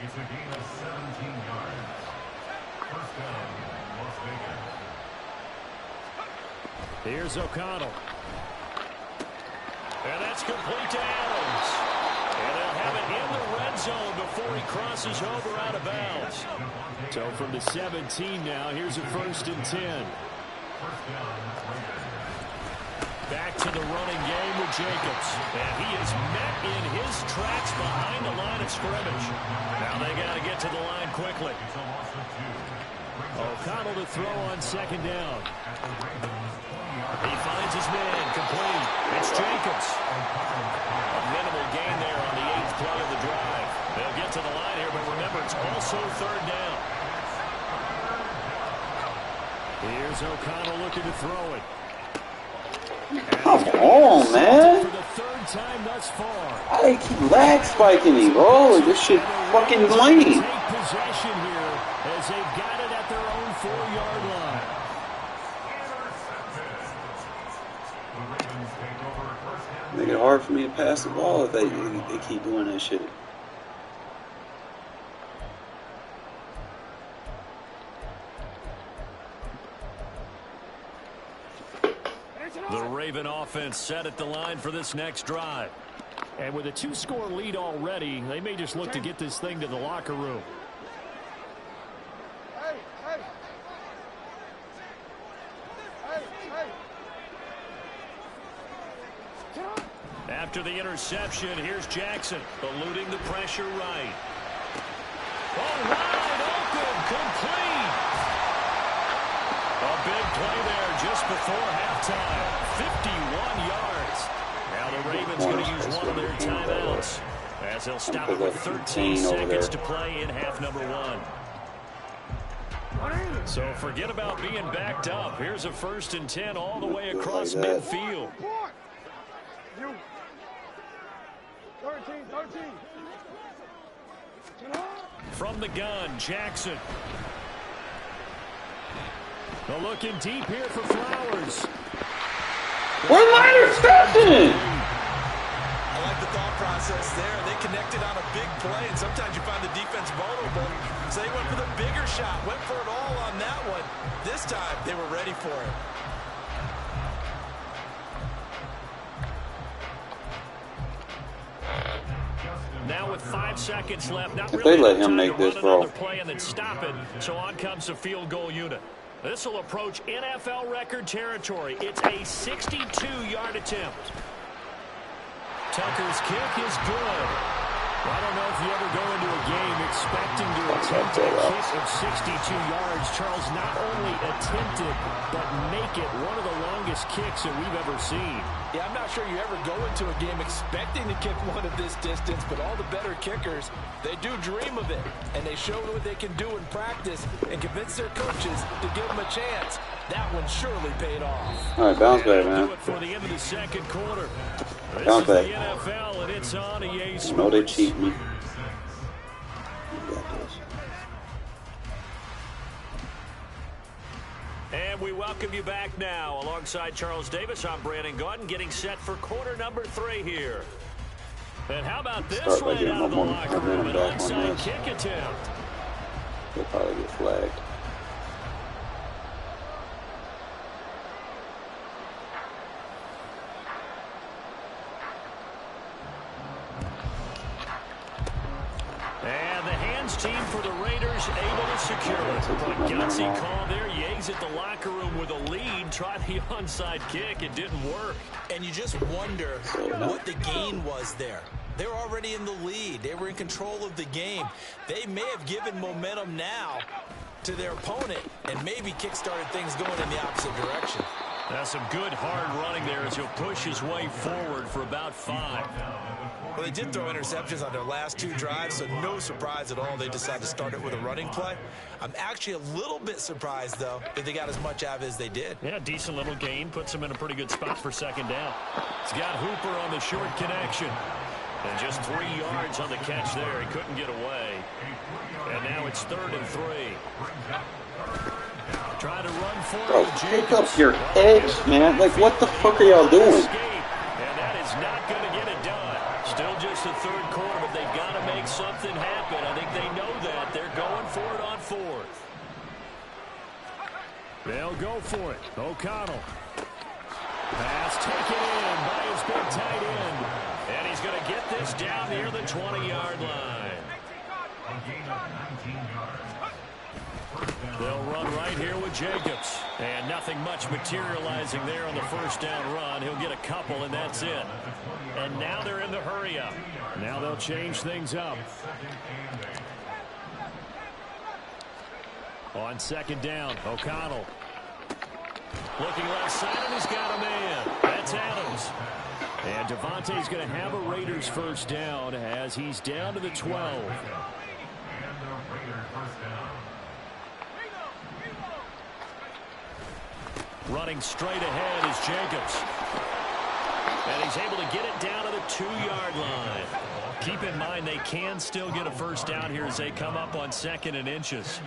It's a gain of 17 yards. 1st down, Las Vegas. Here's O'Connell. And that's complete to Adams. And they'll have it in the red zone before he crosses over out of bounds. So from the 17 now, here's a 1st and 10. Back to the running game with Jacobs. And he is met in his tracks behind the line of scrimmage. Now they got to get to the line quickly. O'Connell to throw on 2nd down. He finds his man, complete. It's Jacobs. A minimal gain there on the 8th play of the drive. They'll get to the line here, but remember, it's also 3rd down. Here's O'Connell looking to throw it. Come on, man. For the 3rd time thus far. I keep lag spiking me, bro. This shit fucking lame. Take possession here as they've got it at their own 4-yard line. Make it hard for me to pass the ball if they keep doing that shit. The Raven offense set at the line for this next drive. And with a 2-score lead already, they may just look to get this thing to the locker room. After the interception, here's Jackson, eluding the pressure right. Oh, wide open, complete. A big play there just before halftime. 51 yards. Now the Ravens going to use one of their timeouts, as they'll stop it with 13 seconds to play in half number 1. So forget about being backed up. Here's a 1st and 10 all the way across midfield. 13. From the gun, Jackson. They're looking deep here for Flowers. Where's my interception? I like the thought process there. They connected on a big play, and sometimes you find the defense vulnerable. So they went for the bigger shot, went for it all on that one. This time, they were ready for it. Now with 5 seconds left, not if really they let enough him time make to this run throw. another play and then stop it. So on comes the field goal unit. This will approach NFL record territory. It's a 62-yard attempt. Tucker's kick is good. I don't know if you ever go into a game expecting to attempt a kick of 62 yards. Charles, not only attempt it, but make it one of the longest kicks that we've ever seen. Yeah, I'm not sure you ever go into a game expecting to kick one of this distance, but all the better kickers, they do dream of it, and they show what they can do in practice and convince their coaches to give them a chance. That one surely paid off. All right, bounce back, man. Do it for the end of the second quarter. This Bounce is back. the NFL, and it's on EA Sports. I know they cheat me. You got this. And we welcome you back now. Alongside Charles Davis, I'm Brandon Gaudin, getting set for quarter number 3 here. And how about this Start by one getting out of the my locker room? An momentum back on onside this. kick attempt. They'll probably get flagged. And the hands team for the Raiders able to secure it. But gutsy call there. Yates at the locker room with a lead. Tried the onside kick. It didn't work. And you just wonder what the gain was there. They were already in the lead. They were in control of the game. They may have given momentum now to their opponent and maybe kick-started things going in the opposite direction. That's some good hard running there as he'll push his way forward for about 5. Well, they did throw interceptions on their last 2 drives, so no surprise at all they decided to start it with a running play. I'm actually a little bit surprised, though, that they got as much out of it as they did. Yeah, decent little gain. Puts him in a pretty good spot for second down. He's got Hooper on the short connection. And just 3 yards on the catch there. He couldn't get away. And now it's 3rd and 3. Trying to run for Bro, it. pick up your edge, man. Like, what the fuck are y'all doing? And that is not going to get it done. Still just the 3rd quarter, but they've got to make something happen. I think they know that. They're going for it on 4th. They'll go for it. O'Connell. Pass taken in by his big tight end. And he's going to get this down near the 20-yard line. They'll run right here with Jacobs. And nothing much materializing there on the 1st down run. He'll get a couple, and that's it. And now they're in the hurry-up. Now they'll change things up. On 2nd down, O'Connell. Looking left side, and he's got a man. That's Adams. And Devontae's going to have a Raiders 1st down as he's down to the 12. Running straight ahead is Jacobs. And he's able to get it down to the 2-yard line. Keep in mind they can still get a 1st down here as they come up on 2nd and inches.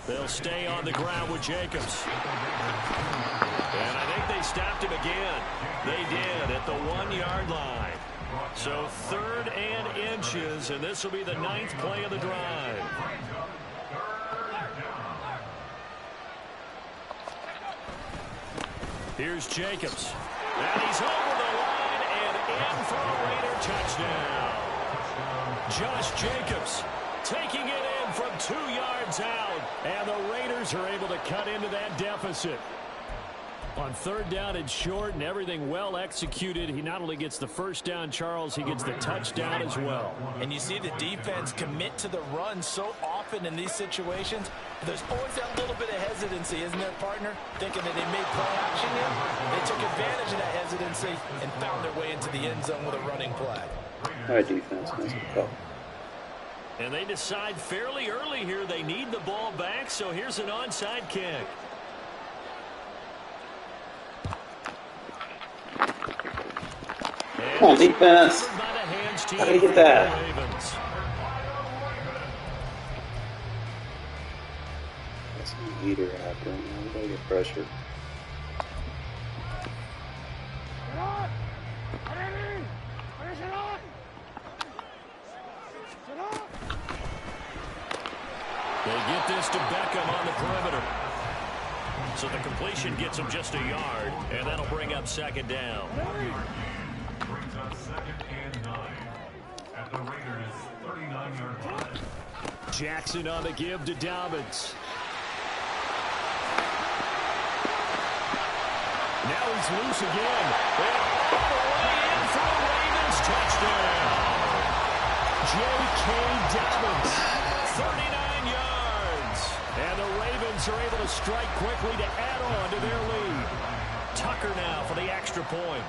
They'll stay on the ground with Jacobs. And I think they stopped him again. They did at the 1-yard line. So 3rd and inches, and this will be the 9th play of the drive. Here's Jacobs. And he's over the line and in for a Raider touchdown. Josh Jacobs taking it in from 2 yards out. And the Raiders are able to cut into that deficit. On third down and short and everything well executed, he not only gets the first down, Charles, he gets the touchdown as well. And you see the defense commit to the run so often in these situations. There's always that little bit of hesitancy, isn't there, partner? Thinking that they may play action here. They took advantage of that hesitancy and found their way into the end zone with a running play. All right, defense. Nice go. And they decide fairly early here they need the ball back, so here's an onside kick. Come on, defense. How did he get that? That's a heater after him. We gotta get pressure. They get this to Beckham on the perimeter. So the completion gets him just a yard, and that'll bring up second down. Brings up 2nd and 9 at the Raiders' 39-yard line. Jackson on the give to Dobbins. Now he's loose again. And all the way in for a Ravens touchdown. J.K. Dobbins, 39 yards. And the Ravens are able to strike quickly to add on to their lead. Tucker now for the extra point.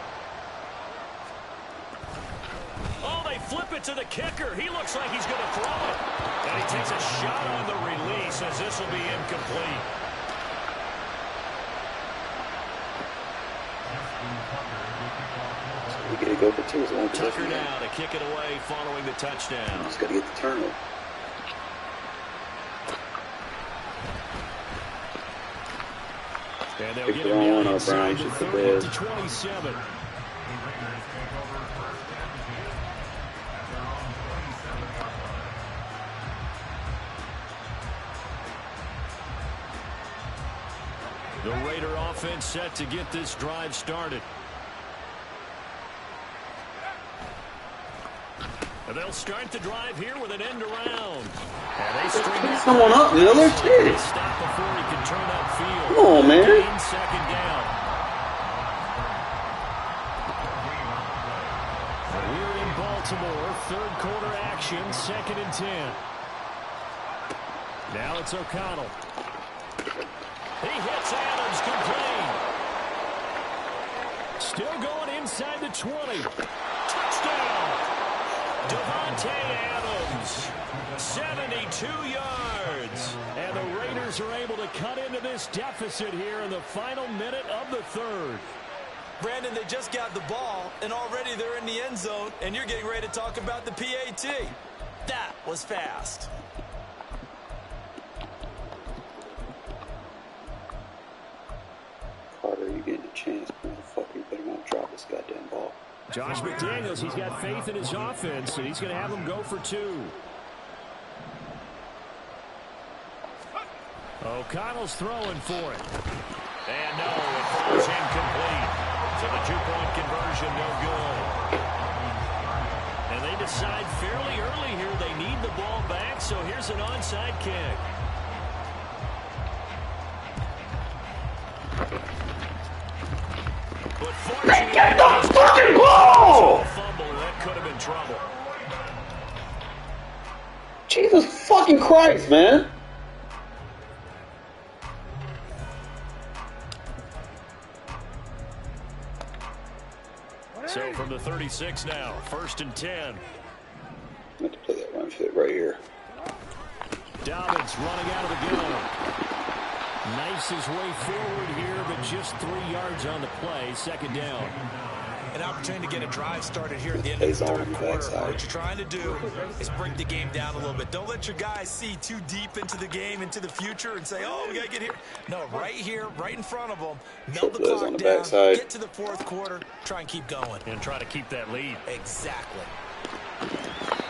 Oh, they flip it to the kicker. He looks like he's going to throw it. And he takes a shot on the release as this will be incomplete. We gotta go for two. Tucker now to kick it away following the touchdown. Just gotta get the turnover. And they'll Pick get the him wrong down one, inside O'Brien. the Should put 30 this. to 27. The Raider offense set to get this drive started. And they'll start the drive here with an end around. And they string Pick someone up, Miller. Shit. stop before he can turn upfield. Come on, man. Gain second down. We're in Baltimore. Third quarter action. 2nd and 10. Now it's O'Connell. He hits Adams complete. Still going inside the 20. Touchdown. Devontae Adams. 72 yards. And the Raiders are able to cut into this deficit here in the final minute of the third. Brandon, they just got the ball, and already they're in the end zone, and you're getting ready to talk about the PAT. That was fast. Carter, you getting a chance, motherfucker. You better not drop this goddamn ball. Josh McDaniels, he's got faith in his offense, and he's going to have him go for two. O'Connell's throwing for it. And no, it falls incomplete. So the two-point conversion no good. And they decide fairly early here they need the ball back, so here's an onside kick. But fortunately, Get the fucking ball! Fumble, that could have been trouble. Jesus fucking Christ, man. So from the 36 now, 1st and 10. I'm going to play that run fit right here. Dobbins running out of the gun. Knifes his way forward here, but just 3 yards on the play. 2nd down. An opportunity to get a drive started here at the end of the third quarter. What you're trying to do is break the game down a little bit. Don't let your guys see too deep into the game, into the future, and say, oh, we got to get here. No, right here, right in front of them. Melt the clock down, get to the fourth quarter, try and keep going. And try to keep that lead. Exactly.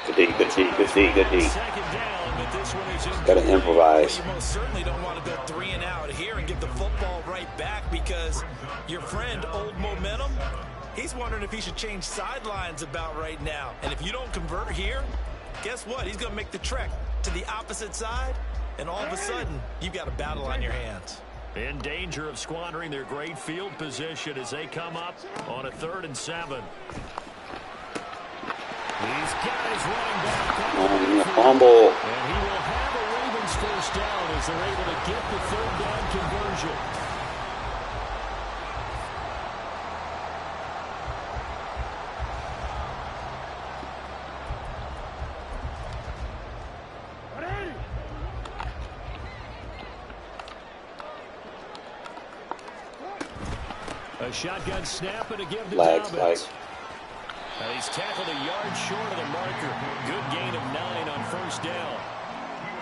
Good D, good D, good D, good D. 2nd down, but this one is in. Gotta improvise. Well, you most certainly don't want to go 3 and out here and get the football right back, because your friend, Old Momentum, he's wondering if he should change sidelines about right now. And if you don't convert here, guess what? He's going to make the trek to the opposite side, and all of a sudden, you've got a battle on your hands. In danger of squandering their great field position as they come up on a 3rd and 7. He's got his running back. Fumble. And he will have a Ravens first down as they're able to get the 3rd down conversion. A shotgun snap and to give to Dobbins. He's tackled a yard short of the marker. Good gain of 9 on first down.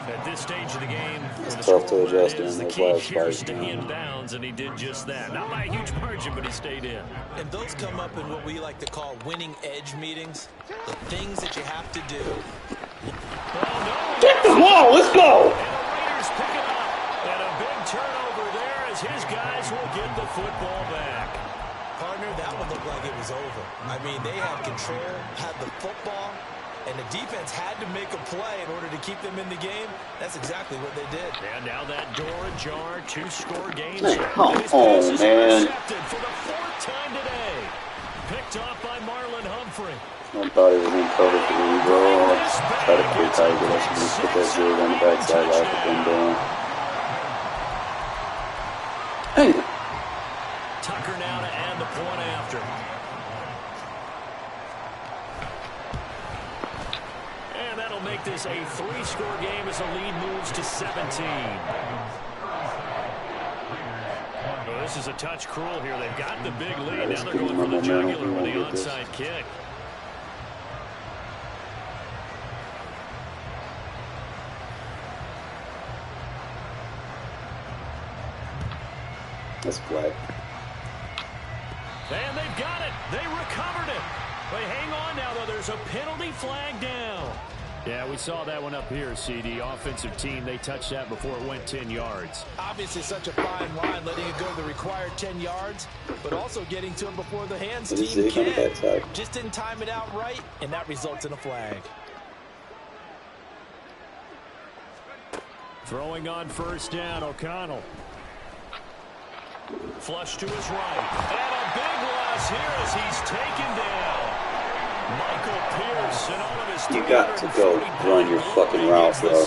At this stage of the game, it's tough to adjust in the key here is stay in bounds, and he did just that. Not by a huge margin, but he stayed in. And those come up in what we like to call winning edge meetings. The things that you have to do. Get the ball, let's go! And the Raiders pick it up. And a big turnover there as his guys will get the football back. Partner, that one looked like it was over. I mean, they had control, had the football, and the defense had to make a play in order to keep them in the game. That's exactly what they did. And now that door ajar, 2-score game. Come on, man. For the 4th time today. Picked off by Marlon Humphrey. I thought it was in cover for me, bro. Try to put tight, but I should put that zig on the backside like I've been doing. Hey. Tucker now to add the point after. And that'll make this a 3-score game as the lead moves to 17. Well, this is a touch cruel here. They've got the big lead. Now they're going for the jugular with the onside kick. That's flag. And they've got it. They recovered it. They hang on now, though. There's a penalty flag down. Yeah, we saw that one up here, CD. Offensive team, they touched that before it went 10 yards. Obviously such a fine line, letting it go the required 10 yards, but also getting to it before the hands team can. Just didn't time it out right, and that results in a flag. Throwing on first down, O'Connell. Flush to his right. And a big loss here as he's taken down. Michael Pierce and all of his. You got to go run your fucking route, bro.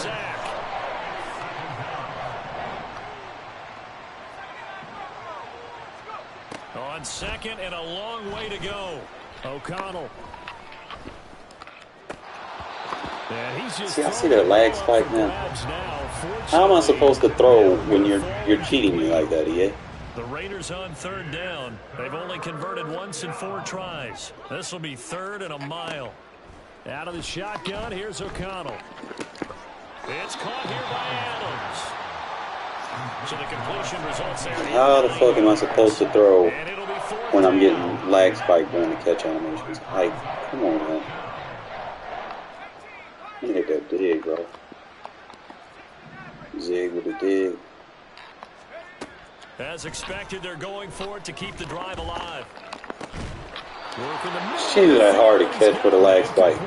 On second and a long way to go. O'Connell. See, I see their lag spike now. How am I supposed to throw when you're cheating me like that, EA? The Raiders on 3rd down. They've only converted once in 4 tries. This will be 3rd and a mile. Out of the shotgun, here's O'Connell. It's caught here by Adams. So the completion results there. How the fuck am I supposed to throw when I'm getting lag spike during the catch animations? Like, come on, man. You hit that dig, bro. Zig with the dig. As expected, they're going for it to keep the drive alive. She did that hard to catch for the lag spike.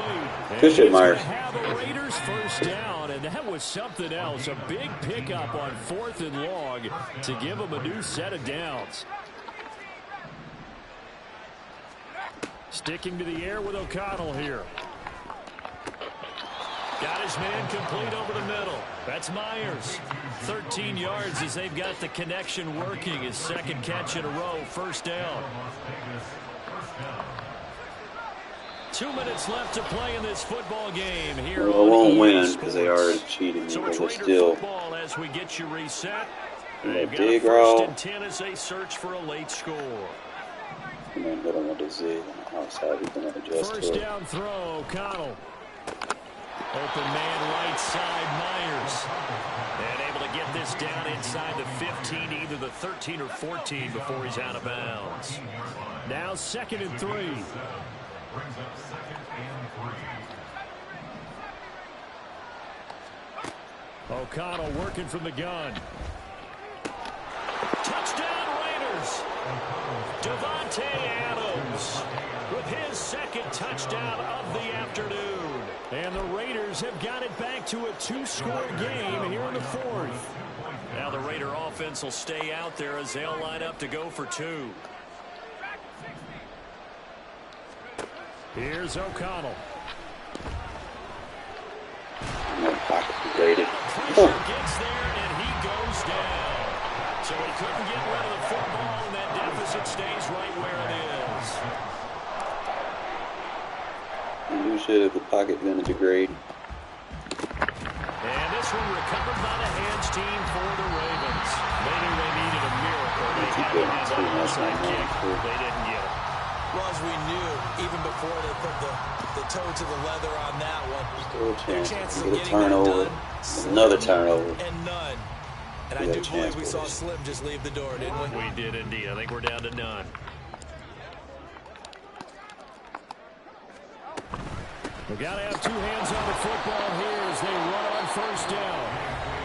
Good shit, Myers. The Raiders first down, and that was something else. A big pickup on 4th and long to give them a new set of downs. Sticking to the air with O'Connell here. Got his man complete over the middle. That's Myers. 13 yards as they've got the connection working. His 2nd catch in a row, first down. 2 minutes left to play in this football game here. Well, I won't win because they already cheated me, so but Raider still. Football as we get you reset. They've got dig a 1st roll. and 10 as they search for a late score. And then hit him with the zig on the outside. He's going to adjust First to it. down throw, O'Connell. Open man right side, Myers. And able to get this down inside the 15, either the 13 or 14 before he's out of bounds. Now 2nd and 3. Brings up 2nd and 3. O'Connell working from the gun. Touchdown Raiders. Devontae Adams with his 2nd touchdown of the afternoon. And the Raiders have got it back to a 2-score game here in the 4th. Now the Raider offense will stay out there as they'll line up to go for 2. Here's O'Connell. Graded. Pressure gets there, and he goes down. So he couldn't get rid of the football, and that deficit stays right where it is. You should have the pocket going to degrade. And this one recovered by the hands team for the Ravens. They knew they needed a miracle. They had to have an onside kick. They didn't get it. Well, as we knew, even before they put the toe to the leather on that one, their chances of getting that done, another turnover, and none. And I do believe we saw Slim just leave the door, didn't we? We did indeed. I think we're down to none. We got to have 2 hands on the football here as they run on first down.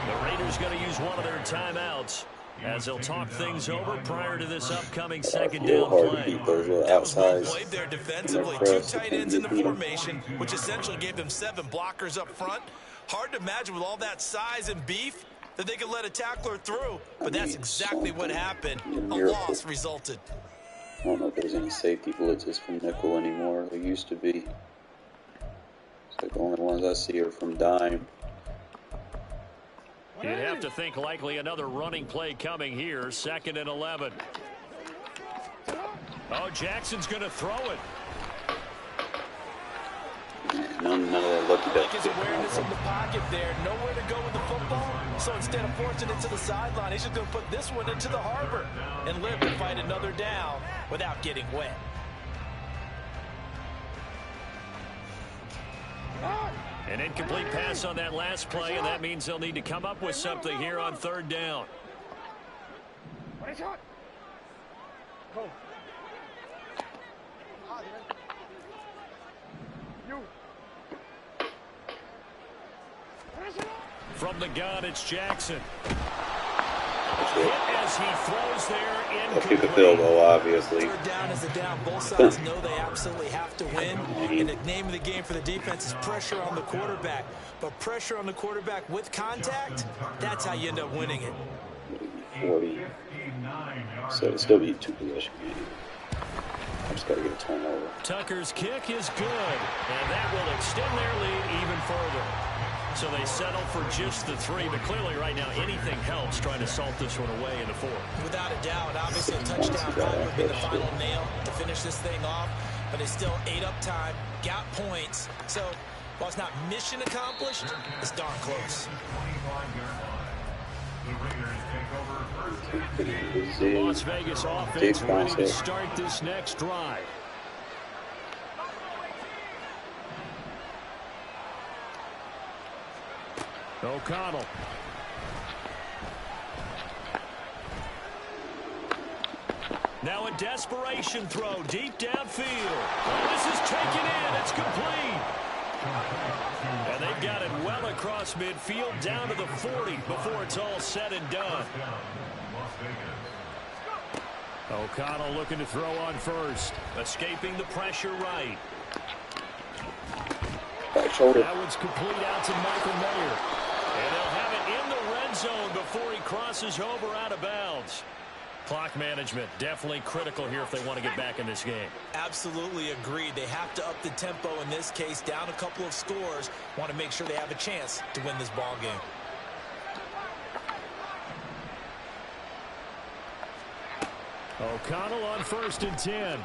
The Raiders going to use one of their timeouts as they'll talk things over prior to this upcoming second down play. That was well played there defensively. 2 tight ends in the formation, which essentially gave them 7 blockers up front. Hard to imagine with all that size and beef that they could let a tackler through, but that's exactly what happened. A loss resulted. I don't know if there's any safety blitzes from nickel anymore. There used to be. It's like the only ones I see are from dime. You'd have to think likely another running play coming here. 2nd and 11. Oh, Jackson's going to throw it. None of that lucky Like his awareness in the pocket there. Nowhere to go with the football. So instead of forcing it to the sideline, he's just going to put this one into the harbor and live to fight another down without getting wet. An incomplete pass on that last play, and that means they'll need to come up with something here on 3rd down. From the gun, it's Jackson. Hit as he throws there, incomplete. Kick a field goal, obviously. 3rd down is a down. Both sides know they absolutely have to win. And the name of the game for the defense is pressure on the quarterback. But pressure on the quarterback with contact, that's how you end up winning it. 40. So it'll still be a 2-possession game. I just got to get a turnover. Tucker's kick is good, and that will extend their lead even further. So they settle for just the 3, but clearly right now anything helps trying to salt this one away in the 4th. Without a doubt, obviously a touchdown probably would be the final nail to finish this thing off, but it's still 8 up time, got points. So while it's not mission accomplished, it's darn close. The Las Vegas offense ready to start this next drive. O'Connell. Now a desperation throw deep downfield. Oh, this is taken in. It's complete. And they've got it well across midfield down to the 40 before it's all said and done. O'Connell looking to throw on first. Escaping the pressure right. Right shoulder. That one's complete out to Michael Mayer. And they'll have it in the red zone before he crosses over out of bounds. Clock management definitely critical here if they want to get back in this game. Absolutely agreed. They have to up the tempo in this case, down a couple of scores. Want to make sure they have a chance to win this ball game. O'Connell on 1st and 10.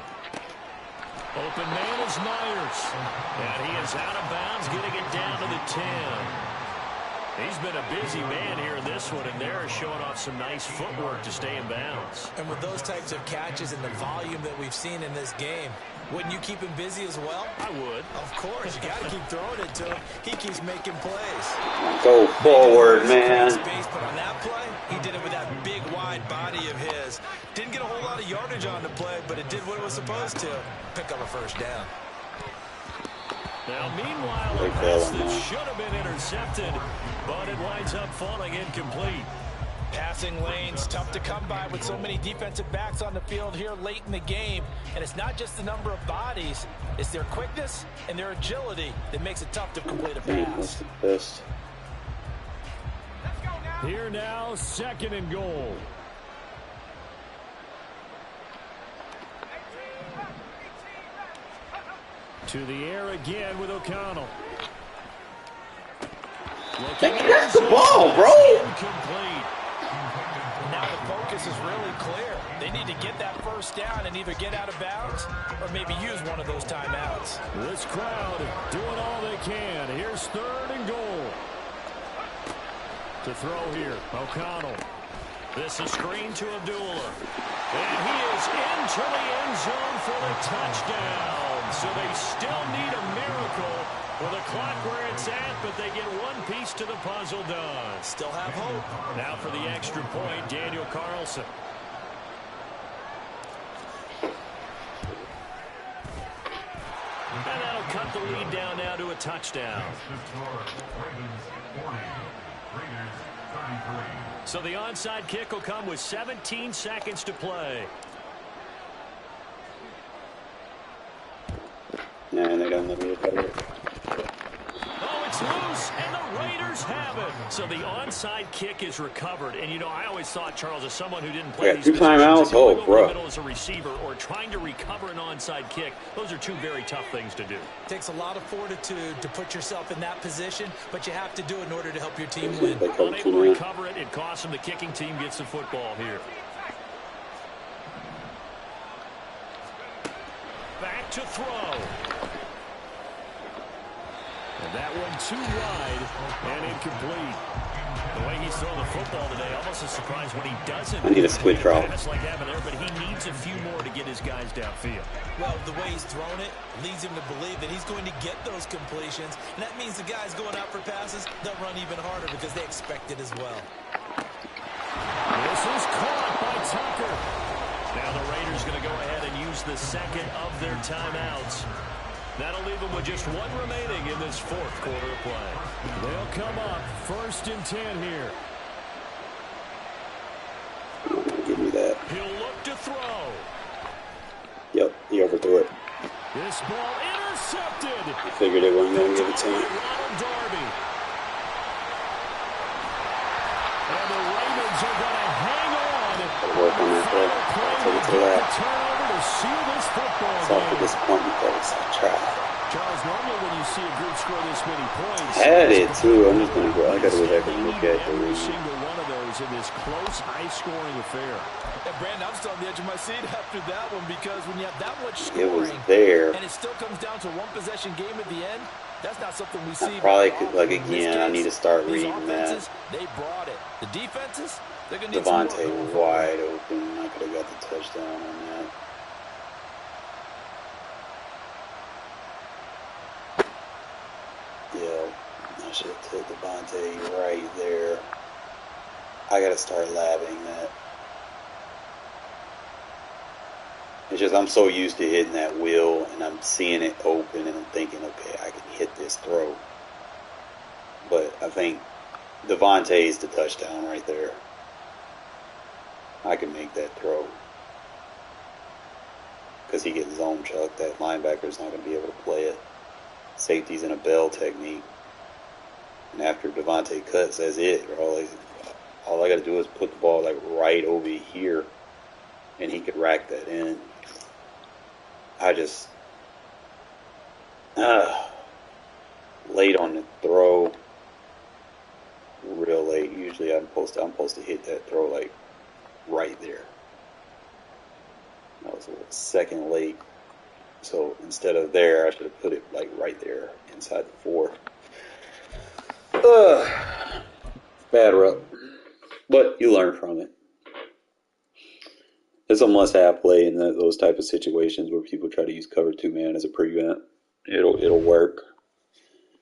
Open man is Myers. And he is out of bounds, getting it down to the 10. He's been a busy man here in this one, and they're showing off some nice footwork to stay in bounds. And with those types of catches and the volume that we've seen in this game, wouldn't you keep him busy as well? I would. Of course. You got to keep throwing it to him. He keeps making plays. Go forward, man. Space, but on that play, he did it with that big, wide body of his. Didn't get a whole lot of yardage on the play, but it did what it was supposed to. Pick up a first down. Now, meanwhile, a pass that should have been intercepted, but it winds up falling incomplete. Passing lanes, tough to come by with so many defensive backs on the field here late in the game. And it's not just the number of bodies, it's their quickness and their agility that makes it tough to complete a pass. Here now, 2nd and goal. To the air again with O'Connell. That's the ball, bro. Incomplete. Now the focus is really clear. They need to get that first down and either get out of bounds or maybe use one of those timeouts. This crowd doing all they can. Here's 3rd and goal. To throw here, O'Connell. This is screen to Abdullah. And he is into the end zone for the touchdown. So they still need a miracle with the clock where it's at, but they get one piece to the puzzle done. Still have hope. Now for the extra point, Daniel Carlson. And that'll cut the lead down now to a touchdown. So the onside kick will come with 17 seconds to play. Nah, they don't let me recover it. Oh, it's loose, and the Raiders have it. So the onside kick is recovered. And, you know, I always thought, Charles, as someone who didn't play these 2 timeouts, going over bro. the middle as a receiver or trying to recover an onside kick, those are 2 very tough things to do. Takes a lot of fortitude to put yourself in that position, but you have to do it in order to help your team win. Unable to recover it, it costs them. The kicking team gets the football here. Back to throw. And that one too wide and incomplete. The way he's throwing the football today, almost a surprise when he doesn't. I need a switch route. Pass like having there, but he needs a few more to get his guys downfield. Well, the way he's thrown it leads him to believe that he's going to get those completions. And that means the guys going out for passes, they'll run even harder because they expect it as well. This is caught by Tucker. Now the Raiders going to go ahead and use the 2nd of their timeouts. That'll leave them with just 1 remaining in this 4th quarter of play. They'll come up 1st and 10 here. Give me that. He'll look to throw. Yep, he overthrew it. This ball intercepted. I figured it wasn't going to give it to him. Ronald Darby. And the Ravens are going to hang on. Gotta work on that play. Take it to that. Turnover to seal this football It's off the game. disappointment though, so I tried. Charles, normally when you see a group score this many points, Had it too. I'm just going to go. I got to go back and look at every it. single one of those in this close, high-scoring affair. And Brandon, I'm still on the edge of my seat after that one because when you have that much It was scoring there. and it still comes down to 1-possession game at the end, that's not something we see. Probably very could, often. like, In this again, I case, need to start these reading that. offenses, they brought it. The defenses, they're going to need some more Devontae going forward. wide open. I could have got the touchdown on that. Yeah, I should have took Devontae right there. I got to start labbing that. It's just I'm so used to hitting that wheel, and I'm seeing it open, and I'm thinking, okay, I can hit this throw. But I think Devontae's the touchdown right there. I can make that throw. Because he gets zone chucked. That linebacker's not going to be able to play it. Safety's in a bell technique. And after Devontae cuts, that's it. All I got to do is put the ball like right over here, and he could rack that in. I just late on the throw, real late. Usually I'm supposed to hit that throw like right there. That was a second late. So instead of there, I should have put it like right there inside the 4. Bad rep. But you learn from it. It's a must-have play in those type of situations where people try to use cover 2 man as a prevent. It'll work,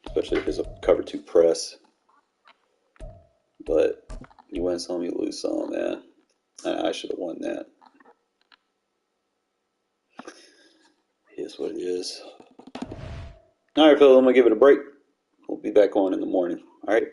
especially if there's a cover 2 press. But you win some, you lose some, man. I should have won that. Here's what it is. All right, Phil, I'm gonna give it a break. We'll be back on in the morning. All right.